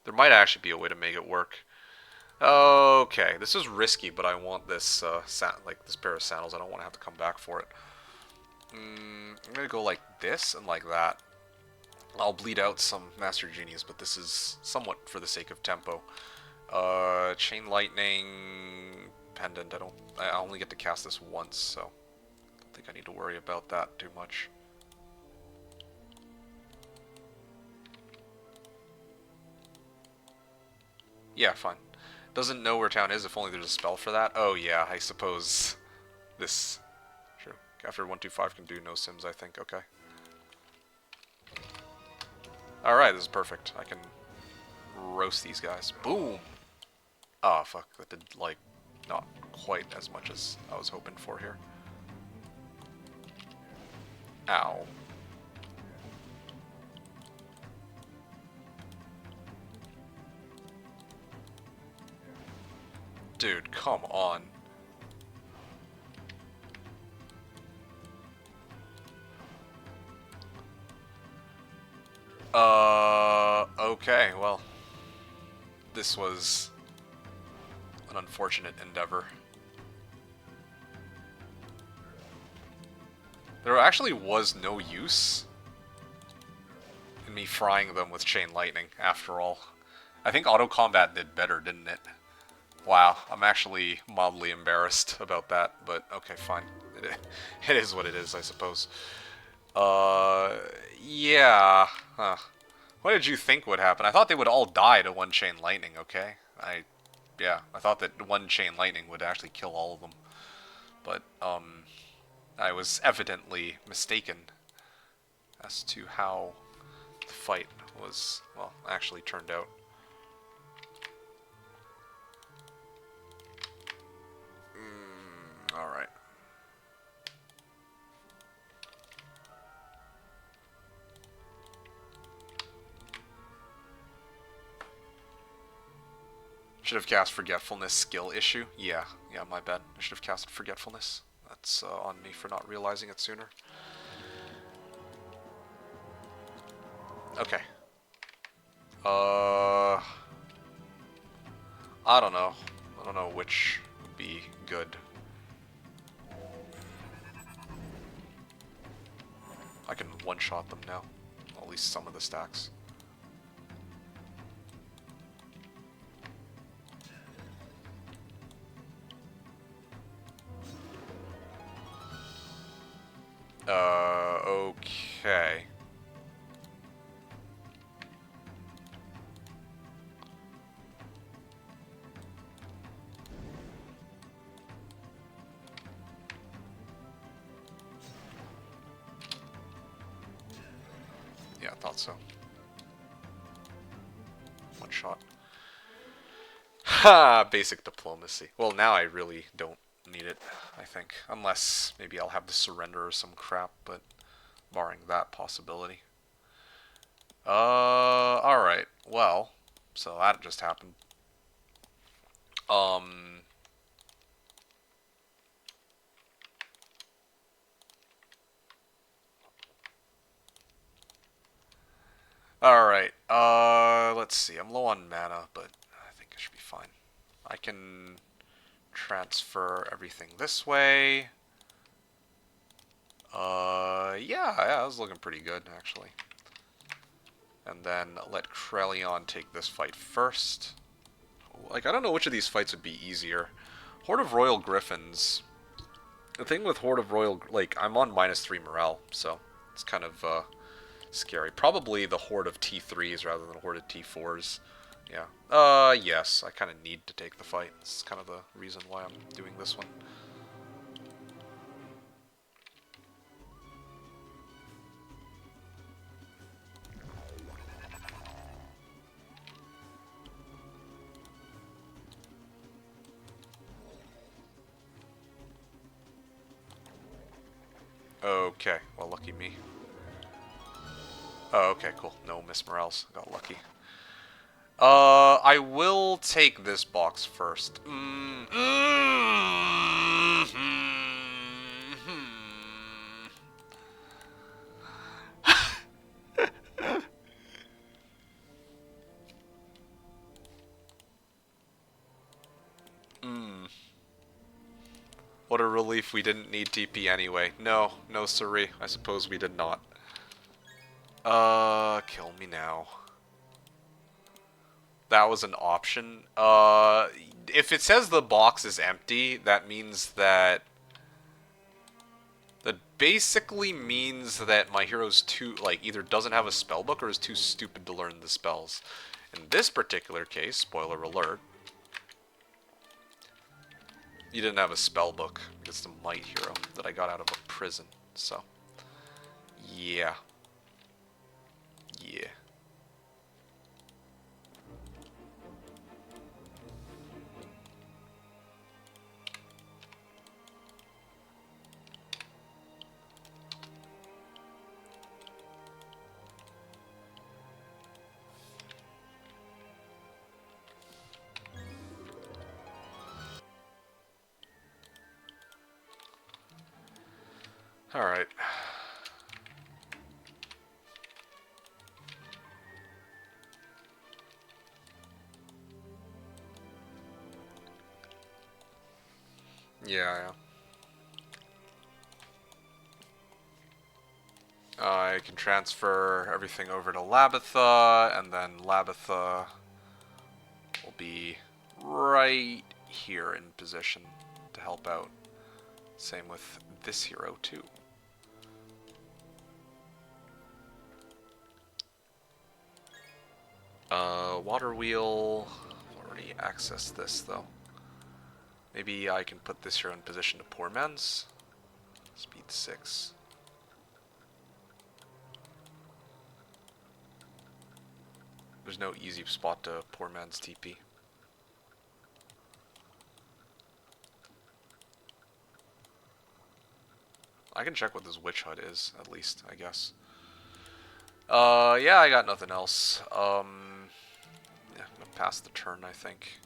There might actually be a way to make it work. Okay, this is risky, but I want this, like this pair of sandals. I don't want to have to come back for it. I'm gonna go like this and like that. I'll bleed out some Master Genies, but this is somewhat for the sake of tempo. Chain Lightning, Pendant. I only get to cast this once, so I don't think I need to worry about that too much. Yeah, fine. Doesn't know where town is if only there's a spell for that. Oh yeah, I suppose this. True. After 125 can do no sims, I think. Okay. Alright, this is perfect. I can roast these guys. Boom! Ah, fuck. That did, like, not quite as much as I was hoping for here. Ow. Dude, come on. Okay, well. This was an unfortunate endeavor. There actually was no use in me frying them with Chain Lightning, after all. I think auto combat did better, didn't it? Wow, I'm actually mildly embarrassed about that, but okay, fine. It is what it is, I suppose. Yeah. Huh. What did you think would happen? I thought they would all die to one Chain Lightning, okay? Yeah, I thought that one Chain Lightning would actually kill all of them. But, I was evidently mistaken as to how the fight was, well, actually turned out. Alright. Should have cast Forgetfulness skill issue. Yeah, my bad. I should have cast Forgetfulness. That's on me for not realizing it sooner. Okay. I don't know. I don't know which would be good. I can one-shot them now. At least some of the stacks. Okay. Yeah, I thought so. One shot. Ha! Basic diplomacy. Well, now I really don't need it, I think. Unless maybe I'll have to surrender or some crap, but barring that possibility. Alright. Well, so that just happened. Um... Alright, let's see. I'm low on mana, but I think I should be fine. I can transfer everything this way. Yeah, that was looking pretty good, actually. And then let Krelion take this fight first. Like, I don't know which of these fights would be easier. Horde of Royal Griffins. The thing with Horde of Royal... Like, I'm on -3 morale, so it's kind of, scary. Probably the Horde of T3s rather than Horde of T4s. Yeah. Yes. I kind of need to take the fight. It's kind of the reason why I'm doing this one. Okay. Well, lucky me. Oh, okay, cool. No Miss Morales. Got lucky. I will take this box first. What a relief we didn't need TP anyway. No, no siree. I suppose we did not. Kill me now. That was an option. If it says the box is empty, that means that... That basically means that my hero's too, like, either doesn't have a spellbook or is too stupid to learn the spells. In this particular case, spoiler alert, you didn't have a spellbook. It's the Might hero that I got out of a prison. So, yeah. Yeah. Alright. Yeah. I can transfer everything over to Labitha, and then Labitha will be right here in position to help out. Same with this hero, too. Water Wheel. Already accessed this, though. Maybe I can put this hero in position to Poor Man's. Speed 6. There's no easy spot to Poor Man's TP. I can check what this Witch Hut is, at least, I guess. Yeah, I got nothing else. Yeah, I'm gonna pass the turn, I think.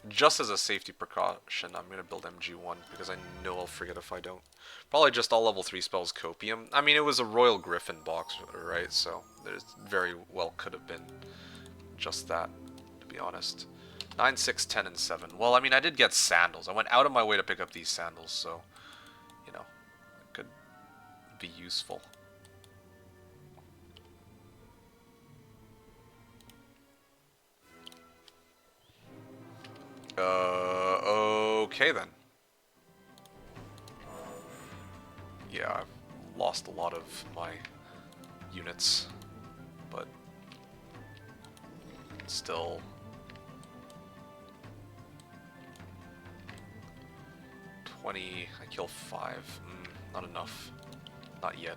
Just as a safety precaution, I'm gonna build MG1, because I know I'll forget if I don't. Probably just all level 3 spells Copium. I mean, it was a Royal Griffin box, right? So, there's very well could have been just that, to be honest. 9, 6, 10, and 7. Well, I mean, I did get sandals. I went out of my way to pick up these sandals, so, you know, it could be useful. Okay then. Yeah, I've lost a lot of my units, but still. 20, I kill 5. Not enough. Not yet.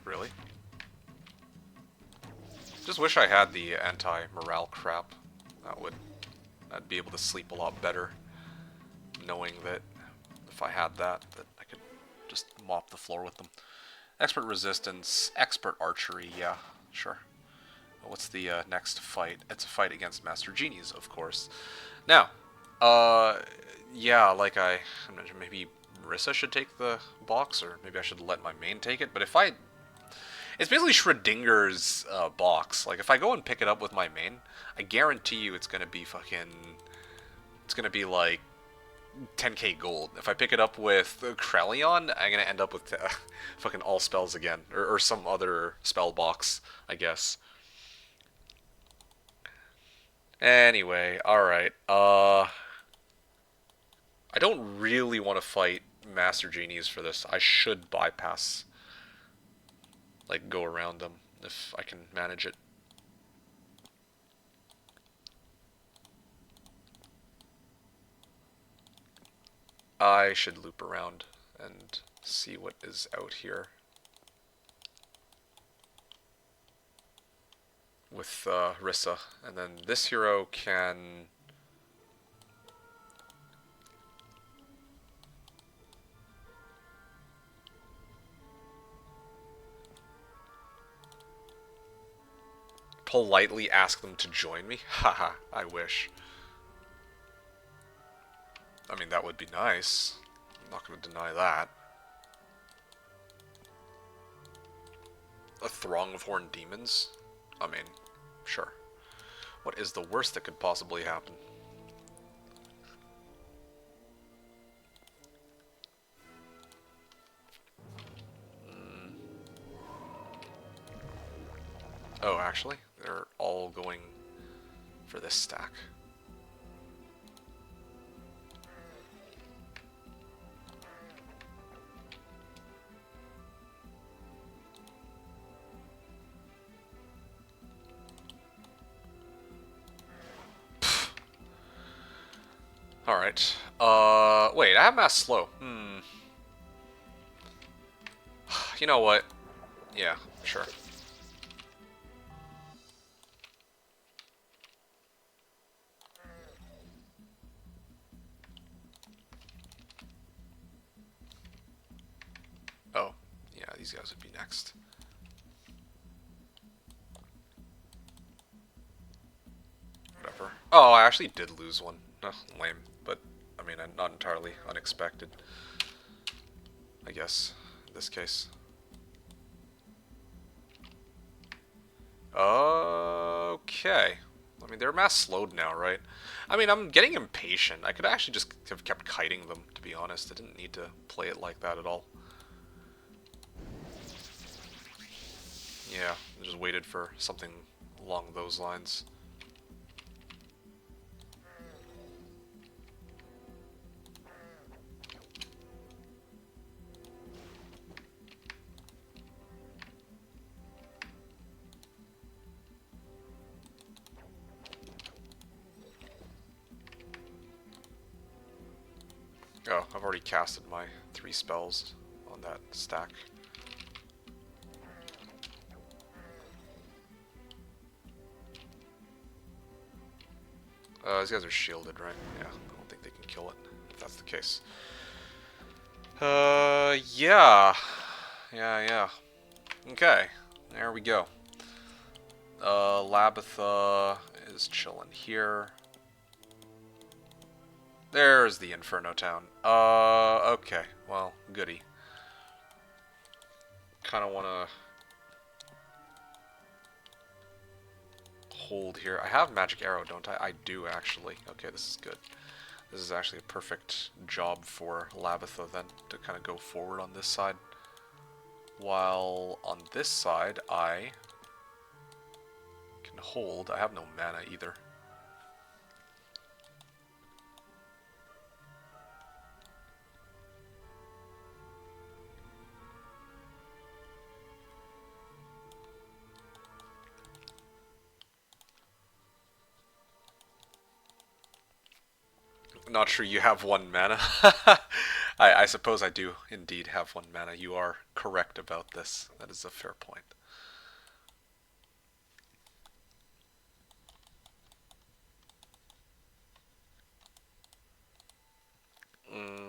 Really? Just wish I had the anti-morale crap. I'd be able to sleep a lot better, knowing that if I had that I could just mop the floor with them. Expert resistance, expert archery, yeah, sure. What's the next fight? It's a fight against Master Genies, of course. Now, yeah, like I mentioned, maybe Marissa should take the box, or maybe I should let my main take it. But if I... It's basically Schrodinger's box. Like, if I go and pick it up with my main, I guarantee you it's going to be fucking... It's going to be like 10k gold. If I pick it up with Krelion, I'm going to end up with fucking all spells again. Or some other spell box, I guess. Anyway, alright. I don't really want to fight Master Genies for this. I should bypass, like, go around them if I can manage it. I should loop around and see what is out here with Rissa. And then this hero can... politely ask them to join me? Haha, I wish. I mean, that would be nice. I'm not going to deny that. A throng of horned demons? I mean, sure. What is the worst that could possibly happen? Oh, actually, they're all going for this stack. Alright. Wait, I have mass slow. You know what? Yeah, sure. Oh, yeah, these guys would be next. Whatever. Oh, I actually did lose one. Lame. But, I mean, not entirely unexpected. I guess, in this case. Okay. I mean, they're mass slowed now, right? I mean, I'm getting impatient. I could actually just have kept kiting them, to be honest. I didn't need to play it like that at all. Yeah, I just waited for something along those lines. Oh, I've already casted my 3 spells on that stack. These guys are shielded, right? Yeah, I don't think they can kill it, if that's the case. Yeah. Yeah. Okay, there we go. Labitha is chilling here. There's the Inferno Town. Okay, well, goody. Kind of want to hold here. I have Magic Arrow, don't I? I do, actually. Okay, this is good. This is actually a perfect job for Labitha, then, to kind of go forward on this side. While on this side, I can hold. I have no mana either. Not sure you have 1 mana. I suppose I do indeed have 1 mana. You are correct about this. That is a fair point.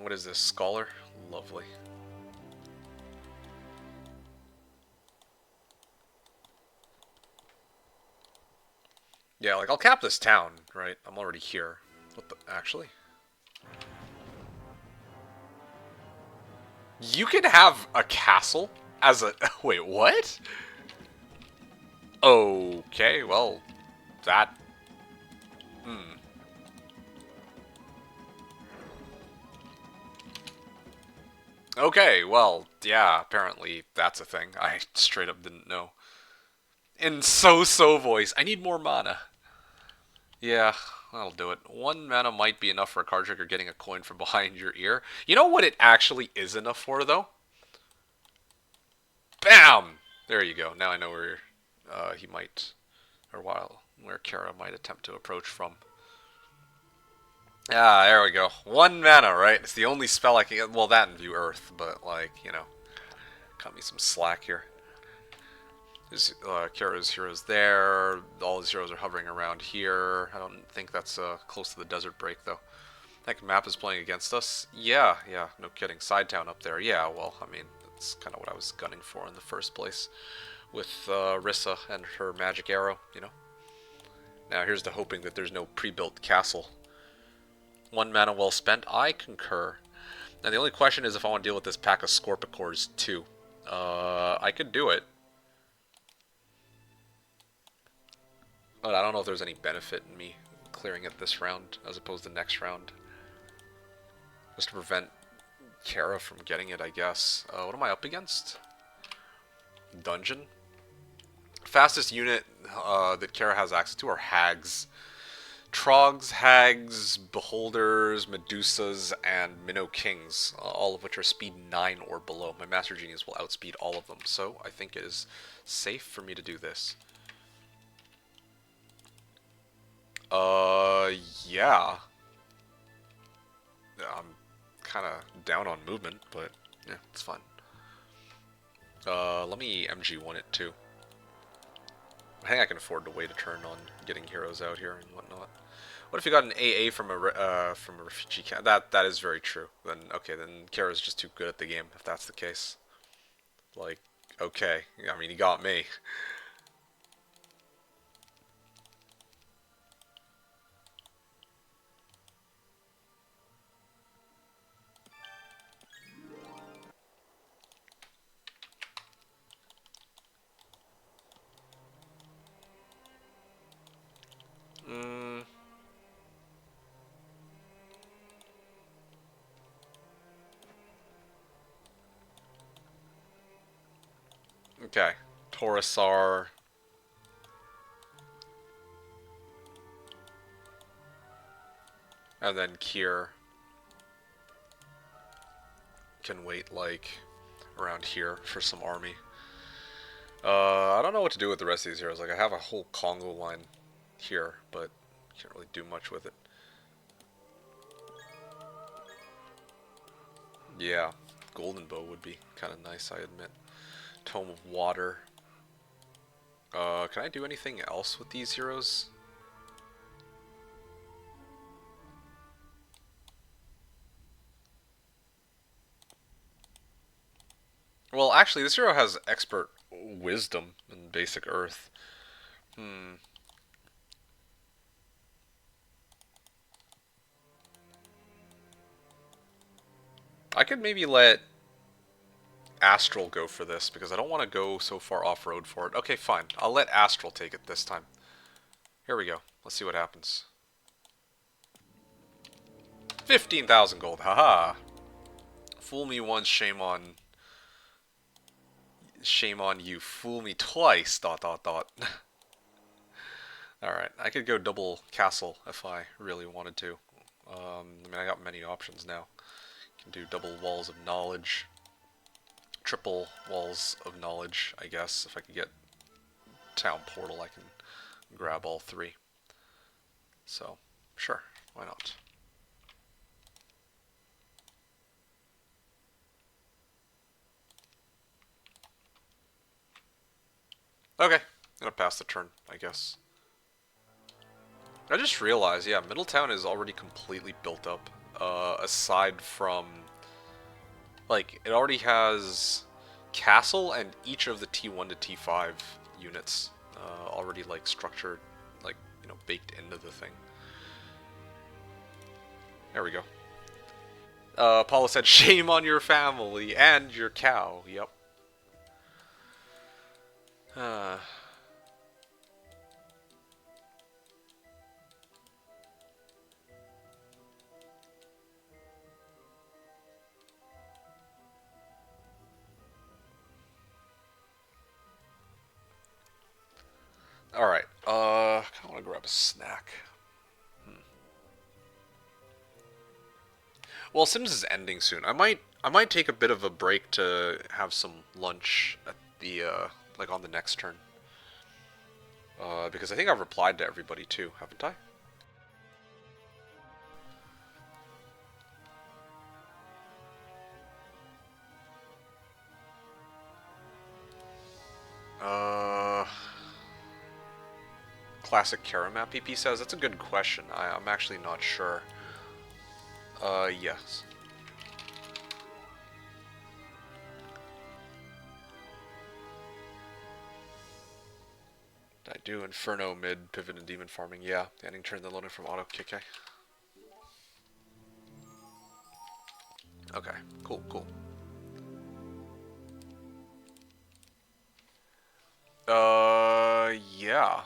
What is this? Scholar? Lovely. Yeah, like, I'll cap this town, right? I'm already here. What the... Actually? You can have a castle as a... Wait, what? Okay, well, that... Okay, well, yeah, apparently that's a thing. I straight up didn't know. In so-so voice, I need more mana. Yeah, that'll do it. 1 mana might be enough for a card trick or getting a coin from behind your ear. You know what it actually is enough for, though? Bam! There you go. Now I know where he might, or where Kara might attempt to approach from. Ah, there we go. 1 mana, right? It's the only spell I can get. Well, that and View Earth, but, like, you know, cut me some slack here. There's Kara's heroes there. All his heroes are hovering around here. I don't think that's close to the desert break, though. That map is playing against us. Yeah, no kidding. Side town up there. Yeah, well, I mean, That's kind of what I was gunning for in the first place with Rissa and her magic arrow, you know. Now here's the hoping that there's no pre-built castle. 1 mana well spent. I concur. Now the only question is if I want to deal with this pack of Scorpicors too. I could do it. But I don't know if there's any benefit in me clearing it this round as opposed to next round. Just to prevent Kara from getting it, I guess. What am I up against? Dungeon? Fastest unit that Kara has access to are hags. Trogs, hags, beholders, medusas, and minnow kings, all of which are speed 9 or below. My master genius will outspeed all of them, so I think it is safe for me to do this. Yeah. I'm kind of down on movement, but yeah, it's fine. Let me MG1 it too. I think I can afford to wait a turn on getting heroes out here and whatnot. What if you got an AA from a refugee camp? That is very true. Then okay, then Kara's just too good at the game if that's the case. Like, okay, I mean he got me. Mm, okay, Taurusar. And then Kier can wait like around here for some army. I don't know what to do with the rest of these heroes. Like I have a whole Congo line here, but can't really do much with it. Yeah, Golden Bow would be kind of nice, I admit. Tome of Water. Can I do anything else with these heroes? Well, actually, this hero has Expert Wisdom in Basic Earth. Hmm. I could maybe let Astral go for this, because I don't want to go so far off-road for it. Okay, fine. I'll let Astral take it this time. Here we go. Let's see what happens. 15,000 gold. Haha. Fool me once, shame on... Shame on you. Fool me twice, dot dot dot. Alright, I could go double castle if I really wanted to. I mean, I got many options now. Can do double walls of knowledge. Triple walls of knowledge, I guess. If I could get town portal, I can grab all three. So, sure, why not? Okay, I'm gonna pass the turn, I guess. I just realized, yeah, Middletown is already completely built up. Aside from, like, it already has castle and each of the T1 to T5 units already, like, structured, like, you know, baked into the thing. There we go. Paula said, shame on your family and your cow. Yep. Uh, Alright. I kind of want to grab a snack. Well, Sims is ending soon. I might take a bit of a break to have some lunch at the like on the next turn. Because I think I've replied to everybody too, haven't I? Uh, Classic Karamap PP says that's a good question. I'm actually not sure. Yes. Did I do Inferno mid pivot and demon farming? Yeah, ending turn then loading from auto kick. Okay, cool, cool. Yeah.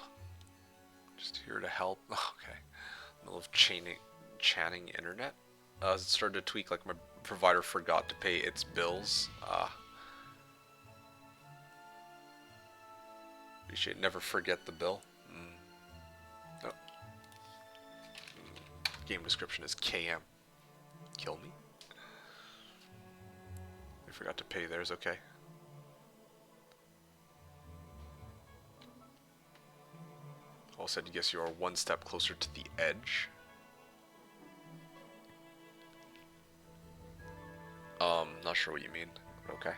Just here to help. Okay. Middle of chanting internet. It started to tweak like my provider forgot to pay its bills. Appreciate never forget the bill. Oh. Game description is KM. Kill me. They forgot to pay theirs, okay. All said, yes, you are one step closer to the edge. Not sure what you mean, but okay.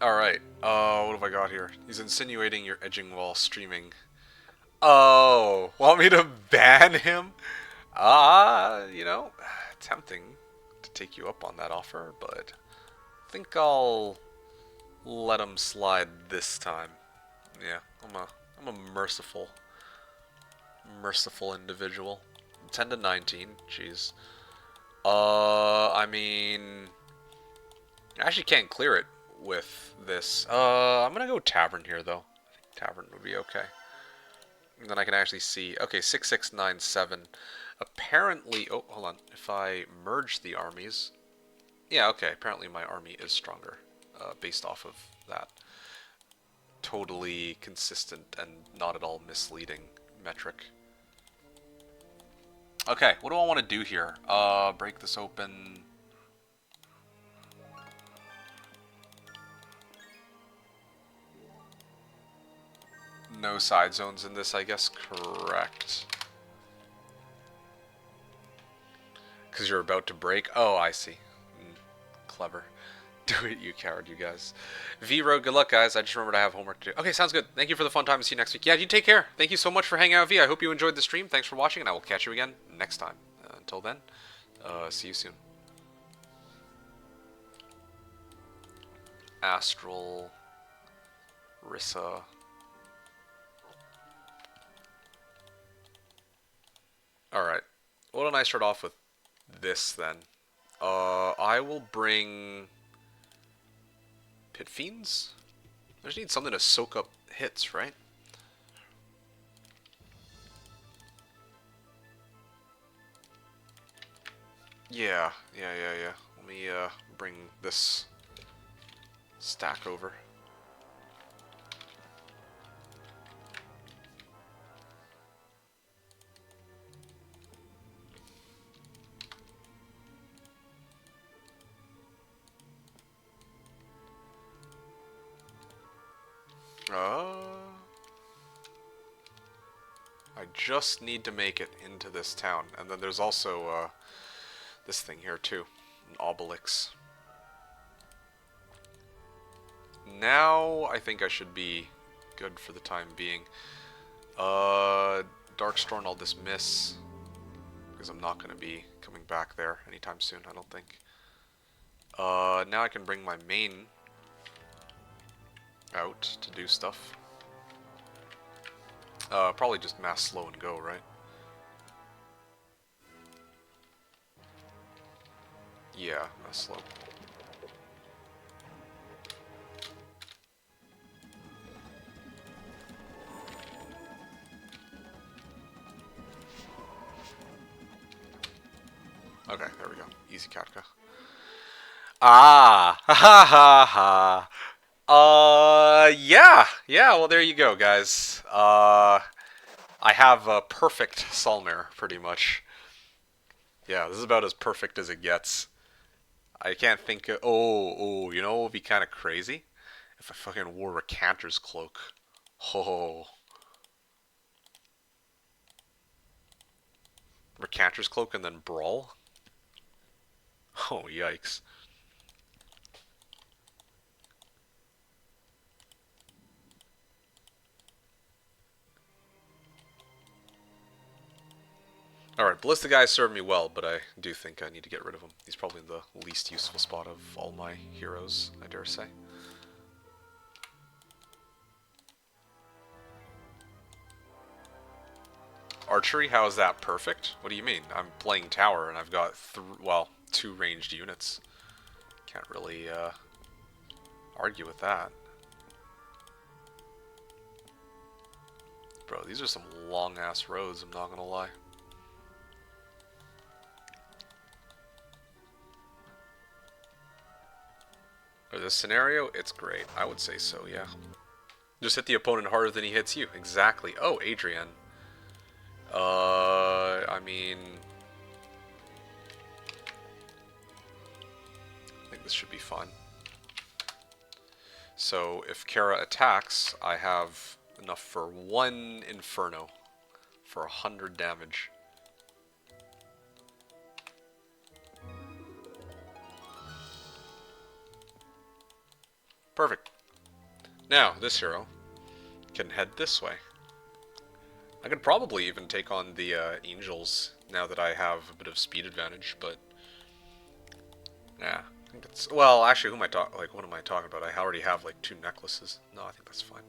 Alright, what have I got here? He's insinuating you're edging while streaming. Oh, want me to ban him? Tempting to take you up on that offer, but I think I'll let him slide this time. Yeah, I'm a merciful individual. 10 to 19, jeez. I mean, I actually can't clear it with this. I'm gonna go Tavern here, though. I think Tavern would be okay. And then I can actually see, okay, 6697. Apparently, oh, hold on. If I merge the armies, yeah, okay, apparently my army is stronger, based off of that. Totally consistent and not at all misleading metric. Okay, what do I want to do here? Break this open. No side zones in this, I guess. Correct. Because you're about to break? Oh, I see. Clever. Do it, you coward, you guys. V-Road, good luck, guys. I just remembered I have homework to do. Okay, sounds good. Thank you for the fun time. See you next week. Yeah, you take care. Thank you so much for hanging out, V. I hope you enjoyed the stream. Thanks for watching, and I will catch you again next time. Until then, see you soon. Astral, Rissa. Alright. Why don't I start off with this, then? I will bring Pit Fiends? I just need something to soak up hits, right? Yeah. Let me bring this stack over. I just need to make it into this town. And then there's also this thing here too. An Obelix. Now I think I should be good for the time being. Darkstorm I'll dismiss. Because I'm not going to be coming back there anytime soon, I don't think. Now I can bring my main out to do stuff. Probably just mass slow and go, right? Yeah, mass slow. Okay, there we go. Easy Katka. Ah! Ha ha ha! Yeah, well there you go, guys. I have a perfect Salmir, pretty much. Yeah, this is about as perfect as it gets. I can't think of... you know what would be kind of crazy? If I fucking wore Recanter's Cloak. Oh. Recanter's Cloak and then Brawl? Oh, yikes. Alright, Ballista guy served me well, but I do think I need to get rid of him. He's probably in the least useful spot of all my heroes, I dare say. Archery? How is that perfect? What do you mean? I'm playing tower and I've got, well, 2 ranged units. Can't really argue with that. Bro, these are some long-ass roads, I'm not gonna lie. For this scenario, it's great. I would say so, yeah. Just hit the opponent harder than he hits you. Exactly. Oh, Adrian. I mean... I think this should be fun. So, if Kara attacks, I have enough for 1 Inferno for 100 damage. Perfect. Now, this hero can head this way. I could probably even take on the Angels now that I have a bit of speed advantage, but yeah, I think that's, well, actually, who am I talking? Like, what am I talking about? I already have like 2 necklaces. No, I think that's fine.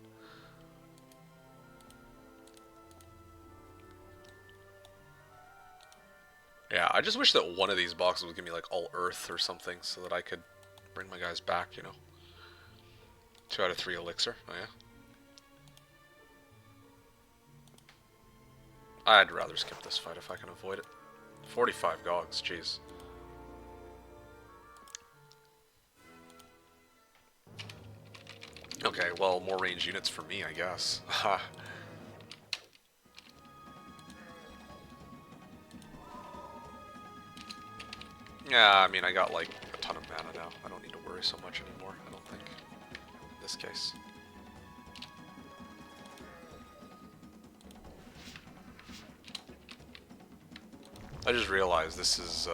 Yeah, I just wish that one of these boxes would give me like all Earth or something, so that I could bring my guys back. You know, 2 out of 3 elixir. Oh yeah. I'd rather skip this fight if I can avoid it. 45 gogs, jeez. Okay, well, more range units for me, I guess. Yeah, I mean, I got like a ton of mana now. I don't need to worry so much anymore, I don't think, in this case. I just realized this is,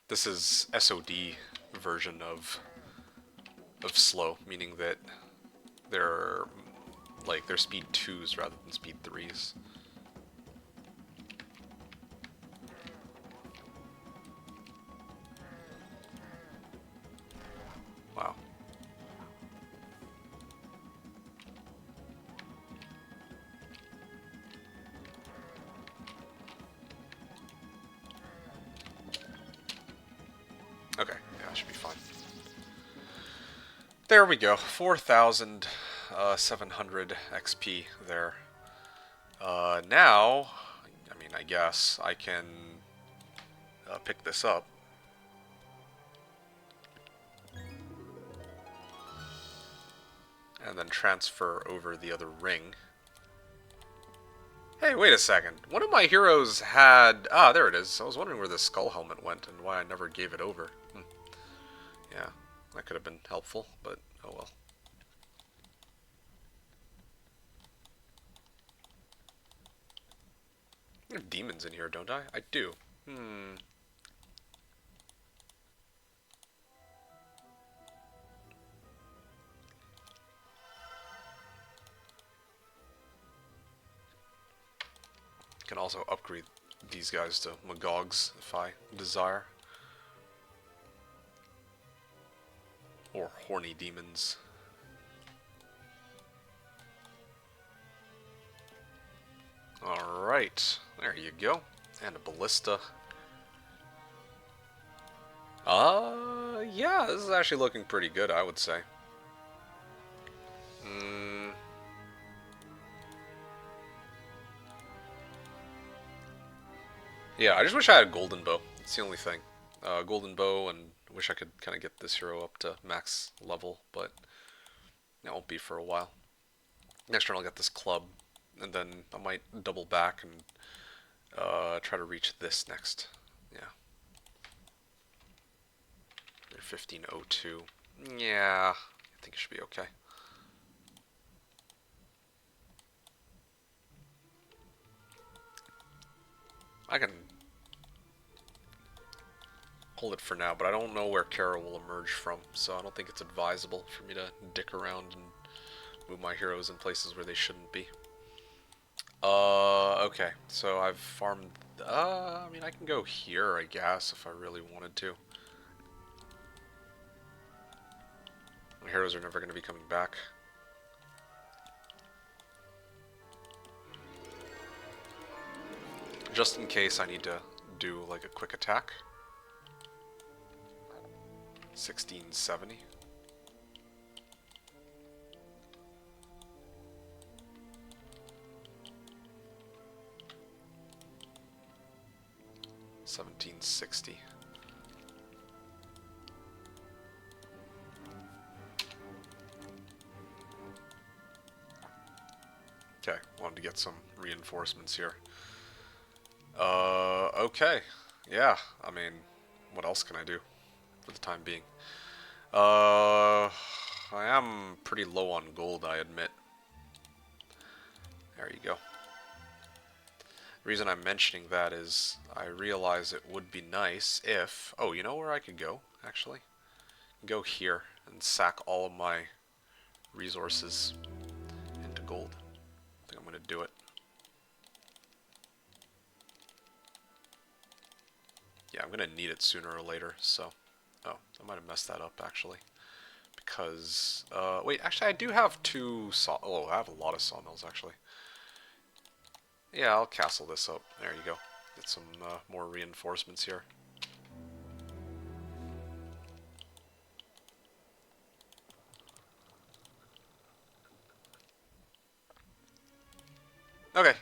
this is SOD version of slow, meaning that they're like they're speed 2s rather than speed 3s. Wow. Okay, yeah, that should be fine. There we go, 4,700 XP there. Now, I mean, I guess I can pick this up. And then transfer over the other ring. Hey, wait a second. One of my heroes had... Ah, there it is. I was wondering where the skull helmet went and why I never gave it over. Yeah, that could have been helpful, but oh well. I have demons in here, don't I? I do. Can also upgrade these guys to Magogs if I desire. Or horny demons. Alright, there you go. And a ballista. Yeah, this is actually looking pretty good, I would say. Yeah, I just wish I had a golden bow. It's the only thing. Golden bow, and wish I could kind of get this hero up to max level, but it won't be for a while. Next turn I'll get this club, and then I might double back and try to reach this next. Yeah. 1502. Yeah, I think it should be okay. I can hold it for now, but I don't know where Kara will emerge from, so I don't think it's advisable for me to dick around and move my heroes in places where they shouldn't be. Okay, so I've farmed, I mean, I can go here, I guess, if I really wanted to. My heroes are never going to be coming back. Just in case I need to do, like, a quick attack. 1670. $17.60. Okay, wanted to get some reinforcements here. Okay. Yeah, I mean, what else can I do for the time being? I am pretty low on gold, I admit. There you go. The reason I'm mentioning that is I realize it would be nice if... Oh, you know where I could go, actually? Go here and sack all of my resources into gold. I think I'm going to do it. Yeah, I'm going to need it sooner or later, so... Oh, I might have messed that up, actually. Because... wait, actually, I do have two saw... Oh, I have a lot of sawmills, actually. Yeah, I'll castle this up. There you go. Get some more reinforcements here. Okay.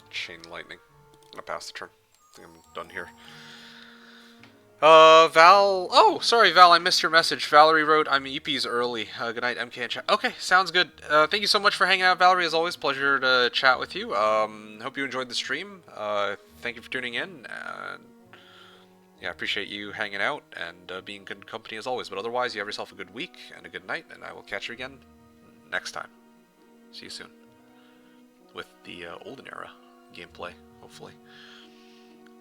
Chain lightning. I'm gonna pass the turn. I think I'm done here. Val... Oh, sorry, Val, I missed your message. Valerie wrote, I'm EP's early. Good night, MK and chat. Okay, sounds good. Thank you so much for hanging out, Valerie. As always, pleasure to chat with you. Hope you enjoyed the stream. Thank you for tuning in. Yeah, I appreciate you hanging out and being good company as always. But otherwise, you have yourself a good week and a good night, and I will catch you again next time. See you soon. With the Olden Era gameplay, hopefully.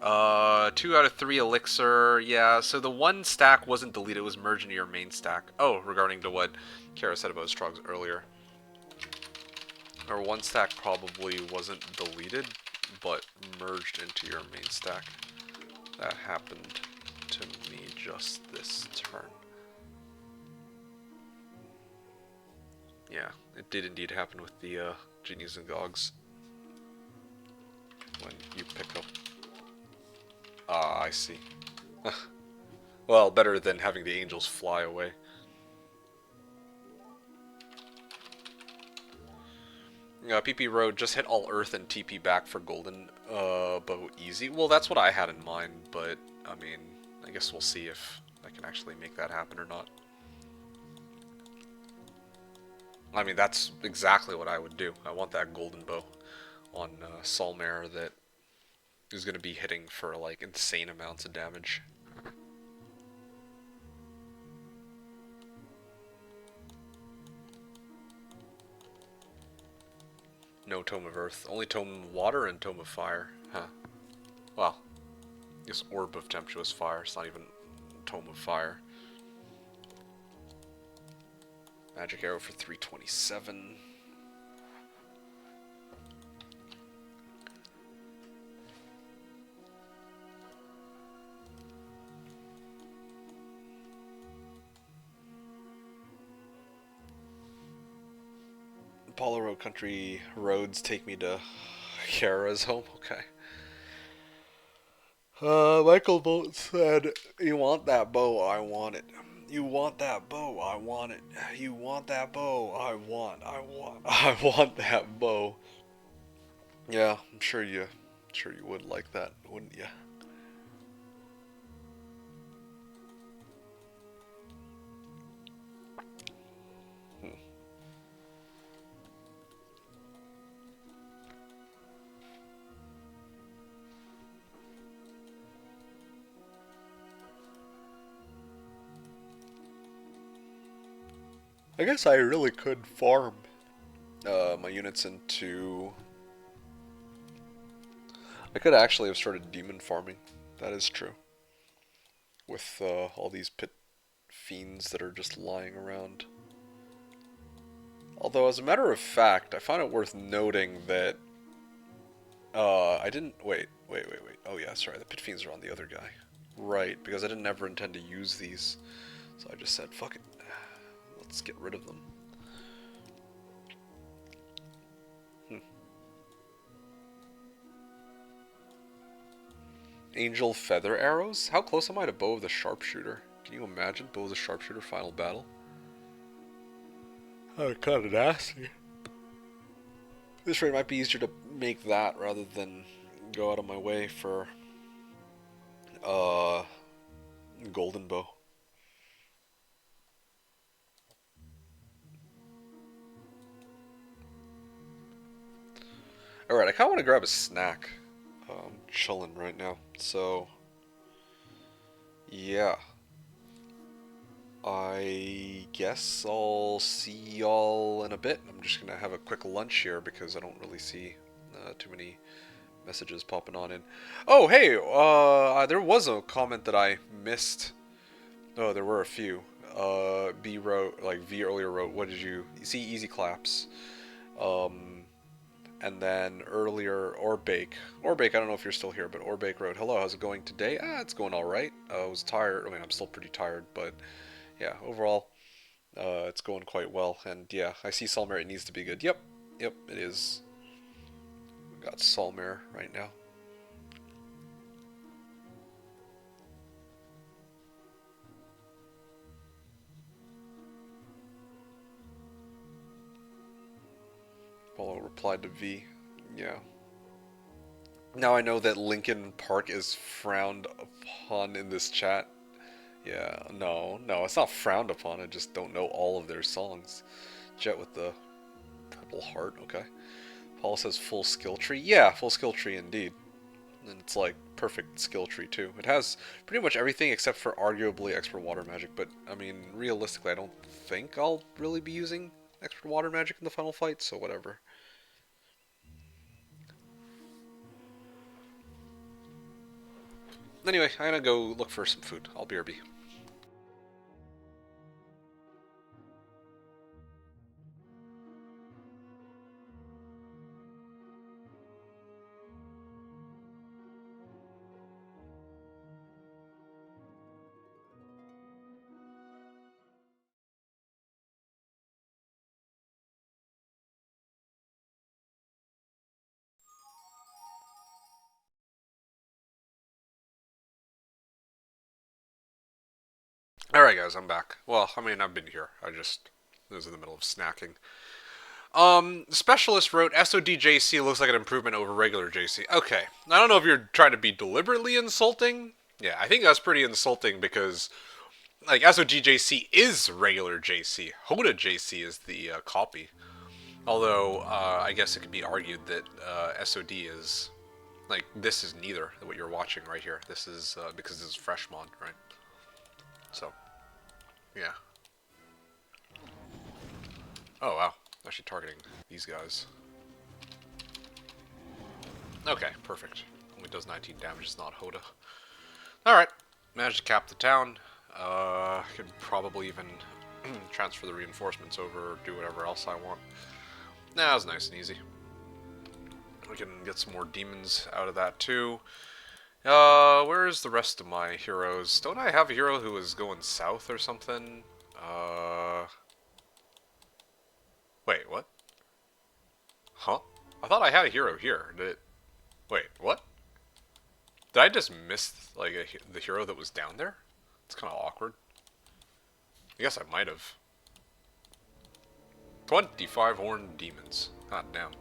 2 out of 3 elixir. Yeah, so the one stack wasn't deleted, it was merged into your main stack. Oh, regarding to what Kara said about Strogs earlier. Or one stack probably wasn't deleted, but merged into your main stack. That happened to me just this turn. Yeah, it did indeed happen with the Genies and Gogs. When you pick up... Ah, I see. Well, better than having the angels fly away. PP Road, just hit all earth and TP back for golden bow easy. Well, that's what I had in mind, but, I mean, I guess we'll see if I can actually make that happen or not. I mean, that's exactly what I would do. I want that golden bow on Solmare that is going to be hitting for, like, insane amounts of damage. No Tome of Earth. Only Tome of Water and Tome of Fire. Huh. Well, I guess Orb of Tempestuous Fire. It's not even Tome of Fire. Magic Arrow for 327. Apollo Road Country roads take me to Kara's home. Okay. Michael Bolt said, "You want that bow? I want it. You want that bow? I want it. You want that bow? I want. I want that bow." Yeah, I'm sure you would like that, wouldn't you? I guess I really could farm my units into I could actually have started demon farming. That is true. With all these pit fiends that are just lying around. Although, as a matter of fact, I find it worth noting that I didn't wait. Oh yeah, sorry. The pit fiends are on the other guy. Right, because I didn't ever intend to use these, so I just said, fuck it, let's get rid of them. Hmm. Angel feather arrows? How close am I to Bow of the Sharpshooter? Can you imagine Bow of the Sharpshooter final battle? Oh, kind of nasty. This rate might be easier to make that rather than go out of my way for uh golden bow. All right, I kind of want to grab a snack. I'm chilling right now, so yeah. I guess I'll see y'all in a bit. I'm just gonna have a quick lunch here because I don't really see too many messages popping on in. Oh, hey, there was a comment that I missed. Oh, there were a few. B wrote, like V earlier wrote, what did you see? Easy claps. Um, and then earlier, Orbake, I don't know if you're still here, but Orbake wrote, hello, how's it going today? It's going all right. I was tired. I mean, I'm still pretty tired, but yeah, overall, it's going quite well. And yeah, I see Solmare, it needs to be good. Yep, it is. We got Solmare right now. Paulo replied to V. Yeah. Now I know that Linkin Park is frowned upon in this chat. Yeah, no, it's not frowned upon. I just don't know all of their songs. Jet with the purple heart, okay. Paul says full skill tree. Yeah, full skill tree indeed. And it's like perfect skill tree too. It has pretty much everything except for arguably expert water magic, but I mean, realistically, I don't think I'll really be using expert water magic in the final fight, so whatever. Anyway, I'm gonna go look for some food. I'll BRB. Alright guys, I'm back. Well, I mean, I've been here. I was in the middle of snacking. Specialist wrote SODJC looks like an improvement over regular JC. Okay, I don't know if you're trying to be deliberately insulting. Yeah, I think that's pretty insulting because, like, SODJC is regular JC. Hoda JC is the copy. Although, I guess it could be argued that SOD is, like, this is neither, what you're watching right here. This is, because this is Freshmon, right? So, yeah. Oh, wow. Actually targeting these guys. Okay, perfect. Only does 19 damage, it's not Hoda. Alright, managed to cap the town. Could probably even transfer the reinforcements over or do whatever else I want. Nah, that was nice and easy. We can get some more demons out of that too. Where is the rest of my heroes? Don't I have a hero who is going south or something? Wait, what? Huh? I thought I had a hero here. Wait, what? Did I just miss, like, the hero that was down there? It's kind of awkward. I guess I might have. 25 horned demons. God damn.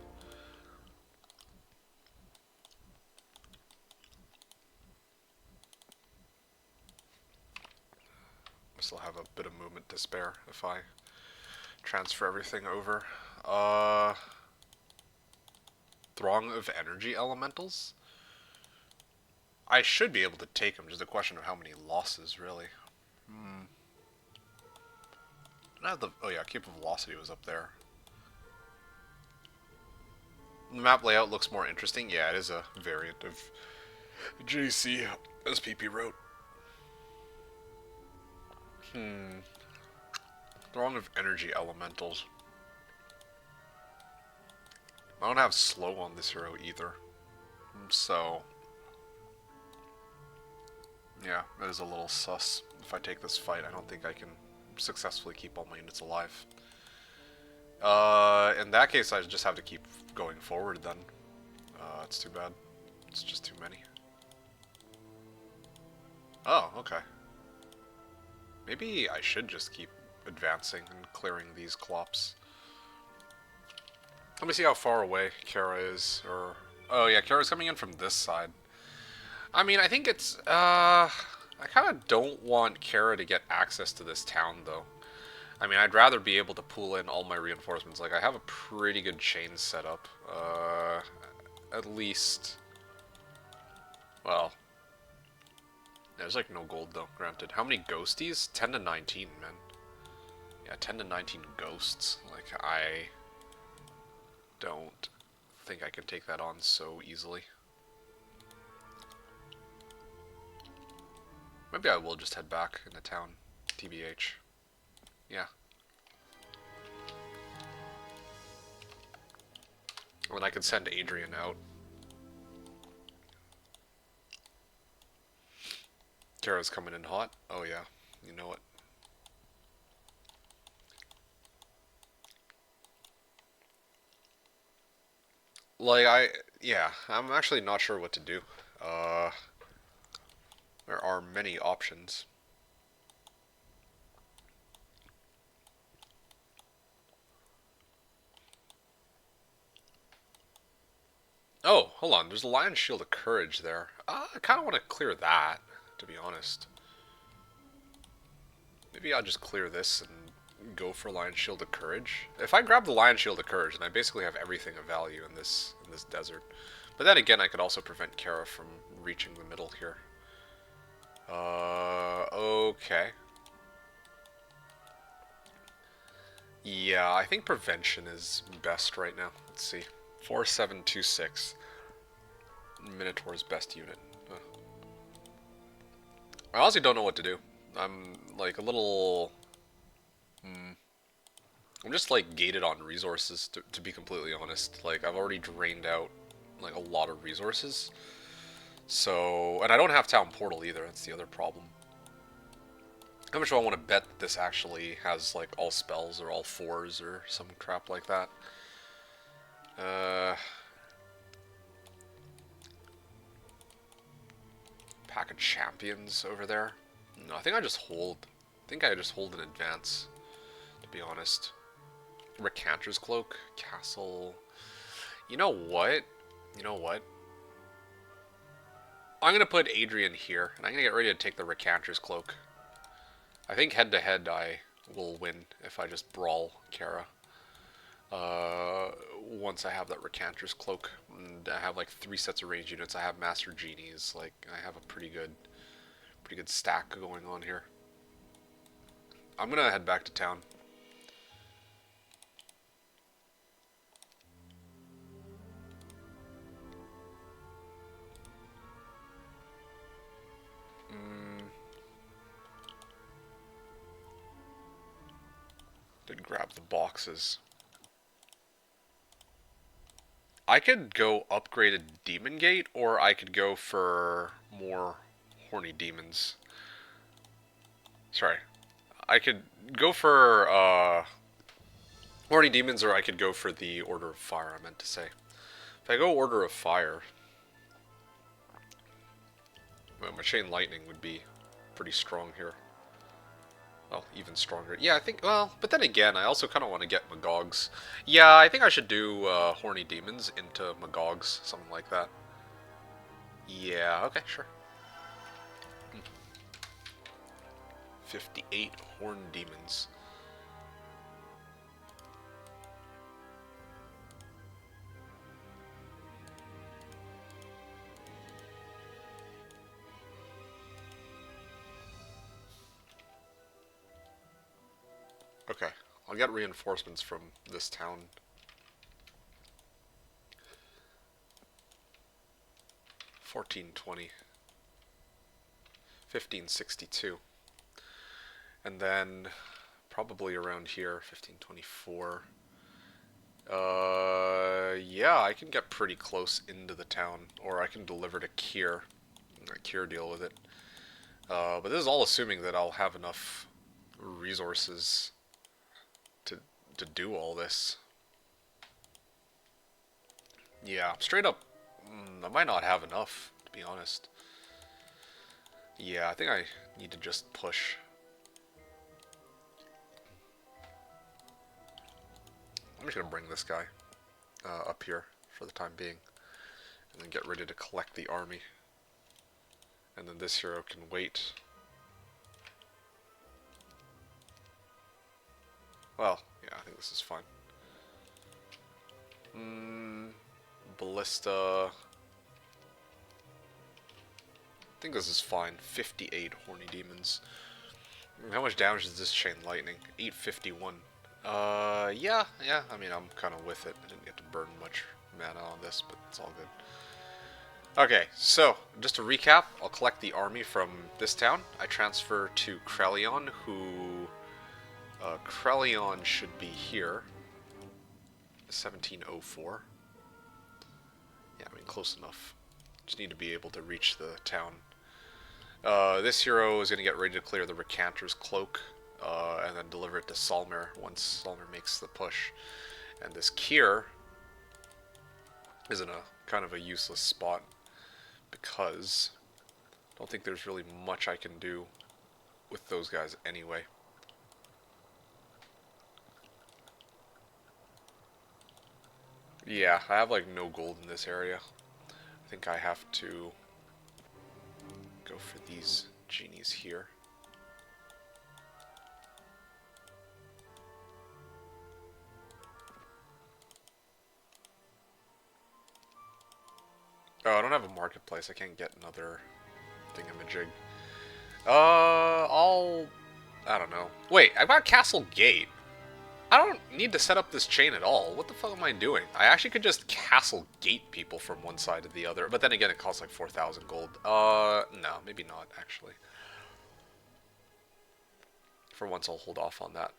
I still have a bit of movement to spare if I transfer everything over. Throng of energy elementals? I should be able to take them, just a question of how many losses, really. Oh yeah, Keep of Velocity was up there. The map layout looks more interesting. Yeah, it is a variant of JC, as PP wrote. Hmm. Throng of energy elementals. I don't have slow on this hero either. So, yeah, it is a little sus. If I take this fight, I don't think I can successfully keep all my units alive. In that case, I just have to keep going forward then. It's too bad. It's just too many. Oh, okay. Maybe I should just keep advancing and clearing these clops. Let me see how far away Kara is, or... Oh yeah, Kara's coming in from this side. I mean, I think it's, I kind of don't want Kara to get access to this town, though. I mean, I'd rather be able to pull in all my reinforcements. Like, I have a pretty good chain set up. At least... Well... There's, like, no gold, though, granted. How many ghosties? 10 to 19, man. Yeah, 10 to 19 ghosts. Like, I don't think I can take that on so easily. Maybe I will just head back into town. TBH. Yeah. And I can send Adrian out. Kara's coming in hot. Oh yeah, you know it. Like, yeah, I'm actually not sure what to do. Uh, there are many options. Oh, hold on, there's a Lion Shield of Courage there. I kind of want to clear that, to be honest. Maybe I'll just clear this and go for Lion Shield of Courage. If I grab the Lion Shield of Courage, then I basically have everything of value in this desert. But then again, I could also prevent Kara from reaching the middle here. Okay. Yeah, I think prevention is best right now. Let's see. 4726. Minotaur's best unit. I honestly don't know what to do. I'm like a little... I'm just like gated on resources, to be completely honest. Like, I've already drained out like a lot of resources. So, and I don't have Town Portal either, that's the other problem. How much do I want to bet that this actually has like all spells or all fours or some crap like that? Pack of champions over there. No, I think I just hold. I think I just hold in advance, to be honest. Recanter's Cloak, Castle. You know what? You know what? I'm gonna put Adrian here, and I'm gonna get ready to take the Recanter's Cloak. I think head to head I will win if I just brawl Kara. Once I have that Recanter's Cloak, and I have like 3 sets of range units. I have Master Genies. Like, I have a pretty good stack going on here. I'm gonna head back to town. Did grab the boxes. I could go upgrade a Demon Gate, or I could go for more Horny Demons. Sorry. I could go for Horny Demons, or I could go for the Order of Fire, I meant to say. If I go Order of Fire, well, my Chain Lightning would be pretty strong here. Well, even stronger. Yeah, I think, well, but then again, I also kind of want to get Magogs. Yeah, I think I should do Horny Demons into Magogs, something like that. Yeah, okay, sure. 58 Horned Demons. Okay, I'll get reinforcements from this town. 1420, 1562, and then probably around here, 1524. Yeah, I can get pretty close into the town, or I can deliver to Kier. Let Kier deal with it. But this is all assuming that I'll have enough resources to to do all this. Yeah, straight up, I might not have enough, to be honest. Yeah, I think I need to just push. I'm just gonna bring this guy up here for the time being, and then get ready to collect the army. And then this hero can wait. Well, yeah, I think this is fine. Ballista. I think this is fine. 58 horny demons. How much damage is this chain lightning? 851. Yeah. I mean, I'm kind of with it. I didn't get to burn much mana on this, but it's all good. Okay, so just to recap, I'll collect the army from this town. I transfer to Krelion, who Krelion should be here. 1704. Yeah, I mean, close enough. Just need to be able to reach the town. This hero is going to get ready to clear the Recanter's cloak, and then deliver it to Salmer once Salmer makes the push. And this Kier is in a kind of a useless spot, because I don't think there's really much I can do with those guys anyway. Yeah, I have like no gold in this area. I think I have to go for these genies here. Oh, I don't have a marketplace. I can't get another thingamajig. I don't know. Wait, I've got Castle Gate. I don't need to set up this chain at all. What the fuck am I doing? I actually could just Castle Gate people from one side to the other. But then again, it costs like 4,000 gold. No, maybe not, actually. For once, I'll hold off on that.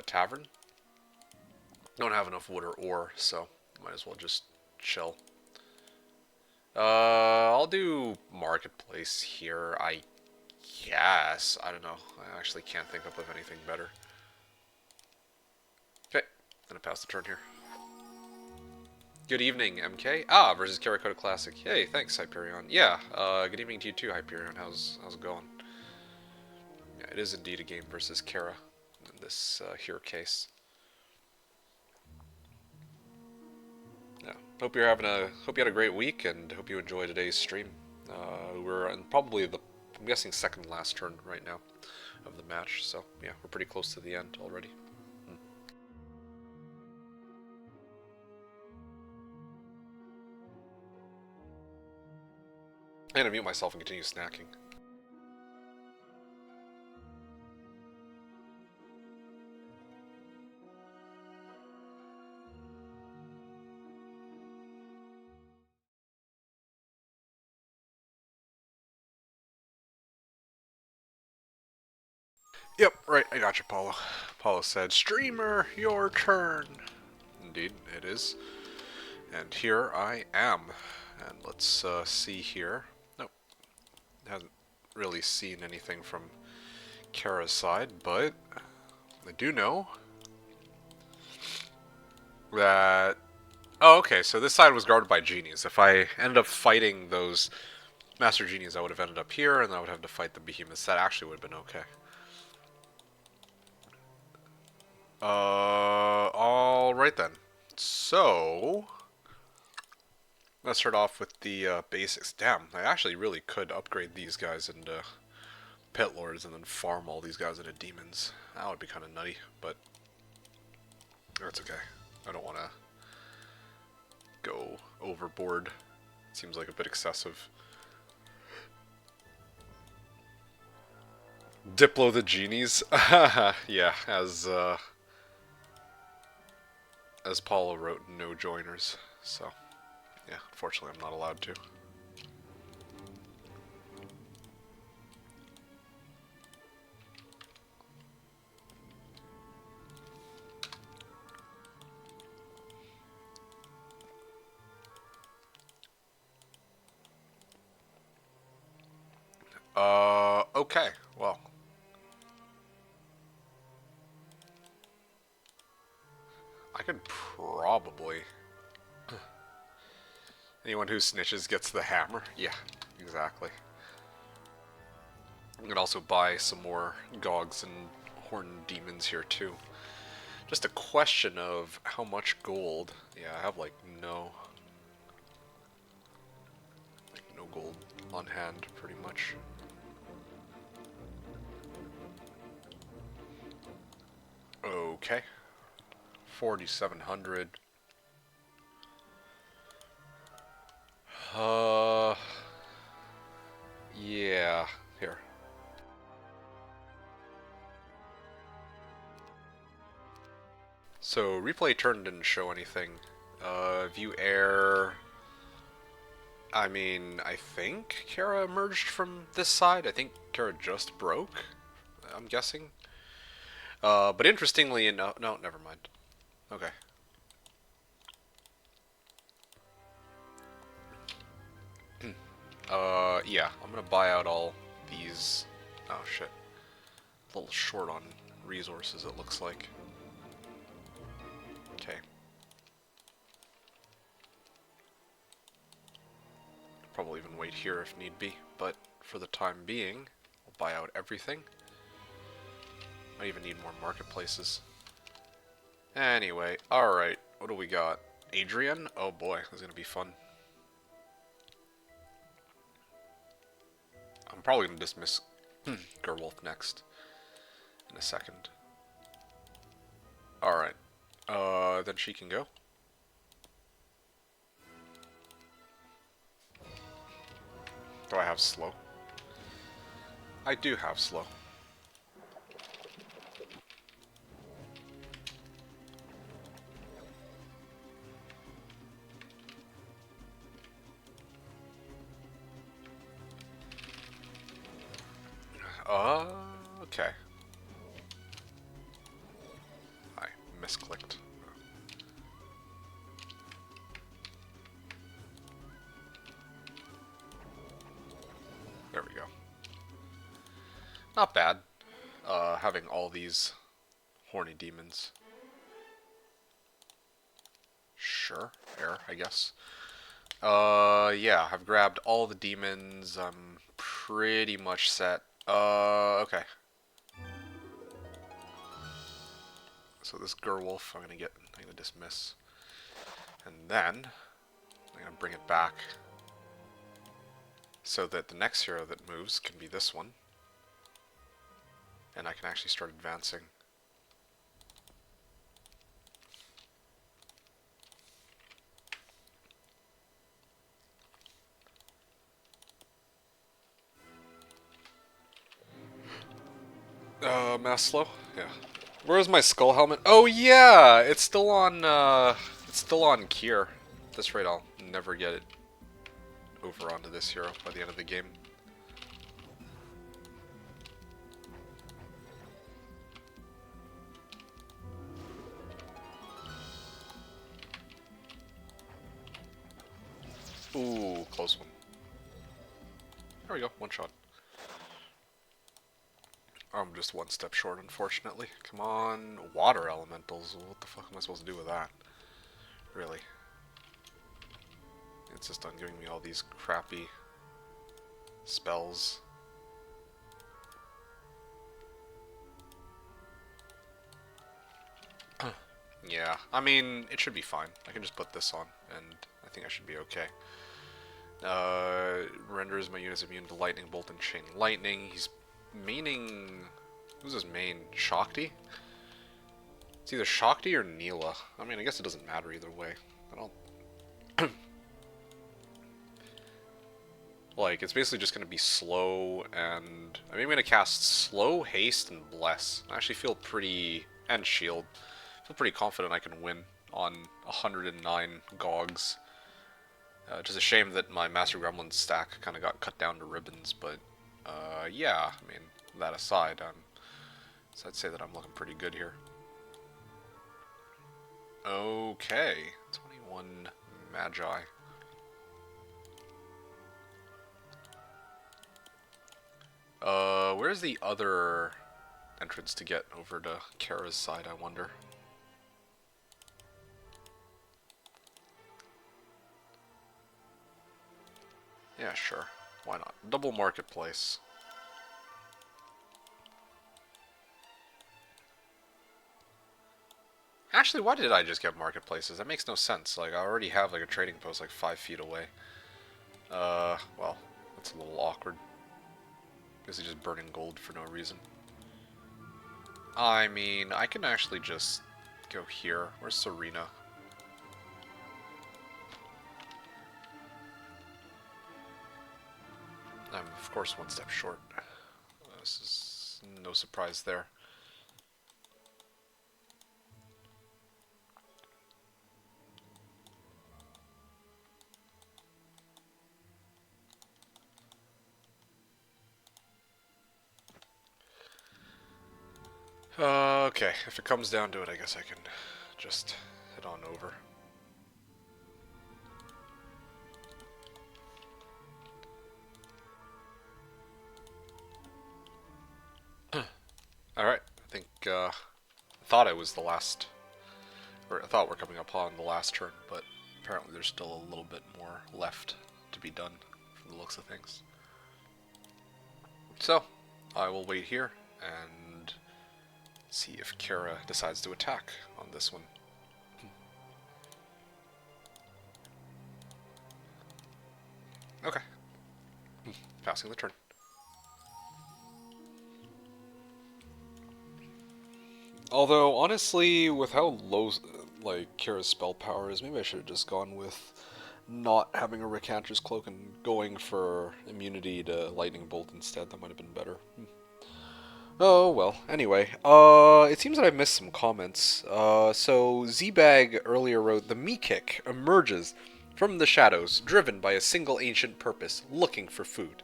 Tavern? Don't have enough wood or ore, so might as well just chill. I'll do marketplace here, I guess. I don't know. I actually can't think up of anything better. Okay, gonna pass the turn here. Good evening, MK. Ah, versus Kerakota Classic. Hey, thanks, Hyperion. Yeah, good evening to you too, Hyperion. How's it going? Yeah, it is indeed a game versus Kara in this here case. Yeah, hope you had a great week, and hope you enjoyed today's stream. We're in probably I'm guessing second last turn right now of the match, so yeah, we're pretty close to the end already. I'm gonna mute myself and continue snacking. Yep, right, I got you, Paulo. Paulo said, "Streamer, your turn." Indeed, it is. And here I am. And let's see here. Nope, hasn't really seen anything from Kara's side, but I do know that... Oh, okay, so this side was guarded by genies. If I ended up fighting those Master Genies, I would have ended up here, and I would have to fight the behemoths. That actually would have been okay. Alright then. So, let's start off with the basics. Damn, I actually really could upgrade these guys into Pit Lords and then farm all these guys into demons. That would be kind of nutty, but that's okay. I don't want to go overboard. It seems like a bit excessive. Diplo the genies? Yeah, as Paulo wrote, no joiners. So, yeah, unfortunately I'm not allowed to. Okay, well. I could probably... Anyone who snitches gets the hammer? Yeah, exactly. I'm gonna also buy some more Gogs and Horned Demons here too. Just a question of how much gold. Yeah, I have like no gold on hand pretty much. Okay. 4,700. Uh yeah. Here. So replay turn didn't show anything. View air. I mean, I think Kara emerged from this side. I think Kara just broke, I'm guessing. But interestingly enough, no, never mind. Okay. Yeah, I'm gonna buy out all these. Oh shit. A little short on resources, it looks like. Okay. Probably even wait here if need be, but for the time being, I'll buy out everything. Might even need more marketplaces. Anyway, alright, what do we got? Adrian? Oh boy, this is gonna be fun. I'm probably gonna dismiss Gerwolf next in a second. Alright, then she can go. Do I have slow? I do have slow. Okay. I misclicked. There we go. Not bad. Having all these horny demons. Sure, fair, I guess. Yeah, I've grabbed all the demons. I'm pretty much set. Okay. So this Gerwolf, I'm gonna dismiss. And then, I'm gonna bring it back. So that the next hero that moves can be this one. And I can actually start advancing. Maslow? Yeah. Where's my skull helmet? Oh yeah! It's still on Kier. At this rate, I'll never get it over onto this hero by the end of the game. Ooh, close one. There we go, one shot. I'm just one step short, unfortunately. Come on, water elementals. What the fuck am I supposed to do with that? Really? It's just on giving me all these crappy spells. Yeah, I mean, it should be fine. I can just put this on, and I think I should be okay. Renders my units immune to lightning bolt and chain lightning. He's maining... Who's his main? Shakti? It's either Shakti or Neela. I mean, I guess it doesn't matter either way. I don't... Like, it's basically just going to be slow and... I mean, I'm going to cast slow, haste, and bless. I actually feel pretty... and shield. I feel pretty confident I can win on 109 Gogs. Just a shame that my Master Gremlin stack kind of got cut down to ribbons, but yeah, I mean, that aside, so I'd say that I'm looking pretty good here. Okay, 21 Magi. Where's the other entrance to get over to Kara's side, I wonder? Yeah, sure. Why not? Double marketplace. Actually, why did I just get marketplaces? That makes no sense. Like, I already have like a trading post like 5 feet away. Well, that's a little awkward. Is he just burning gold for no reason? I mean, I can actually just go here. Where's Serena? I'm, of course, one step short. This is no surprise there. Okay, if it comes down to it, I guess I can just head on over. Alright, I think, I thought I was the last, or I thought we're coming up on the last turn, but apparently there's still a little bit more left to be done from the looks of things. So, I will wait here and see if Kara decides to attack on this one. Okay. Passing the turn. Although, honestly, with how low, like, Kara's spell power is, maybe I should have just gone with not having a Recanter's Cloak and going for immunity to Lightning Bolt instead. That might have been better. Oh, well. Anyway, it seems that I missed some comments. So Z-Bag earlier wrote, "The MeKick emerges from the shadows, driven by a single ancient purpose, looking for food.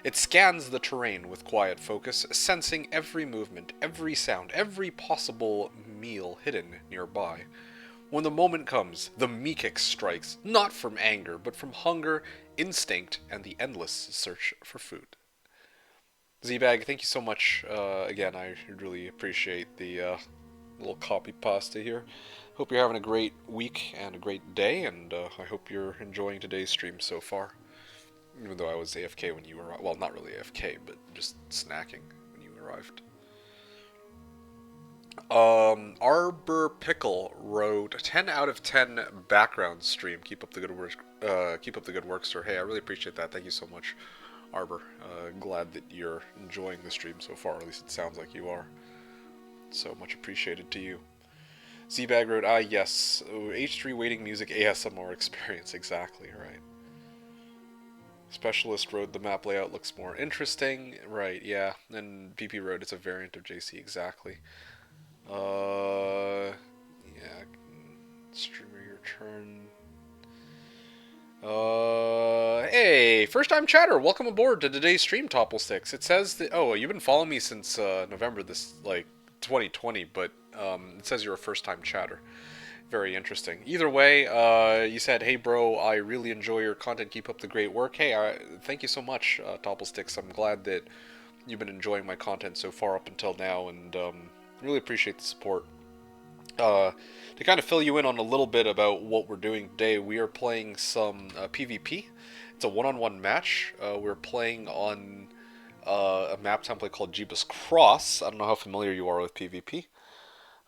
It scans the terrain with quiet focus, sensing every movement, every sound, every possible meal hidden nearby. When the moment comes, the MeKick strikes, not from anger, but from hunger, instinct, and the endless search for food." Z-Bag, thank you so much. Again, I really appreciate the little copy pasta here. Hope you're having a great week and a great day, and I hope you're enjoying today's stream so far. Even though I was AFK when you arrived. Well, not really AFK, but just snacking when you arrived. Arbor Pickle wrote 10 out of 10 background stream. Keep up the good work. Keep up the good work, sir. Hey, I really appreciate that. Thank you so much, Arbor. Glad that you're enjoying the stream so far. At least it sounds like you are. So much appreciated to you. Z-Bag wrote, "Ah, yes. H3 waiting music ASMR experience." Exactly, right. Specialist wrote, "The map layout looks more interesting." Right, yeah. And PP wrote, "It's a variant of JC." Exactly. Yeah. Streamer, your turn. Hey, first time chatter. Welcome aboard to today's stream, Topplesticks. It says that, oh, you've been following me since November this, like, 2020, but it says you're a first time chatter. Very interesting. Either way, you said, "Hey, bro, I really enjoy your content. Keep up the great work." Hey, thank you so much, Topplesticks. I'm glad that you've been enjoying my content so far up until now, and really appreciate the support. To kind of fill you in on a little bit about what we're doing today, we are playing some PvP. It's a one-on-one match. We're playing on a map template called Jeebus Cross. I don't know how familiar you are with PvP.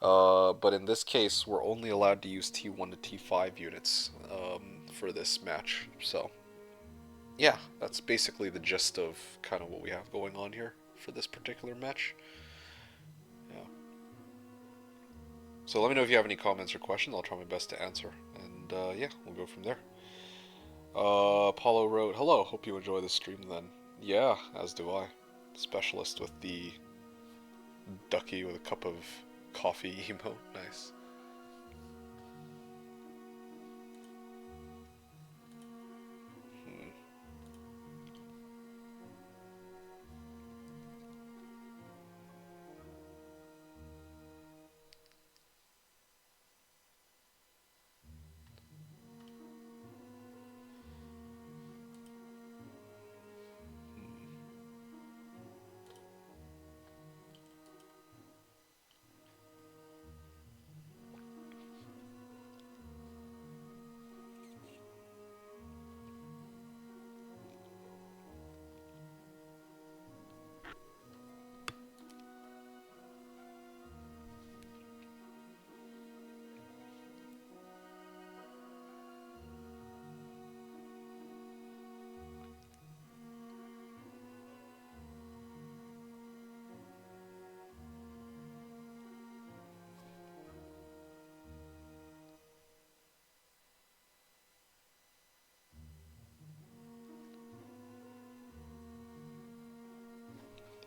But in this case, we're only allowed to use T1 to T5 units for this match. So, yeah, that's basically the gist of kind of what we have going on here for this particular match. Yeah. So let me know if you have any comments or questions. I'll try my best to answer. And yeah, we'll go from there. Paulo wrote, "Hello, hope you enjoy the stream then." Yeah, as do I. Specialist with the ducky with a cup of coffee emote. Nice. Hmm.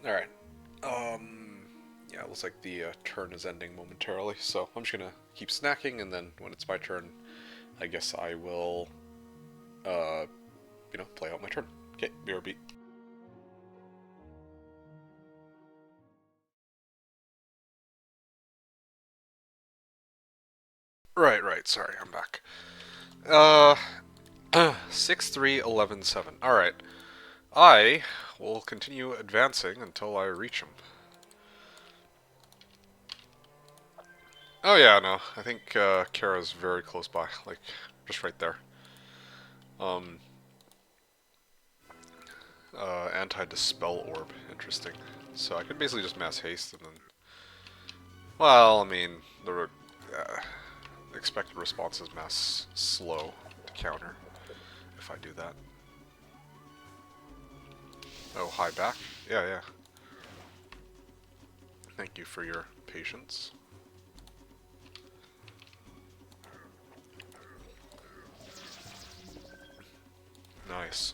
Alright. Yeah, it looks like the turn is ending momentarily, so I'm just gonna keep snacking, and then when it's my turn, I guess I will, uh, play out my turn. Okay, BRB. Right, sorry, I'm back. Uh, 6-3-11-7. Alright. I will continue advancing until I reach him. Oh yeah, no, I think Kara's very close by, like, just right there. Um, Anti-dispel orb, interesting. So I could basically just mass haste and then, well, I mean, the expected response is mass slow to counter if I do that. Oh, high back? Yeah, yeah. Thank you for your patience. Nice.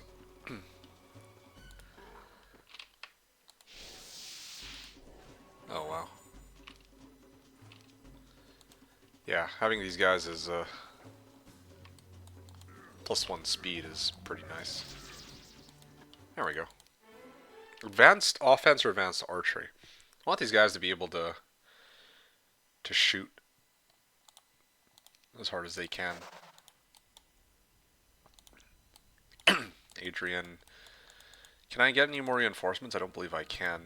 Oh, wow. Yeah, having these guys as +1 speed is pretty nice. There we go. Advanced offense or advanced archery. I want these guys to be able to shoot as hard as they can. Adrian. Can I get any more reinforcements? I don't believe I can.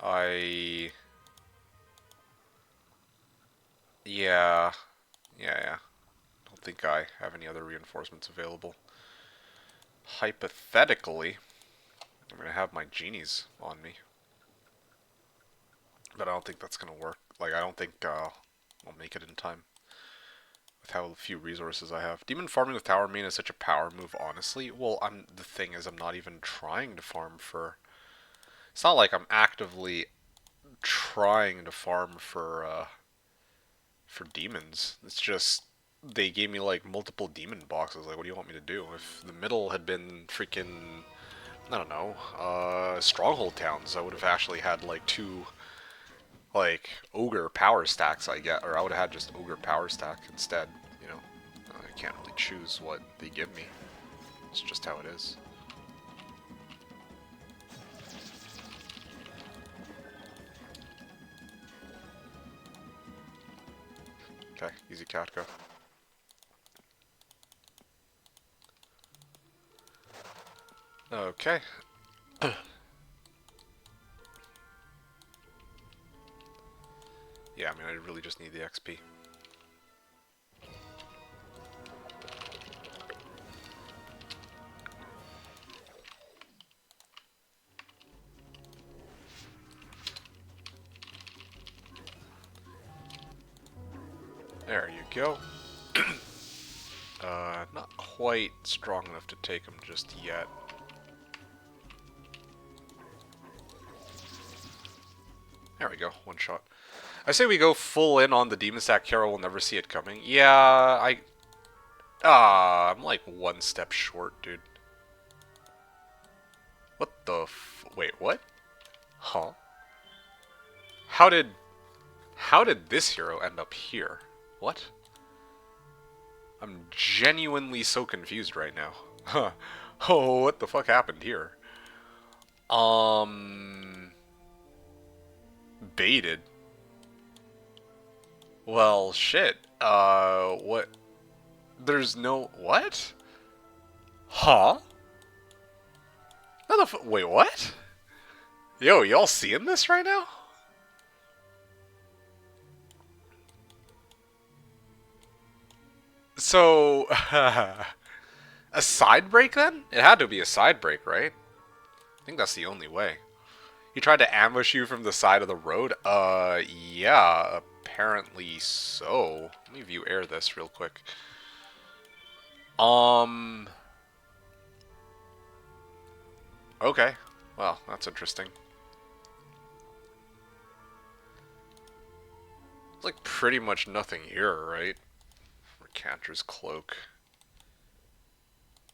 I... Yeah. Yeah. Don't think I have any other reinforcements available. Hypothetically, I'm going to have my genies on me. But I don't think that's going to work. Like, I don't think I'll make it in time with how few resources I have. Demon farming with Tower Main is such a power move, honestly. Well, the thing is, I'm not even trying to farm for... It's not like I'm actively trying to farm for demons. It's just they gave me like multiple demon boxes. Like, what do you want me to do? If the middle had been freaking, I don't know, stronghold towns, I would have actually had like two like ogre power stacks. I get, or I would have had just ogre power stack instead. You know, I can't really choose what they give me. It's just how it is. Okay, easy Katka. Okay. Yeah, I mean, I really just need the XP. There you go. Not quite strong enough to take him just yet. There we go, one shot. I say we go full in on the demon stack. Kara will never see it coming. Yeah, I'm like one step short, dude. What the wait, what? Huh? How did... How did this hero end up here? What? I'm genuinely so confused right now. Huh. Oh, what the fuck happened here? Um... Baited. Well, shit. What? There's no... What? Huh? How the wait, what? Yo, y'all seeing this right now? So, a side break then? It had to be a side break, right? I think that's the only way. He tried to ambush you from the side of the road? Yeah, apparently so. Let me view air this real quick. Um, okay. Well, that's interesting. It's like pretty much nothing here, right? Recanter's cloak.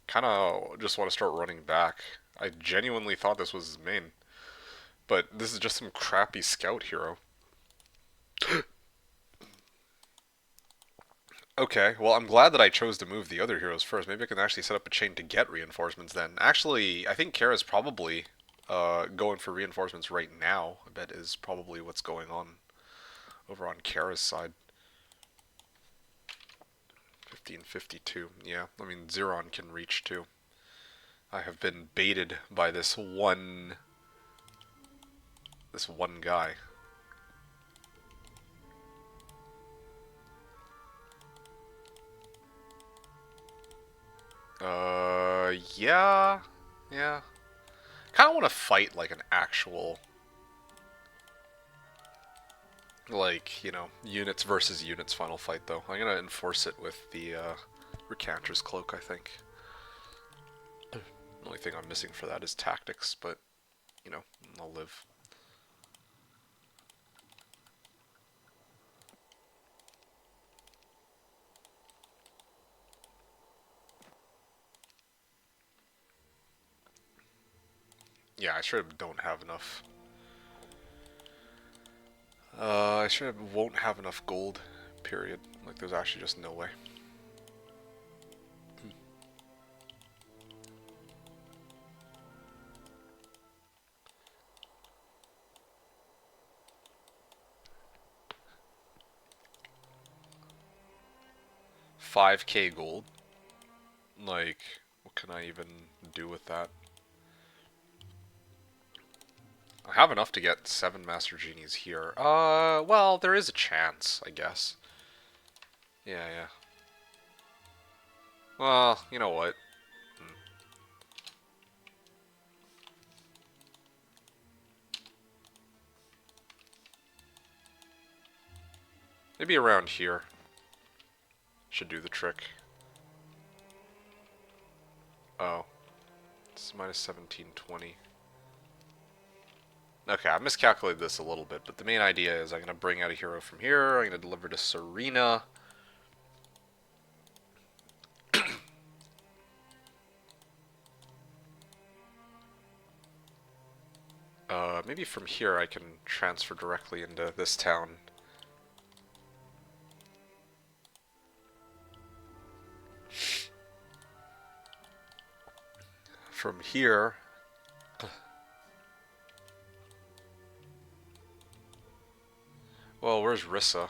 Kind of just want to start running back. I genuinely thought this was his main. But this is just some crappy scout hero. Okay, well, I'm glad that I chose to move the other heroes first. Maybe I can actually set up a chain to get reinforcements then. Actually, I think Kara's probably going for reinforcements right now. I bet is probably what's going on over on Kara's side. 1552. Yeah, I mean, Zeron can reach too. I have been baited by this one guy. Yeah, yeah. Kind of want to fight like an actual, like, units versus units final fight though. I'm gonna enforce it with the Recanter's Cloak, I think. The only thing I'm missing for that is tactics, but, you know, I'll live. Yeah, I sure don't have enough. I sure won't have enough gold, period. Like, there's actually just no way. 5k gold? Like, what can I even do with that? I have enough to get 7 Master Genies here. Well, there is a chance, I guess. Yeah, yeah. Well, you know what? Maybe around here should do the trick. Oh, it's minus 1720. Okay, I miscalculated this a little bit, but the main idea is I'm going to bring out a hero from here. I'm going to deliver to Serena. Maybe from here I can transfer directly into this town. From here... Well, where's Rissa?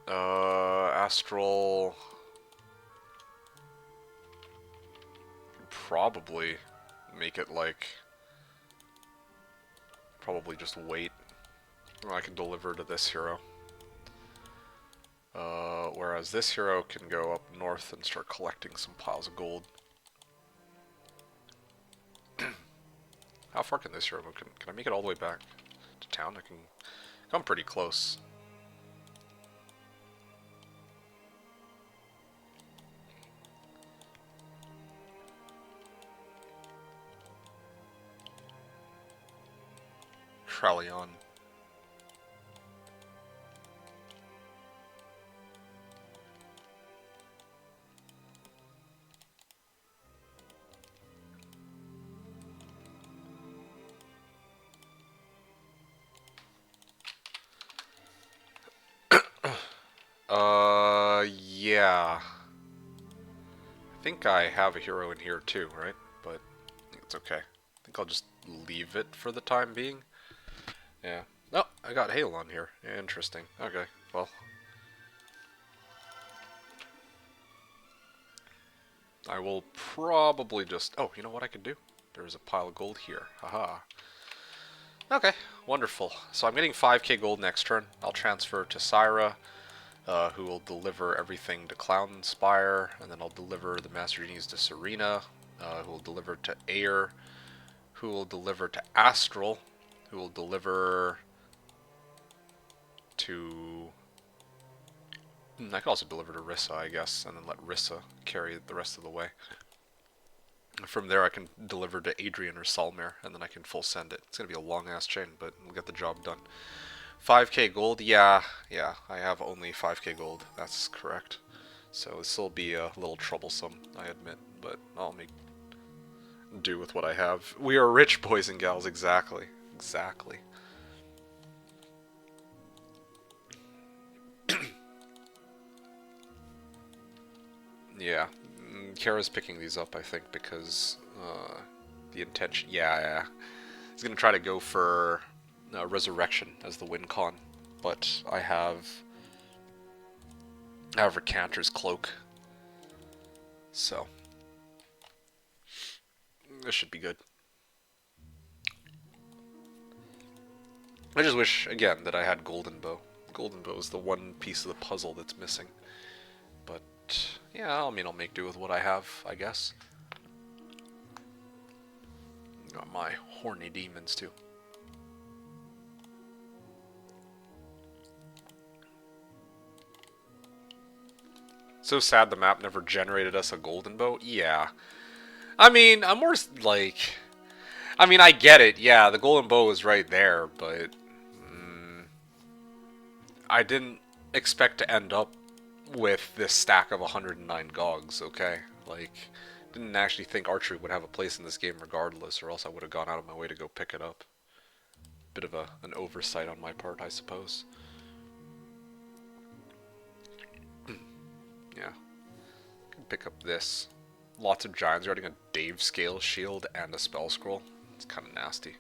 Astral... Probably make it like... Probably just wait. Or I can deliver to this hero. Whereas this hero can go up north and start collecting some piles of gold. How far can this hero move? Can I make it all the way back to town? I can come pretty close. Trallion. Yeah. I think I have a hero in here too, right? But I think it's okay. I think I'll just leave it for the time being. Yeah. Oh, I got Hale on here. Interesting. Okay, well. I will probably just... Oh, you know what I could do? There's a pile of gold here. Haha. Okay, wonderful. So I'm getting 5k gold next turn. I'll transfer to Syra, who will deliver everything to Clown Spire, and then I'll deliver the Master Genies to Serena, who will deliver to Air, who will deliver to Astral, who will deliver to... I could also deliver to Rissa, I guess, and then let Rissa carry it the rest of the way. From there I can deliver to Adrian or Salmir, and then I can full send it. It's going to be a long-ass chain, but we'll get the job done. 5k gold? Yeah, I have only 5k gold. That's correct. So this will be a little troublesome, I admit. but I'll make do with what I have. We are rich, boys and gals. Exactly. Exactly. Yeah. Kara's picking these up, I think, because the intention. Yeah, yeah. He's gonna try to go for Resurrection as the win con, but I have Recanter's Cloak, so this should be good. I just wish, again, that I had Golden Bow. Golden Bow is the one piece of the puzzle that's missing. But, yeah, I mean, I'll make do with what I have, I guess. Got my horny demons, too. So sad the map never generated us a Golden Bow. Yeah. I mean, I'm more like... I mean, I get it. Yeah, the Golden Bow is right there, but... I didn't expect to end up with this stack of 109 Gogs, okay? Like, didn't actually think archery would have a place in this game regardless, or else I would have gone out of my way to go pick it up. Bit of an oversight on my part, I suppose. Yeah. Can pick up this. Lots of giants riding a Dave scale shield and a spell scroll. It's kind of nasty.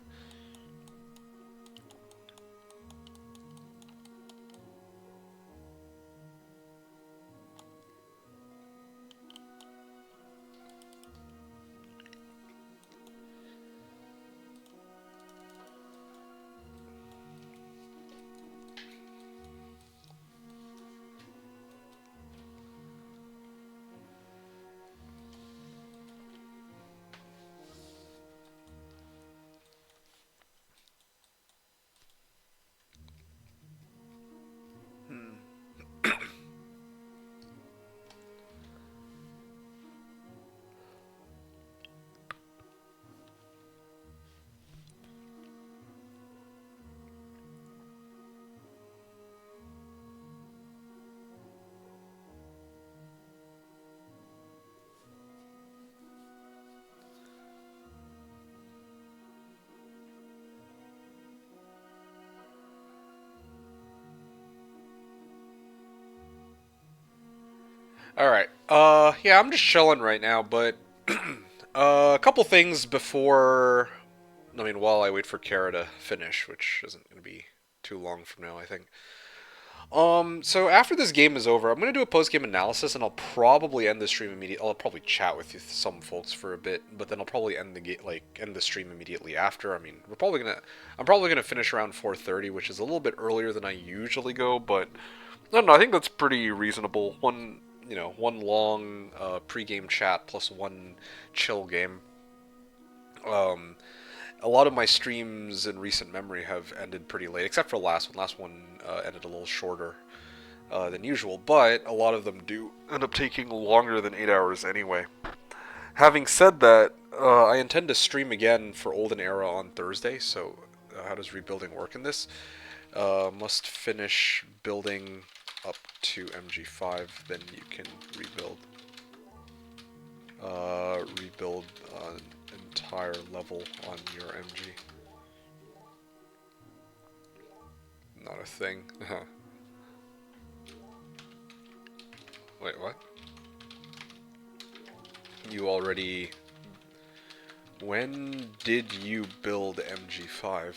Alright, yeah, I'm just chilling right now, but a couple things before, I mean, while I wait for Kara to finish, which isn't going to be too long from now, I think. So after this game is over, I'm gonna do a post-game analysis, and I'll probably end the stream immediately. I'll probably chat with you, some folks for a bit, but then I'll probably end the stream immediately after. I mean, I'm probably gonna finish around 4:30, which is a little bit earlier than I usually go, but I don't know. I think that's pretty reasonable. One long pre-game chat plus one chill game. Um, a lot of my streams in recent memory have ended pretty late, except for the last one. Last one ended a little shorter than usual, but a lot of them do end up taking longer than 8 hours anyway. Having said that, I intend to stream again for Olden Era on Thursday, so how does rebuilding work in this? Must finish building up to MG5, then you can rebuild. Rebuild an entire level on your MG. Not a thing. Wait, what? You already... When did you build MG5?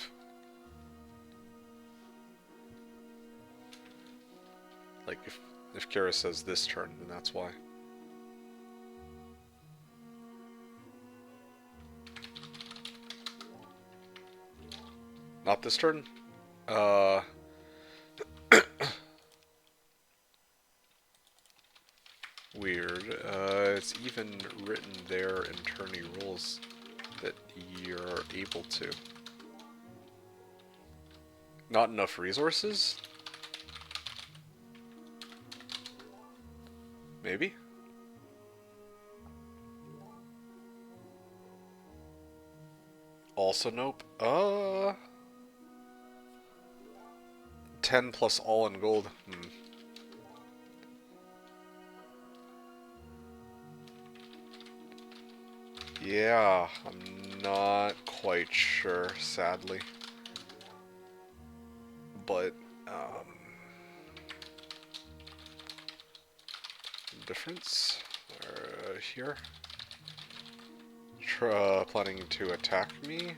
Like, if Kara says this turn, then that's why. Not this turn? Weird. It's even written there in tourney rules that you're able to. Not enough resources? Maybe? Also nope. 10 plus all in gold. Yeah, I'm not quite sure, sadly. But, difference here. Planning to attack me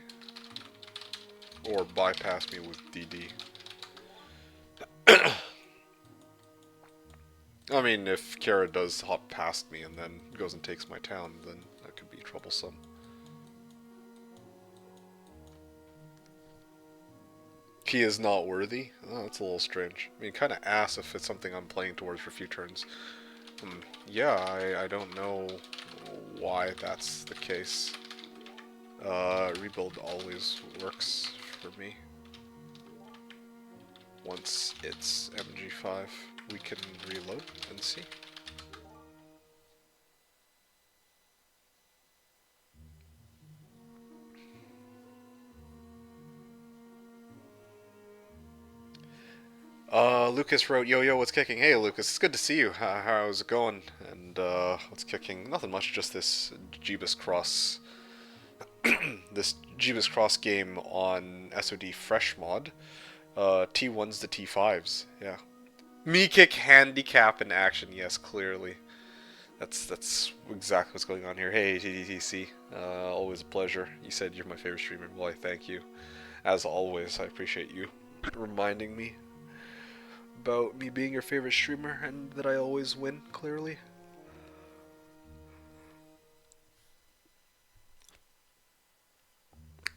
or bypass me with DD. I mean, if Kara does hop past me and then goes and takes my town, then that could be troublesome. He is not worthy? Oh, that's a little strange. I mean, kind of ass if it's something I'm playing towards for a few turns. Yeah, I don't know why that's the case. Rebuild always works for me. Once it's MG5, we can reload and see. Lucas wrote, "Yo, yo, what's kicking?" Hey, Lucas, it's good to see you. How's it going? And, what's kicking? Nothing much, just this Jeebus Cross, this Jeebus Cross game on SOD Fresh Mod. T1s to T5s, yeah. MeKick handicap in action, yes, clearly. That's exactly what's going on here. Hey, TDTC, always a pleasure. You said you're my favorite streamer. Well, I thank you. As always, I appreciate you reminding me about me being your favorite streamer and that I always win, clearly.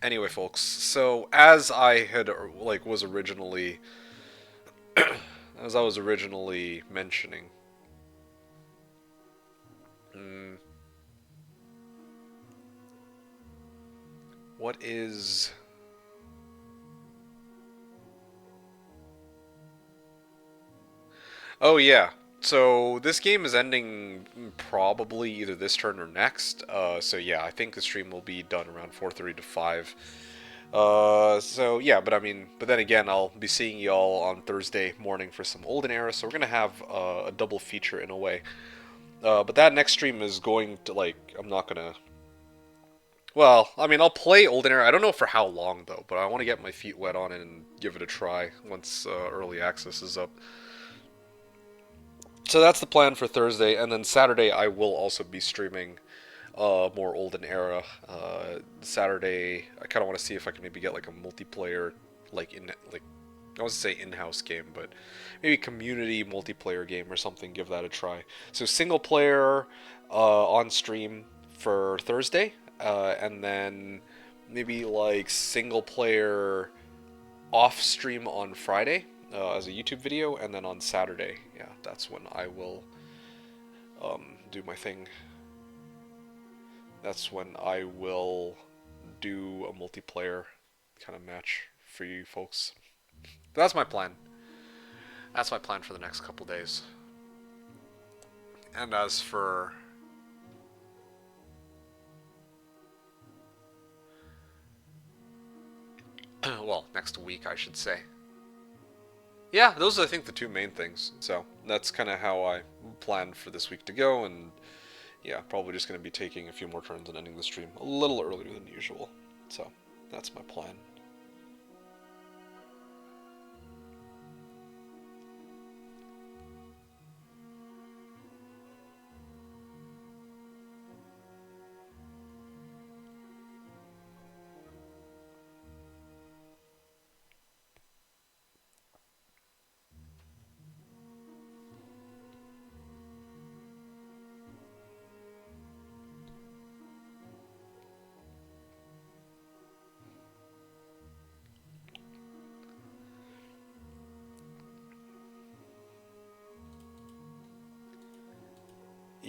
Anyway, folks, so as I had, like, was originally, as I was originally mentioning, mm, what is... Oh yeah. So this game is ending probably either this turn or next. So yeah, I think the stream will be done around 4:30 to 5. So yeah, but I mean, but then again, I'll be seeing y'all on Thursday morning for some Olden Era. So we're gonna have a double feature in a way. But that next stream is going to, like, I'm not gonna. Well, I mean, I'll play Olden Era. I don't know for how long though, but I want to get my feet wet on it and give it a try once early access is up. So that's the plan for Thursday, and then Saturday I will also be streaming more Olden Era. Saturday I kind of want to see if I can maybe get like a multiplayer, like I was to say in-house game, but maybe community multiplayer game or something. Give that a try. So single player on stream for Thursday, and then maybe like single player off stream on Friday as a YouTube video, and then on Saturday, yeah, that's when I will do my thing. That's when I will do a multiplayer kind of match for you folks. That's my plan. That's my plan for the next couple days. And as for well, next week I should say. Yeah, those are I think the two main things. So that's kind of how I plan for this week to go, and yeah, probably just going to be taking a few more turns and ending the stream a little earlier than usual. So that's my plan.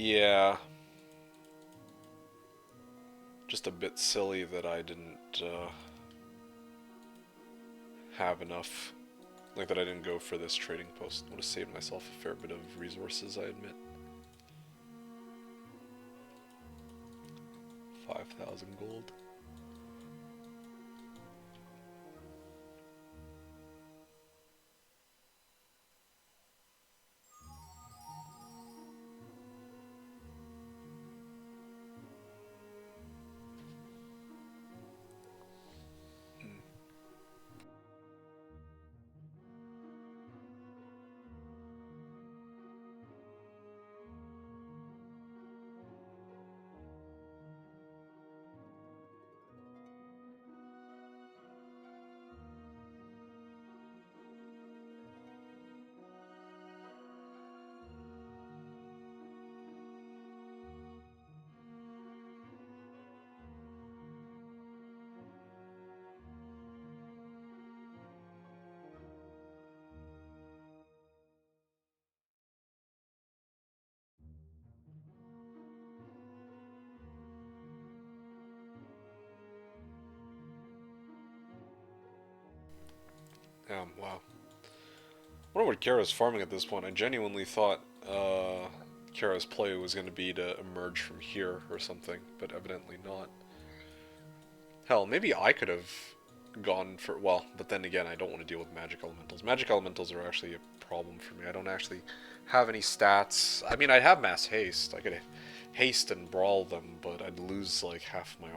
Yeah, just a bit silly that I didn't have enough, like that I didn't go for this trading post. Would have saved myself a fair bit of resources, I admit. 5,000 gold. Wow. I wonder what Kara's farming at this point. I genuinely thought Kara's play was going to be to emerge from here or something, but evidently not. Hell, maybe I could have gone for... Well, but then again, I don't want to deal with magic elementals. Magic elementals are actually a problem for me. I don't actually have any stats. I mean, I have mass haste. I could haste and brawl them, but I'd lose like half my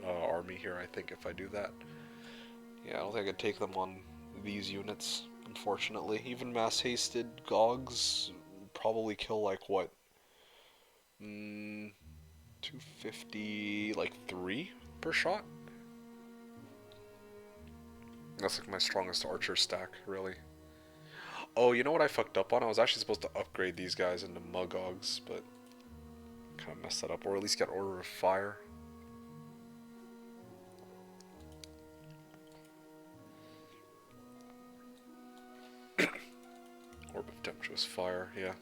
army here, I think, if I do that. Yeah, I don't think I could take them on these units, unfortunately. Even mass hasted Gogs probably kill like what? 250, like 3 per shot? That's like my strongest archer stack, really. Oh, you know what I fucked up on? I was actually supposed to upgrade these guys into Mugogs, but kind of messed that up. Or at least get Order of Fire. Orb of Tempestuous Fire, yeah.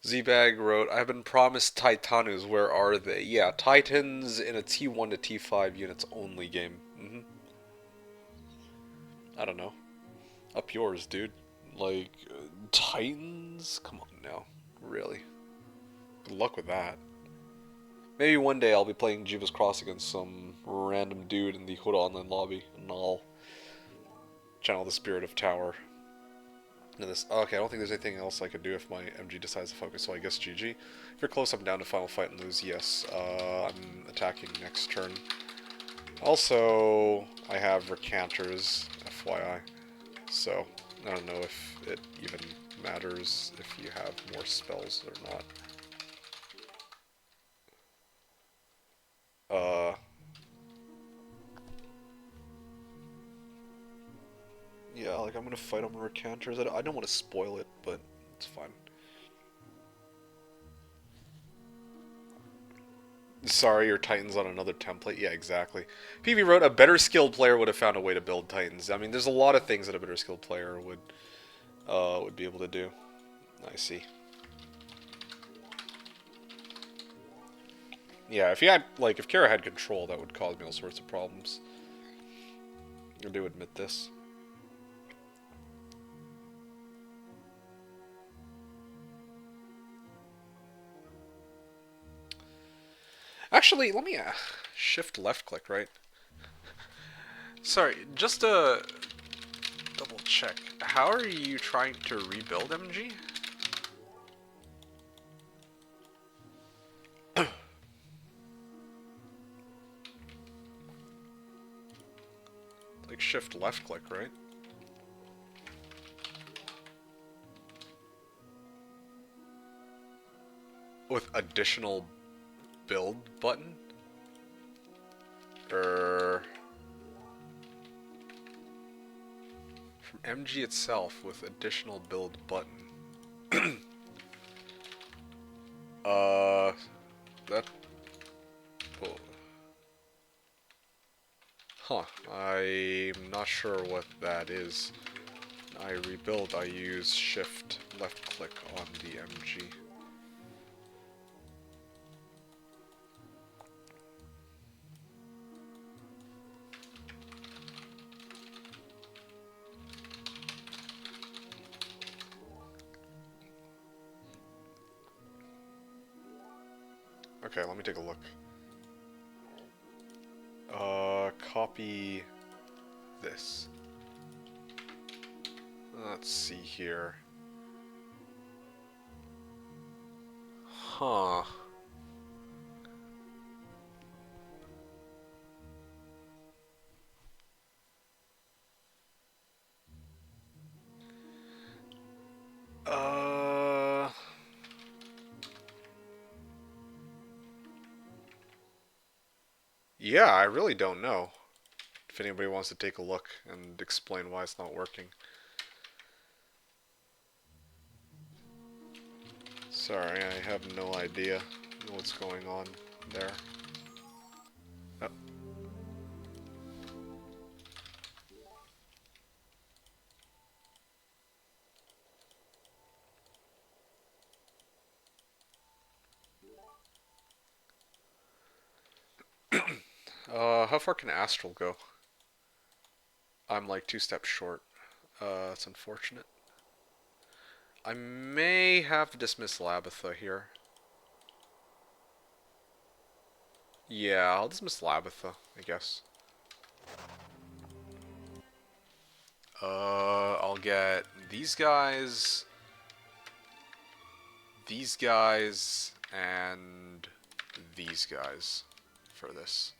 Z-Bag wrote, I've been promised Titanus, where are they? Yeah, Titans in a T1 to T5 units only game. I don't know. Up yours, dude. Like, Titans? Come on now. Really. Good luck with that. Maybe one day I'll be playing Jeeva's Cross against some random dude in the Hoda Online lobby, and I'll channel the spirit of Tower. And this, okay, I don't think there's anything else I could do if my MG decides to focus, so I guess GG. If you're close, I'm down to final fight and lose, yes. I'm attacking next turn. Also, I have Recanters, FYI. So, I don't know if it even matters if you have more spells or not. Yeah, like I'm gonna fight on Recanters. I don't want to spoil it, but it's fine. Sorry, your Titan's on another template. Yeah, exactly. PV wrote, a better skilled player would have found a way to build Titans. I mean, there's a lot of things that a better skilled player would be able to do. I see. Yeah, if he had, like, if Kara had control, that would cause me all sorts of problems. I do admit this. Actually, let me shift left click, right? Sorry, just to double check. How are you trying to rebuild MG? Like shift left click, right? With additional build button? Or from MG itself with additional build button. That... Well, huh. I'm not sure what that is. I rebuild, I use shift left click on the MG. Okay, let me take a look. Copy this. Let's see here. Huh. Uh... Yeah, I really don't know. If anybody wants to take a look and explain why it's not working. Sorry, I have no idea what's going on there. Oh. How far can Astral go? I'm like 2 steps short. That's unfortunate. I may have to dismiss Labatha here. Yeah, I'll dismiss Labatha, I guess. I'll get these guys, and these guys for this.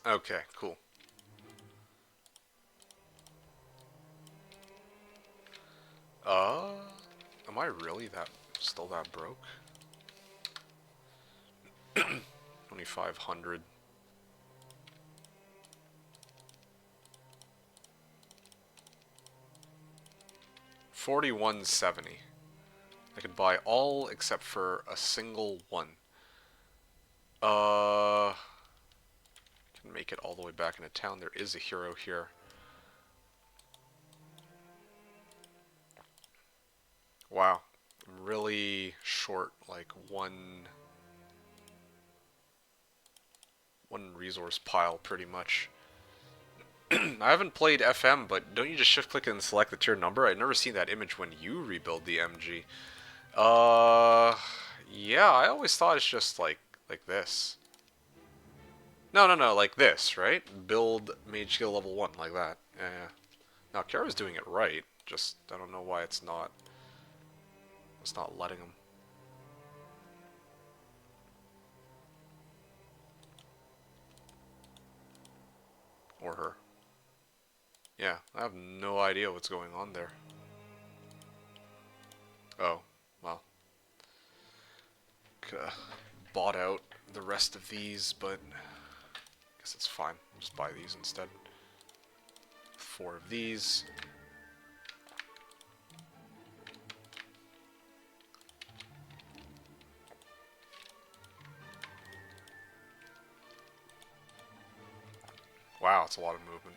Okay, cool. Uh, am I really still that broke? 2,500. 4170. I could buy all except for a single one. Can make it all the way back into town. There is a hero here. Wow. I'm really short, like one resource pile pretty much. I haven't played FM, but don't you just shift click and select the tier number? I've never seen that image when you rebuild the MG. Uh, yeah, I always thought it's just like this. No, no, no, like this, right? Build mage skill level 1, like that. Yeah, yeah. Now, Kara's doing it right. Just, I don't know why it's not letting him. Or her. Yeah, I have no idea what's going on there. Oh, well. Bought out the rest of these, but I guess it's fine. I'll just buy these instead. 4 of these. Wow, it's a lot of movement.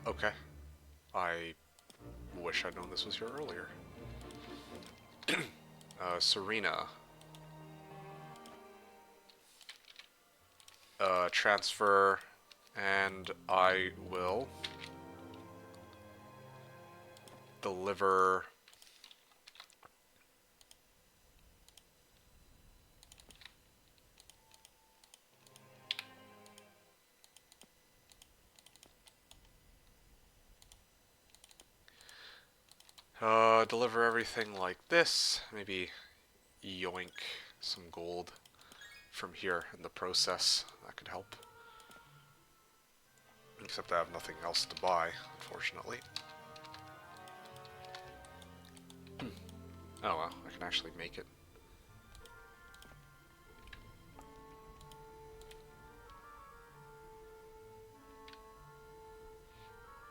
Okay. I wish I'd known this was here earlier. Serena. Transfer, and I will deliver deliver everything like this. Maybe yoink some gold from here in the process. That could help. Except I have nothing else to buy, unfortunately. Oh well, I can actually make it.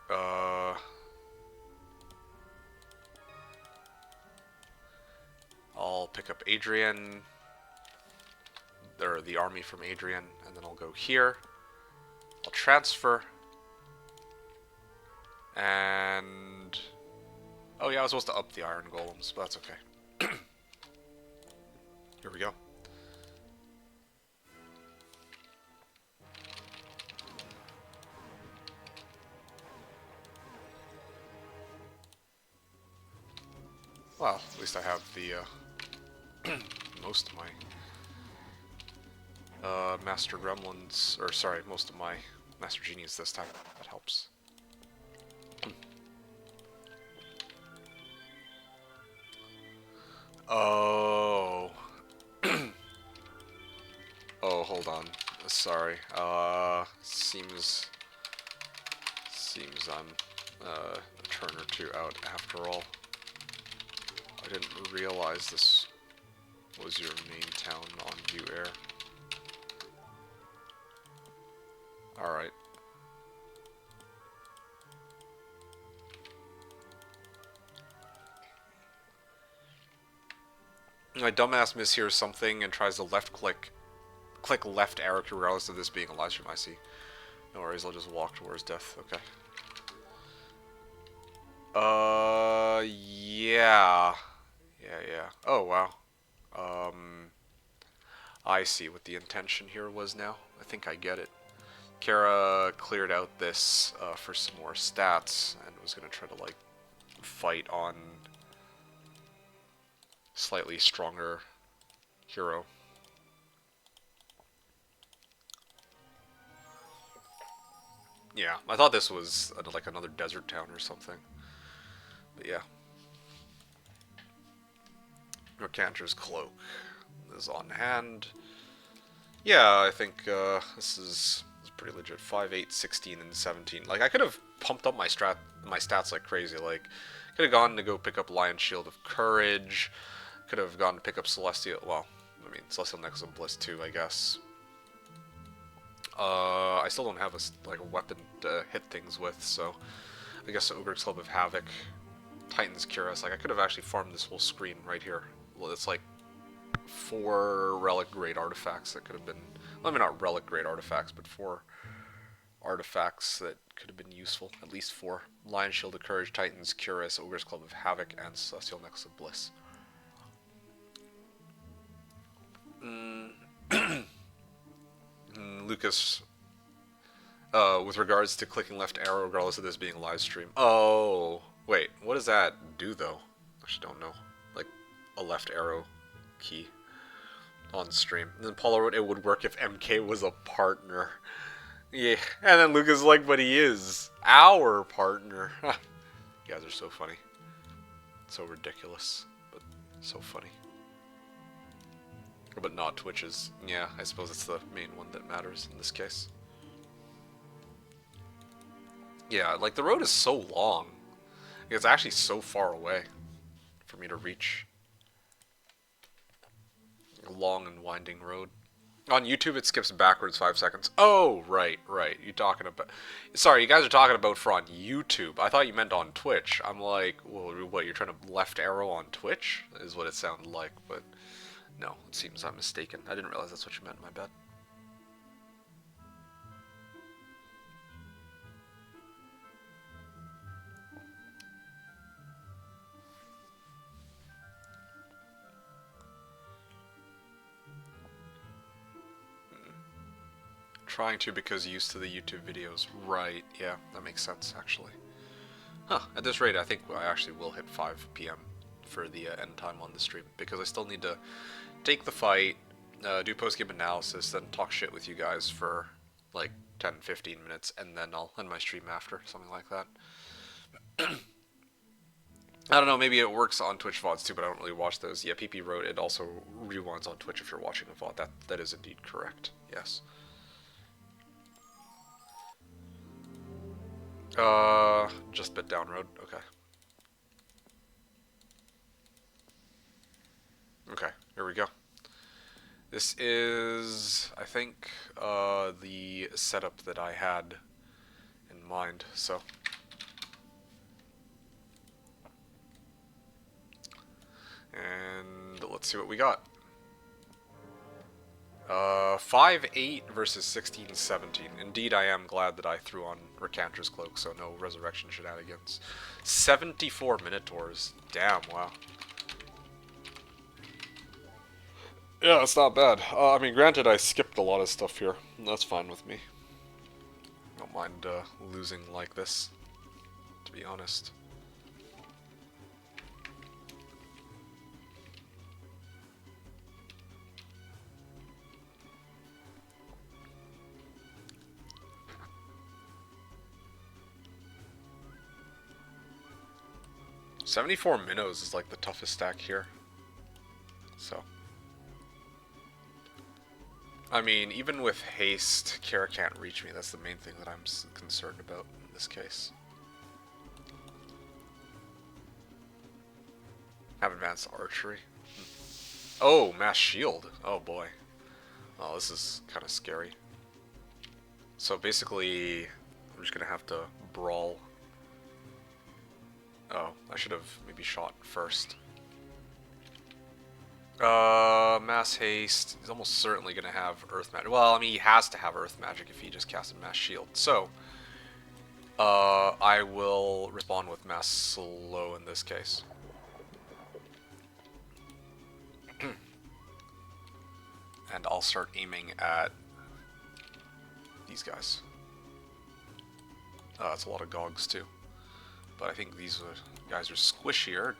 Uh, I'll pick up Adrian, or the army from Adrian, and then I'll go here. I'll transfer. And... oh yeah, I was supposed to up the iron golems, but that's okay. Here we go. Well, at least I have the, most of my, Master Gremlins, or sorry, most of my Master Genies this time. That helps. Oh. Oh, hold on. Sorry. Seems I'm, a turn or two out after all. I didn't realize this was your main town on View Air. Alright. My dumbass mishears something and tries to click left arrow regardless of this being a live stream. I see. No worries, I'll just walk towards death. Okay. Yeah. Yeah. Oh, wow. I see what the intention here was now. I think I get it. Kara cleared out this for some more stats and was going to try to, like, fight on slightly stronger hero. Yeah, I thought this was like another desert town or something. But yeah. Mercanter's cloak is on hand. Yeah, I think this is pretty legit. 5, 8, 16, and 17. Like, I could have pumped up my stats like crazy. Like, could have gone to go pick up Lion Shield of Courage. Could have gone to pick up Celestial. Well, I mean, Celestial Nexus of Bliss too, I guess. I still don't have a weapon to hit things with, so I guess Ogre's Club of Havoc, Titan's Cuirass. Like, I could have actually farmed this whole screen right here. Well, it's like 4 relic grade artifacts that could have been, well, I mean, not relic grade artifacts, but 4 artifacts that could have been useful. At least 4. Lion Shield of Courage, Titan's Cuirass, Ogre's Club of Havoc, and Celestial Nexus of Bliss. Lucas, with regards to clicking left arrow regardless of this being a live stream. Oh, wait, what does that do though? I actually don't know. Like, a left arrow key on stream. And then Paula wrote, it would work if MK was a partner. Yeah, and then Lucas like, but he is our partner. You guys are so funny. So ridiculous, but so funny. But not Twitch's. Yeah, I suppose it's the main one that matters in this case. Yeah, like, the road is so long. It's actually so far away for me to reach. A long and winding road. On YouTube, it skips backwards 5 seconds. Oh, right. You're talking about... Sorry, you guys are talking about for on YouTube. I thought you meant on Twitch. I'm like, well, what, you're trying to left arrow on Twitch? Is what it sounded like, but... No, it seems I'm mistaken. I didn't realize that's what you meant, my bad. Trying to because used to the YouTube videos. Right, yeah, that makes sense, actually. Huh, at this rate, I think I actually will hit 5 p.m. for the end time on the stream, because I still need to take the fight, do post-game analysis, then talk shit with you guys for like 10-15 minutes, and then I'll end my stream after, something like that. I don't know, maybe it works on Twitch VODs too, but I don't really watch those. Yeah, PP wrote it also rewinds on Twitch if you're watching a VOD. That is indeed correct, yes. Just a bit down road, okay. Okay, here we go. This is, I think, the setup that I had in mind, so. And let's see what we got. 5-8 versus 16-17. Indeed, I am glad that I threw on Recanter's Cloak, so no resurrection shenanigans. 74 Minotaurs. Damn, wow. Yeah, it's not bad. I mean, granted, I skipped a lot of stuff here. That's fine with me. Don't mind losing like this, to be honest. $74 minnows is like the toughest stack here. So. I mean, even with haste, Kara can't reach me. That's the main thing that I'm concerned about in this case. Have advanced archery. Oh, mass shield. Oh boy. Oh, this is kind of scary. So basically, I'm just gonna have to brawl. Oh, I should have maybe shot first. Mass haste. He's almost certainly gonna have earth magic. Well, I mean, he has to have earth magic if he just casted mass shield. So, I will respond with mass slow in this case. And I'll start aiming at these guys. It's a lot of gogs too. But I think these guys are squishier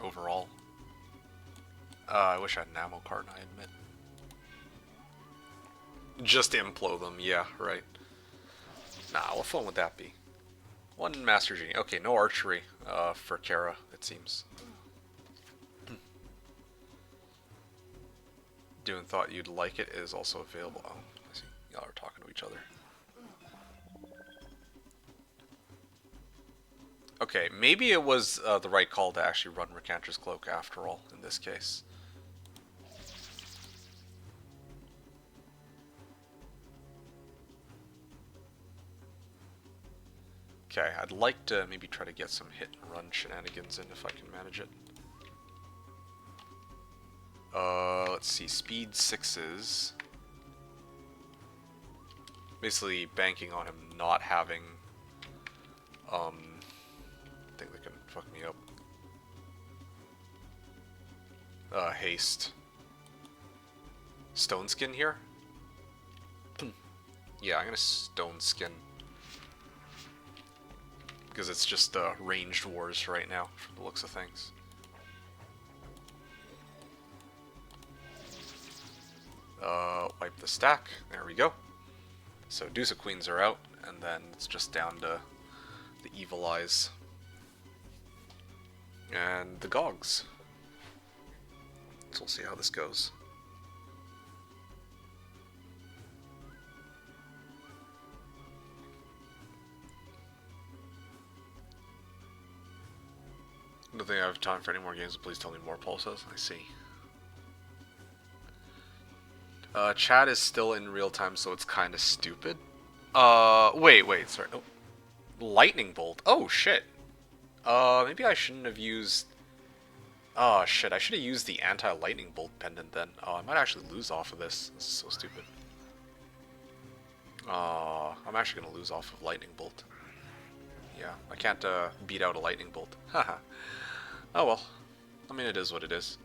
overall. I wish I had an ammo card, I admit. Just implode them, yeah, right. Nah, what fun would that be? One Master Genie. Okay, no archery for Kara, it seems. Doing Thought You'd Like It is also available. Oh, I see. Y'all are talking to each other. Okay, maybe it was the right call to actually run Recanter's Cloak after all, in this case. Okay, I'd like to maybe try to get some hit and run shenanigans in if I can manage it. Let's see, speed 6s. Basically banking on him not having, thing that can fuck me up. Haste. Stone Skin here? Yeah, I'm gonna Stone Skin. Because it's just ranged wars right now, from the looks of things. Wipe the stack. There we go. So Deuce of Queens are out, and then it's just down to the Evil Eyes. And the Gogs. So we'll see how this goes. I don't think I have time for any more games, but please tell me more, Paul says. I see. Chat is still in real time, so it's kind of stupid. Wait, sorry. Oh. Lightning Bolt. Oh, shit. Maybe I shouldn't have used... Oh, shit. I should have used the anti-lightning bolt pendant then. Oh, I might actually lose off of this. This is so stupid. I'm actually going to lose off of lightning bolt. Yeah, I can't, beat out a lightning bolt. Haha. Oh, well. I mean, it is what it is.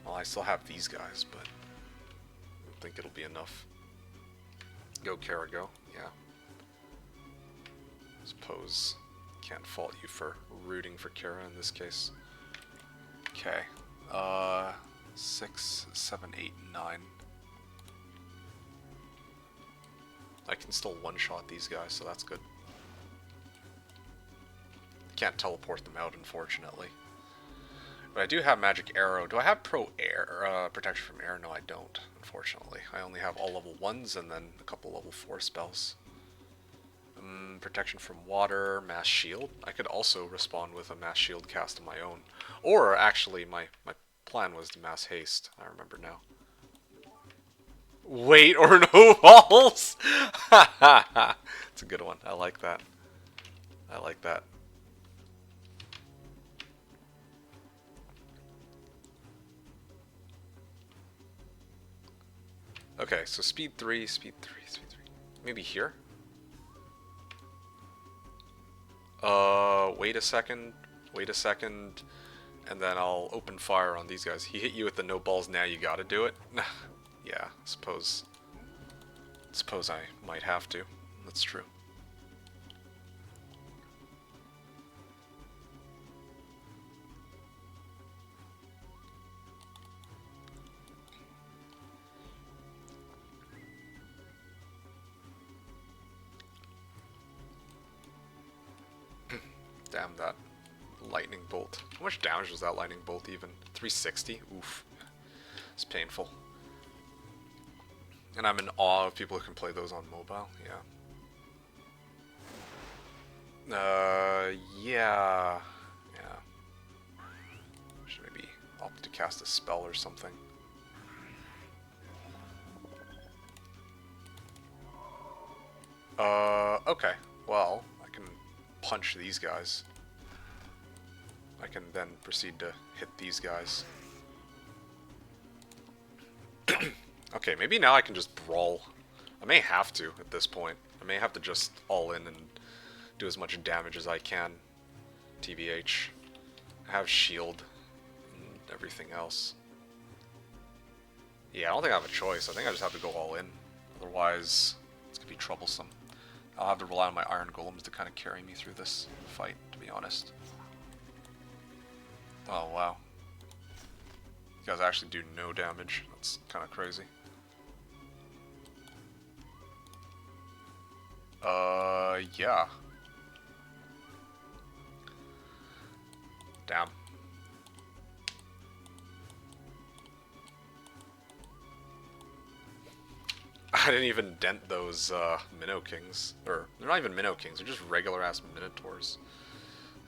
Well, I still have these guys, but I don't think it'll be enough. Go, Kara, go. Yeah. Suppose can't fault you for rooting for Kara in this case. Okay. 6, 7, 8, 9. I can still one-shot these guys, so that's good. Can't teleport them out, unfortunately. But I do have Magic Arrow. Do I have Pro Air, Protection from Air? No, I don't, unfortunately. I only have all level 1s and then a couple level 4 spells. Protection from Water, Mass Shield. I could also respond with a Mass Shield cast of my own. Or, actually, my plan was to Mass Haste. I remember now. Wait or no balls! It's a good one. I like that. I like that. Okay, so speed 3, speed 3, speed 3. Maybe here? Wait a second, and then I'll open fire on these guys. He hit you with the no balls, now you gotta do it? Yeah, suppose I might have to. That's true. Damn that lightning bolt. How much damage was that lightning bolt even? 360? Oof. It's painful. And I'm in awe of people who can play those on mobile, yeah. Yeah. Should maybe opt to cast a spell or something. Okay. Well, I can punch these guys. I can then proceed to hit these guys. Okay, maybe now I can just brawl. I may have to at this point. I may have to just all in and do as much damage as I can. TBH. I have shield and everything else. Yeah, I don't think I have a choice. I think I just have to go all in. Otherwise, it's going to be troublesome. I'll have to rely on my iron golems to kind of carry me through this fight, to be honest. Oh, wow. You guys actually do no damage. That's kind of crazy. Yeah. Damn. I didn't even dent those Minnow Kings. Or, they're not even Minnow Kings, they're just regular ass Minotaurs.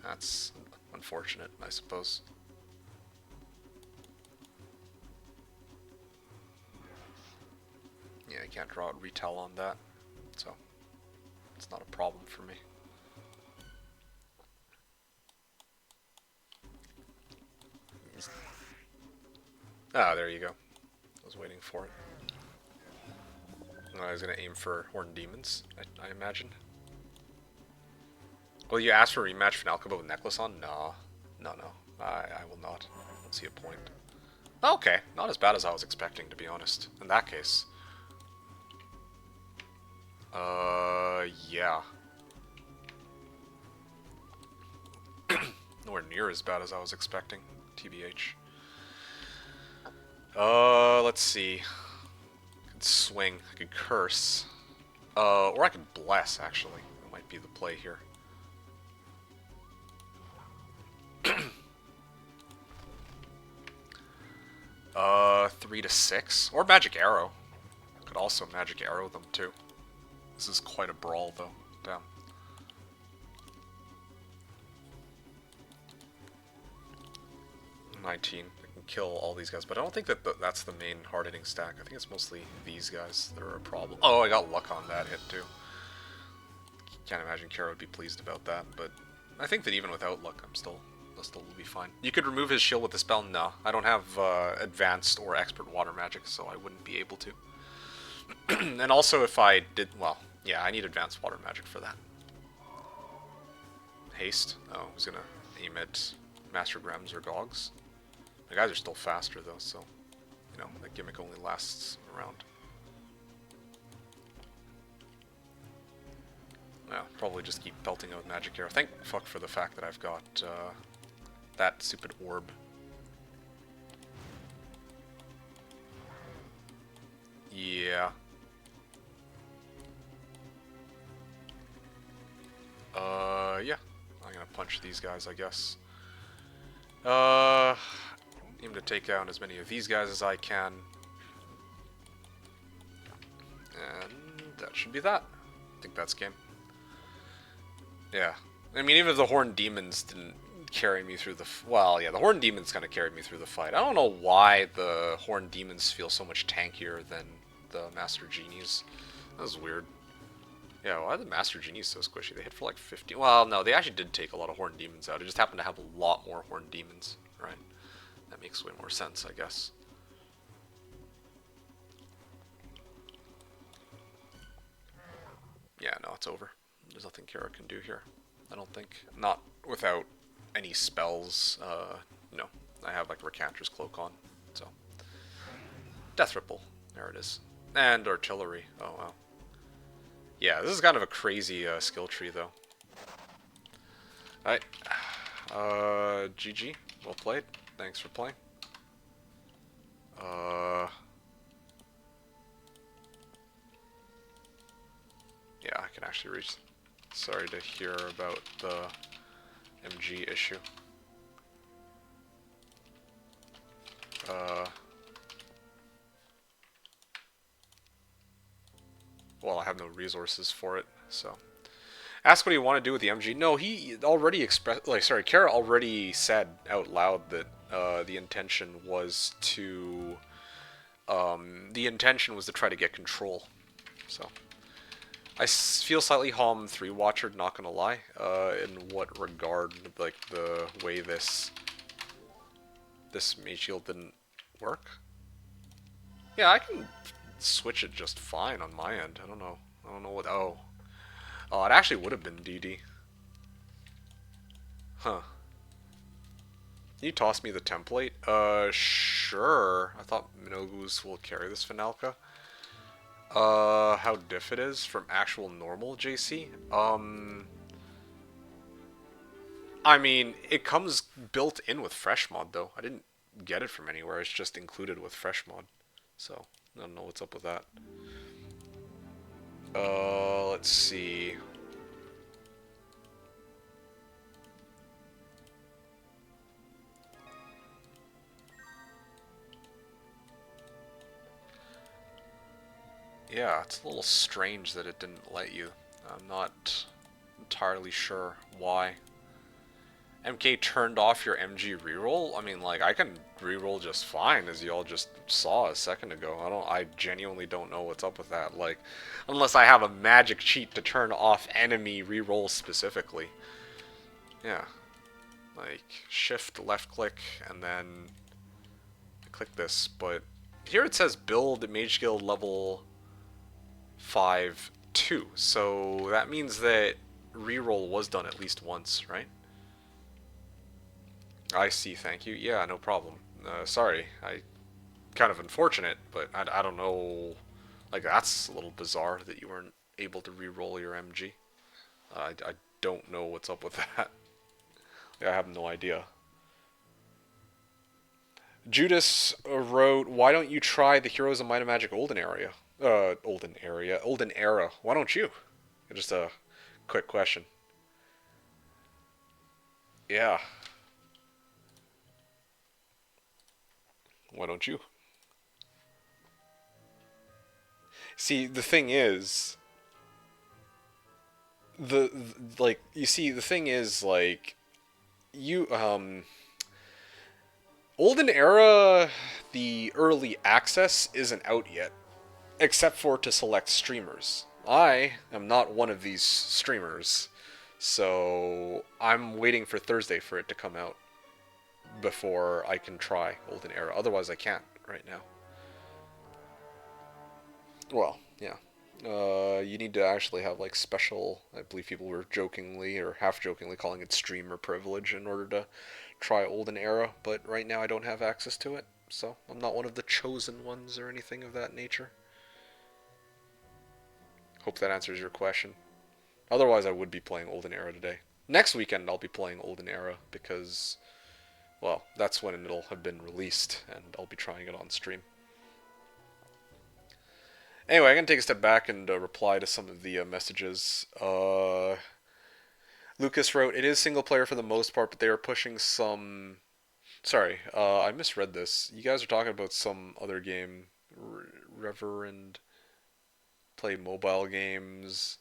That's unfortunate, I suppose. Yeah, I can't draw a retell on that, so it's not a problem for me. Ah, there you go. I was waiting for it. I was going to aim for Horned Demons, I imagine. Well, you asked for a rematch for Nalkaba with Necklace on? No. No. I will not. I don't see a point. Okay, not as bad as I was expecting, to be honest. In that case. Yeah. Nowhere near as bad as I was expecting, TBH. Let's see. I could swing. I could curse. Or I could bless, actually. That might be the play here. 3 to 6. Or Magic Arrow. Could also Magic Arrow them, too. This is quite a brawl, though. Damn. $19. I can kill all these guys, but I don't think that that's the main hard-hitting stack. I think it's mostly these guys that are a problem. Oh, I got luck on that hit, too. Can't imagine Kara would be pleased about that, but I think that even without luck, I'll still will be fine. You could remove his shield with the spell? No. I don't have advanced or expert water magic, so I wouldn't be able to. And also if I did, well, yeah, I need advanced water magic for that. Haste? Oh, I was gonna aim at Master Grems or Gogs. The guys are still faster though, so, you know, that gimmick only lasts around. Yeah, probably just keep pelting out with Magic Arrow. Thank fuck for the fact that I've got that stupid orb. Yeah. Yeah. I'm gonna punch these guys, I guess. Aim to take down as many of these guys as I can. And that should be that. I think that's game. Yeah. I mean, even if the Horned Demons didn't carry me through the... Well, yeah, the Horned Demons kind of carried me through the fight. I don't know why the Horned Demons feel so much tankier than the Master Genies. That was weird. Yeah, why are the Master Genies so squishy? They hit for like 50... Well, no, they actually did take a lot of Horned Demons out. It just happened to have a lot more Horned Demons, right? That makes way more sense, I guess. Yeah, no, it's over. There's nothing Kara can do here. I don't think. Not without any spells. No. I have like Recanter's Cloak on, so. Death Ripple. There it is. And Artillery. Oh, wow. Yeah, this is kind of a crazy skill tree, though. Alright. GG. Well played. Thanks for playing. Yeah, I can actually reach... Sorry to hear about the MG issue. Well, I have no resources for it, so... Ask what you want to do with the MG. No, he already expressed... Like, sorry, Kara already said out loud that the intention was to... the intention was to try to get control, so... feel slightly Hom 3 Watcher, not gonna lie. In what regard? Like the way this mage shield didn't work? Yeah, I can switch it just fine on my end. I don't know. I don't know what. Oh, it actually would have been DD. Huh. Can you toss me the template? Sure. I thought Minogus will carry this Finalka. How diff it is from actual normal JC? I mean, it comes built in with fresh mod though. I didn't get it from anywhere. It's just included with fresh mod. So, I don't know what's up with that. Let's see. Yeah, it's a little strange that it didn't let you. I'm not entirely sure why. MK turned off your MG reroll? I mean, like, I can reroll just fine, as you all just saw a second ago. I genuinely don't know what's up with that. Like, unless I have a magic cheat to turn off enemy reroll specifically. Yeah. Like, shift, left click, and then I click this, but here it says build Mage Guild level 5 2. So that means that reroll was done at least once, right? I see, thank you. Yeah, no problem. Sorry, I kind of unfortunate, but I don't know. Like, that's a little bizarre that you weren't able to re-roll your MG. I don't know what's up with that. Like, I have no idea. Judas wrote, "Why don't you try the Heroes of Might and Magic Olden Era. Why don't you?" Just a quick question. Yeah, why don't you? See, the thing is, like you see, the thing is like you Olden Era, the early access isn't out yet, except for to select streamers. I am not one of these streamers, so I'm waiting for Thursday for it to come out before I can try Olden Era. Otherwise, I can't right now. Well, yeah. You need to actually have like special. I believe people were jokingly or half jokingly calling it streamer privilege in order to try Olden Era. But right now, I don't have access to it, so I'm not one of the chosen ones or anything of that nature. Hope that answers your question. Otherwise, I would be playing Olden Era today. Next weekend, I'll be playing Olden Era because, well, that's when it'll have been released, and I'll be trying it on stream. Anyway, I'm gonna take a step back and reply to some of the messages. Lucas wrote, "It is single player for the most part, but they are pushing some." Sorry, I misread this. You guys are talking about some other game, Reverend play mobile games.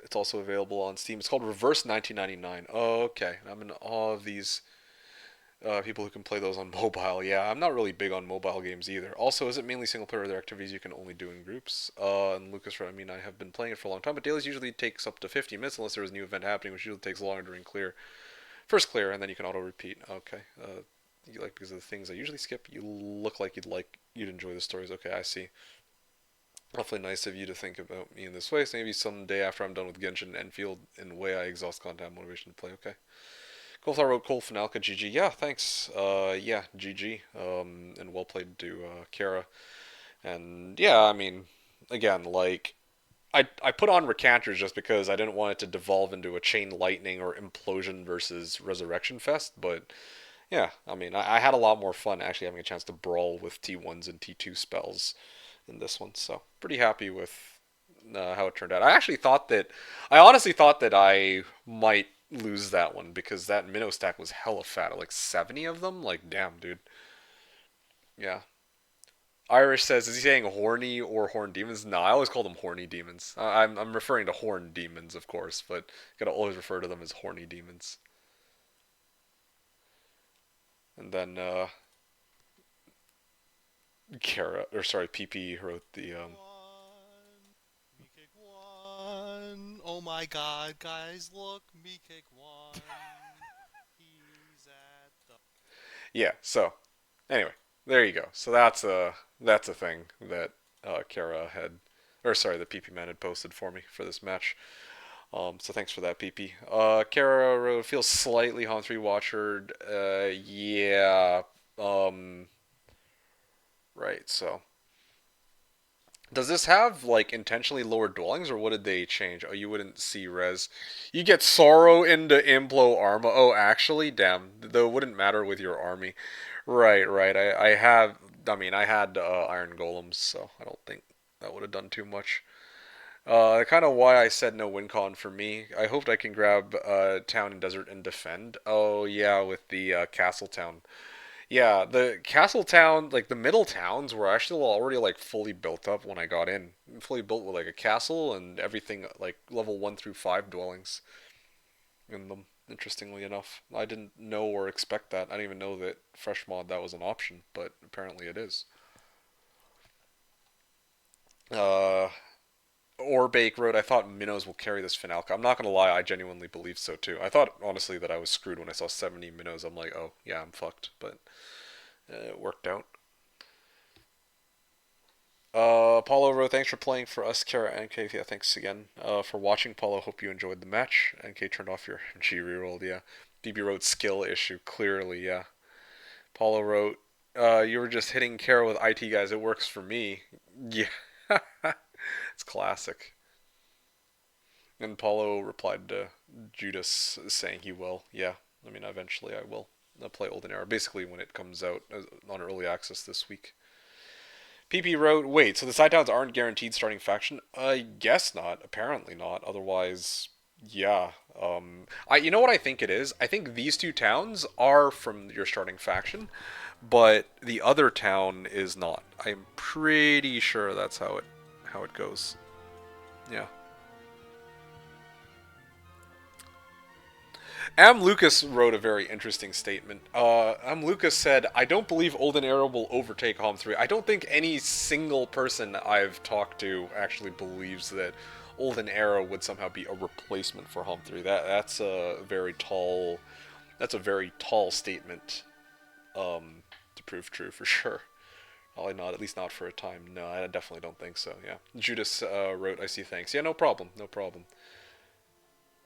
It's also available on Steam. It's called Reverse 1999. Oh, okay. I'm in awe of these people who can play those on mobile. Yeah, I'm not really big on mobile games either. Also, is it mainly single player? Are there activities you can only do in groups? And Lucas, I mean, I have been playing it for a long time, but dailies usually takes up to 50 minutes unless there is a new event happening, which usually takes longer during first clear, and then you can auto repeat. Okay. You like because of the things I usually skip. You look like you'd enjoy the stories. Okay, I see. Awfully nice of you to think about me in this way. So maybe someday after I'm done with Genshin and Enfield, in a way I exhaust content motivation to play. Okay. Golthar wrote Cole Finalka GG. Yeah, thanks. Yeah, GG. And well played to Kara. And yeah, I mean, again, like I put on Recanters just because I didn't want it to devolve into a Chain Lightning or Implosion versus Resurrection Fest. But yeah, I mean, I had a lot more fun actually having a chance to brawl with T1s and T2 spells in this one. So pretty happy with how it turned out. I honestly thought that I might lose that one because that minnow stack was hella fat, like 70 of them. Like, damn, dude. Yeah. Irish says, is he saying horny or horn demons? No, I always call them horny demons. I'm referring to horn demons, of course, but gotta always refer to them as horny demons. And then Kara, or sorry, PP wrote the
Oh my god, guys, look, MeKick won. He's at the.
Yeah. So anyway, there you go. So that's a thing that Kara had, or sorry, the PP man had posted for me for this match. So thanks for that, PP. Kara feels slightly Haunt 3 Watchered. Yeah. Um, right. So does this have like intentionally lower dwellings, or what did they change? Oh, you wouldn't see res. You get sorrow into Implo Arma. Oh, actually, damn. Though it wouldn't matter with your army. Right, right. I have. I mean, I had Iron Golems, so I don't think that would have done too much. Kind of why I said no win con for me. I hoped I can grab town and desert and defend. Oh yeah, with the castle town. Yeah, the castle town, like the middle towns, were actually already like fully built up when I got in. Fully built with like a castle and everything, like level 1 through 5 dwellings in them. Interestingly enough, I didn't know or expect that. I didn't even know that fresh mod that was an option, but apparently it is. Uh, Orbake wrote, I thought minnows will carry this Finalka. I'm not gonna lie, I genuinely believe so too. I thought honestly that I was screwed when I saw 70 minnows. I'm like, oh yeah, I'm fucked, but it worked out. Paulo wrote, thanks for playing for us, Kara and NK. Yeah, thanks again for watching, Paulo. Hope you enjoyed the match. NK turned off your G rerolled. Yeah. DB wrote skill issue. Clearly, yeah. Paulo wrote, you were just hitting Kara with IT guys. It works for me. Yeah. It's classic. And Paulo replied to Judas saying he will. Yeah. I mean, eventually I will play Olden Era. Basically, when it comes out on early access this week. PP wrote, wait, so the side towns aren't guaranteed starting faction? I guess not. Apparently not. Otherwise, yeah. You know what I think it is? I think these two towns are from your starting faction, but the other town is not. I'm pretty sure that's how it goes. Yeah. Am Lucas wrote a very interesting statement. Am Lucas said, I don't believe Olden Era will overtake Hom 3. I don't think any single person I've talked to actually believes that Olden Era would somehow be a replacement for Hom 3. That's a very tall statement to prove true for sure. Probably not, at least not for a time. No, I definitely don't think so. Yeah. Judas wrote, I see, thanks. Yeah, no problem. No problem.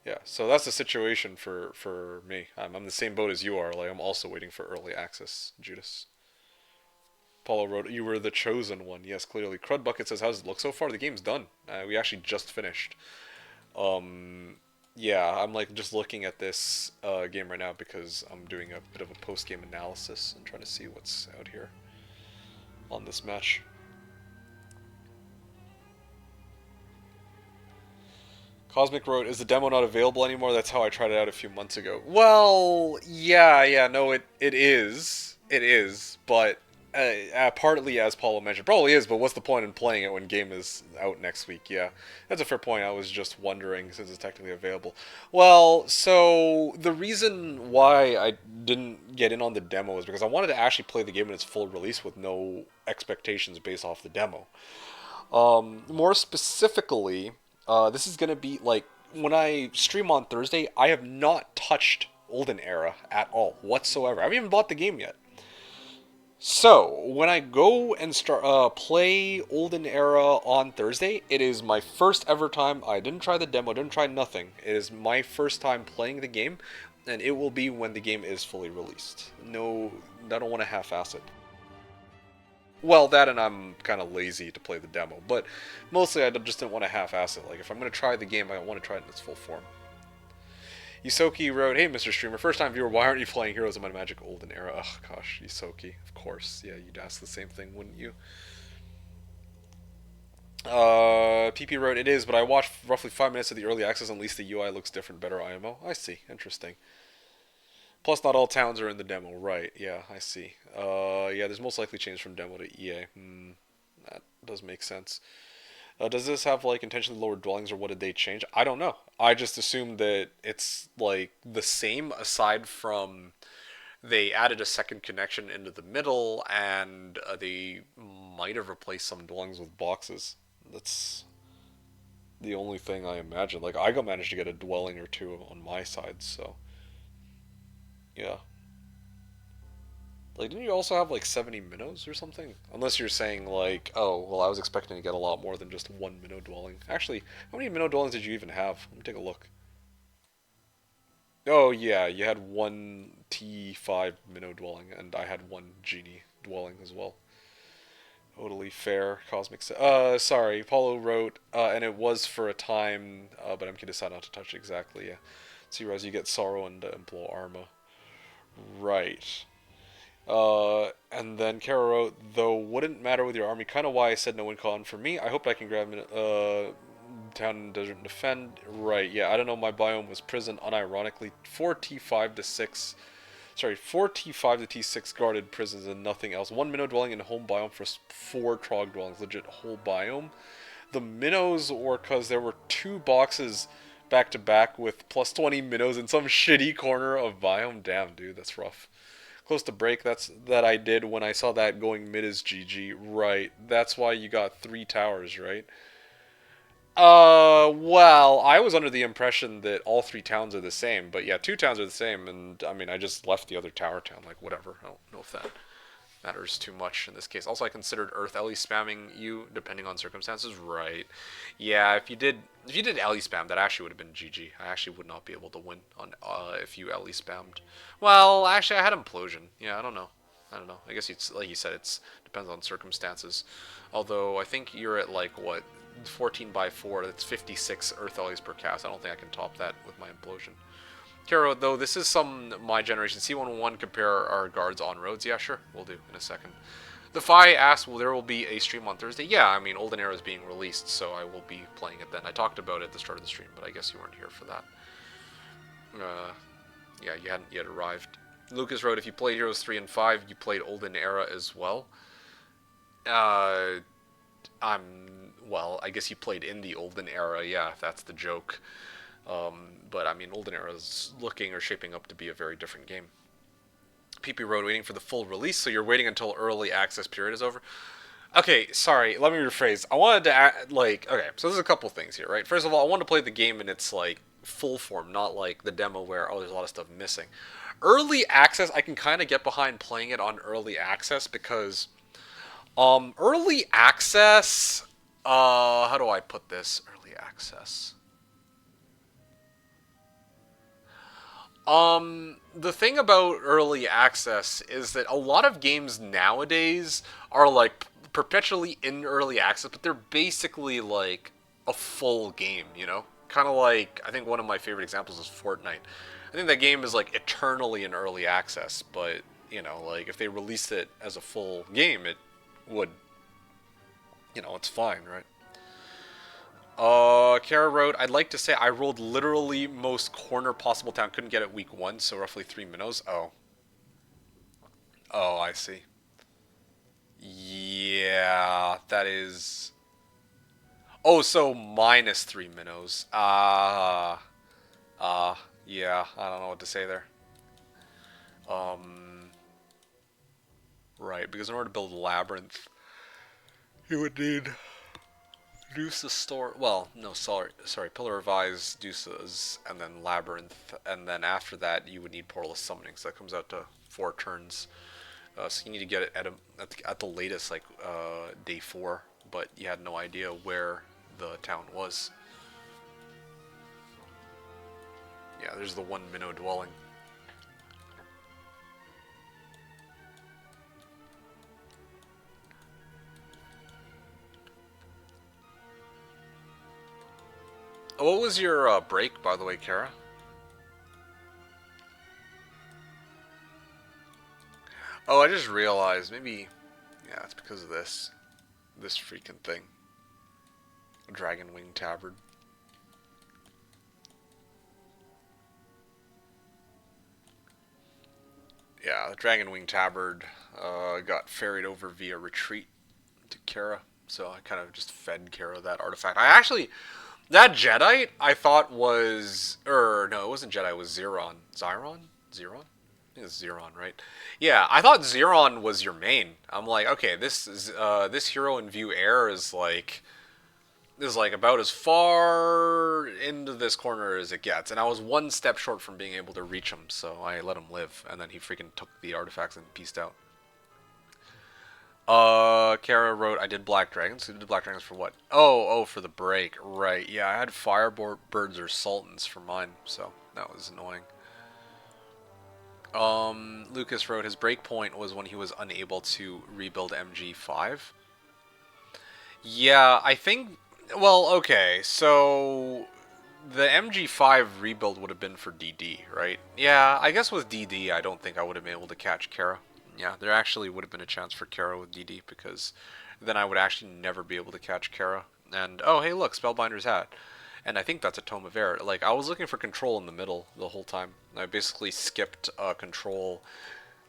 Yeah, so that's the situation for me. I'm the same boat as you are. Like I'm also waiting for early access. Judas. Paulo wrote, "You were the chosen one." Yes, clearly. Crud Bucket says, "How's it look so far? The game's done. We actually just finished." Um, yeah, I'm like just looking at this game right now because I'm doing a bit of a post game analysis and trying to see what's out here on this match. Cosmic wrote, "Is the demo not available anymore? That's how I tried it out a few months ago." Well, yeah, no, it is, but partly as Paulo mentioned, probably is. But what's the point in playing it when game is out next week? Yeah, that's a fair point. I was just wondering since it's technically available. Well, so the reason why I didn't get in on the demo is because I wanted to actually play the game in its full release with no expectations based off the demo. More specifically, this is gonna be like when I stream on Thursday. I have not touched Olden Era at all whatsoever. I haven't even bought the game yet. So when I go and start play Olden Era on Thursday, it is my first ever time. I didn't try the demo, didn't try nothing. It is my first time playing the game, and it will be when the game is fully released. No, I don't want to half-ass it. Well, that and I'm kind of lazy to play the demo, but mostly I just didn't want to half-ass it. Like, if I'm going to try the game, I want to try it in its full form. Yusoki wrote, "Hey, Mr. Streamer, first-time viewer, why aren't you playing Heroes of Might and Magic Olden Era?" Ugh, gosh, Yusoki, of course. Yeah, you'd ask the same thing, wouldn't you? PP wrote, "It is, but I watched roughly 5 minutes of the early access, and at least the UI looks different, better IMO." I see, interesting. Plus, not all towns are in the demo, right? Yeah, I see. Yeah, there's most likely change from demo to EA. That does make sense. Does this have like intentionally lower dwellings or what did they change? I don't know. I just assumed that it's like the same aside from they added a second connection into the middle and they might have replaced some dwellings with boxes. That's the only thing I imagine. Like, I got managed to get a dwelling or two on my side, so yeah. Like, didn't you also have like 70 minnows or something? Unless you're saying like, oh, well, I was expecting to get a lot more than just one minnow dwelling. Actually, how many minnow dwellings did you even have? Let me take a look. Oh yeah, you had one T5 minnow dwelling, and I had one genie dwelling as well. Totally fair, cosmic. Sorry, Paulo wrote, and it was for a time, but I'm gonna decide not to touch it exactly. Yeah, see, Raz, you get sorrow and implore arma. Right. And then Kara wrote, though wouldn't matter with your army, kind of why I said no win con for me. I hope I can grab town and desert and defend. Right, yeah, I don't know, my biome was prison, unironically. 4 T5 to 6, sorry, 4 T5 to T6 guarded prisons and nothing else. 1 minnow dwelling in home biome for 4 trog dwellings, legit whole biome. The minnows were because there were 2 boxes back to back with plus 20 minnows in some shitty corner of biome. Damn, dude, that's rough. Close to break. That I did when I saw that going mid is GG. Right. That's why you got 3 towers, right? Well, I was under the impression that all 3 towns are the same, but yeah, 2 towns are the same, and I mean, I just left the other tower town, like, whatever. I don't know if that matters too much in this case. Also, I considered Earth Ellie spamming you depending on circumstances. Right. Yeah, if you did Ellie spam, that actually would have been GG. I actually would not be able to win on if you Ellie spammed. Well, actually, I had implosion. Yeah, I don't know. I don't know. I guess it's like you said. It's depends on circumstances. Although I think you're at like what 14 by 4. That's 56 Earth Ellies per cast. I don't think I can top that with my implosion. Kero, though, this is some my generation. C101 compare our guards on roads. Yeah, sure, we'll do in a second. The Fi asked, well, there will be a stream on Thursday. Yeah, I mean, Olden Era is being released, so I will be playing it then. I talked about it at the start of the stream, but I guess you weren't here for that. Yeah, you hadn't yet arrived. Lucas wrote, if you played Heroes 3 and 5, you played Olden Era as well. Uh, I'm, well, I guess you played in the Olden Era, yeah, that's the joke. But I mean, Olden Era is looking or shaping up to be a very different game. PP Road waiting for the full release, so you're waiting until early access period is over. Okay, sorry, let me rephrase. I wanted to okay, so there's a couple things here, right? First of all, I want to play the game in its like full form, not like the demo where there's a lot of stuff missing. Early access, I can kind of get behind playing it on early access because early access how do I put this? Early access. The thing about early access is that a lot of games nowadays are like perpetually in early access, but they're basically like a full game, you know? Kind of like, I think one of my favorite examples is Fortnite. I think that game is like eternally in early access, but, you know, like if they released it as a full game, it would, you know, it's fine, right? Kara wrote, I'd like to say I rolled literally most corner possible town. Couldn't get it week 1, so roughly 3 minnows. Oh. Oh, I see. Yeah, that is... Oh, so minus 3 minnows. Yeah, I don't know what to say there. Right, because in order to build a labyrinth, you would need Deuce store. Well, no, sorry. Pillar of Eyes, Deuces, and then Labyrinth, and then after that you would need Portal of Summoning. So that comes out to 4 turns. So you need to get it at the latest, like day 4. But you had no idea where the town was. Yeah, there's the 1 minnow dwelling. What was your break, by the way, Kara? Oh, I just realized, maybe, yeah, it's because of this freaking thing. Dragon Wing Tabard. Yeah, the Dragon Wing Tabard got ferried over via retreat to Kara, so I kind of just fed Kara that artifact. That Jedi, I thought was, no, it wasn't Jedi, it was Zeron. Zyron? Zeron? I think it's Zeron, right? Yeah, I thought Zeron was your main. I'm like, okay, this hero in View Air is like is like about as far into this corner as it gets, and I was one step short from being able to reach him, so I let him live, and then he freaking took the artifacts and pieced out. Kara wrote, I did Black Dragons. Who did Black Dragons for what? Oh, for the break. Right. Yeah, I had Firebirds or Sultans for mine, so that was annoying. Lucas wrote, his break point was when he was unable to rebuild MG5. Yeah, I think. Well, okay, so the MG5 rebuild would have been for DD, right? Yeah, I guess with DD, I don't think I would have been able to catch Kara. Yeah, there actually would have been a chance for Kara with DD because then I would actually never be able to catch Kara. And oh, hey, look, Spellbinder's hat. And I think that's a Tome of Air. Like, I was looking for control in the middle the whole time. I basically skipped control,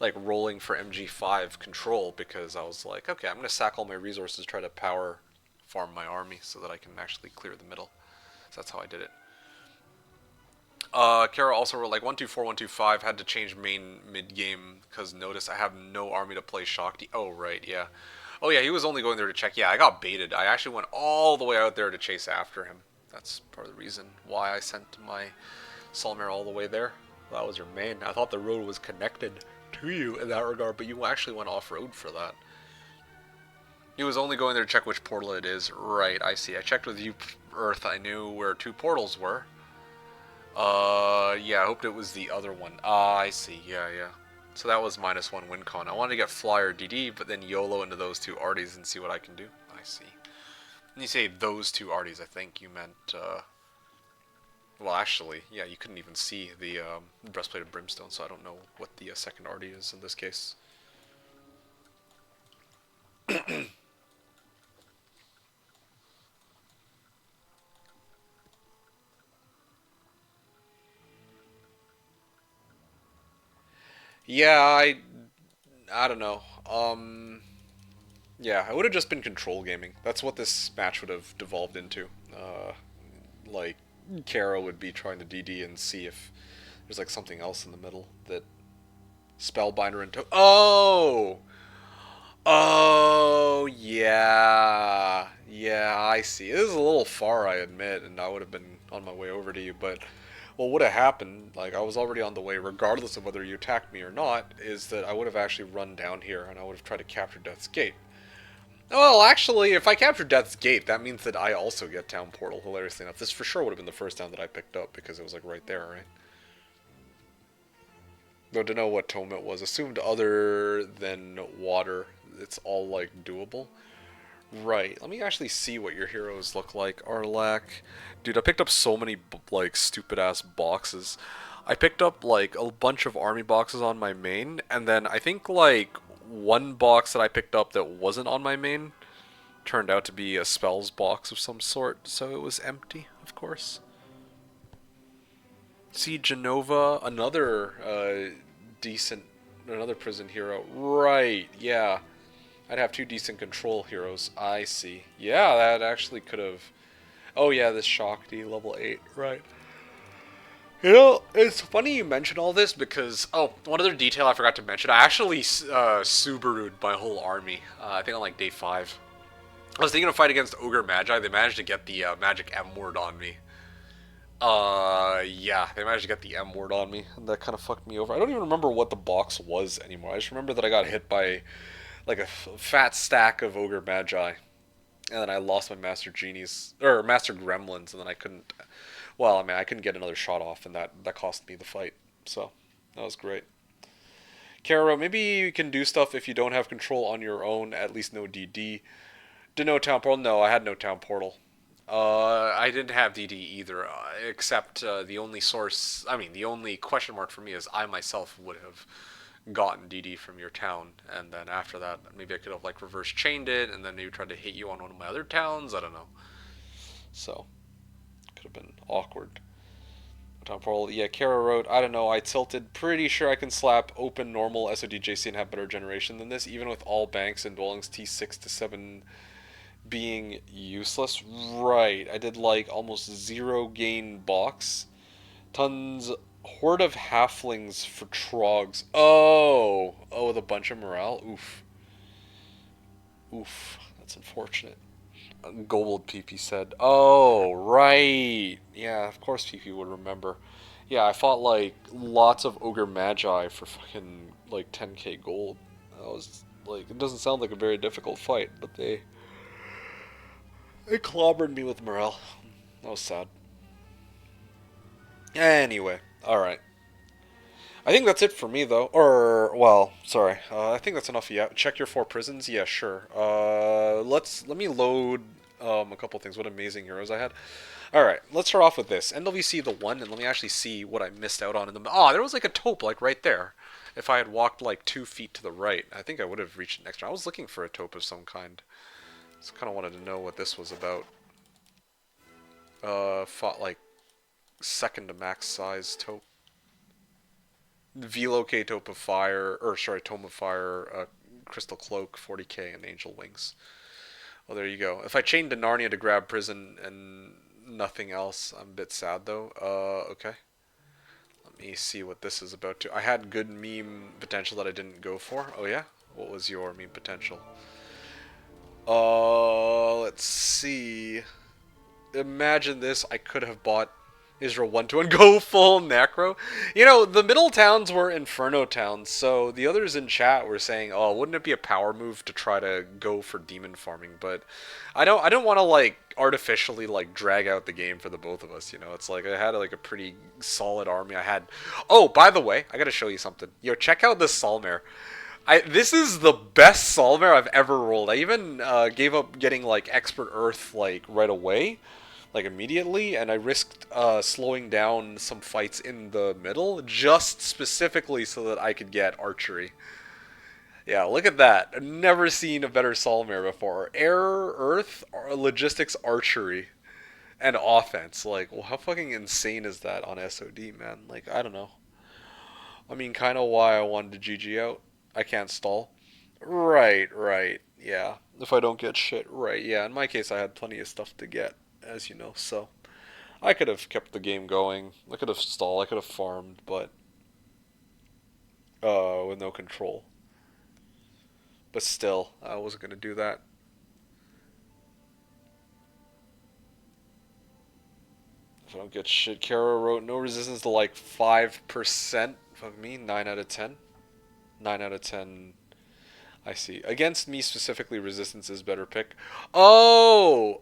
like rolling for MG5 control because I was like, okay, I'm going to sack all my resources, try to power farm my army so that I can actually clear the middle. So that's how I did it. Kara also wrote like 124, 125 had to change main mid game because notice I have no army to play Shakti. Oh right, yeah. Oh yeah, he was only going there to check. Yeah, I got baited. I actually went all the way out there to chase after him. That's part of the reason why I sent my Solmare all the way there. That was your main. I thought the road was connected to you in that regard, but you actually went off road for that. He was only going there to check which portal it is. Right, I see. I checked with you, Earth. I knew where two portals were. Yeah, I hoped it was the other one. Ah, I see. Yeah, yeah. So that was -1 win con. I wanted to get Flyer DD, but then YOLO into those two arties and see what I can do. I see. When you say those two arties, I think you meant, well, actually, yeah, you couldn't even see the Breastplate of Brimstone, so I don't know what the second artie is in this case. Yeah, I don't know. Yeah, I would have just been control gaming. That's what this match would have devolved into. Like, Kara would be trying to DD and see if there's like something else in the middle that Spellbinder and Oh! Oh, yeah. Yeah, I see. It is a little far, I admit, and I would have been on my way over to you, but what would have happened, like I was already on the way regardless of whether you attacked me or not, is that I would have actually run down here and I would have tried to capture Death's Gate. Well, actually, if I capture Death's Gate, that means that I also get Town Portal, hilariously enough. This for sure would have been the first town that I picked up because it was like right there, right? Though to know what tome it was, assumed other than water, it's all like doable. Right. Let me actually see what your heroes look like. Arlak. Dude, I picked up so many like stupid ass boxes. I picked up like a bunch of army boxes on my main, and then I think like one box that I picked up that wasn't on my main turned out to be a spells box of some sort, so it was empty, of course. See Genova, another decent, another prison hero. Right, yeah. I'd have two decent control heroes. I see. Yeah, that actually could have. Oh yeah, this Shakti level 8. Right. You know, it's funny you mention all this because one other detail I forgot to mention. I actually Subaru'd my whole army. I think on like day 5. I was thinking of fight against Ogre Magi. They managed to get the magic M word on me. Yeah, they managed to get the M word on me, and that kind of fucked me over. I don't even remember what the box was anymore. I just remember that I got hit by like a fat stack of Ogre Magi, and then I lost my Master Genies or Master Gremlins, and then I couldn't. Well, I mean, I couldn't get another shot off, and that cost me the fight. So that was great. Kara, maybe you can do stuff if you don't have control on your own. At least no DD. Did no town portal? No, I had no town portal. I didn't have DD either, except the only source. I mean, the only question mark for me is I myself would have gotten DD from your town, and then after that, maybe I could have like reverse chained it, and then maybe tried to hit you on one of my other towns. I don't know. So could have been awkward. Town portal. Yeah, Kara wrote, I don't know, I tilted. Pretty sure I can slap open normal SODJC and have better generation than this, even with all banks and dwellings T6 to 7 being useless. Right. I did like almost 0 gain box. Tons horde of halflings for trogs. Oh, with a bunch of morale. Oof. That's unfortunate. Gold PP said. Oh, right. Yeah, of course PP would remember. Yeah, I fought like lots of Ogre Magi for fucking like 10k gold. That was like, it doesn't sound like a very difficult fight, but they clobbered me with morale. That was sad. Anyway, alright. I think that's it for me, though. Or, well, sorry. I think that's enough. Yeah, check your 4 prisons. Yeah, sure. Let me load a couple things. What amazing heroes I had. All right, let's start off with this NWC the one, and let me actually see what I missed out on in the. Oh, there was like a taupe like right there. If I had walked like 2 feet to the right, I think I would have reached it next round. I was looking for a taupe of some kind. Just kind of wanted to know what this was about. Fought like second to max size taupe. Velocate Tome of Fire, or sorry, Tome of Fire, Crystal Cloak, 40k, and Angel Wings. Well, there you go. If I chained to Narnia to grab Prison and nothing else, I'm a bit sad though. Okay. Let me see what this is about to. I had good meme potential that I didn't go for. Oh yeah? What was your meme potential? Let's see. Imagine this. I could have bought Israel 1-2 and go full Necro. You know, the middle towns were Inferno towns, so the others in chat were saying, "Oh, wouldn't it be a power move to try to go for demon farming?" But I don't want to like artificially like drag out the game for the both of us, you know. It's like I had like a pretty solid army. I had. Oh, by the way, I got to show you something. Yo, check out this Salmare. This is the best Salmare I've ever rolled. I even gave up getting like Expert Earth like right away, like immediately, and I risked slowing down some fights in the middle just specifically so that I could get archery. Yeah, look at that. I've never seen a better Salmare before. Air, Earth, Logistics, Archery, and Offense. Like, well, how fucking insane is that on SOD, man? Like, I don't know. I mean, kind of why I wanted to GG out. I can't stall. Right, right. Yeah. If I don't get shit, right. Yeah, in my case, I had plenty of stuff to get, as you know, so. I could have kept the game going. I could have stalled. I could have farmed, but with no control. But still, I wasn't gonna do that. If I don't get shit, Kara wrote no resistance to like 5%. Fuck me, 9 out of 10. 9 out of 10. I see. Against me specifically, resistance is better pick. Oh,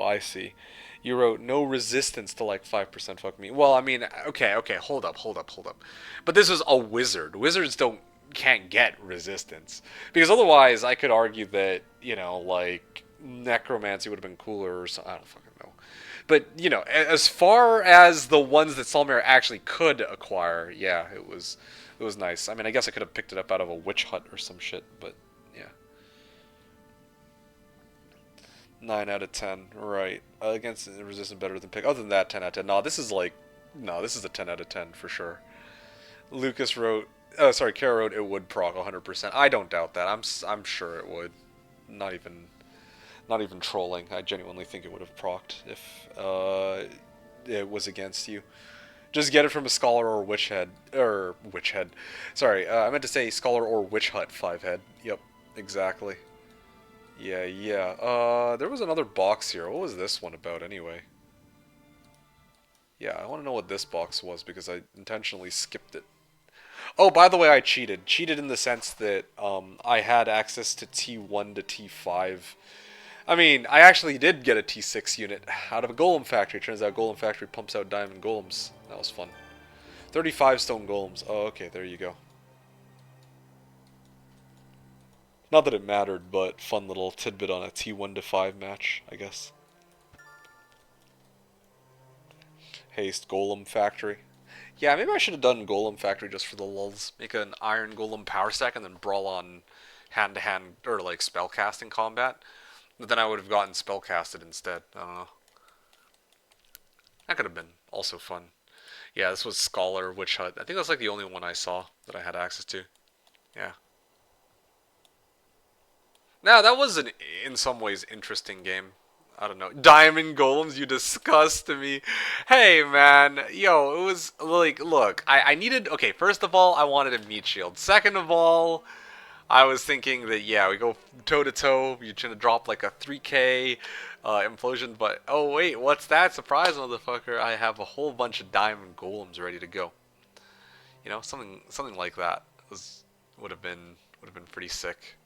I see. You wrote no resistance to like 5%. Fuck me. Well, I mean, okay, hold up. But this is a wizard. Wizards can't get resistance because otherwise, I could argue that like necromancy would have been cooler or something. I don't fucking know. But as far as the ones that Salmir actually could acquire, yeah, it was nice. I mean, I guess I could have picked it up out of a witch hut or some shit, but yeah. 9 out of 10, right. Against resistant better than pick. Other than that, 10 out of 10. No, this is a 10 out of 10 for sure. Lucas wrote, sorry, Kara wrote it would proc 100%. I don't doubt that. I'm sure it would. Not even, not even trolling. I genuinely think it would have procced if it was against you. Just get it from a scholar or witch head. Or witch head. Sorry, I meant to say scholar or witch hut 5 head. Yep, exactly. Yeah. There was another box here. What was this one about anyway? Yeah, I want to know what this box was because I intentionally skipped it. Oh, by the way, I cheated. Cheated in the sense that I had access to T1 to T5. I mean, I actually did get a T6 unit out of a golem factory. Turns out golem factory pumps out diamond golems. That was fun. 35 stone golems. Oh, okay, there you go. Not that it mattered, but fun little tidbit on a T1 to 5 match, I guess. Haste Golem Factory. Yeah, maybe I should have done Golem Factory just for the lulz. Make an Iron Golem power stack and then brawl on hand-to-hand, or like spellcasting combat. But then I would have gotten spellcasted instead. I don't know. That could have been also fun. Yeah, this was Scholar Witch Hut. I think that's like the only one I saw that I had access to. Yeah. Now, that was in some ways, interesting game. I don't know. Diamond Golems, you disgust me. Hey, man. Yo, it was like, look, I needed, okay, first of all, I wanted a meat shield. Second of all, I was thinking that, yeah, we go toe to toe. You're gonna drop like a 3K implosion, but oh wait, what's that? Surprise, motherfucker! I have a whole bunch of diamond golems ready to go. You know, something like that was would have been pretty sick.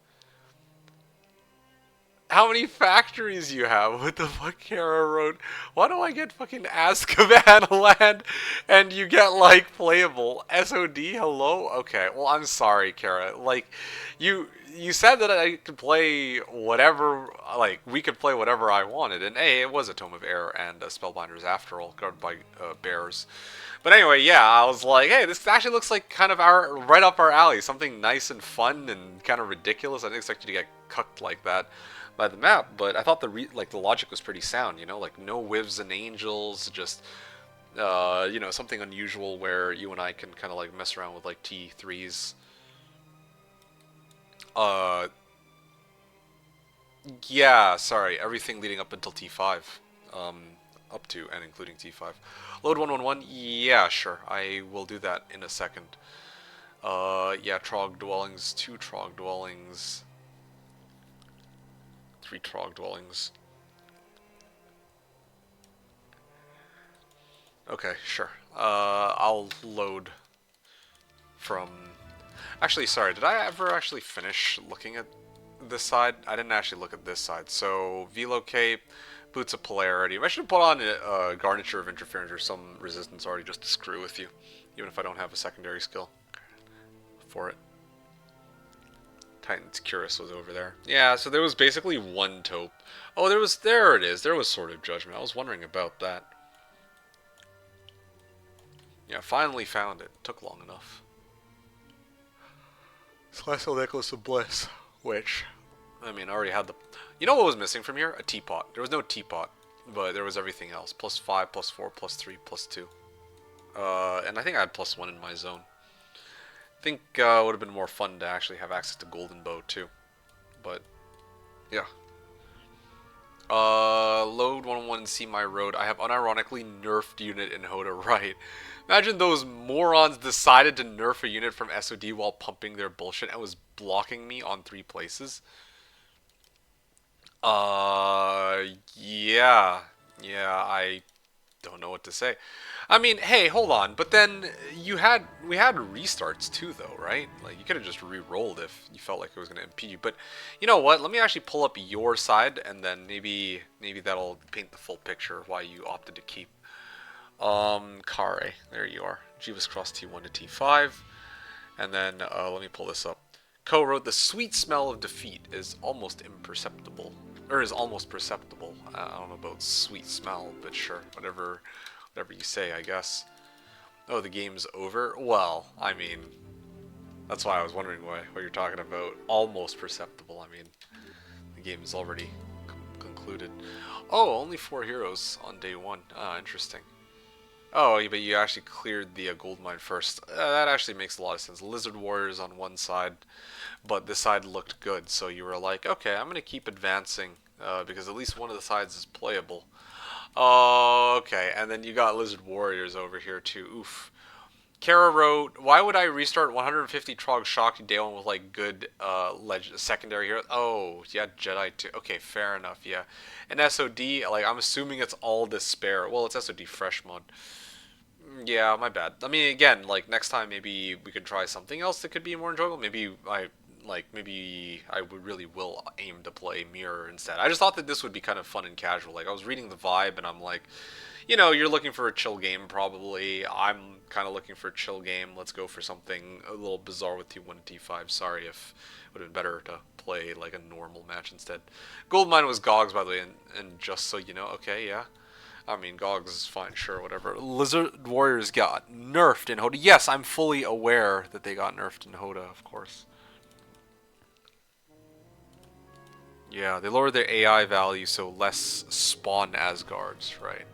How many factories you have? What the fuck, Kara wrote? Why do I get fucking Azkaban land and you get like playable SOD? Hello? Okay, well I'm sorry, Kara. Like, you said that I could play whatever, like we could play whatever I wanted, and hey, it was a Tome of Air and a Spellbinders after all, guarded by bears. But anyway, yeah, I was like, hey, this actually looks like kind of our right up our alley, something nice and fun and kind of ridiculous. I didn't expect you to get cucked like that by the map, but I thought the logic was pretty sound. You know, like no whivs and angels, just you know, something unusual where you and I can kind of like mess around with like T3s. Uh, yeah, sorry, everything leading up until T5, um, up to and including T5. Load 111. Yeah, sure, I will do that in a second. Yeah, Trog dwellings, 2 Trog dwellings, 3 Trog dwellings. Okay, sure. I'll load from... Actually, sorry, did I ever actually finish looking at this side? I didn't actually look at this side. So, Velo Cape, Boots of Polarity. I should put on a Garniture of Interference or some resistance already just to screw with you. Even if I don't have a secondary skill for it. Titan's Curus was over there. Yeah, so there was basically one taupe. Oh, there it is. There was Sword of Judgment. I was wondering about that. Yeah, finally found it. Took long enough. Celestial Necklace of Bliss. Which, I mean, I already had the... You know what was missing from here? A teapot. There was no teapot, but there was everything else. +5, +4, +3, +2. And I think I had +1 in my zone. I think it would have been more fun to actually have access to Golden Bow too. But, yeah. Load 101 See My Road. I have unironically nerfed unit in Hoda, right. Imagine those morons decided to nerf a unit from SOD while pumping their bullshit and was blocking me on 3 places. Yeah. Yeah, I don't know what to say. I mean, hey, hold on, but then we had restarts too, though, right? Like you could have just re-rolled if you felt like it was going to impede you. But you know what? Let me actually pull up your side, and then maybe that'll paint the full picture of why you opted to keep. Kare, there you are. Jeeves Cross T1 to T5, and then let me pull this up. Ko wrote, the sweet smell of defeat is almost imperceptible, or is almost perceptible. I don't know about sweet smell, but sure, whatever you say, I guess. Oh, the game's over? Well, I mean, that's why I was wondering what you're talking about. Almost perceptible, I mean, the game is already concluded. Oh, only 4 heroes on day 1. Ah, interesting. Oh, but you actually cleared the gold mine first. That actually makes a lot of sense. Lizard Warriors on one side, but this side looked good, so you were like, okay, I'm going to keep advancing, because at least one of the sides is playable. Oh, okay, and then you got Lizard Warriors over here too. Oof. Kara wrote, why would I restart 150 Trog Shock day 1 with like good secondary heroes? Oh, yeah, Jedi too. Okay, fair enough, yeah. And SOD, like I'm assuming it's all despair. Well, it's SOD fresh mod. Yeah, my bad. I mean, again, like next time maybe we could try something else that could be more enjoyable. Maybe I would really will aim to play Mirror instead. I just thought that this would be kind of fun and casual. Like I was reading the vibe and I'm like, you know, you're looking for a chill game probably. I'm kind of looking for a chill game. Let's go for something a little bizarre with T1 and T5. Sorry if it would have been better to play like a normal match instead. Goldmine was Gogs, by the way, and just so you know, okay, yeah. I mean, Gogs is fine, sure, whatever. Lizard Warriors got nerfed in Hoda. Yes, I'm fully aware that they got nerfed in Hoda, of course. Yeah, they lowered their AI value so less spawn Asgards, right?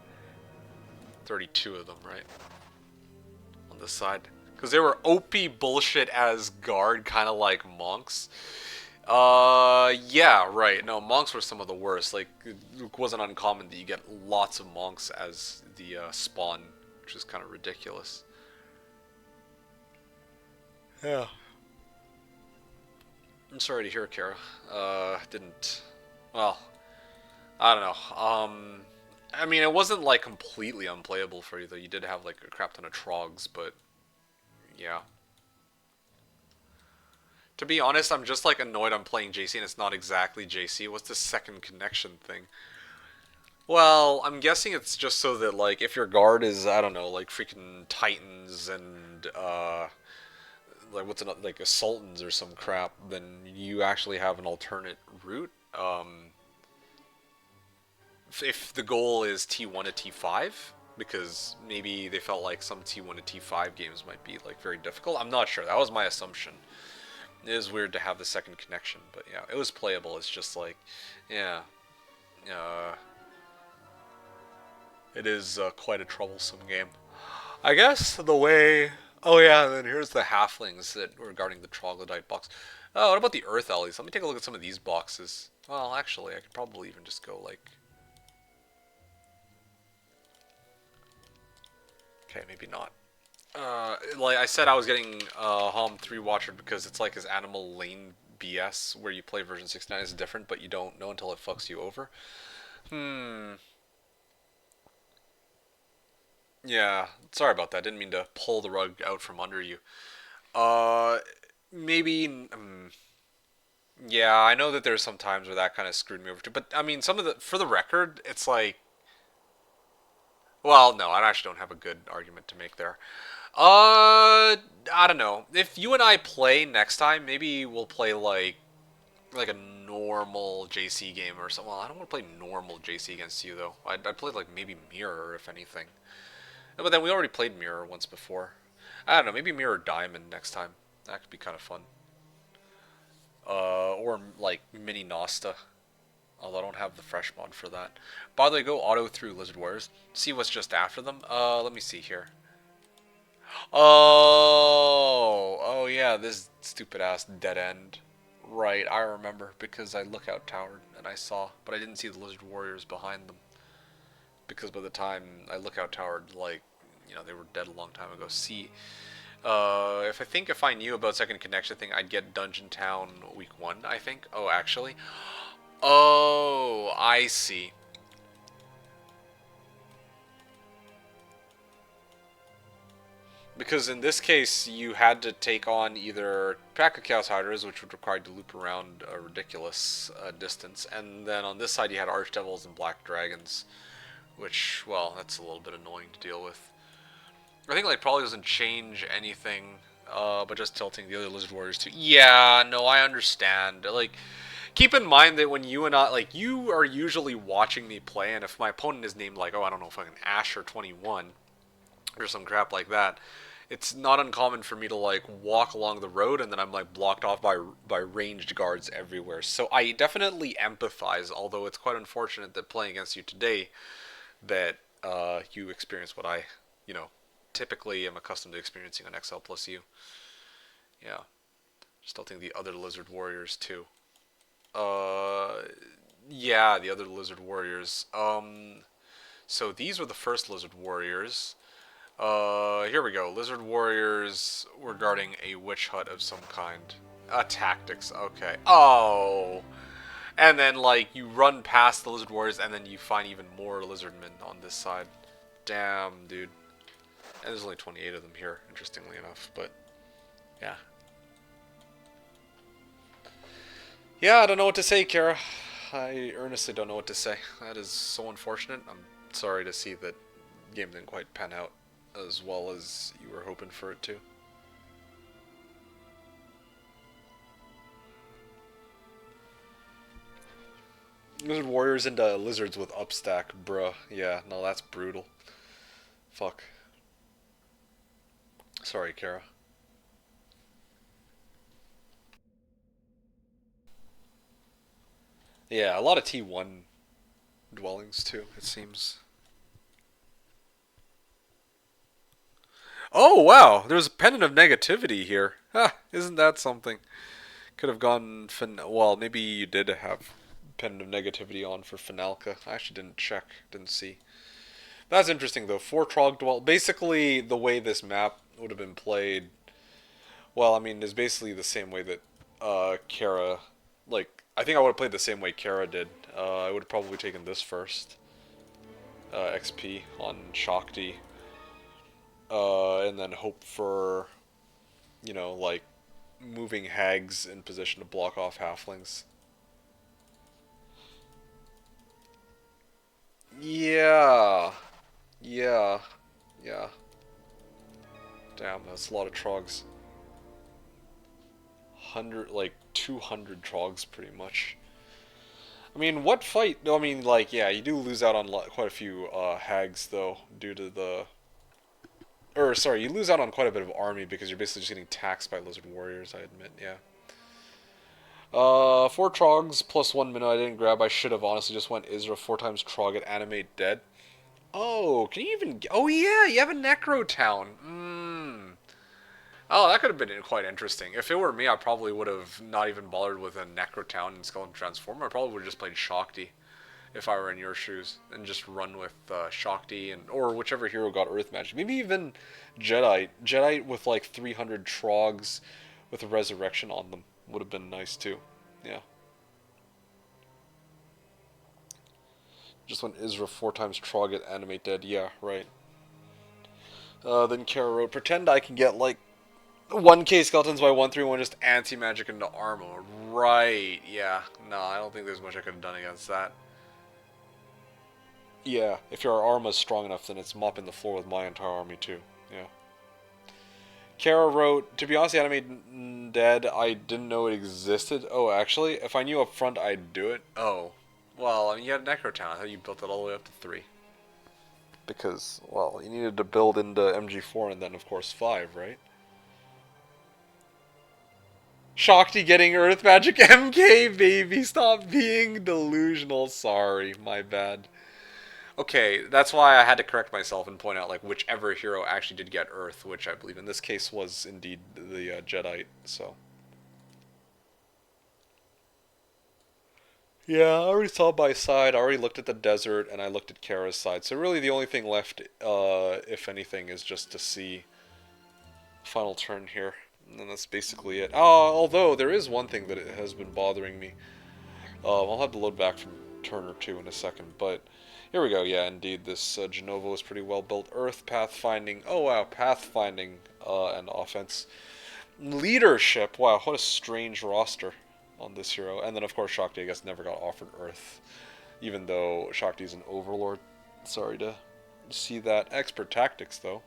32 of them, right? On this side. Because they were OP bullshit Asgard, kind of like monks. Yeah, right. No, monks were some of the worst. Like, it wasn't uncommon that you get lots of monks as the spawn, which is kind of ridiculous. Yeah. I'm sorry to hear, Kara. Didn't. Well, I don't know. I mean, it wasn't like completely unplayable for you though. You did have like a crap ton of trogs, but yeah. To be honest, I'm just like annoyed I'm playing JC and it's not exactly JC. What's the second connection thing? Well, I'm guessing it's just so that like if your guard is I don't know like freaking Titans and like what's another like a Sultans or some crap, then you actually have an alternate route. If the goal is T1 to T5, because maybe they felt like some T1 to T5 games might be like very difficult. I'm not sure. That was my assumption. It is weird to have the second connection, but yeah, it was playable. It's just like, yeah, uh, it is quite a troublesome game. I guess the way. Oh yeah, and then here's the halflings that regarding the troglodyte box. Oh, what about the earth ellies? Let me take a look at some of these boxes. Well, actually, I could probably even just go like. Okay, maybe not. Like I said, I was getting Hom 3 Watcher because it's like his Animal Lane BS where you play version 69 is different, but you don't know until it fucks you over. Hmm. Yeah. Sorry about that. Didn't mean to pull the rug out from under you. Uh, maybe. Yeah, I know that there's some times where that kind of screwed me over too. But I mean, some of the for the record, it's like. Well, no, I actually don't have a good argument to make there. I don't know. If you and I play next time, maybe we'll play like a normal JC game or something. Well, I don't want to play normal JC against you though. I'd play like maybe Mirror if anything. But then we already played Mirror once before. I don't know. Maybe Mirror Diamond next time. That could be kind of fun. Or like Mini Nosta. Although I don't have the fresh mod for that. By the way, go auto through Lizard Warriors. See what's just after them. Let me see here. Oh yeah, this stupid ass dead end. Right, I remember because I lookout towered and I saw, but I didn't see the lizard warriors behind them because by the time I lookout towered, like they were dead a long time ago. See, if I knew about second connection thing, I'd get Dungeon Town week 1. I think. Oh, actually. Oh, I see. Because in this case, you had to take on either Pack of Chaos Hiders, which would require you to loop around a ridiculous distance, and then on this side you had Archdevils and Black Dragons, which, well, that's a little bit annoying to deal with. I think like probably doesn't change anything, but just tilting the other Lizard Warriors too. Yeah, no, I understand. Like, keep in mind that when you and I, like, you are usually watching me play, and if my opponent is named like, oh, I don't know, fucking Asher21 or some crap like that, it's not uncommon for me to like walk along the road and then I'm like blocked off by ranged guards everywhere. So I definitely empathize, although it's quite unfortunate that playing against you today that you experience what I, you know, typically am accustomed to experiencing on XL plus U. Yeah. Just don't think the other lizard warriors too. Uh yeah, the other lizard warriors. So these were the first lizard warriors. Here we go. Lizard warriors were guarding a witch hut of some kind. Tactics. Okay. Oh. And then, like, you run past the lizard warriors, and then you find even more lizardmen on this side. Damn, dude. And there's only 28 of them here, interestingly enough. But, yeah. Yeah, I don't know what to say, Kara. I earnestly don't know what to say. That is so unfortunate. I'm sorry to see that the game didn't quite pan out as well as you were hoping for it to. Lizard warriors into lizards with upstack, bruh. Yeah, no, that's brutal. Fuck. Sorry, Kara. Yeah, a lot of T1 dwellings too, it seems. Oh, wow, there's a pendant of negativity here. Ha, isn't that something? Could have gone, well, maybe you did have pendant of negativity on for Finalka. I actually didn't check, didn't see. That's interesting though. 4 Trog dwell. Basically, the way this map would have been played, well, I mean, is basically the same way that Kara, like, I think I would have played the same way Kara did. I would have probably taken this first. XP on Shakti. And then hope for, like, moving hags in position to block off halflings. Yeah. Yeah. Yeah. Damn, that's a lot of trogs. 200 trogs pretty much. I mean, what fight? I mean, like, yeah, you do lose out on quite a few hags though, due to the. Or sorry, you lose out on quite a bit of army because you're basically just getting taxed by lizard warriors. I admit, yeah. 4 trogs plus 1 minute I didn't grab. I should have honestly just went Isra 4 times trog at animate dead. Oh, can you even? Oh yeah, you have a necro town. Oh, that could have been quite interesting. If it were me, I probably would have not even bothered with a necro town and skeleton transformer. I probably would have just played Shakti if I were in your shoes and just run with Shakti and or whichever hero got Earth Magic. Maybe even Jedi. Jedi with like 300 trogs with a resurrection on them would have been nice too. Yeah. Just went Isra 4 times trog at animate dead. Yeah, right. Then Kara wrote, pretend I can get like 1k skeletons by 131 just anti-magic into armor. Right, yeah. No, I don't think there's much I could have done against that. Yeah, if your armor's strong enough, then it's mopping the floor with my entire army too. Yeah. Kara wrote, to be honest, the anime dead, I didn't know it existed. Oh, actually, if I knew up front, I'd do it. Oh. Well, I mean, you had Necrotown. I thought you built it all the way up to 3. Because, well, you needed to build into MG4 and then, of course, 5, right? Shakti getting Earth Magic MK, baby. Stop being delusional. Sorry, my bad. Okay, that's why I had to correct myself and point out like whichever hero actually did get Earth, which I believe in this case was indeed the Jedi. So yeah, I already saw my side. I already looked at the desert, and I looked at Kara's side. So really, the only thing left, if anything, is just to see final turn here, and then that's basically it. Although there is one thing that it has been bothering me. I'll have to load back from turn or two in a second, but here we go. Yeah, indeed, this Genovo is pretty well built. Earth, pathfinding. Oh wow, pathfinding and offense. Leadership. Wow, what a strange roster on this hero. And then of course Shakti, I guess, never got offered Earth, even though Shakti's an overlord. Sorry to see that. Expert tactics though.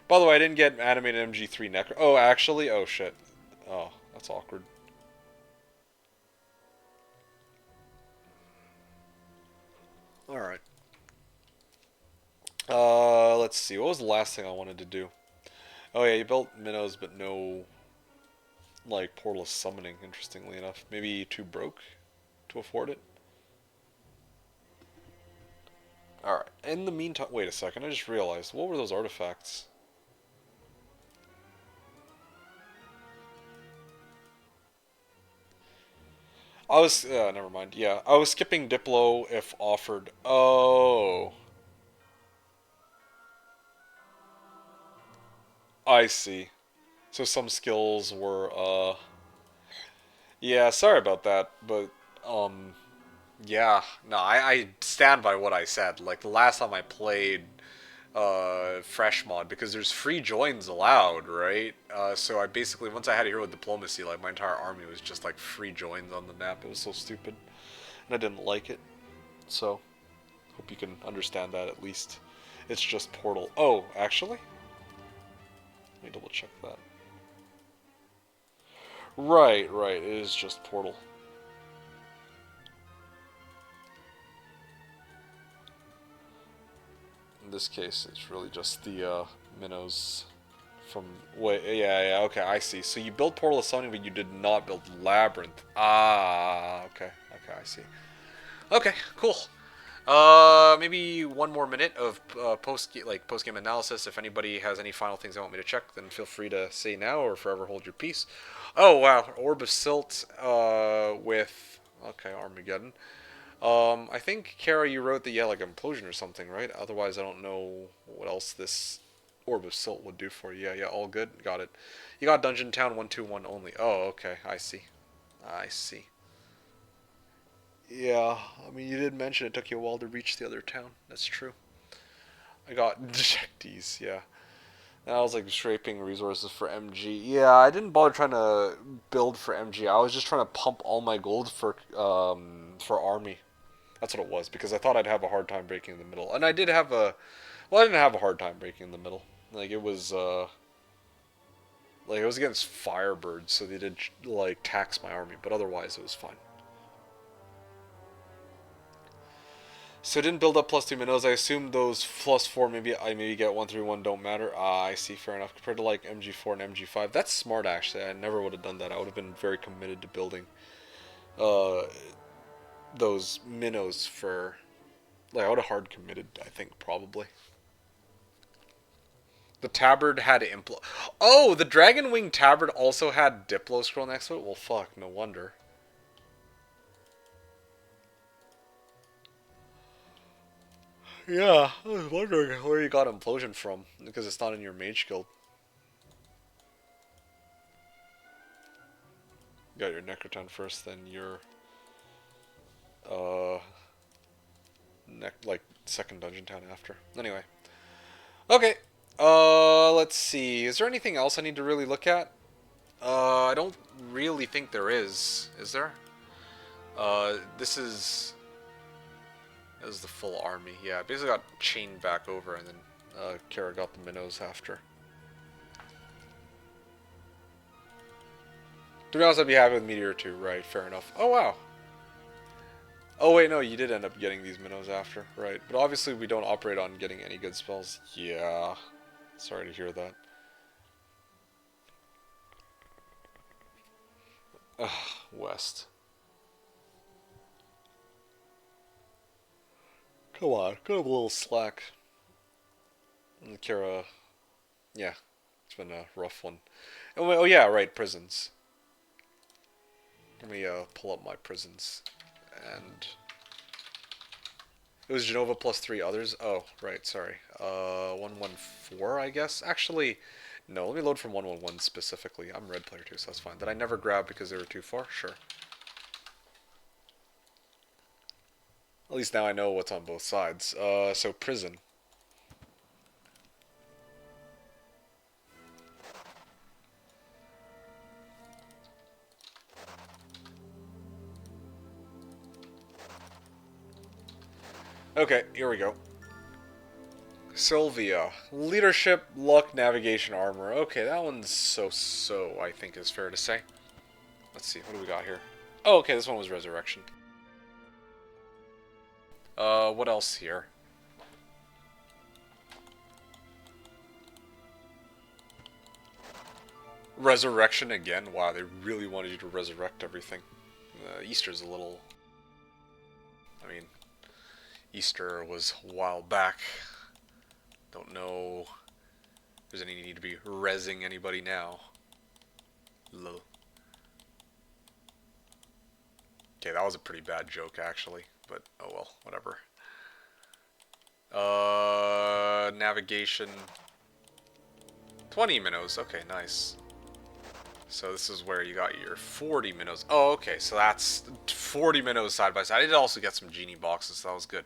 By the way, I didn't get animated MG3 Necro. Oh, actually, oh shit. Oh, that's awkward. All right. Let's see. What was the last thing I wanted to do? Oh yeah, you built minnows, but no, like, portalist summoning, interestingly enough. Maybe too broke to afford it? Alright, in the meantime, wait a second, I just realized, what were those artifacts? Never mind, yeah. I was skipping Diplo if offered. Oh. I see. So some skills were, yeah, sorry about that, but, yeah, no, I stand by what I said. Like, the last time I played fresh mod, because there's free joins allowed, right? So I basically, once I had a hero with diplomacy, like, my entire army was just like free joins on the map. It was so stupid, and I didn't like it. So hope you can understand that at least. It's just portal. Oh, actually, let me double check that. Right, right, it is just portal. In this case, it's really just the minnows from... Wait, yeah, yeah, okay, I see. So you built Portal of Summoning, but you did not build Labyrinth. Ah, okay, okay, I see. Okay, cool. Maybe one more minute of post game analysis. If anybody has any final things they want me to check, then feel free to say now or forever hold your peace. Oh wow, Orb of Silt with Armageddon. I think Kara, you wrote that you had like implosion or something, right? Otherwise, I don't know what else this Orb of Silt would do for you. Yeah, yeah, all good. Got it. You got Dungeon Town 121 only. Oh, okay. I see. I see. Yeah, I mean, you did mention it took you a while to reach the other town. That's true. I got Dejectes, yeah. And I was like scraping resources for MG. Yeah, I didn't bother trying to build for MG. I was just trying to pump all my gold for army. That's what it was because I thought I'd have a hard time breaking in the middle, and I did have a. Well, I didn't have a hard time breaking in the middle. Like it was like it was against Firebirds, so they did like tax my army, but otherwise it was fine. So it didn't build up +2 minnows. I assume those +4 maybe I maybe get 131 don't matter. Ah, I see. Fair enough. Compared to like MG4 and MG5, that's smart actually. I never would have done that. I would have been very committed to building uh those minnows for like I would have hard committed. I think probably. The tabard had implo. Oh, the dragon wing tabard also had Diplo scroll next to it. Well, fuck. No wonder. Yeah, I was wondering where you got implosion from because it's not in your mage guild. You got your Necroton first, then your uh like second dungeon town after. Anyway, okay. Let's see. Is there anything else I need to really look at? I don't really think there is. Is there? This is the full army. Yeah, basically got chained back over, and then Kara got the minnows after. To be honest, I'd be happy with Meteor 2. Right, fair enough. Oh, wow. Oh, wait, no, you did end up getting these minnows after. Right, but obviously we don't operate on getting any good spells. Yeah. Sorry to hear that. Ugh, West. Come on, cut up a little slack. And Kara, yeah, it's been a rough one. Oh yeah, right, prisons. Let me pull up my prisons. And it was Genova +3 others. Oh, right, sorry. 114, I guess. Actually, no, let me load from 111 specifically. I'm red player too, so that's fine. Did I never grab because they were too far? Sure. At least now I know what's on both sides. So prison. Okay, here we go. Sylvia. Leadership, luck, navigation, armor. Okay, that one's so, I think is fair to say. Let's see, what do we got here? Oh, okay, this one was resurrection. What else here? Resurrection again? Wow, they really wanted you to resurrect everything. Easter's a little... I mean, Easter was a while back. Don't know if there's any need to be rezzing anybody now. Lol. Okay, that was a pretty bad joke, actually. But, oh well, whatever. Navigation. 20 minnows. Okay, nice. So this is where you got your 40 minnows. Oh, okay, so that's 40 minnows side by side. I did also get some genie boxes, so that was good.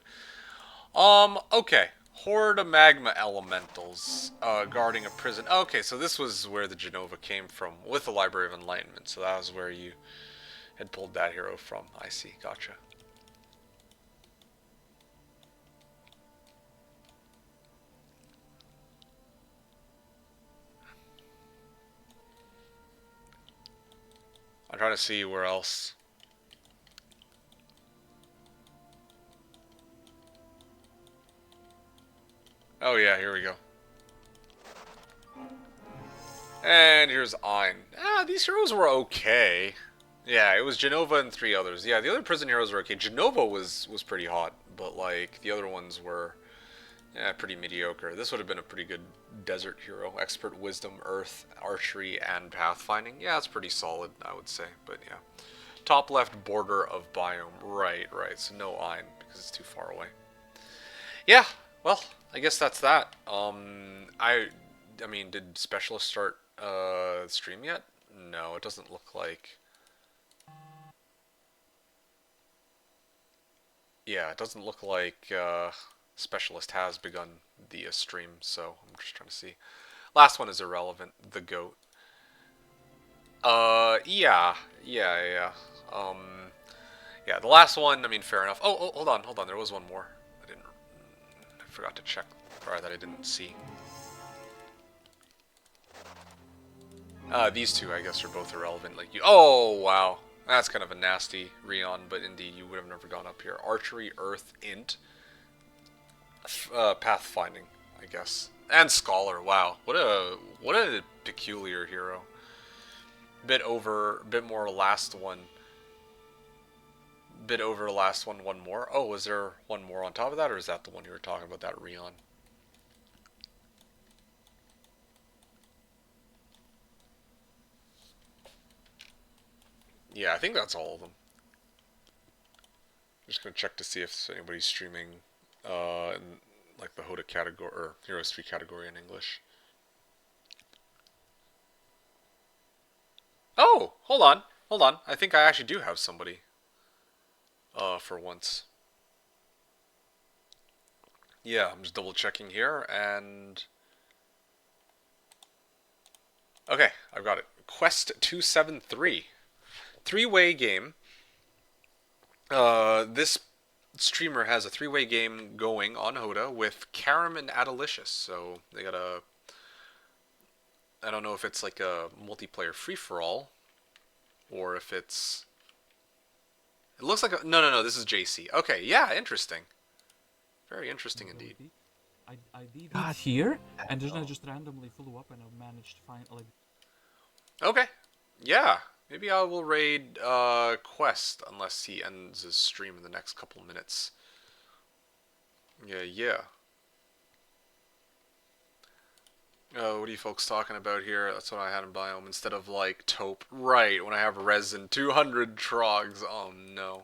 Okay. Horde of magma elementals guarding a prison. Okay, so this was where the Genova came from with the Library of Enlightenment. So that was where you had pulled that hero from. I see, gotcha. I'm trying to see where else. Oh yeah, here we go. And here's Ein. Ah, these heroes were okay. Yeah, it was Genova and 3 others. Yeah, the other prison heroes were okay. Genova was pretty hot, but like the other ones were pretty mediocre. This would have been a pretty good desert hero. Expert Wisdom, Earth, Archery, and Pathfinding. Yeah, it's pretty solid, I would say. But yeah. Top left border of biome. Right, right. So no Ein, because it's too far away. Yeah, well, I guess that's that. I mean, did Specialist start stream yet? No, it doesn't look like. Yeah, it doesn't look like Specialist has begun the stream, so I'm just trying to see. Last one is irrelevant. The goat. Yeah, yeah. Yeah. The last one. I mean, fair enough. Oh, hold on. There was one more. I forgot to check. Or that I didn't see. These two, I guess, are both irrelevant. Like you. Oh, wow. That's kind of a nasty Rion, but indeed, you would have never gone up here. Archery, Earth, Int, Pathfinding, I guess, and Scholar. Wow, what a peculiar hero. Bit more last one. Bit over last one. One more. Oh, was there one more on top of that, or is that the one you were talking about? That Rion. Yeah, I think that's all of them. Just gonna check to see if anybody's streaming in like the Hoda category or Heroes 3 category in English. Oh, hold on. I think I actually do have somebody. For once. Yeah, I'm just double checking here, and okay, I've got it. Quest 273, three-way game. This streamer has a three-way game going on Hoda with Karam and Adalicious. So they got a. I don't know if it's like a multiplayer free-for-all, or if it's. It looks like a. No. This is JC. Okay, yeah, interesting. Very interesting indeed.
I did got here, and then I just randomly flew up, and I managed to find like.
Okay, yeah. Maybe I will raid Quest unless he ends his stream in the next couple minutes. Yeah. What are you folks talking about here? That's what I had in Biome instead of like taupe. Right, when I have resin 200 trogs. Oh no.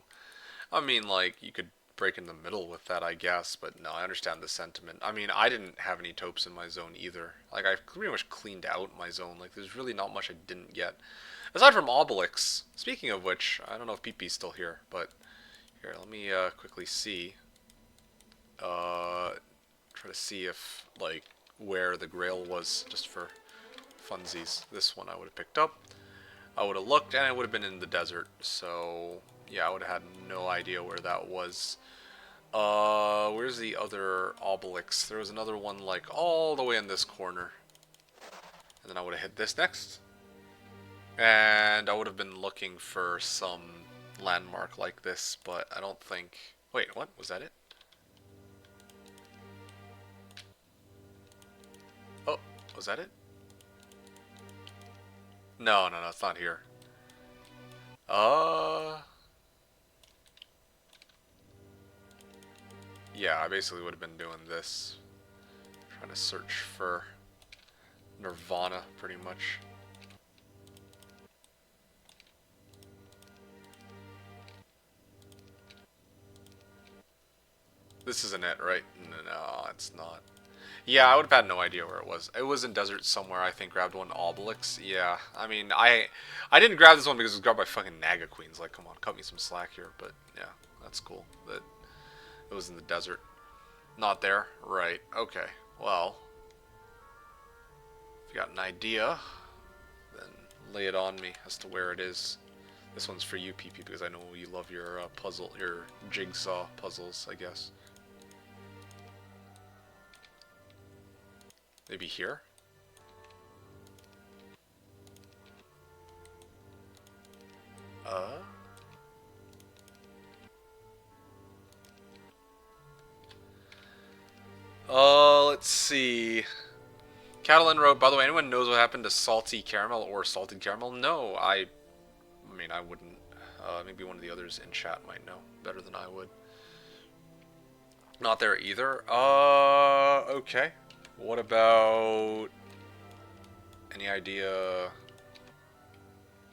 I mean, like, you could break in the middle with that, I guess, but no, I understand the sentiment. I mean, I didn't have any taupes in my zone either. Like, I pretty much cleaned out my zone. Like, there's really not much I didn't get. Aside from Obelix. Speaking of which, I don't know if PP's still here, but here, let me quickly see. Try to see if, like, where the Grail was, just for funsies. This one I would have picked up. I would have looked, and it would have been in the desert, so yeah, I would have had no idea where that was. Where's the other Obelix? There was another one, like, all the way in this corner. And then I would have hit this next. And I would have been looking for some landmark like this, but I don't think... Wait, what? Was that it? Oh, was that it? No, it's not here. Yeah, I basically would have been doing this. Trying to search for Nirvana, pretty much. This isn't it, right? No, it's not. Yeah, I would have had no idea where it was. It was in desert somewhere, I think. Grabbed one Obelix. Yeah, I mean, I didn't grab this one because it was grabbed by fucking Naga Queens. Like, come on, cut me some slack here. But yeah, that's cool. That it was in the desert. Not there? Right. Okay. Well, if you got an idea, then lay it on me as to where it is. This one's for you, PP, because I know you love your your jigsaw puzzles, I guess. Maybe here? Let's see. Catalan wrote, by the way, anyone knows what happened to salty caramel or salted caramel? No, I mean, I wouldn't. Maybe one of the others in chat might know better than I would. Not there either. Okay. What about... Any idea...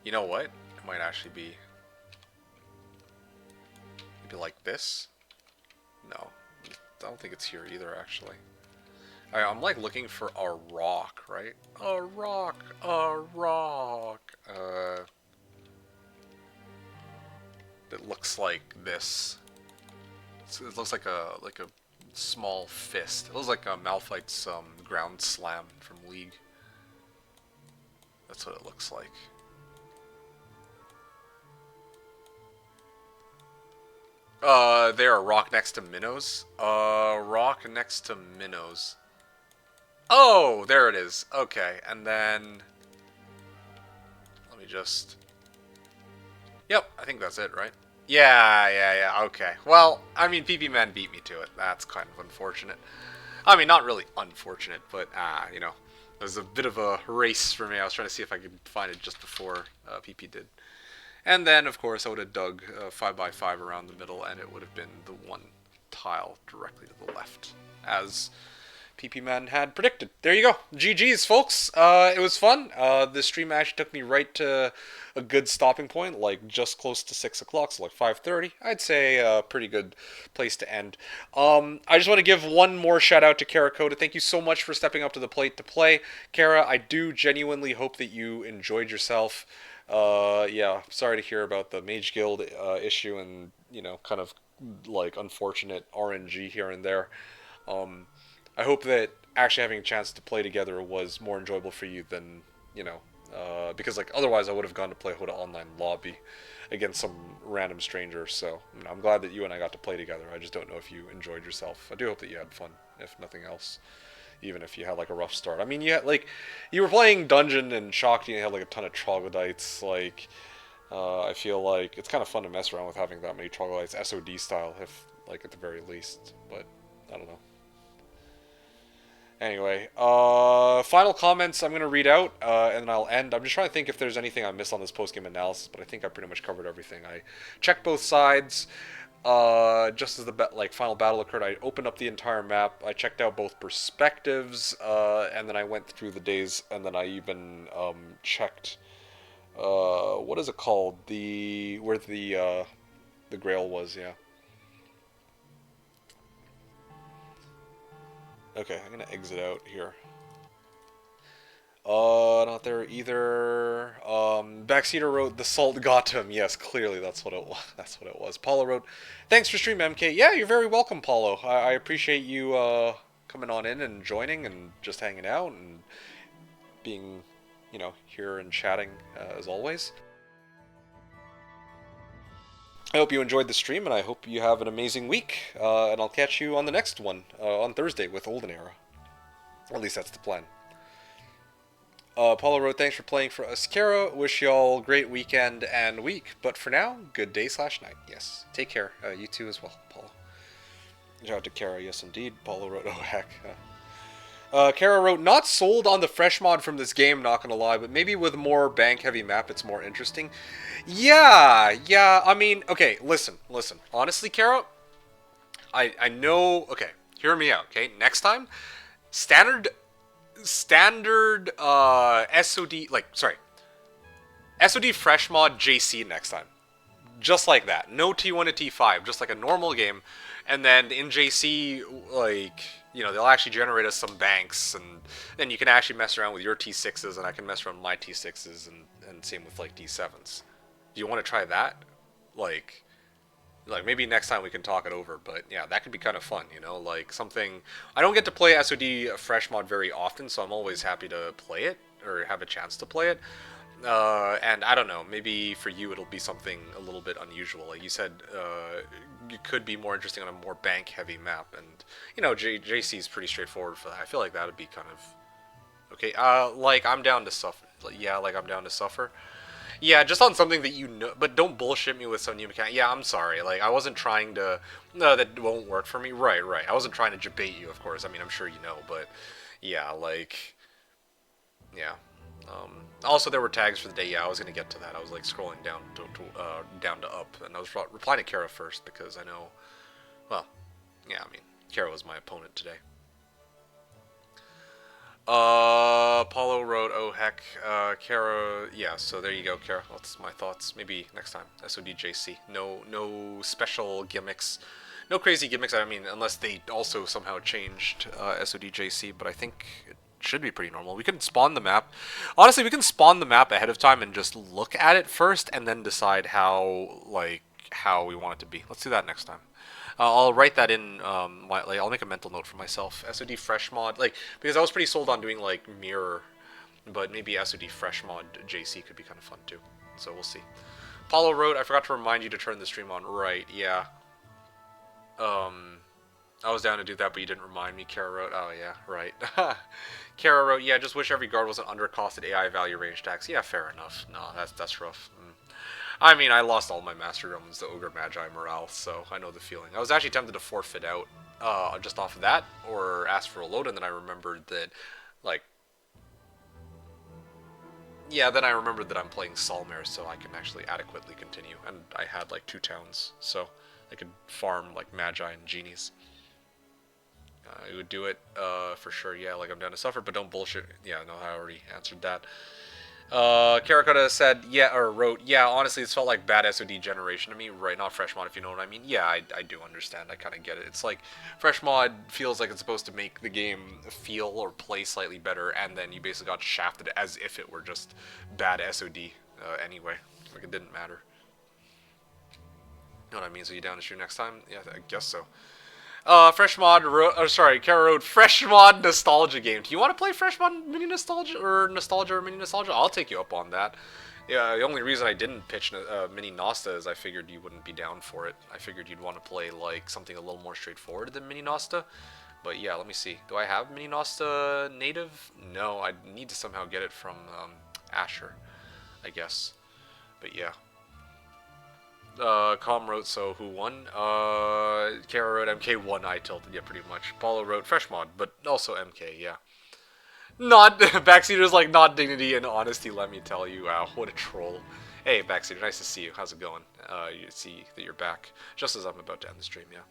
You know what? It might actually be... Maybe like this? No. I don't think it's here either, actually. Alright, I'm like looking for a rock, right? A rock, a rock. That looks like this. It looks like a small fist. It looks like Malphite's ground slam from League. That's what it looks like. There, a rock next to minnows. Rock next to minnows. Oh, there it is. Okay, and then let me just. Yep, I think that's it, right? Yeah. Okay. Well, I mean, PP Man beat me to it. That's kind of unfortunate. I mean, not really unfortunate, but you know, it was a bit of a race for me. I was trying to see if I could find it just before PP did. And then, of course, I would have dug 5x5 around the middle, and it would have been the one tile directly to the left, as PP Man had predicted. There you go. GG's, folks. It was fun. The stream actually took me right to a good stopping point, like just close to 6 o'clock, so like 5:30. I'd say a pretty good place to end. I just want to give one more shout out to Kerakota. Thank you so much for stepping up to the plate to play. Kara, I do genuinely hope that you enjoyed yourself. Yeah, sorry to hear about the Mage Guild issue and, you know, kind of like unfortunate RNG here and there. Um, I hope that actually having a chance to play together was more enjoyable for you than, you know, because like otherwise I would have gone to play Hoda Online Lobby against some random stranger. So you know, I'm glad that you and I got to play together. I just don't know if you enjoyed yourself. I do hope that you had fun, if nothing else. Even if you had like a rough start. I mean, you had, like you were playing Dungeon and Shakti and you had like a ton of troglodytes. Like I feel like it's kind of fun to mess around with having that many troglodytes, SOD style, if like at the very least. But I don't know. Anyway, final comments I'm going to read out, and then I'll end. I'm just trying to think if there's anything I missed on this post-game analysis, but I think I pretty much covered everything. I checked both sides. Just as the like final battle occurred, I opened up the entire map. I checked out both perspectives, and then I went through the days, and then I even checked what is it called? Where the Grail was, yeah. Okay, I'm gonna exit out here. Not there either. Backseater wrote the salt got him. Yes, clearly that's what it was. That's what it was. Paulo wrote, "Thanks for stream, MK." Yeah, you're very welcome, Paulo. I appreciate you coming on in and joining and just hanging out and being, you know, here and chatting as always. I hope you enjoyed the stream, and I hope you have an amazing week. And I'll catch you on the next one on Thursday with Olden Era. At least that's the plan. Paulo wrote, "Thanks for playing for us, Kara. Wish y'all a great weekend and week. But for now, good day/night. Yes. Take care. You too as well, Paulo." Shout out to Kara. Yes, indeed. Paulo wrote, "Oh heck." Kara wrote, "Not sold on the fresh mod from this game, not gonna lie, but maybe with more bank heavy map, it's more interesting." Yeah. I mean, okay, listen. Honestly, Kara, I know. Okay, hear me out. Okay, next time, standard SOD, like, sorry, SOD fresh mod JC next time, just like that, no T1 to T5, just like a normal game. And then in JC, like, you know, they'll actually generate us some banks, and then you can actually mess around with your T6s and I can mess around with my T6s, and same with like D7s. Do you want to try that? Like maybe next time we can talk it over, but yeah, that could be kind of fun, you know, like something. I don't get to play SOD fresh mod very often, so I'm always happy to play it or have a chance to play it. And I don't know, maybe for you it'll be something a little bit unusual. Like you said, it could be more interesting on a more bank heavy map, and you know, JC is pretty straightforward for that. I feel like that would be kind of okay. Like I'm down to suffer. Yeah, like I'm down to suffer. Yeah, just on something that you know, but don't bullshit me with some new mechanic. Yeah, I'm sorry. Like, I wasn't trying to. No, that won't work for me. Right. I wasn't trying to debate you, of course. I mean, I'm sure you know, but yeah, like, yeah. Also, there were tags for the day. Yeah, I was gonna get to that. I was like scrolling down to up, and I was replying to Kara first because I know. Well, yeah, I mean, Kara was my opponent today. Paulo wrote, "Oh heck, Kara." Yeah, so there you go, Kara. That's my thoughts. Maybe next time, SODJC. No special gimmicks, No crazy gimmicks. I mean, unless they also somehow changed SODJC, but I think it should be pretty normal. We can spawn the map. Honestly, we can spawn the map ahead of time and just look at it first, and then decide how we want it to be. Let's do that next time. I'll write that in. I'll make a mental note for myself. SOD fresh mod, because I was pretty sold on doing like mirror, but maybe SOD fresh mod JC could be kind of fun too. So we'll see. Paulo wrote, I forgot to remind you to turn the stream on. Right, yeah. I was down to do that, but you didn't remind me. Kara wrote, oh yeah, right. Kara wrote, yeah, just wish every guard wasn't undercosted AI value range tax. Yeah, fair enough. No, that's rough. I mean, I lost all my Master Drums to Ogre Magi morale, so I know the feeling. I was actually tempted to forfeit out just off of that, or ask for a load, and then I remembered that, like, yeah, then I remembered that I'm playing Solmare, so I can actually adequately continue. And I had like 2 towns, so I could farm like Magi and Genies. I would do it for sure, yeah, like I'm down to suffer, but don't bullshit. Yeah, no, I already answered that. Kerakota said, yeah, or wrote, yeah, honestly, it's felt like bad SOD generation to me. Right, not fresh mod, if you know what I mean. Yeah, I do understand. I kind of get it. It's like fresh mod feels like it's supposed to make the game feel or play slightly better, and then you basically got shafted as if it were just bad SOD anyway. Like it didn't matter. You know what I mean? So you down to shoot next time? Yeah, I guess so. Fresh mod, Kara wrote, Fresh mod nostalgia game. Do you want to play Fresh mod mini nostalgia or mini nostalgia? I'll take you up on that. Yeah, the only reason I didn't pitch mini Nosta is I figured you wouldn't be down for it. I figured you'd want to play like something a little more straightforward than mini Nosta. But yeah, let me see. Do I have mini Nosta native? No, I need to somehow get it from Asher, I guess. But yeah. Com wrote, so who won? Kara wrote MK won, I tilted, yeah, pretty much. Paulo wrote fresh mod, but also MK, yeah. Not, Backseater's like, not dignity and honesty, let me tell you. Wow, what a troll. Hey, Backseater, nice to see you. How's it going? You see that you're back, just as I'm about to end the stream, yeah.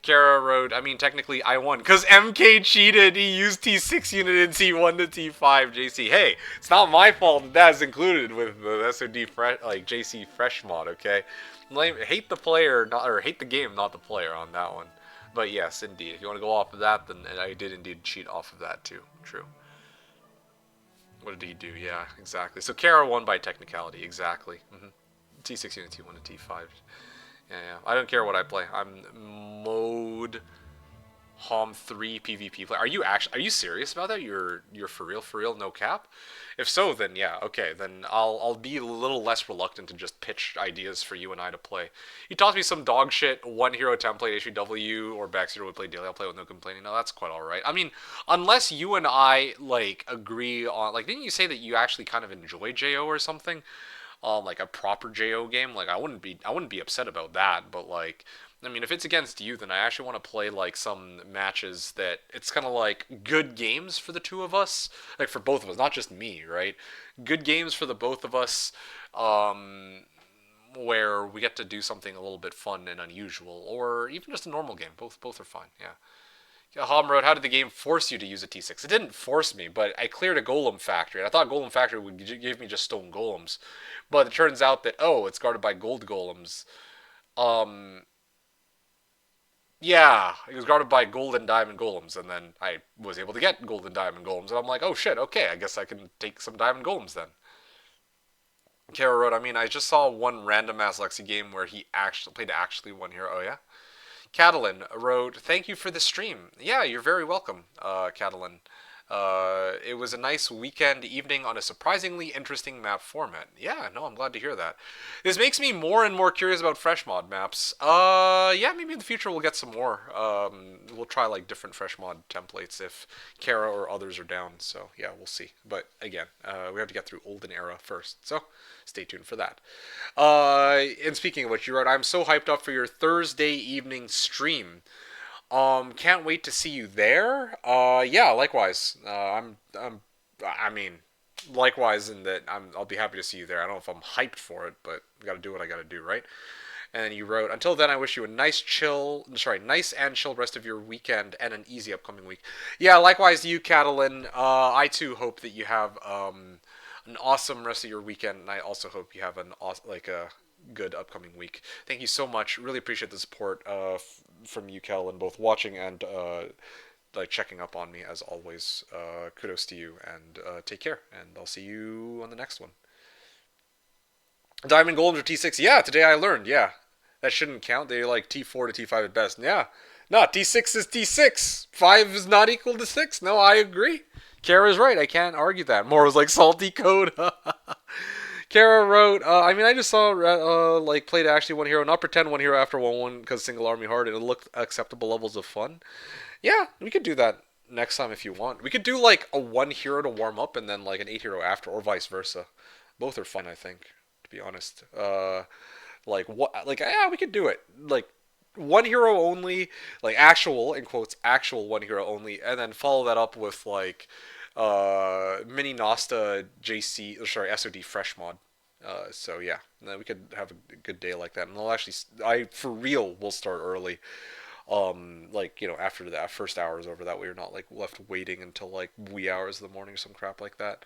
Kara wrote, I mean, technically I won, because MK cheated. He used T6 unit in T1 to T5 JC. Hey, it's not my fault that that's included with the SOD JC fresh mod, okay? Hate the player, or hate the game, not the player on that one. But yes, indeed. If you want to go off of that, then I did indeed cheat off of that too. True. What did he do? Yeah, exactly. So Kara won by technicality, exactly. T6 unit T1 to T5. Yeah. I don't care what I play. I'm mode Hom 3 PvP player. Are you serious about that? You're for real, no cap? If so, then yeah, okay. Then I'll be a little less reluctant to just pitch ideas for you and I to play. You toss me some dog shit, one hero template, HEW, or Backseater would play daily. I'll play with no complaining. No, that's quite alright. I mean, unless you and I like agree on, like, didn't you say that you actually kind of enjoy JO or something? Like a proper JO game, like I wouldn't be upset about that, but like, I mean, if it's against you, then I actually want to play like some matches that it's kind of like good games for the two of us, like for both of us, not just me, right? Good games for the both of us, where we get to do something a little bit fun and unusual, or even just a normal game. Both are fine, yeah. Hom wrote, how did the game force you to use a T6? It didn't force me, but I cleared a Golem Factory, and I thought Golem Factory would give me just stone golems. But it turns out that, oh, it's guarded by gold golems. Yeah, it was guarded by gold and diamond golems, and then I was able to get gold and diamond golems, and I'm like, oh shit, okay, I guess I can take some diamond golems then. Kara wrote, I mean, I just saw one random ass Lexi game where he actually played one hero. Oh yeah? Catalan wrote, thank you for the stream. Yeah, you're very welcome, Catalan. It was a nice weekend evening on a surprisingly interesting map format. Yeah, no, I'm glad to hear that. This makes me more and more curious about fresh mod maps. Yeah, maybe in the future we'll get some more. We'll try like different fresh mod templates if Kara or others are down. So yeah, we'll see. But again, we have to get through Olden Era first. So stay tuned for that. And speaking of which, you wrote, I'm so hyped up for your Thursday evening stream. Can't wait to see you there. Yeah, likewise. I mean, likewise in that I'll be happy to see you there. I don't know if I'm hyped for it, but I gotta do what I gotta do, right? And then you wrote, until then, I wish you a nice and chill rest of your weekend and an easy upcoming week. Yeah, likewise to you, Catalan. I too hope that you have, an awesome rest of your weekend, and I also hope you have good upcoming week. Thank you so much. Really appreciate the support from you, Kel, in both watching and like checking up on me as always. Kudos to you, and take care. And I'll see you on the next one. Diamond Golems are T6. Yeah, today I learned. Yeah, that shouldn't count. They're like T4 to T5 at best. Yeah, no, T6 is T6. 5 is not equal to 6. No, I agree. Kara's right. I can't argue that. More was like salty code. Kara wrote, I mean, I just saw like play to actually one hero, not pretend one hero after 1-1 because single army hard, and it looked acceptable levels of fun. Yeah, we could do that next time if you want. We could do like a one hero to warm up and then like an 8 hero after, or vice versa. Both are fun, I think, to be honest. Like what? Like yeah, we could do it. Like one hero only, like actual in quotes actual one hero only, and then follow that up with like mini Nasta JC or sorry SOD fresh mod. So yeah, then we could have a good day like that, and I'll actually I for real will start early. Like after that first hour is over, that way you're not like left waiting until like wee hours of the morning or some crap like that.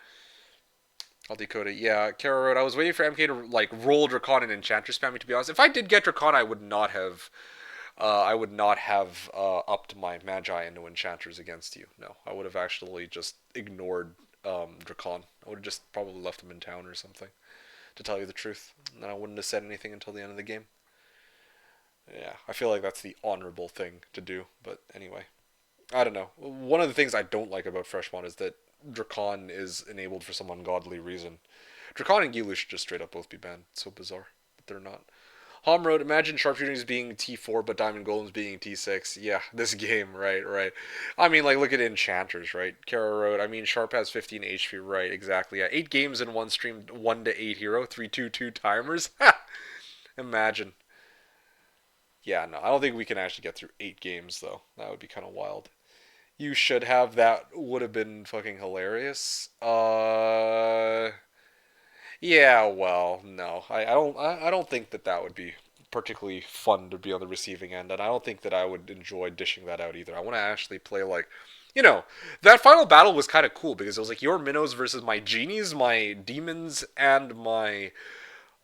I'll decode it. Yeah, Kara wrote, I was waiting for MK to like roll Dracon and Enchanter spam me. To be honest, if I did get Dracon, I would not have upped my Magi into Enchanters against you. No, I would have actually just ignored Dracon. I would have just probably left him in town or something, to tell you the truth. And I wouldn't have said anything until the end of the game. Yeah, I feel like that's the honorable thing to do. But anyway, I don't know. One of the things I don't like about Freshmon is that Dracon is enabled for some ungodly reason. Dracon and Gilu should just straight up both be banned. It's so bizarre that they're not. Hom wrote, imagine sharpshooters being T4 but diamond golems being T6. Yeah, this game, right. I mean, like, look at enchanters, right? Kara wrote, I mean, Sharp has 15 HP, right, exactly. Yeah, 8 games in one stream, 1 to 8 hero, 3-2-2 timers. Ha! Imagine. Yeah, no, I don't think we can actually get through 8 games, though. That would be kind of wild. You should have. That would have been fucking hilarious. Yeah, well, no, I don't think that that would be particularly fun to be on the receiving end, and I don't think that I would enjoy dishing that out either. I want to actually play like, that final battle was kind of cool because it was like your minnows versus my genies, my demons, and my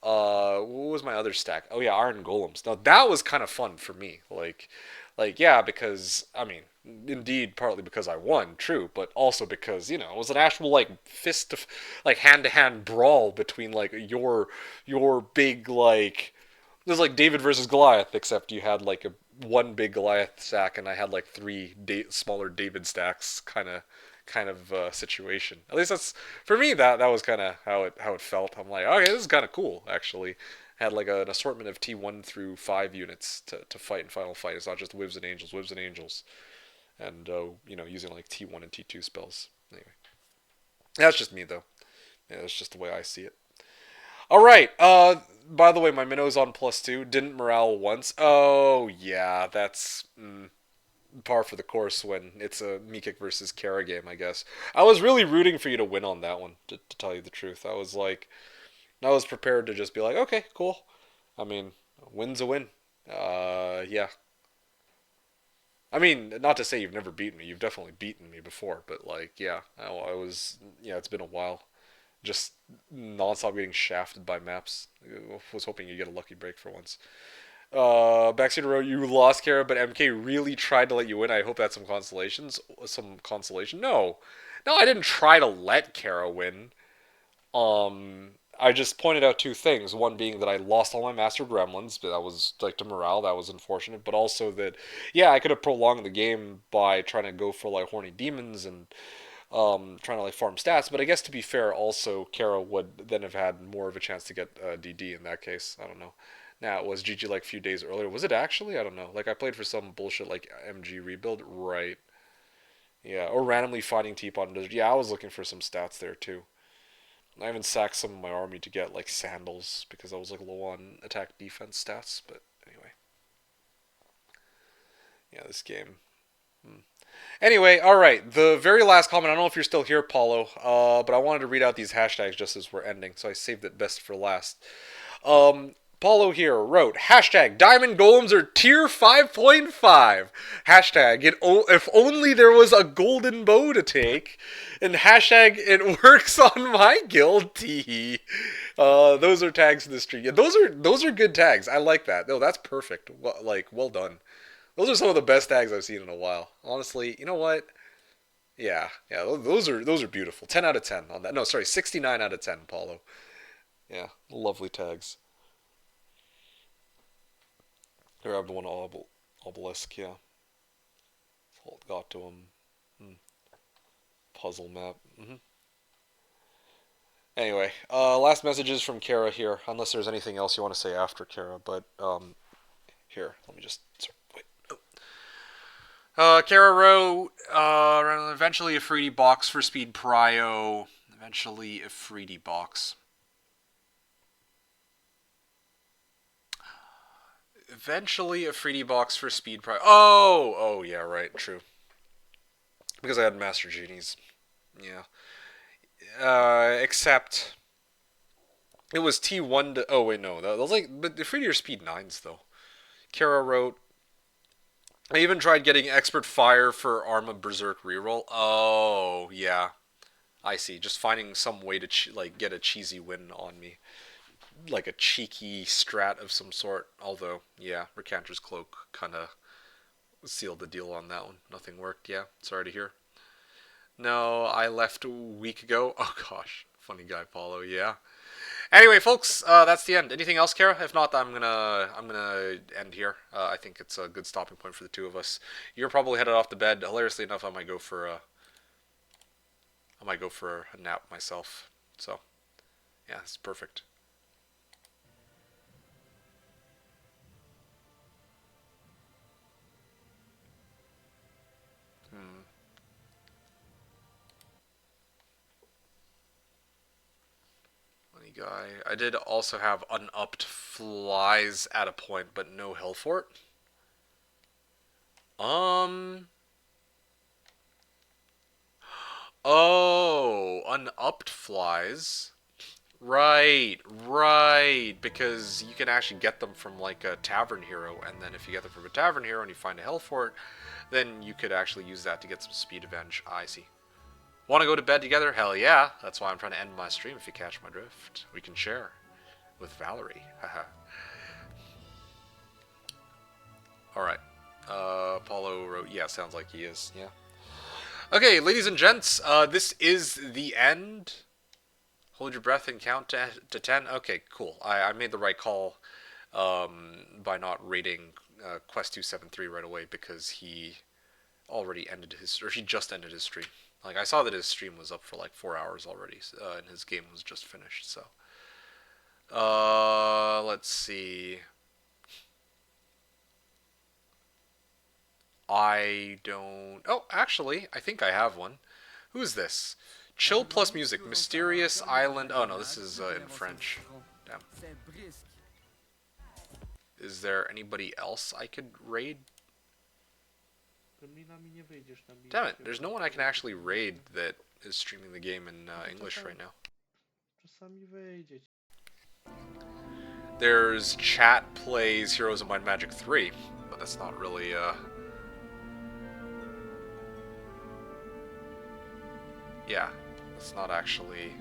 what was my other stack? Oh yeah, iron golems. Now that was kind of fun for me. Like yeah, because I mean, indeed, partly because I won, true, but also because it was an actual like fist of like hand to hand brawl between like your big like it was like David versus Goliath, except you had like a one big Goliath stack and I had like three smaller David stacks, kind of situation. At least that's for me. That was kind of how it felt. I'm like, okay, this is kind of cool actually. Had like an assortment of T1 through 5 units to fight in Final Fight. It's not just whibs and angels, and using like T1 and T2 spells. Anyway, that's just me though. Yeah, that's just the way I see it. All right. By the way, my minnow's on +2. Didn't morale once. Oh yeah, that's par for the course when it's a MeKick versus Kara game, I guess. I was really rooting for you to win on that one, to tell you the truth. I was prepared to just be like, okay, cool. I mean, win's a win. Yeah. I mean, not to say you've never beaten me. You've definitely beaten me before, but like, yeah, I was. Yeah, it's been a while. Just nonstop getting shafted by maps. I was hoping you'd get a lucky break for once. Backseat Row, you lost Kara, but MK really tried to let you win. I hope that's some consolation. No, I didn't try to let Kara win. I just pointed out two things. One being that I lost all my Master Gremlins, but that was like to morale, that was unfortunate. But also that, yeah, I could have prolonged the game by trying to go for like horny demons and trying to like farm stats. But I guess to be fair, also Kara would then have had more of a chance to get DD in that case. I don't know. Now it was GG like a few days earlier. Was it actually? I don't know. Like I played for some bullshit like MG rebuild, right? Yeah, or randomly fighting Teapot in Desert. Yeah, I was looking for some stats there too. I even sacked some of my army to get like sandals because I was like low on attack defense stats. But anyway, yeah, this game. Anyway, all right. The very last comment. I don't know if you're still here, Paulo. But I wanted to read out these hashtags just as we're ending, so I saved it best for last. Paulo here wrote, hashtag Diamond Golems are tier 5.5. Hashtag if only there was a golden bow to take. And hashtag it works on my guild tee. Those are tags in the stream. Yeah, those are good tags. I like that. No, that's perfect. Well done. Those are some of the best tags I've seen in a while. Honestly, you know what? Yeah, those are beautiful. 10 out of 10 on that. No, sorry, 69 out of 10, Paulo. Yeah, lovely tags. Grabbed one obelisk, yeah. Got to him. Puzzle map. Anyway, last messages from Kara here, unless there's anything else you want to say after Kara, but, here, let me just, wait. Kara wrote, eventually a Freedy box for speed prio, eventually a Freedy box. Eventually a Freedy box for speed prio. Oh, yeah, right, true. Because I had Master Genies. Yeah. Except it was T1 to. Oh wait, no, that was like, but the Freedy are speed 9s though. Kara wrote, I even tried getting expert fire for Arma Berserk reroll. Oh yeah, I see. Just finding some way to like get a cheesy win on me, like a cheeky strat of some sort. Although yeah, Recanter's Cloak kind of sealed the deal on that one. Nothing worked. Yeah, sorry to hear. No, I left a week ago. Oh gosh, funny guy Paulo. Yeah. Anyway, folks, that's the end. Anything else, Kara? If not, I'm gonna end here. I think it's a good stopping point for the two of us. You're probably headed off to bed. Hilariously enough, I might go for a nap myself. So yeah, it's perfect. Funny guy. I did also have unupped flies at a point, but no hill fort. Um. Oh, unupped flies. Right. Because you can actually get them from like a tavern hero, and then if you get them from a tavern hero and you find a hell fort, then you could actually use that to get some speed advantage. I see. Want to go to bed together? Hell yeah. That's why I'm trying to end my stream. If you catch my drift, we can share with Valerie. Haha. All right. Paulo wrote, yeah, sounds like he is. Yeah. Okay, ladies and gents, this is the end. Hold your breath and count to 10. Okay, cool. I made the right call by not rating Quest 273 right away because he already ended his, or he just ended his stream. Like, I saw that his stream was up for like 4 hours already, and his game was just finished, so. Let's see. I don't. Oh, actually, I think I have one. Who's this? Chill plus music, mysterious island. Oh no, this is in French. Damn. Is there anybody else I could raid? Damn it, there's no one I can actually raid that is streaming the game in English right now. There's Chat plays Heroes of Might and Magic 3, but that's not really yeah, that's not actually.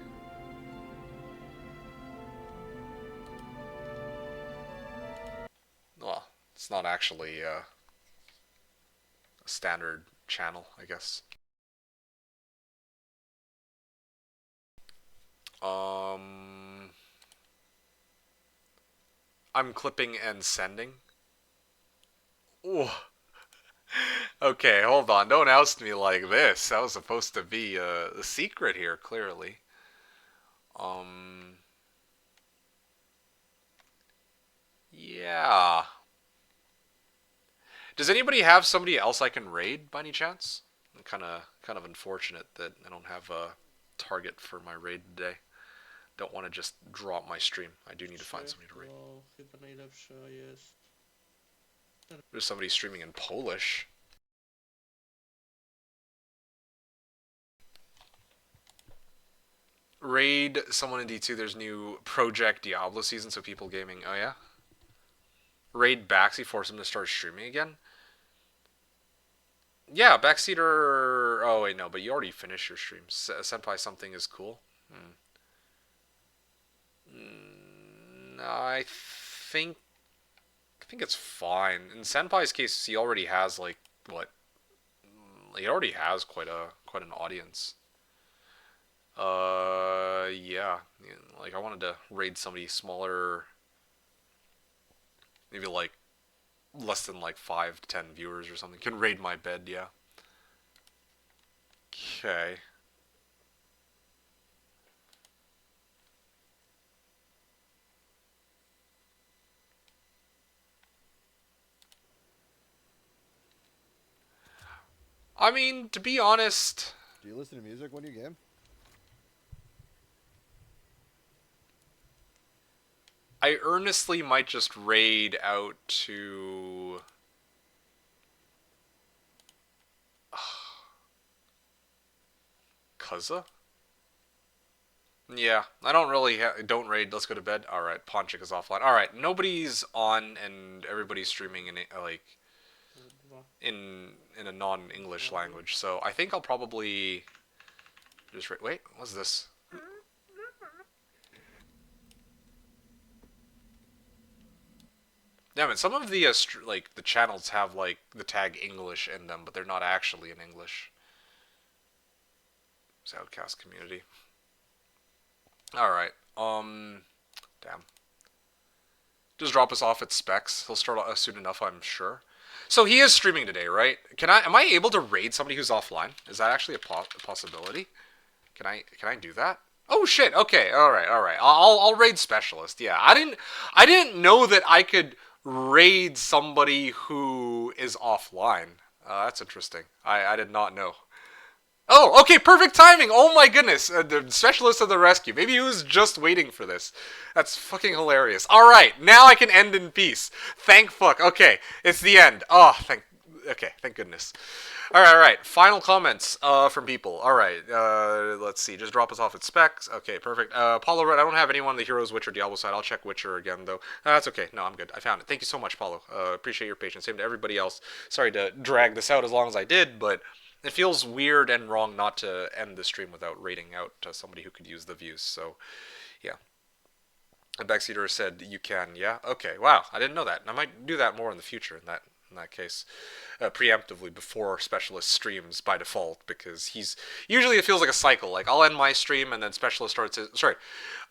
Well, it's not actually a standard channel, I guess. I'm clipping and sending. Ooh. Okay, hold on. Don't oust me like this. That was supposed to be a secret here, clearly. Yeah. Does anybody have somebody else I can raid by any chance? I'm kind of unfortunate that I don't have a target for my raid today. Don't want to just drop my stream. I do need to find somebody to raid. There's somebody streaming in Polish. Raid someone in D2. There's new Project Diablo season, so people gaming. Oh yeah? Raid Baxi, force him to start streaming again. Yeah, Backseater. Oh wait, no, but you already finished your stream. Senpai, something is cool. No, think I think it's fine. In Senpai's case, he already has like what? He already has quite an audience. Yeah. Like I wanted to raid somebody smaller, maybe like less than like 5 to 10 viewers or something. Can raid my bed, yeah. Okay. I mean, to be honest,
Do you listen to music when you game?
I earnestly might just raid out to Kaza? Yeah, I don't really don't raid. Let's go to bed. All right, Ponchik is offline. All right, nobody's on and everybody's streaming in like in a non-English language. So I think I'll probably just wait. What's this? Damn it! Some of the like the channels have like the tag English in them, but they're not actually in English. It's Outcast community. All right. Damn. Just drop us off at Specs. He'll start soon enough, I'm sure. So he is streaming today, right? Am I able to raid somebody who's offline? Is that actually a possibility? Can I do that? Oh shit. Okay. All right. All right. I'll raid specialist. Yeah. I didn't know that I could raid somebody who is offline. That's interesting. I did not know. Oh, okay, perfect timing. Oh my goodness, the specialist of the rescue. Maybe he was just waiting for this. That's fucking hilarious. All right, now I can end in peace. Thank fuck. Okay, it's the end. Oh, thank goodness. All right. Final comments from people. All right, let's see. Just drop us off at Specs. Okay, perfect. Paulo Red, I don't have anyone on the Heroes, Witcher, Diablo side. I'll check Witcher again, though. That's okay. No, I'm good. I found it. Thank you so much, Paulo. Appreciate your patience. Same to everybody else. Sorry to drag this out as long as I did, but it feels weird and wrong not to end the stream without rating out to somebody who could use the views. So, yeah. And Backseater said you can. Yeah. Okay. Wow. I didn't know that. And I might do that more in the future. In that case, preemptively before specialist streams by default, because he's usually it feels like a cycle. Like I'll end my stream and then specialist starts his. Sorry.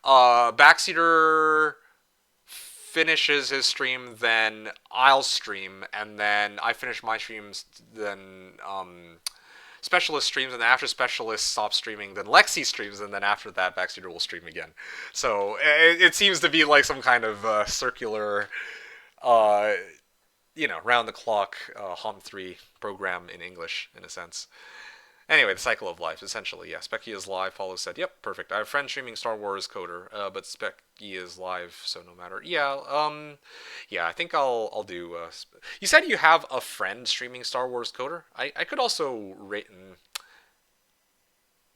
Backseater finishes his stream, then I'll stream, and then I finish my streams, then Specialist streams, and then after Specialist stops streaming, then Lexi streams, and then after that, Backseater will stream again. So it seems to be like some kind of circular, round the clock HOM3 program in English, in a sense. Anyway, the cycle of life, essentially, yeah. Specky is live. Follow said, yep, perfect. I have friends streaming Star Wars Coder, but Specky is live, so no matter. Yeah, yeah, I think I'll do. You said you have a friend streaming Star Wars Coder. I could also rate.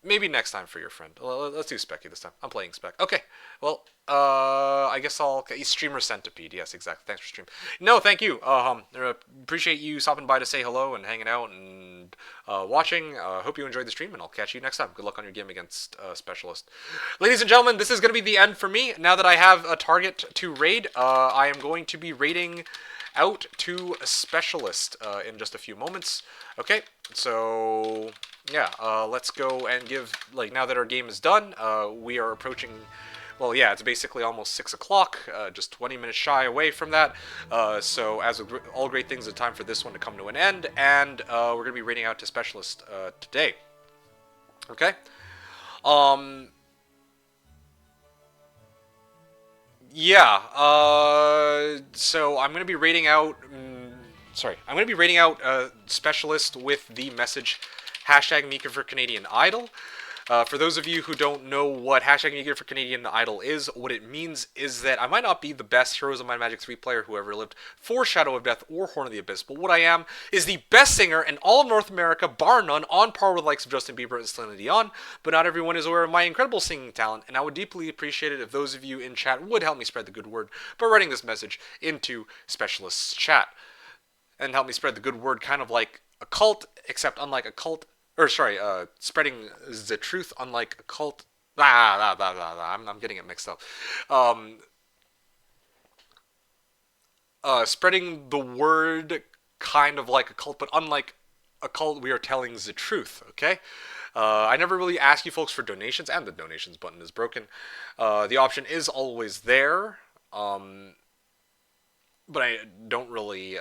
Maybe next time for your friend. Let's do Specky this time. I'm playing Spec. Okay. Well, I guess I'll... Streamer Centipede. Yes, exactly. Thanks for stream. No, thank you. Appreciate you stopping by to say hello and hanging out and watching. Hope you enjoyed the stream, and I'll catch you next time. Good luck on your game against Specialist. Ladies and gentlemen, this is going to be the end for me. Now that I have a target to raid, I am going to be raiding out to a Specialist in just a few moments. Okay, so... yeah, let's go and give, like, now that our game is done, we are approaching, well, yeah, it's basically almost 6 o'clock, just 20 minutes shy away from that, so as with all great things, it's time for this one to come to an end, and we're going to be raiding out to Specialist today. Okay? Yeah, so I'm going to be raiding out, I'm going to be raiding out Specialist with the message #MeKick for Canadian Idol. For those of you who don't know what hashtag MeKick for Canadian Idol is, what it means is that I might not be the best Heroes of Might and Magic 3 player who ever lived for Shadow of Death or Horn of the Abyss, but what I am is the best singer in all of North America, bar none, on par with the likes of Justin Bieber and Celine Dion, but not everyone is aware of my incredible singing talent, and I would deeply appreciate it if those of you in chat would help me spread the good word by writing this message into Specialist's chat. And help me spread the good word, kind of like a cult, except unlike a cult, or sorry, spreading the truth unlike a cult. I'm getting it mixed up. Spreading the word kind of like a cult, but unlike a cult, we are telling the truth, okay? I never really ask you folks for donations, and the donations button is broken. The option is always there, but I don't really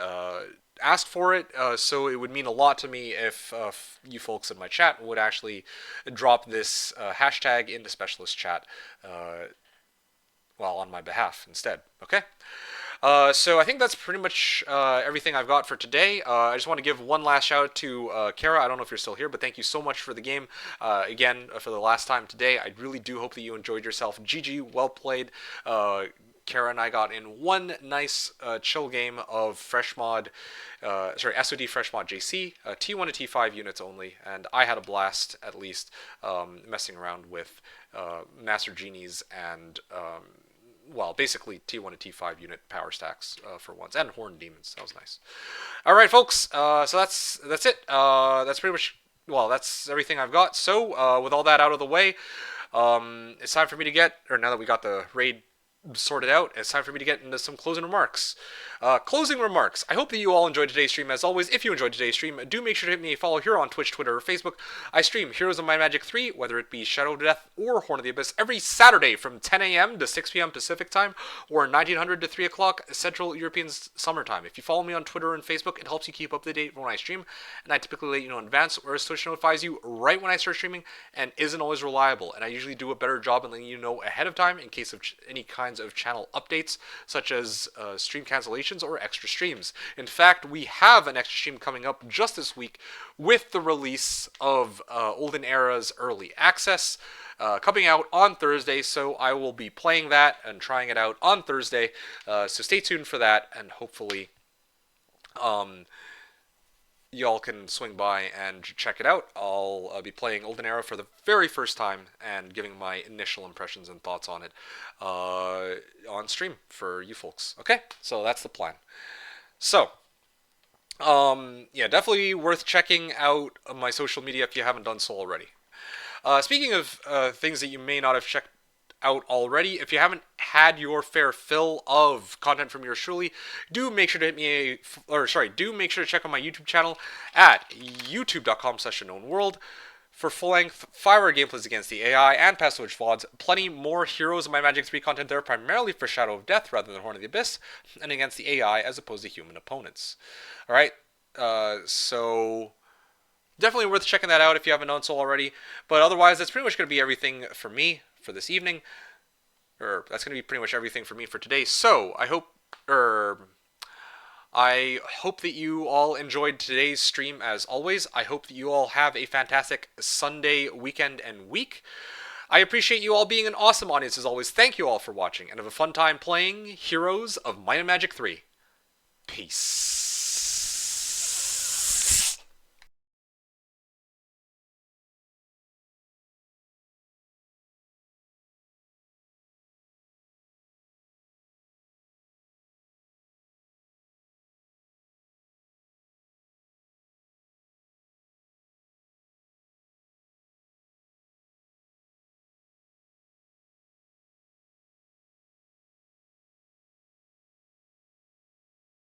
ask for it, so it would mean a lot to me if you folks in my chat would actually drop this hashtag into Specialist chat, well, on my behalf instead, okay? So I think that's pretty much everything I've got for today. I just want to give one last shout out to Kara. I don't know if you're still here, but thank you so much for the game. Again, for the last time today, I really do hope that you enjoyed yourself. GG, well played. Kara and I got in one nice chill game of SOD Fresh Mod JC, T1 to T5 units only, and I had a blast, at least, messing around with Master Genies and, well, basically T1 to T5 unit power stacks for once, and Horned Demons. That was nice. All right, folks, so that's it. That's pretty much, well, that's everything I've got. So, with all that out of the way, it's time for me to now that we got the raid sorted out, it's time for me to get into some closing remarks. Closing remarks. I hope that you all enjoyed today's stream. As always, if you enjoyed today's stream, do make sure to hit me a follow here on Twitch, Twitter, or Facebook. I stream Heroes of Might and Magic 3, whether it be Shadow of Death or Horn of the Abyss, every Saturday from 10 a.m. to 6 p.m. Pacific time, or 1900 to 3 o'clock Central European Summer Time. If you follow me on Twitter and Facebook, it helps you keep up to date when I stream, and I typically let you know in advance, whereas Twitch notifies you right when I start streaming and isn't always reliable, and I usually do a better job in letting you know ahead of time in case of any kinds of channel updates, such as stream cancellations or extra streams. In fact, we have an extra stream coming up just this week with the release of Olden Era's Early Access coming out on Thursday, so I will be playing that and trying it out on Thursday, so stay tuned for that, and hopefully y'all can swing by and check it out. I'll be playing Olden Era for the very first time and giving my initial impressions and thoughts on it on stream for you folks. Okay, so that's the plan. So, yeah, definitely worth checking out my social media if you haven't done so already. Speaking of things that you may not have checked out already, if you haven't had your fair fill of content from yours truly, do make sure to check out my YouTube channel at youtube.com/TheKnownWorld for full-length 5-hour gameplays against the AI and past Twitch VODs. Plenty more Heroes of Might and Magic 3 content there, primarily for Shadow of Death rather than Horn of the Abyss, and against the AI as opposed to human opponents. Alright, so definitely worth checking that out if you haven't done so already. But otherwise, that's pretty much going to be everything for me for this evening. Or that's going to be pretty much everything for me for today. So I hope that you all enjoyed today's stream as always. I hope that you all have a fantastic Sunday, weekend, and week. I appreciate you all being an awesome audience as always. Thank you all for watching, and have a fun time playing Heroes of Might and Magic 3. Peace.